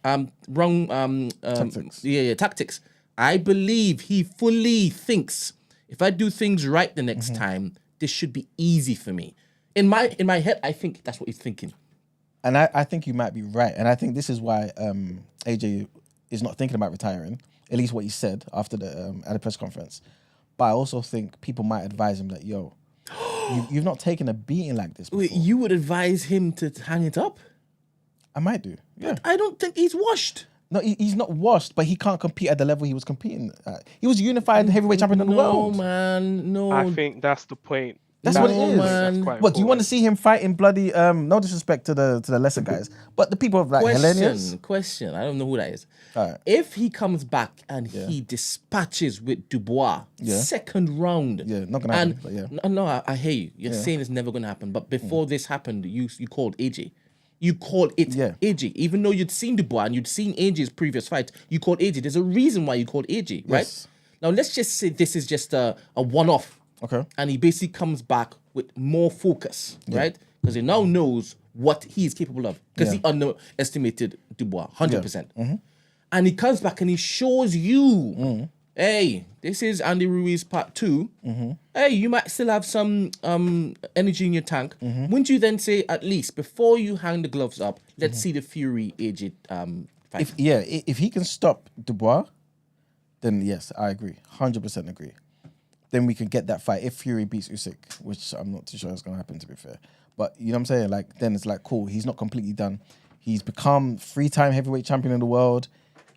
[SPEAKER 2] tactics.
[SPEAKER 3] Tactics. I believe he fully thinks if I do things right the next time, this should be easy for me. In my head, I think that's what he's thinking.
[SPEAKER 2] And I think you might be right. And I think this is why AJ is not thinking about retiring, at least what he said after at the press conference. But I also think people might advise him that, yo, you've not taken a beating like this before.
[SPEAKER 3] Wait, you would advise him to hang it up?
[SPEAKER 2] I might do. Yeah.
[SPEAKER 3] But I don't think he's washed.
[SPEAKER 2] No, he's not washed, but he can't compete at the level he was competing at. He was unified heavyweight champion in the world.
[SPEAKER 3] No, man, no.
[SPEAKER 10] I think that's the point.
[SPEAKER 2] That's what it is.
[SPEAKER 3] Man.
[SPEAKER 2] What do you want to see him fighting bloody? No disrespect to the lesser guys, but the people of like Hellenians.
[SPEAKER 3] Question. I don't know who that is.
[SPEAKER 2] All right.
[SPEAKER 3] If he comes back and he dispatches with Dubois, second round.
[SPEAKER 2] Yeah, not gonna happen. But yeah.
[SPEAKER 3] No, I hear you. You're saying it's never gonna happen. But before this happened, you called AJ. You called it AJ, even though you'd seen Dubois and you'd seen AJ's previous fight. You called AJ. There's a reason why you called AJ, right?
[SPEAKER 2] Yes.
[SPEAKER 3] Now let's just say this is just a one-off.
[SPEAKER 2] Okay.
[SPEAKER 3] And he basically comes back with more focus, right? Because he now knows what he is capable of. Because he underestimated Dubois, 100%. And he comes back and he shows you, hey, this is Andy Ruiz part 2. Hey, you might still have some energy in your tank. Wouldn't you then say, at least, before you hang the gloves up, let's see the Fury AJ fight?
[SPEAKER 2] If he can stop Dubois, then yes, I agree. 100% agree. Then we can get that fight if Fury beats Usyk, which I'm not too sure is going to happen, to be fair. But you know what I'm saying? Like, then it's like, cool, he's not completely done. He's become 3-time heavyweight champion in the world.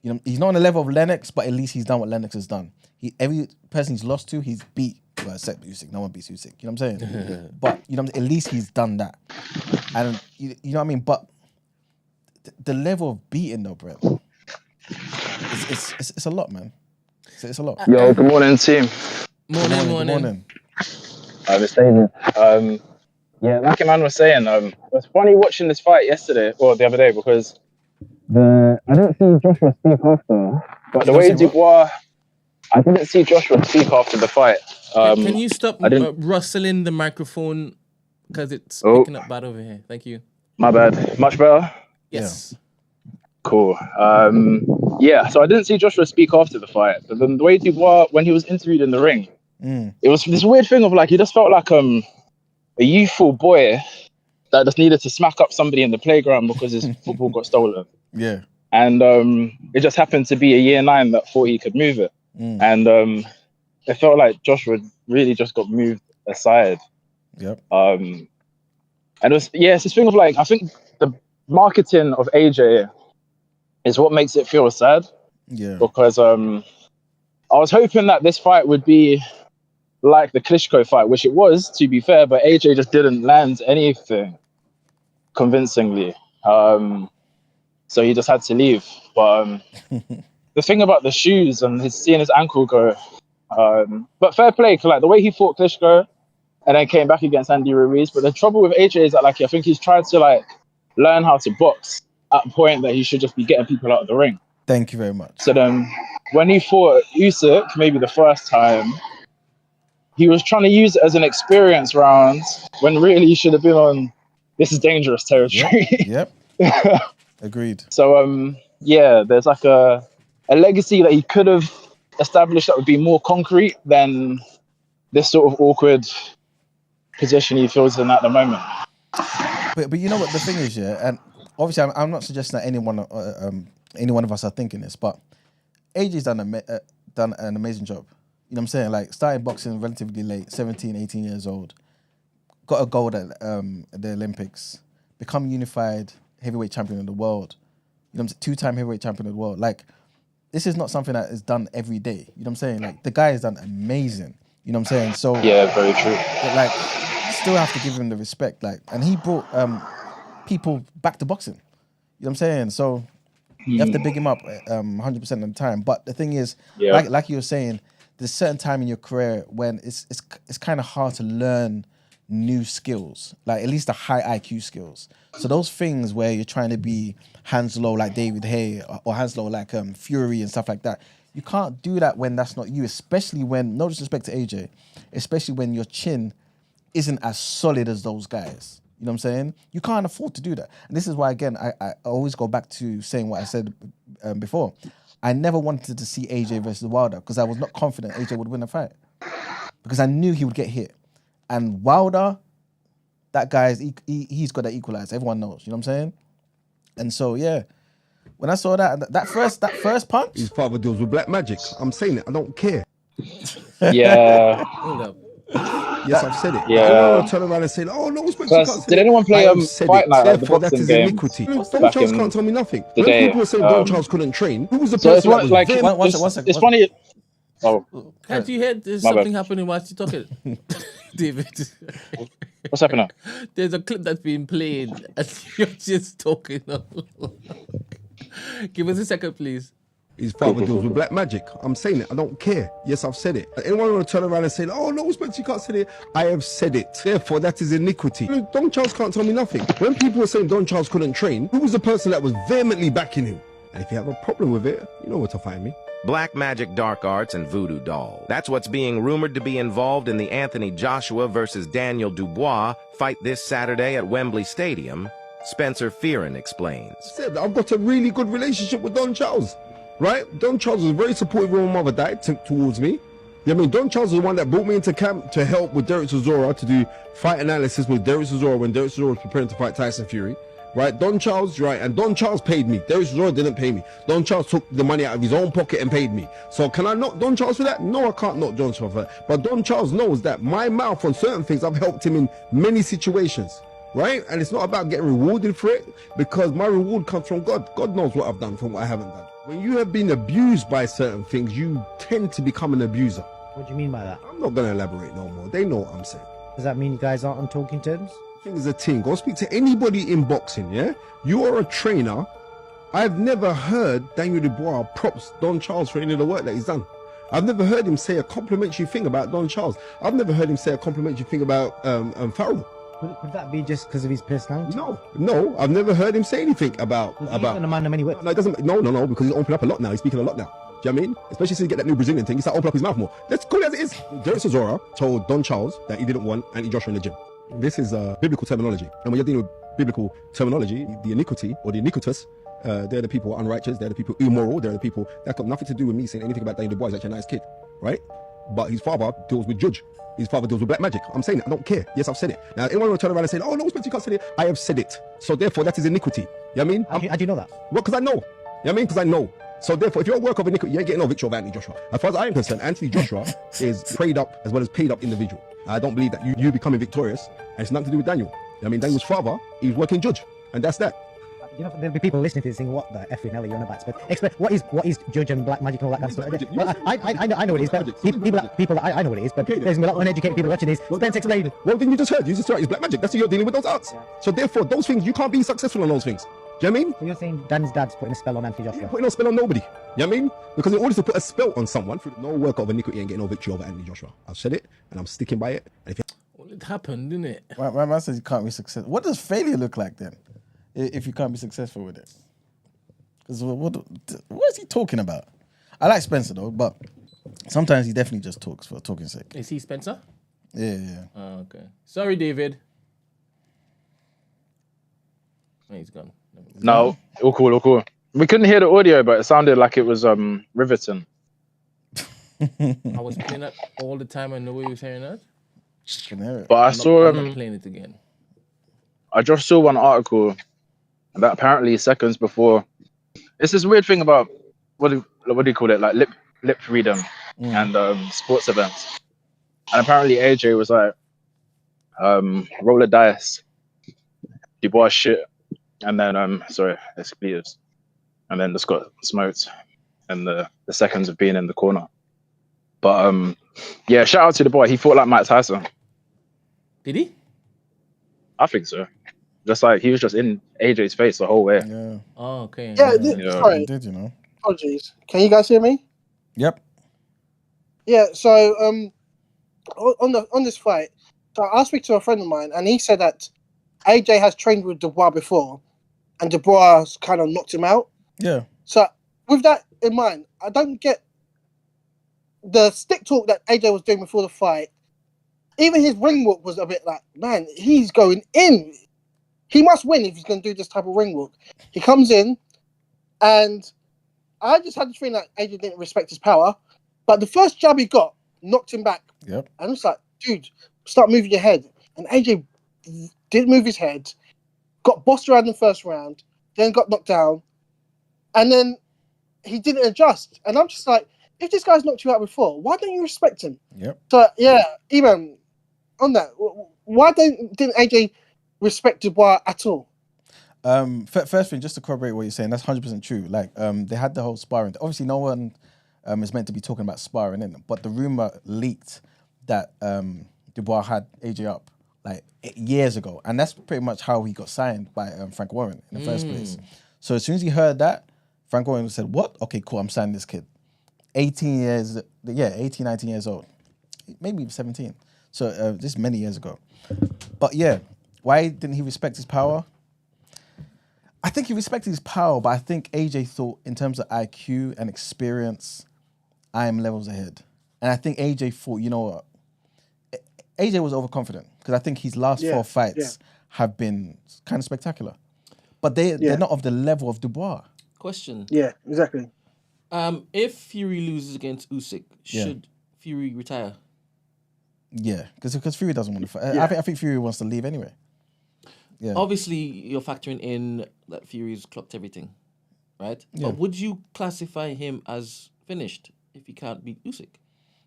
[SPEAKER 2] You know, he's not on the level of Lennox, but at least he's done what Lennox has done. Every person he's lost to, he's beat. Well, except Usyk. No one beats Usyk. You know what I'm saying? But, you know, at least he's done that. And, you know what I mean? But the level of beating, though, Brent, it's a lot, man. It's a lot.
[SPEAKER 12] Yo, good morning, team.
[SPEAKER 3] Morning.
[SPEAKER 12] I was saying, like Iman was saying, it was funny watching this fight yesterday or the other day because I didn't see Joshua speak after, but the way Dubois, I didn't see Joshua speak after the fight.
[SPEAKER 3] Can you stop rustling the microphone because it's picking up bad over here? Thank you.
[SPEAKER 12] My bad. Much better?
[SPEAKER 3] Yes.
[SPEAKER 12] Cool. So I didn't see Joshua speak after the fight, but then the way Dubois, when he was interviewed in the ring, it was this weird thing of like, he just felt like a youthful boy that just needed to smack up somebody in the playground because his football got stolen.
[SPEAKER 2] Yeah.
[SPEAKER 12] And it just happened to be a year 9 that thought he could move it. And it felt like Joshua really just got moved aside.
[SPEAKER 2] Yep.
[SPEAKER 12] And it's this thing of like, I think the marketing of AJ is what makes it feel sad.
[SPEAKER 2] Yeah.
[SPEAKER 12] Because I was hoping that this fight would be like the Klitschko fight, which it was, to be fair, but AJ just didn't land anything. convincingly. So he just had to leave. But the thing about the shoes and seeing his ankle go, but fair play, like the way he fought Klitschko and then came back against Andy Ruiz. But the trouble with AJ is that like I think he's tried to like learn how to box at a point that he should just be getting people out of the ring.
[SPEAKER 2] Thank you very much.
[SPEAKER 12] So then when he fought Usyk, maybe the first time, he was trying to use it as an experience round when really he should have been on this is dangerous territory.
[SPEAKER 2] Yep. Agreed.
[SPEAKER 12] So yeah, there's like a legacy that he could have established that would be more concrete than this sort of awkward position he feels in at the moment.
[SPEAKER 2] But you know what the thing is, yeah, and obviously I'm not suggesting that any one of us are thinking this, but AJ's done an amazing job. You know what I'm saying? Like started boxing relatively late, 17, 18 years old, got a gold at the Olympics, become unified heavyweight champion of the world. You know what I'm saying? 2-time heavyweight champion of the world. Like this is not something that is done every day. You know what I'm saying? Like the guy has done amazing. You know what I'm saying? So
[SPEAKER 12] yeah, very true.
[SPEAKER 2] Like still have to give him the respect. Like, and he brought people back to boxing. You know what I'm saying? So you have to big him up 100% of the time. But the thing is, like you were saying, there's a certain time in your career when it's kind of hard to learn new skills, like at least the high IQ skills. So those things where you're trying to be hands low like David Hay or hands low like Fury and stuff like that, you can't do that when that's not you, especially when, no disrespect to AJ, especially when your chin isn't as solid as those guys. You know what I'm saying? You can't afford to do that. And this is why, again, I always go back to saying what I said before. I never wanted to see AJ versus Wilder because I was not confident AJ would win a fight. Because I knew he would get hit. And Wilder, that guy, he's got that equalizer. Everyone knows. You know what I'm saying? And so, yeah. When I saw that first punch.
[SPEAKER 13] His father deals with black magic. I'm saying it. I don't care.
[SPEAKER 12] Yeah.
[SPEAKER 3] Hold up.
[SPEAKER 13] Yes, I've said it.
[SPEAKER 12] Yeah.
[SPEAKER 13] Anyone will turn around and say, "Oh no,
[SPEAKER 12] did anyone play Fight Night at the
[SPEAKER 13] Therefore, that
[SPEAKER 12] boxing
[SPEAKER 13] is
[SPEAKER 12] game?
[SPEAKER 13] iniquity. Don
[SPEAKER 12] Back
[SPEAKER 13] Charles
[SPEAKER 12] in
[SPEAKER 13] can't tell me nothing.
[SPEAKER 12] the
[SPEAKER 13] When
[SPEAKER 12] day,
[SPEAKER 13] people are saying Don Charles couldn't train, who was the
[SPEAKER 12] So it's
[SPEAKER 13] person that was
[SPEAKER 12] like
[SPEAKER 13] very...
[SPEAKER 2] One second.
[SPEAKER 12] it's funny. Oh,
[SPEAKER 3] Can't you hear there's
[SPEAKER 12] My bad.
[SPEAKER 3] something happening whilst you're talking? David.
[SPEAKER 12] what's happening?
[SPEAKER 3] There's a clip that's being played and you're just talking. Give us a second, please.
[SPEAKER 13] His father deals with black magic. I'm saying it. I don't care. Yes, I've said it. Anyone want to turn around and say, "Oh no, Spence, you can't say it." I have said it. Therefore, that is iniquity. Don Charles can't tell me nothing. When people were saying Don Charles couldn't train, who was the person that was vehemently backing him? And if you have a problem with it, you know where to find me.
[SPEAKER 14] Black magic, dark arts, and voodoo doll. That's what's being rumored to be involved in the Anthony Joshua versus Daniel Dubois fight this Saturday at Wembley Stadium. Spencer Fearon explains.
[SPEAKER 13] Said I've got a really good relationship with Don Charles, right? Don Charles was very supportive when my mother died towards me. I mean, Don Charles was the one that brought me into camp to help with Derek Chisora to do fight analysis with Derek Chisora when Derek Chisora was preparing to fight Tyson Fury. Right, Don Charles, right, and Don Charles paid me. Derek Chisora didn't pay me. Don Charles took the money out of his own pocket and paid me. So can I knock Don Charles for that? No, I can't knock Don Charles for that. But Don Charles knows that my mouth on certain things, I've helped him in many situations, right? And it's not about getting rewarded for it, because my reward comes from God. God knows what I've done from what I haven't done. When you have been abused by certain things, you tend to become an abuser.
[SPEAKER 15] What do you mean by that?
[SPEAKER 13] I'm not going to elaborate no more. They know what I'm saying.
[SPEAKER 15] Does that mean you guys aren't on talking terms?
[SPEAKER 13] I think there's a team. Go speak to anybody in boxing, yeah? You are a trainer. I've never heard Daniel Dubois props Don Charles for any of the work that he's done. I've never heard him say a complimentary thing about Don Charles. I've never heard him say a complimentary thing about Farrell.
[SPEAKER 15] Could that be just because of his personality?
[SPEAKER 13] No, I've never heard him say anything about...
[SPEAKER 15] He's a man of many words.
[SPEAKER 13] No, it doesn't. No, because he's opening up a lot now. He's speaking a lot now. Do you know what I mean? Especially since he get that new Brazilian thing, he started opening up his mouth more. Let's call it as it is. Derek Chisora told Don Charles that he didn't want Anthony Joshua in the gym. This is biblical terminology. And when you're dealing with biblical terminology, the iniquity or the iniquitous, they're the people unrighteous, they're the people immoral, they're the people that got nothing to do with me saying anything about Daniel Dubois. He's actually a nice kid, right? But his father deals with judge. His father deals with black magic. I'm saying it. I don't care. Yes, I've said it. Now, anyone will turn around and say, "Oh no, Spencer, you can't say it." I have said it. So therefore, that is iniquity. You know what I mean?
[SPEAKER 15] How do you know that?
[SPEAKER 13] Well, because I know. You know what I mean? Because I know. So therefore, if you're a work of iniquity, you ain't getting no victory over Anthony Joshua. As far as I am concerned, Anthony Joshua is prayed up as well as paid up individual. I don't believe that you becoming victorious, and it's nothing to do with Daniel. I mean, Daniel's father, he was working judge, and that's that.
[SPEAKER 15] You know, there'll be people listening to this saying, "What the effing hell are you on about?" But explain what is judge and black magic and all that kind of stuff. Well, I know what it is, but people I know what it is, but there's a lot of uneducated people watching this. Spence, explain it.
[SPEAKER 13] Well, then you just heard. You just said it's black magic. That's who you're dealing with, those arts. So therefore, those things, you can't be successful on those things. Do you know what I mean?
[SPEAKER 15] So you're saying Dan's dad's putting a spell on Anthony Joshua?
[SPEAKER 13] Putting no spell on nobody. You know what I mean? Because in order to put a spell on someone, through no work of iniquity and get no victory over Anthony Joshua. I've said it, and I'm sticking by it. And if you...
[SPEAKER 3] Well, it happened, didn't it?
[SPEAKER 2] My man says you can't be successful. What does failure look like then? If you can't be successful with it? Because what is he talking about? I like Spencer though, but sometimes he definitely just talks for talking's sake.
[SPEAKER 3] Is he Spencer?
[SPEAKER 2] Yeah.
[SPEAKER 3] Oh, okay. Sorry, David. Oh, he's gone.
[SPEAKER 12] No, all cool. We couldn't hear the audio, but it sounded like it was riveting.
[SPEAKER 3] I was playing that all the time. I know you was hearing that.
[SPEAKER 12] But I saw
[SPEAKER 3] I'm not playing it again.
[SPEAKER 12] I just saw one article that apparently seconds before. It's this weird thing about what do you call it, like lip freedom and sports events. And apparently AJ was like, roll a dice, Dubois shit, and then expletives, and then just got smoked, and the seconds of being in the corner. But yeah, shout out to the boy. He fought like Mike Tyson.
[SPEAKER 3] Did he?
[SPEAKER 12] I think so. Just like he was just in AJ's face the whole way.
[SPEAKER 2] Yeah.
[SPEAKER 3] Oh, okay.
[SPEAKER 16] Yeah,
[SPEAKER 2] Sorry. Did you know?
[SPEAKER 16] Apologies. Can you guys hear me?
[SPEAKER 2] Yep.
[SPEAKER 16] Yeah. So on this fight, so I speak to a friend of mine, and he said that AJ has trained with Dubois before, and Dubois kind of knocked him out.
[SPEAKER 2] Yeah.
[SPEAKER 16] So with that in mind, I don't get the stick talk that AJ was doing before the fight. Even his ring walk was a bit like, man, he's going in. He must win if he's going to do this type of ring walk. He comes in, and I just had the feeling that AJ didn't respect his power. But the first jab he got knocked him back.
[SPEAKER 2] Yep.
[SPEAKER 16] And it's like, dude, start moving your head. And AJ didn't move his head, got bossed around in the first round, then got knocked down, and then he didn't adjust. And I'm just like, if this guy's knocked you out before, why don't you respect him?
[SPEAKER 2] Yep.
[SPEAKER 16] So yeah, even on that, why didn't AJ respect Dubois at all?
[SPEAKER 2] First thing, just to corroborate what you're saying, that's 100% true. Like, they had the whole sparring. Obviously, no one is meant to be talking about sparring, in but the rumor leaked that Dubois had AJ up like years ago, and that's pretty much how he got signed by Frank Warren in the first place. So as soon as he heard that, Frank Warren said, "What? Okay, cool. I'm signing this kid." 18, 19 years old, maybe 17. So this is many years ago. But yeah, why didn't he respect his power? I think he respected his power, but I think AJ thought in terms of IQ and experience, I am levels ahead. And I think AJ thought, you know what? AJ was overconfident because I think his last 4 fights have been kind of spectacular. But they're not of the level of Dubois.
[SPEAKER 3] Question.
[SPEAKER 16] Yeah, exactly.
[SPEAKER 3] If Fury loses against Usyk, should Fury retire?
[SPEAKER 2] Yeah, because Fury doesn't want to fight.
[SPEAKER 16] Yeah.
[SPEAKER 2] I think Fury wants to leave anyway. Yeah.
[SPEAKER 3] Obviously, you're factoring in that Fury's clocked everything, right?
[SPEAKER 2] Yeah.
[SPEAKER 3] But would you classify him as finished if he can't beat Usyk?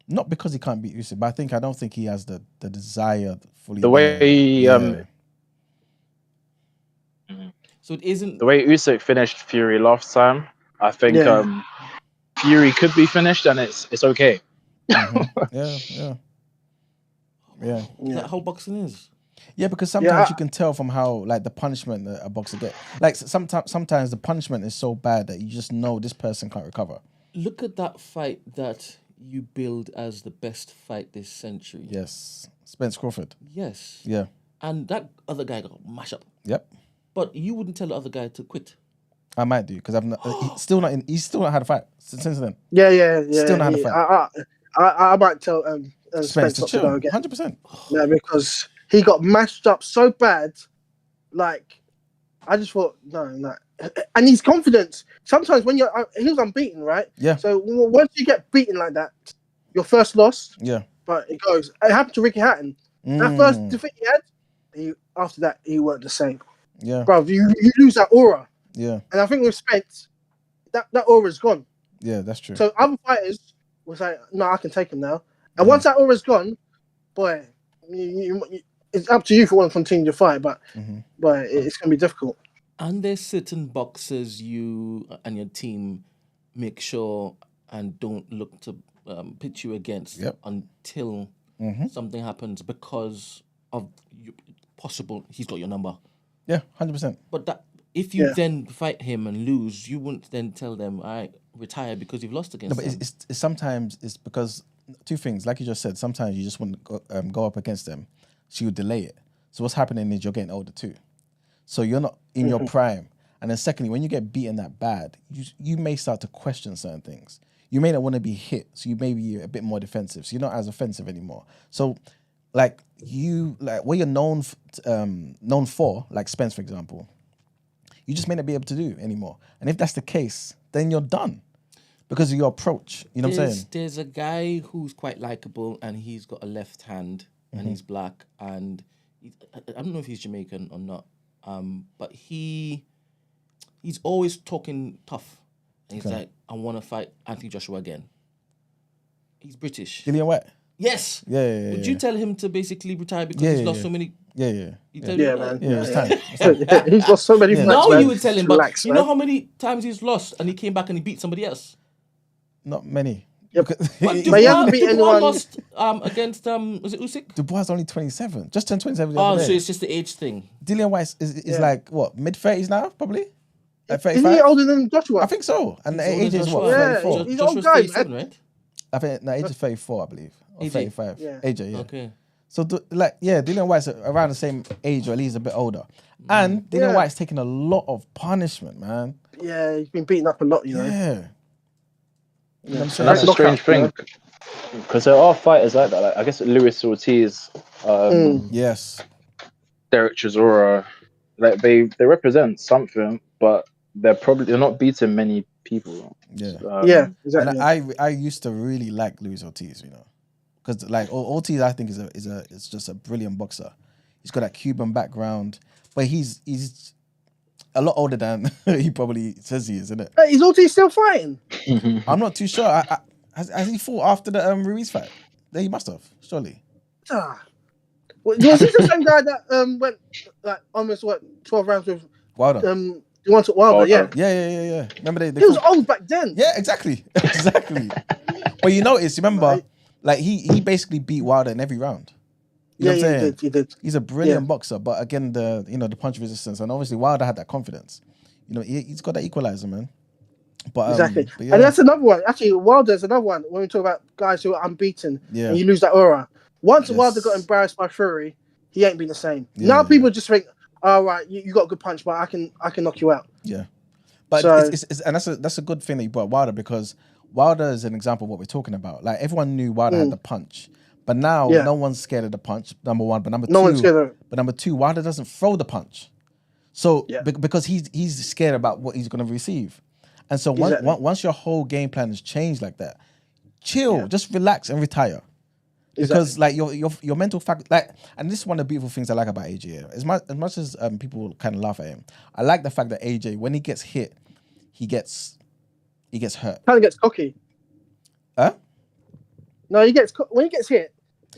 [SPEAKER 2] Not because he can't beat Usyk, but I don't think he has the desire fully.
[SPEAKER 12] The way
[SPEAKER 3] So it isn't
[SPEAKER 12] the way Usyk finished Fury last time. I think Fury could be finished, and it's okay.
[SPEAKER 2] Yeah.
[SPEAKER 3] Is that how boxing is?
[SPEAKER 2] Yeah, because sometimes you can tell from how like the punishment that a boxer gets. Like sometimes the punishment is so bad that you just know this person can't recover.
[SPEAKER 3] Look at that fight that you build as the best fight this century.
[SPEAKER 2] Yes, Spence Crawford.
[SPEAKER 3] Yes.
[SPEAKER 2] Yeah.
[SPEAKER 3] And that other guy got mashed up.
[SPEAKER 2] Yep.
[SPEAKER 3] But you wouldn't tell the other guy to quit.
[SPEAKER 2] I might do because he's still not had a fight since then.
[SPEAKER 16] Yeah.
[SPEAKER 2] Still not had a fight.
[SPEAKER 16] I might tell
[SPEAKER 2] Spence
[SPEAKER 16] not to go again.
[SPEAKER 2] 100%.
[SPEAKER 16] Yeah, because he got mashed up so bad. Like, I just thought, no. And his confidence, sometimes when he was unbeaten, right?
[SPEAKER 2] Yeah.
[SPEAKER 16] So once you get beaten like that, your first loss.
[SPEAKER 2] Yeah.
[SPEAKER 16] But it happened to Ricky Hatton. That first defeat he had, after that, he weren't the same.
[SPEAKER 2] Yeah.
[SPEAKER 16] Bro, you lose that aura.
[SPEAKER 2] Yeah.
[SPEAKER 16] And I think with Spence, that aura's gone.
[SPEAKER 2] Yeah, that's true.
[SPEAKER 16] So other fighters was like, no, I can take him now. And once that aura's gone, boy, it's up to you if you want to continue the fight, but it's going to be difficult.
[SPEAKER 3] And there's certain boxers you and your team make sure and don't look to pitch you against until something happens because of possible he's got your number.
[SPEAKER 2] Yeah, 100%.
[SPEAKER 3] But that if you then fight him and lose, you wouldn't then tell them, "All right, retire," because you've lost against
[SPEAKER 2] No,
[SPEAKER 3] them.
[SPEAKER 2] but it's sometimes it's because two things, like you just said. Sometimes you just want to go up against them, so you delay it. So what's happening is you're getting older too, so you're not in your prime. And then secondly, when you get beaten that bad, you may start to question certain things. You may not want to be hit, so you may be a bit more defensive. So you're not as offensive anymore. So, like what you're known for, like Spence, for example, you just may not be able to do anymore. And if that's the case, then you're done because of your approach. You know what I'm saying?
[SPEAKER 3] There's a guy who's quite likable and he's got a left hand and he's black and I don't know if he's Jamaican or not, but he's always talking tough. And he's like, I want to fight Anthony Joshua again. He's British.
[SPEAKER 2] Dillian White?
[SPEAKER 3] Yes.
[SPEAKER 2] Yeah.
[SPEAKER 3] Would you tell him to basically retire because he's lost so many?
[SPEAKER 2] Yeah.
[SPEAKER 3] You tell him
[SPEAKER 16] man.
[SPEAKER 2] It's time.
[SPEAKER 16] He's lost so many fights,
[SPEAKER 3] Now
[SPEAKER 16] man.
[SPEAKER 3] you would tell him, but
[SPEAKER 16] Relax,
[SPEAKER 3] you
[SPEAKER 16] man.
[SPEAKER 3] know how many times he's lost and he came back and he beat somebody else?
[SPEAKER 2] Not many.
[SPEAKER 3] But
[SPEAKER 16] he hasn't beat anyone.
[SPEAKER 3] Lost against was it Usyk?
[SPEAKER 2] Dubois is only 27. Just turned 27 the
[SPEAKER 3] Oh,
[SPEAKER 2] other
[SPEAKER 3] so
[SPEAKER 2] day.
[SPEAKER 3] it's just the age thing.
[SPEAKER 2] Dillian White is like, what, mid-30s now, probably? Like
[SPEAKER 16] Isn't
[SPEAKER 2] 35?
[SPEAKER 16] he older than Joshua?
[SPEAKER 2] I think so. And the age is what,
[SPEAKER 16] Yeah,
[SPEAKER 2] 34?
[SPEAKER 16] he's old guy, man.
[SPEAKER 3] Right?
[SPEAKER 2] I think the age is 34, I believe. Or
[SPEAKER 3] AJ?
[SPEAKER 2] 35.
[SPEAKER 16] Yeah.
[SPEAKER 2] AJ, yeah.
[SPEAKER 3] Okay.
[SPEAKER 2] So, Dillian White's around the same age or at least a bit older. And Dillian White's taking a lot of punishment, man.
[SPEAKER 16] Yeah, he's been beaten up a lot, you know.
[SPEAKER 2] Yeah. You know what I'm
[SPEAKER 12] And
[SPEAKER 2] saying?
[SPEAKER 12] that's a strange thing, because there are fighters like that. Like, I guess Luis Ortiz,
[SPEAKER 2] yes,
[SPEAKER 12] Derek Chisora, like they represent something, but they're not beating many people.
[SPEAKER 2] Yeah.
[SPEAKER 16] Exactly.
[SPEAKER 2] And I used to really like Luis Ortiz, you know, because like Ortiz, I think is just a brilliant boxer. He's got that Cuban background, but he's a lot older than he probably says he is, isn't it?
[SPEAKER 16] Hey, is Ortiz still fighting?
[SPEAKER 2] I'm not too sure. Has he fought after the Ruiz fight? Yeah, he must have, surely.
[SPEAKER 16] Was he the same guy that went like almost 12 rounds with
[SPEAKER 2] Wilder?
[SPEAKER 16] You want to Wilder? Yeah.
[SPEAKER 2] Yeah. Remember they
[SPEAKER 16] He was old back then.
[SPEAKER 2] Yeah, exactly. But you notice, remember, like he basically beat Wilder in every round. You know what I'm saying?
[SPEAKER 16] He did.
[SPEAKER 2] He's a brilliant boxer, but again, the punch resistance, and obviously Wilder had that confidence. You know, he's got that equalizer, man. But
[SPEAKER 16] Exactly.
[SPEAKER 2] but yeah.
[SPEAKER 16] And that's another one. Actually, Wilder's another one. When we talk about guys who are unbeaten, and you lose that aura. Once Wilder got embarrassed by Fury, he ain't been the same. Now people just think, "All right, you got a good punch, but I can knock you out."
[SPEAKER 2] Yeah. But
[SPEAKER 16] So-
[SPEAKER 2] and that's a good thing that you brought Wilder, because Wilder is an example of what we're talking about. Like everyone knew Wilder had the punch, but now no one's scared of the punch. Number one, but number
[SPEAKER 16] No
[SPEAKER 2] two,
[SPEAKER 16] one's scared of it.
[SPEAKER 2] But number two, Wilder doesn't throw the punch, so because he's scared about what he's going to receive, and so once your whole game plan is changed like that, chill, just relax and retire. Because like your mental fact, like, and this is one of the beautiful things I like about AJ. As much as people kind of laugh at him, I like the fact that AJ, when he gets hit, he gets hurt.
[SPEAKER 16] Kind of gets cocky.
[SPEAKER 2] Huh?
[SPEAKER 16] No, when he gets hit.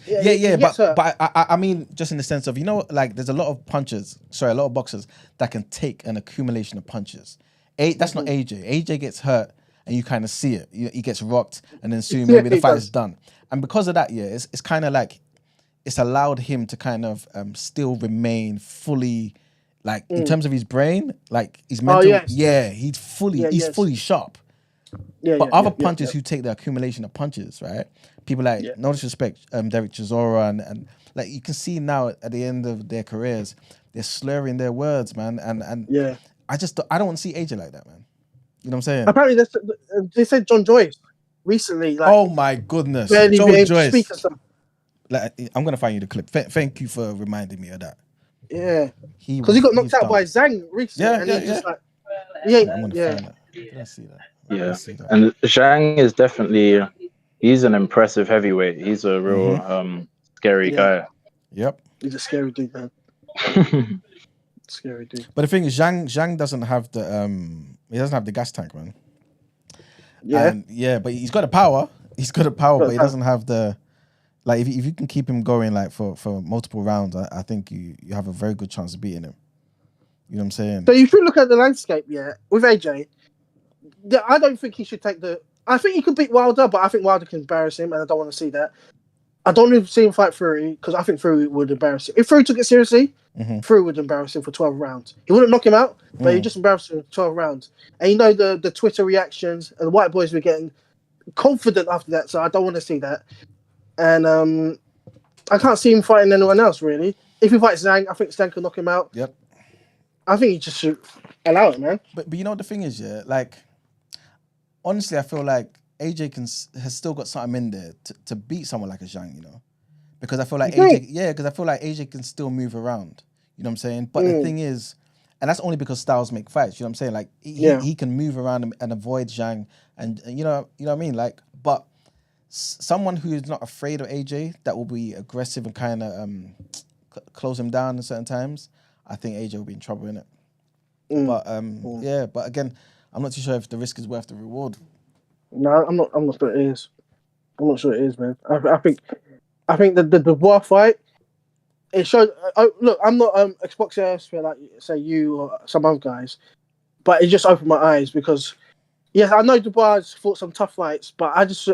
[SPEAKER 16] He gets hurt.
[SPEAKER 2] But I mean, just in the sense of, like there's a lot of boxers that can take an accumulation of punches. That's not AJ. AJ gets hurt and you kind of see it. He gets rocked, and then soon maybe the fight is done. And because of that, it's kind of like it's allowed him to kind of still remain fully, like in terms of his brain, like his mental. He's fully sharp. But other punches who take the accumulation of punches, right? People like, no disrespect, Derek Chisora, and like you can see now at the end of their careers, they're slurring their words, man. And I don't want to see AJ like that, man. You know what I'm saying?
[SPEAKER 16] Apparently, they said John Joyce recently. Like,
[SPEAKER 2] oh my goodness,
[SPEAKER 16] barely
[SPEAKER 2] John
[SPEAKER 16] be able to
[SPEAKER 2] Joyce.
[SPEAKER 16] speak and stuff.
[SPEAKER 2] Like, I'm gonna find you the clip. Thank you for reminding me of that.
[SPEAKER 16] Yeah, because he got knocked out by Zhang recently. Just like,
[SPEAKER 2] I'm gonna find that. Did I see that?
[SPEAKER 12] Yeah, and Zhang is definitely, he's an impressive heavyweight. He's a real scary guy.
[SPEAKER 2] Yep.
[SPEAKER 16] He's a scary dude, man. Scary dude.
[SPEAKER 2] But the thing is, Zhang doesn't have the gas tank, man.
[SPEAKER 16] Yeah.
[SPEAKER 2] But he's got the power. But he doesn't have the, like, if you can keep him going like for multiple rounds, I think you have a very good chance of beating him. You know what I'm saying?
[SPEAKER 16] So if you look at the landscape, with AJ, I don't think he should take the. I think he could beat Wilder, but I think Wilder can embarrass him, and I don't want to see that. I don't want to see him fight Fury because I think Fury would embarrass him. If Fury took it seriously, Fury would embarrass him for 12 rounds. He wouldn't knock him out, but he'd just embarrass him for 12 rounds. And you know the Twitter reactions and the white boys were getting confident after that, so I don't want to see that. And I can't see him fighting anyone else really. If he fights Zhang, I think Zhang can knock him out.
[SPEAKER 2] Yep.
[SPEAKER 16] I think he just should allow it, man.
[SPEAKER 2] But you know what the thing is, like, honestly, I feel like AJ has still got something in there to beat someone like a Zhang, you know, because I feel like AJ can still move around. You know what I'm saying? But the thing is, and that's only because styles make fights. You know what I'm saying? Like he can move around and avoid Zhang, and you know what I mean. Like, but someone who is not afraid of AJ, that will be aggressive and kind of close him down at certain times. I think AJ will be in trouble in it. But but again, I'm not too sure if the risk is worth the reward.
[SPEAKER 16] No, I'm not sure it is. I'm not sure it is, man. I think the Dubois fight, it showed. Look, I'm not Xbox expert like say you or some other guys, but it just opened my eyes because I know Dubois has fought some tough fights, but I just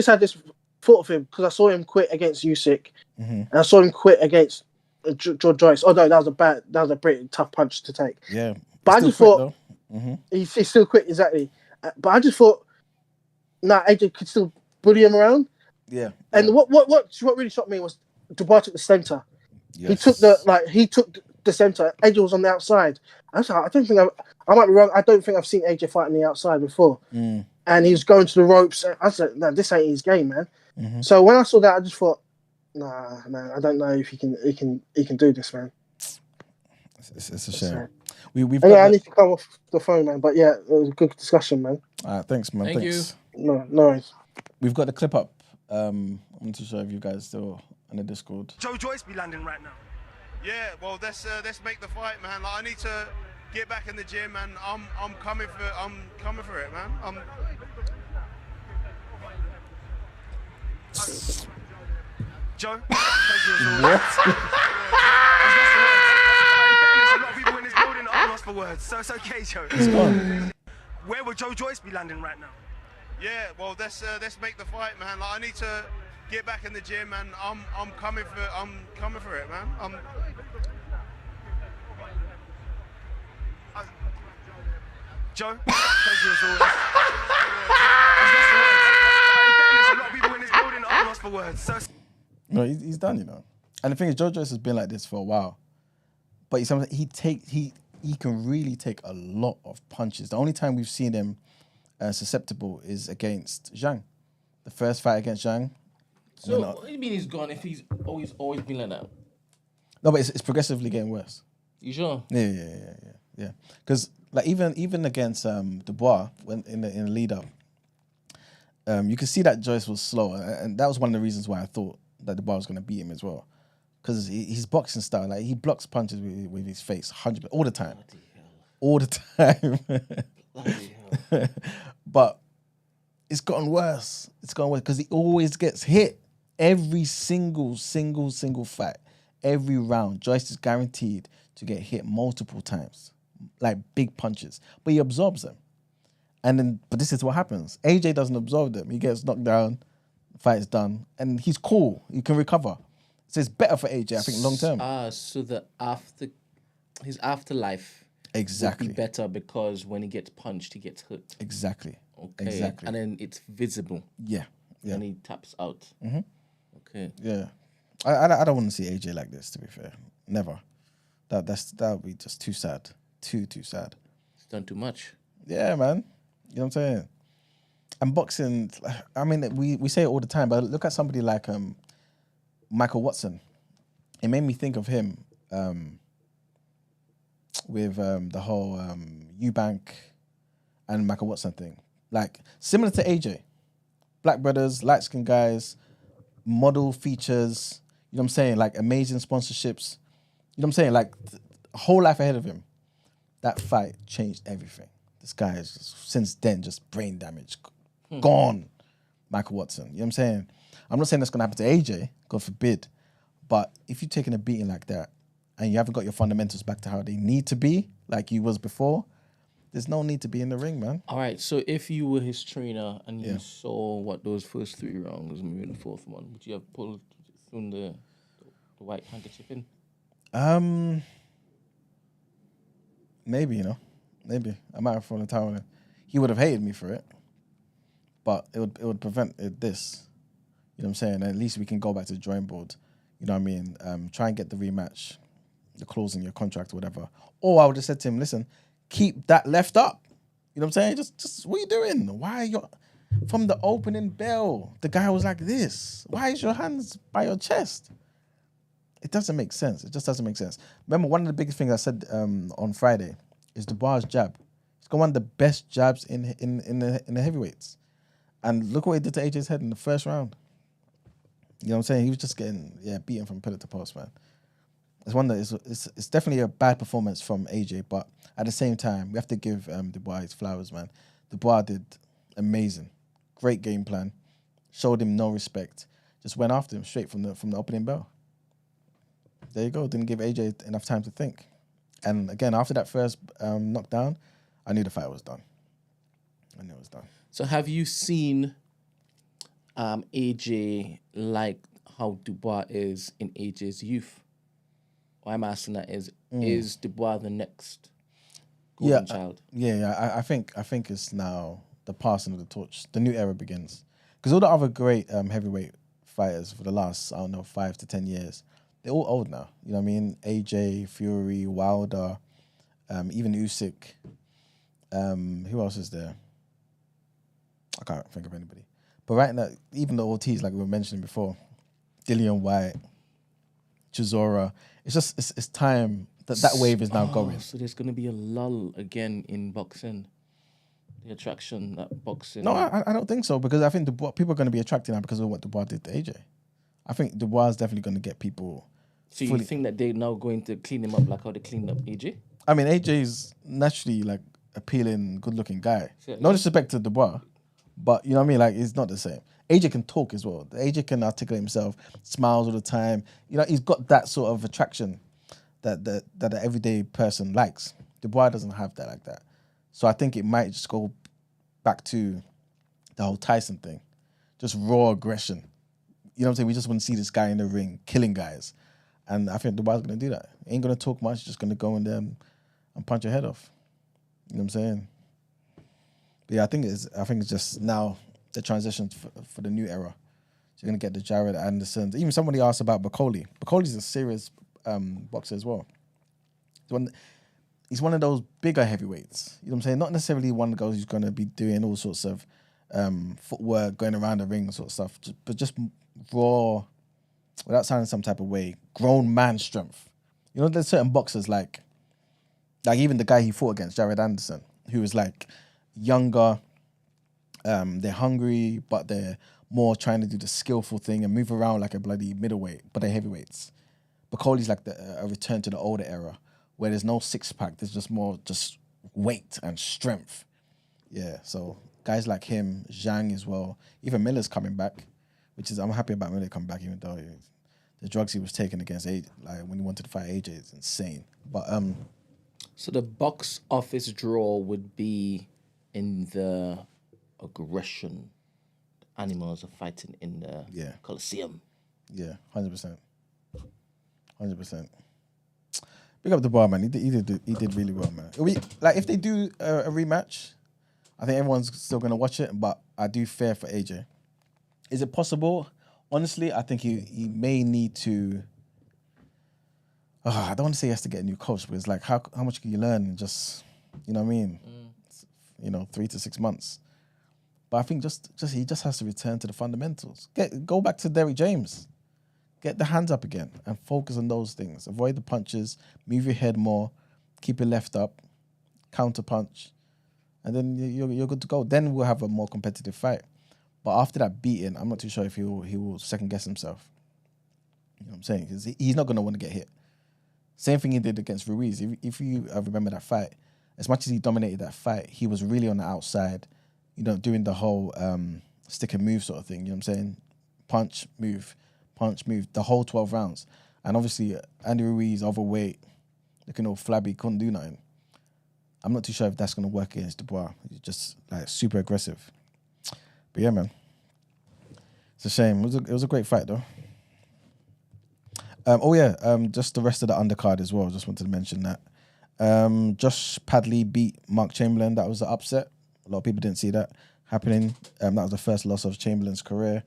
[SPEAKER 16] had this thought of him because I saw him quit against Usyk, and I saw him quit against George Joyce. Although that was a pretty tough punch to take.
[SPEAKER 2] Yeah,
[SPEAKER 16] but I just thought he still quit exactly. But I just thought, AJ could still bully him around.
[SPEAKER 2] Yeah.
[SPEAKER 16] And what really shocked me was Dubois took the center.
[SPEAKER 2] Yes.
[SPEAKER 16] He took the center. AJ was on the outside. I was like, I might be wrong. I don't think I've seen AJ fight on the outside before. And he was going to the ropes. I said, no, this ain't his game, man. So when I saw that, I just thought, nah, man, I don't know if he can do this, man.
[SPEAKER 2] It's a shame.
[SPEAKER 16] I need to come off the phone, man. But yeah, it was a good discussion, man.
[SPEAKER 2] Thanks, man.
[SPEAKER 3] Thank
[SPEAKER 2] Thanks.
[SPEAKER 16] No worries.
[SPEAKER 2] We've got the clip up. I'm not too sure if you guys still on the Discord.
[SPEAKER 17] Joe Joyce be landing right now.
[SPEAKER 18] Yeah, well, let's make the fight, man. Like, I need to get back in the gym, and I'm coming for it, man.
[SPEAKER 17] Joe.
[SPEAKER 2] What?
[SPEAKER 17] A lot of people in this building are lost for words, so it's okay, Joe.
[SPEAKER 2] It's gone.
[SPEAKER 17] Where would Joe Joyce be landing right now?
[SPEAKER 18] Yeah, well, let's make the fight, man. Like, I need to get back in the gym, and I'm coming for it, man.
[SPEAKER 17] Joe, pleasure as always. A lot of people in this building are lost for words, so.
[SPEAKER 2] No, he's done, you know. And the thing is, Joe Joyce has been like this for a while, but he can really take a lot of punches. The only time we've seen him susceptible is against Zhang, the first fight against Zhang.
[SPEAKER 3] So what do you mean he's gone if he's always been like that?
[SPEAKER 2] No, but it's progressively getting worse.
[SPEAKER 3] You sure?
[SPEAKER 2] Yeah. Because like even against Dubois when in the lead up, you could see that Joyce was slow, and that was one of the reasons why I thought that Dubois was going to beat him as well. Because his boxing style, like he blocks punches with his face 100% all the time, But it's gotten worse. Because he always gets hit every single fight, every round. Joyce is guaranteed to get hit multiple times, like big punches, but he absorbs them. But this is what happens. AJ doesn't absorb them. He gets knocked down, the fight's done, and he's cool. He can recover. So it's better for AJ, I think, long term.
[SPEAKER 3] So his afterlife
[SPEAKER 2] exactly
[SPEAKER 3] would be better because when he gets punched, he gets hurt.
[SPEAKER 2] Exactly.
[SPEAKER 3] Okay.
[SPEAKER 2] Exactly.
[SPEAKER 3] And then it's visible.
[SPEAKER 2] Yeah.
[SPEAKER 3] And he taps out.
[SPEAKER 2] Mm-hmm.
[SPEAKER 3] Okay.
[SPEAKER 2] Yeah. I don't want to see AJ like this, to be fair. Never. That would be just too sad. Too sad.
[SPEAKER 3] It's done too much.
[SPEAKER 2] Yeah, man. You know what I'm saying? And boxing, I mean, we say it all the time, but look at somebody like Michael Watson. It made me think of him with the whole Eubank and Michael Watson thing. Like, similar to AJ. Black brothers, light-skinned guys, model features, you know what I'm saying? Like, amazing sponsorships. You know what I'm saying? Like, a whole life ahead of him. That fight changed everything. This guy is just, since then, just brain damage. Gone. Michael Watson. You know what I'm saying? I'm not saying that's going to happen to AJ, God forbid. But if you're taking a beating like that and you haven't got your fundamentals back to how they need to be, like you was before, there's no need to be in the ring, man.
[SPEAKER 3] All right, so if you were his trainer and you saw what those first 3 rounds, maybe the 4th one, would you have pulled through the white handkerchief in?
[SPEAKER 2] Maybe, maybe I might have thrown a towel in. He would have hated me for it, but it would prevent this. You know what I'm saying? And at least we can go back to the drawing board. You know what I mean? Try and get the rematch, the clause in your contract or whatever. Or I would have said to him, listen, keep that left up. You know what I'm saying? Just what are you doing? Why are you from the opening bell? The guy was like this. Why is your hands by your chest? It doesn't make sense. It just doesn't make sense. Remember, one of the biggest things I said on Friday is Dubois' jab. He's got one of the best jabs in the heavyweights. And look what he did to AJ's head in the first round. You know what I'm saying? He was just getting beaten from pillar to post, man. It's definitely a bad performance from AJ, but at the same time, we have to give Dubois his flowers, man. Dubois did amazing, great game plan, showed him no respect, just went after him straight from the opening bell. There you go. Didn't give AJ enough time to think. And again, after that first knockdown, I knew the fight was done. I knew it was done.
[SPEAKER 3] So have you seen AJ like how Dubois is in AJ's youth? Why I'm asking that is Dubois the next golden child?
[SPEAKER 2] I think it's now the passing of the torch. The new era begins. Because all the other great heavyweight fighters for the last, 5 to 10 years, they're all old now. You know what I mean? AJ, Fury, Wilder, even Usyk. Who else is there? I can't think of anybody. But right now, even the Ortiz, like we were mentioning before, Dillian White, Chisora, it's time that wave is now going.
[SPEAKER 3] So there's going to be a lull again in boxing. The attraction that boxing.
[SPEAKER 2] No, I don't think so, because I think people are going to be attracted now because of what Dubois did to AJ. I think Dubois is definitely going to get people.
[SPEAKER 3] So you think that they're now going to clean him up like how they cleaned up AJ?
[SPEAKER 2] I mean, AJ is naturally like appealing, good-looking guy. No disrespect to Dubois, but you know what I mean. Like, it's not the same. AJ can talk as well. AJ can articulate himself, smiles all the time. You know, he's got that sort of attraction that the everyday person likes. Dubois doesn't have that like that. So I think it might just go back to the whole Tyson thing, just raw aggression. You know what I'm saying? We just want to see this guy in the ring killing guys. And I think Dubois is going to do that. He ain't going to talk much, just going to go in there and punch your head off. You know what I'm saying? But yeah, I think it's just now the transition for the new era. So you're going to get the Jared Andersons. Even somebody asked about Bacoli. Bacoli's a serious boxer as well. He's one of those bigger heavyweights. You know what I'm saying? Not necessarily one of those who's going to be doing all sorts of footwork, going around the ring and sort of stuff, but just raw, without sounding some type of way, grown man strength. You know, there's certain boxers like even the guy he fought against, Jared Anderson, who was like younger, they're hungry, but they're more trying to do the skillful thing and move around like a bloody middleweight, but they're heavyweights. Bacoli's like a return to the older era, where there's no six-pack, there's just more just weight and strength. Yeah, so guys like him, Zhang as well, even Miller's coming back, I'm happy about Miller coming back, even though the drugs he was taking against AJ, like when he wanted to fight AJ, is insane. But
[SPEAKER 3] so the box office draw would be in the aggression. Animals are fighting in the Coliseum.
[SPEAKER 2] Yeah, 100%. 100%. Big up the bar, man. He did really well, man. Like if they do a rematch, I think everyone's still gonna watch it, but I do fear for AJ. Is it possible? Honestly, I think he may need to. I don't want to say he has to get a new coach, but it's like how much can you learn in just, you know what I mean? 3 to 6 months. But I think just he just has to return to the fundamentals. Go back to Derrick James. Get the hands up again and focus on those things. Avoid the punches, move your head more, keep it left up, counter punch, and then you're good to go. Then we'll have a more competitive fight. But after that beating, I'm not too sure if he will second guess himself. You know what I'm saying? Because he's not going to want to get hit. Same thing he did against Ruiz. If you remember that fight, as much as he dominated that fight, he was really on the outside, doing the whole stick and move sort of thing. You know what I'm saying? Punch, move, the whole 12 rounds. And obviously, Andy Ruiz, overweight, looking all flabby, couldn't do nothing. I'm not too sure if that's going to work against Dubois. He's just like super aggressive. But yeah, man. It's a shame. It was a great fight, though. Just the rest of the undercard as well. Just wanted to mention that. Josh Padley beat Mark Chamberlain. That was an upset. A lot of people didn't see that happening. That was the first loss of Chamberlain's career.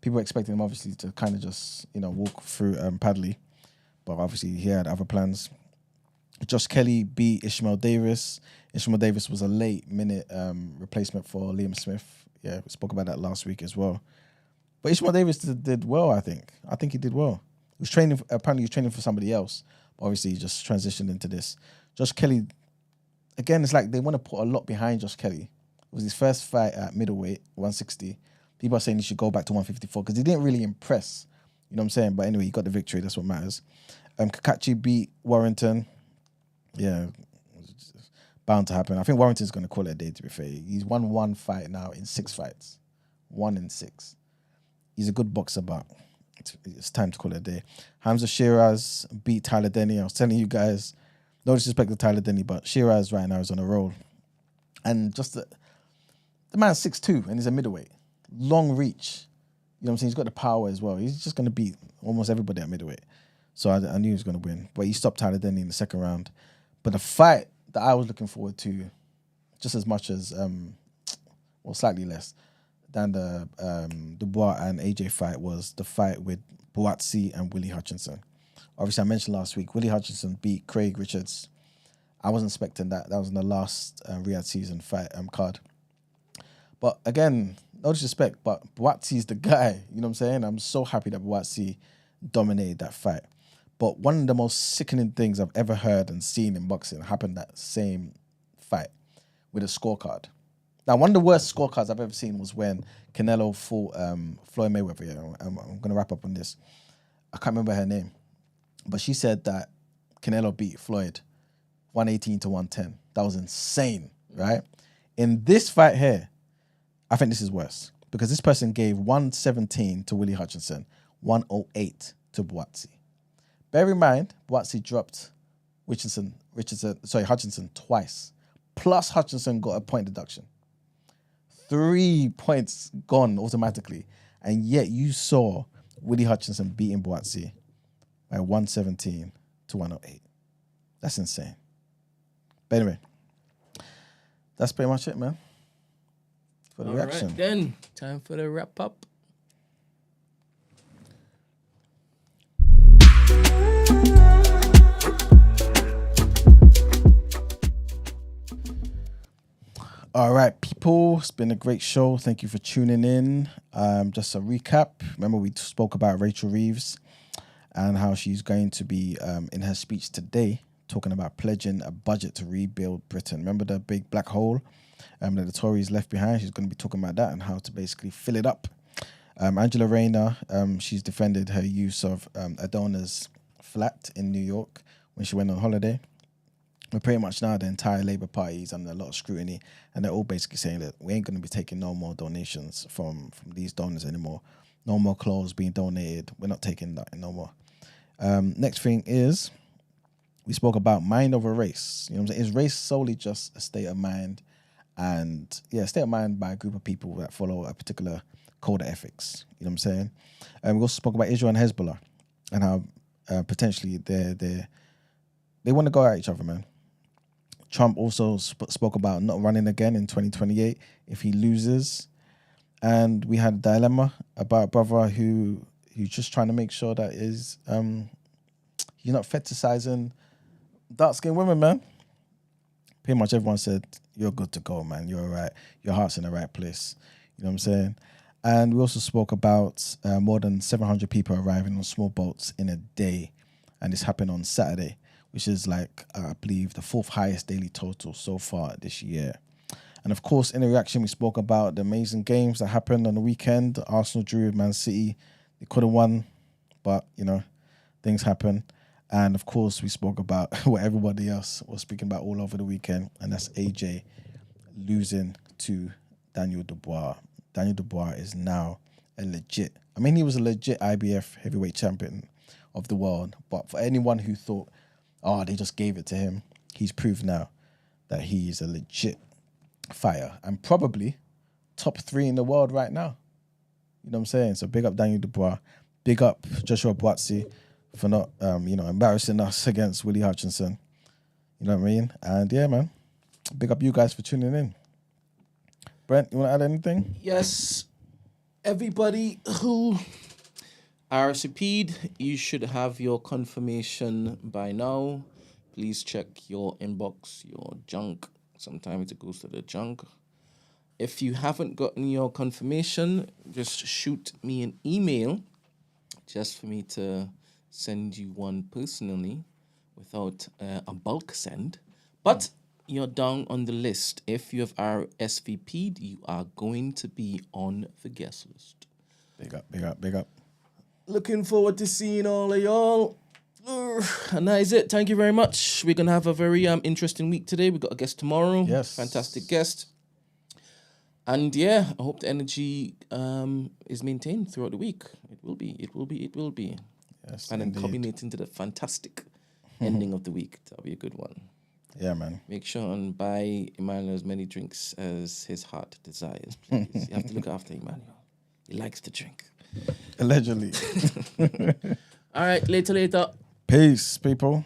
[SPEAKER 2] People were expecting him, obviously, to kind of just, walk through Padley. But obviously, he had other plans. Josh Kelly beat Ishmael Davis. Ishmael Davis was a late-minute replacement for Liam Smith. Yeah, we spoke about that last week as well. But Ishmael Davis did well, I think. I think he did well. Apparently he was training for somebody else. But obviously, he just transitioned into this. Josh Kelly, again, it's like they want to put a lot behind Josh Kelly. It was his first fight at middleweight, 160. People are saying he should go back to 154 because he didn't really impress. You know what I'm saying? But anyway, he got the victory. That's what matters. Kakachi beat Warrington. Yeah, bound to happen. I think Warrington's going to call it a day, to be fair. He's won one fight now in 6 fights. 1 in 6. He's a good boxer, but it's time to call it a day. Hamza Shiraz beat Tyler Denny. I was telling you guys, no disrespect to Tyler Denny, but Shiraz right now is on a roll. And just the man's 6'2" and he's a middleweight. Long reach. You know what I'm saying? He's got the power as well. He's just going to beat almost everybody at middleweight. So I knew he was going to win. But he stopped Tyler Denny in the second round. But the fight that I was looking forward to, just as much as, slightly less, than the Dubois and AJ fight was the fight with Buatsi and Willie Hutchinson. Obviously, I mentioned last week, Willie Hutchinson beat Craig Richards. I wasn't expecting that. That was in the last Riyadh season fight card. But again, no disrespect, but Buatsi's the guy. You know what I'm saying? I'm so happy that Buatsi dominated that fight. But one of the most sickening things I've ever heard and seen in boxing happened that same fight with a scorecard. Now, one of the worst scorecards I've ever seen was when Canelo fought Floyd Mayweather. Yeah, I'm going to wrap up on this. I can't remember her name. But she said that Canelo beat Floyd 118 to 110. That was insane, right? In this fight here, I think this is worse. Because this person gave 117 to Willie Hutchinson, 108 to Buatsi. Bear in mind, Buatsi dropped Hutchinson twice. Plus Hutchinson got a point deduction. 3 points gone automatically. And yet you saw Willie Hutchinson beating Buatsi by 117 to 108. That's insane. But anyway, that's pretty much it, man. For the reaction.
[SPEAKER 3] All right, then. Time for the wrap up.
[SPEAKER 2] All right, people, it's been a great show. Thank you for tuning in. Just a recap. Remember, we spoke about Rachel Reeves and how she's going to be, in her speech today, talking about pledging a budget to rebuild Britain. Remember the big black hole that the Tories left behind? She's going to be talking about that and how to basically fill it up. Angela Rayner, she's defended her use of Adona's flat in New York when she went on holiday. But pretty much now the entire Labour Party is under a lot of scrutiny, and they're all basically saying that we ain't going to be taking no more donations from these donors anymore. No more clothes being donated. We're not taking that no more. Next thing is, we spoke about mind over race. You know what I'm saying? Is race solely just a state of mind? And yeah, state of mind by a group of people that follow a particular code of ethics. You know what I'm saying? And we also spoke about Israel and Hezbollah and how potentially they want to go at each other, man. Trump also spoke about not running again in 2028 if he loses. And we had a dilemma about a brother who's just trying to make sure that he's not fetishizing dark-skinned women, man. Pretty much everyone said, you're good to go, man. You're all right. Your heart's in the right place. You know what I'm saying? And we also spoke about more than 700 people arriving on small boats in a day. And this happened on Saturday, which is like, I believe, the 4th highest daily total so far this year. And of course, in the reaction, we spoke about the amazing games that happened on the weekend. Arsenal drew with Man City. They could have won, but, things happen. And of course, we spoke about what everybody else was speaking about all over the weekend, and that's AJ losing to Daniel Dubois. Daniel Dubois is now he was a legit IBF heavyweight champion of the world. But for anyone who thought, oh, they just gave it to him, he's proved now that he is a legit fighter and probably top 3 in the world right now. You know what I'm saying? So big up Daniel Dubois. Big up Joshua Boatsi for not, embarrassing us against Willie Hutchinson. You know what I mean? And yeah, man. Big up you guys for tuning in. Brent, you want to add anything?
[SPEAKER 3] Yes. Everybody who RSVP'd, you should have your confirmation by now. Please check your inbox, your junk. Sometimes it goes to the junk. If you haven't gotten your confirmation, just shoot me an email just for me to send you one personally without a bulk send. But you're down on the list. If you have RSVP'd, you are going to be on the guest list.
[SPEAKER 2] Big up, big up, big up.
[SPEAKER 3] Looking forward to seeing all of y'all. And that is it. Thank you very much. We're going to have a very interesting week today. We've got a guest tomorrow.
[SPEAKER 2] Yes.
[SPEAKER 3] Fantastic guest. And yeah, I hope the energy is maintained throughout the week. It will be.
[SPEAKER 2] Yes,
[SPEAKER 3] and then
[SPEAKER 2] indeed.
[SPEAKER 3] culminating to the fantastic ending of the week. That'll be a good one.
[SPEAKER 2] Yeah, man.
[SPEAKER 3] Make sure and buy Emmanuel as many drinks as his heart desires, please. You have to look after Emmanuel. He likes to drink.
[SPEAKER 2] Allegedly.
[SPEAKER 3] All right, later.
[SPEAKER 2] Peace, people.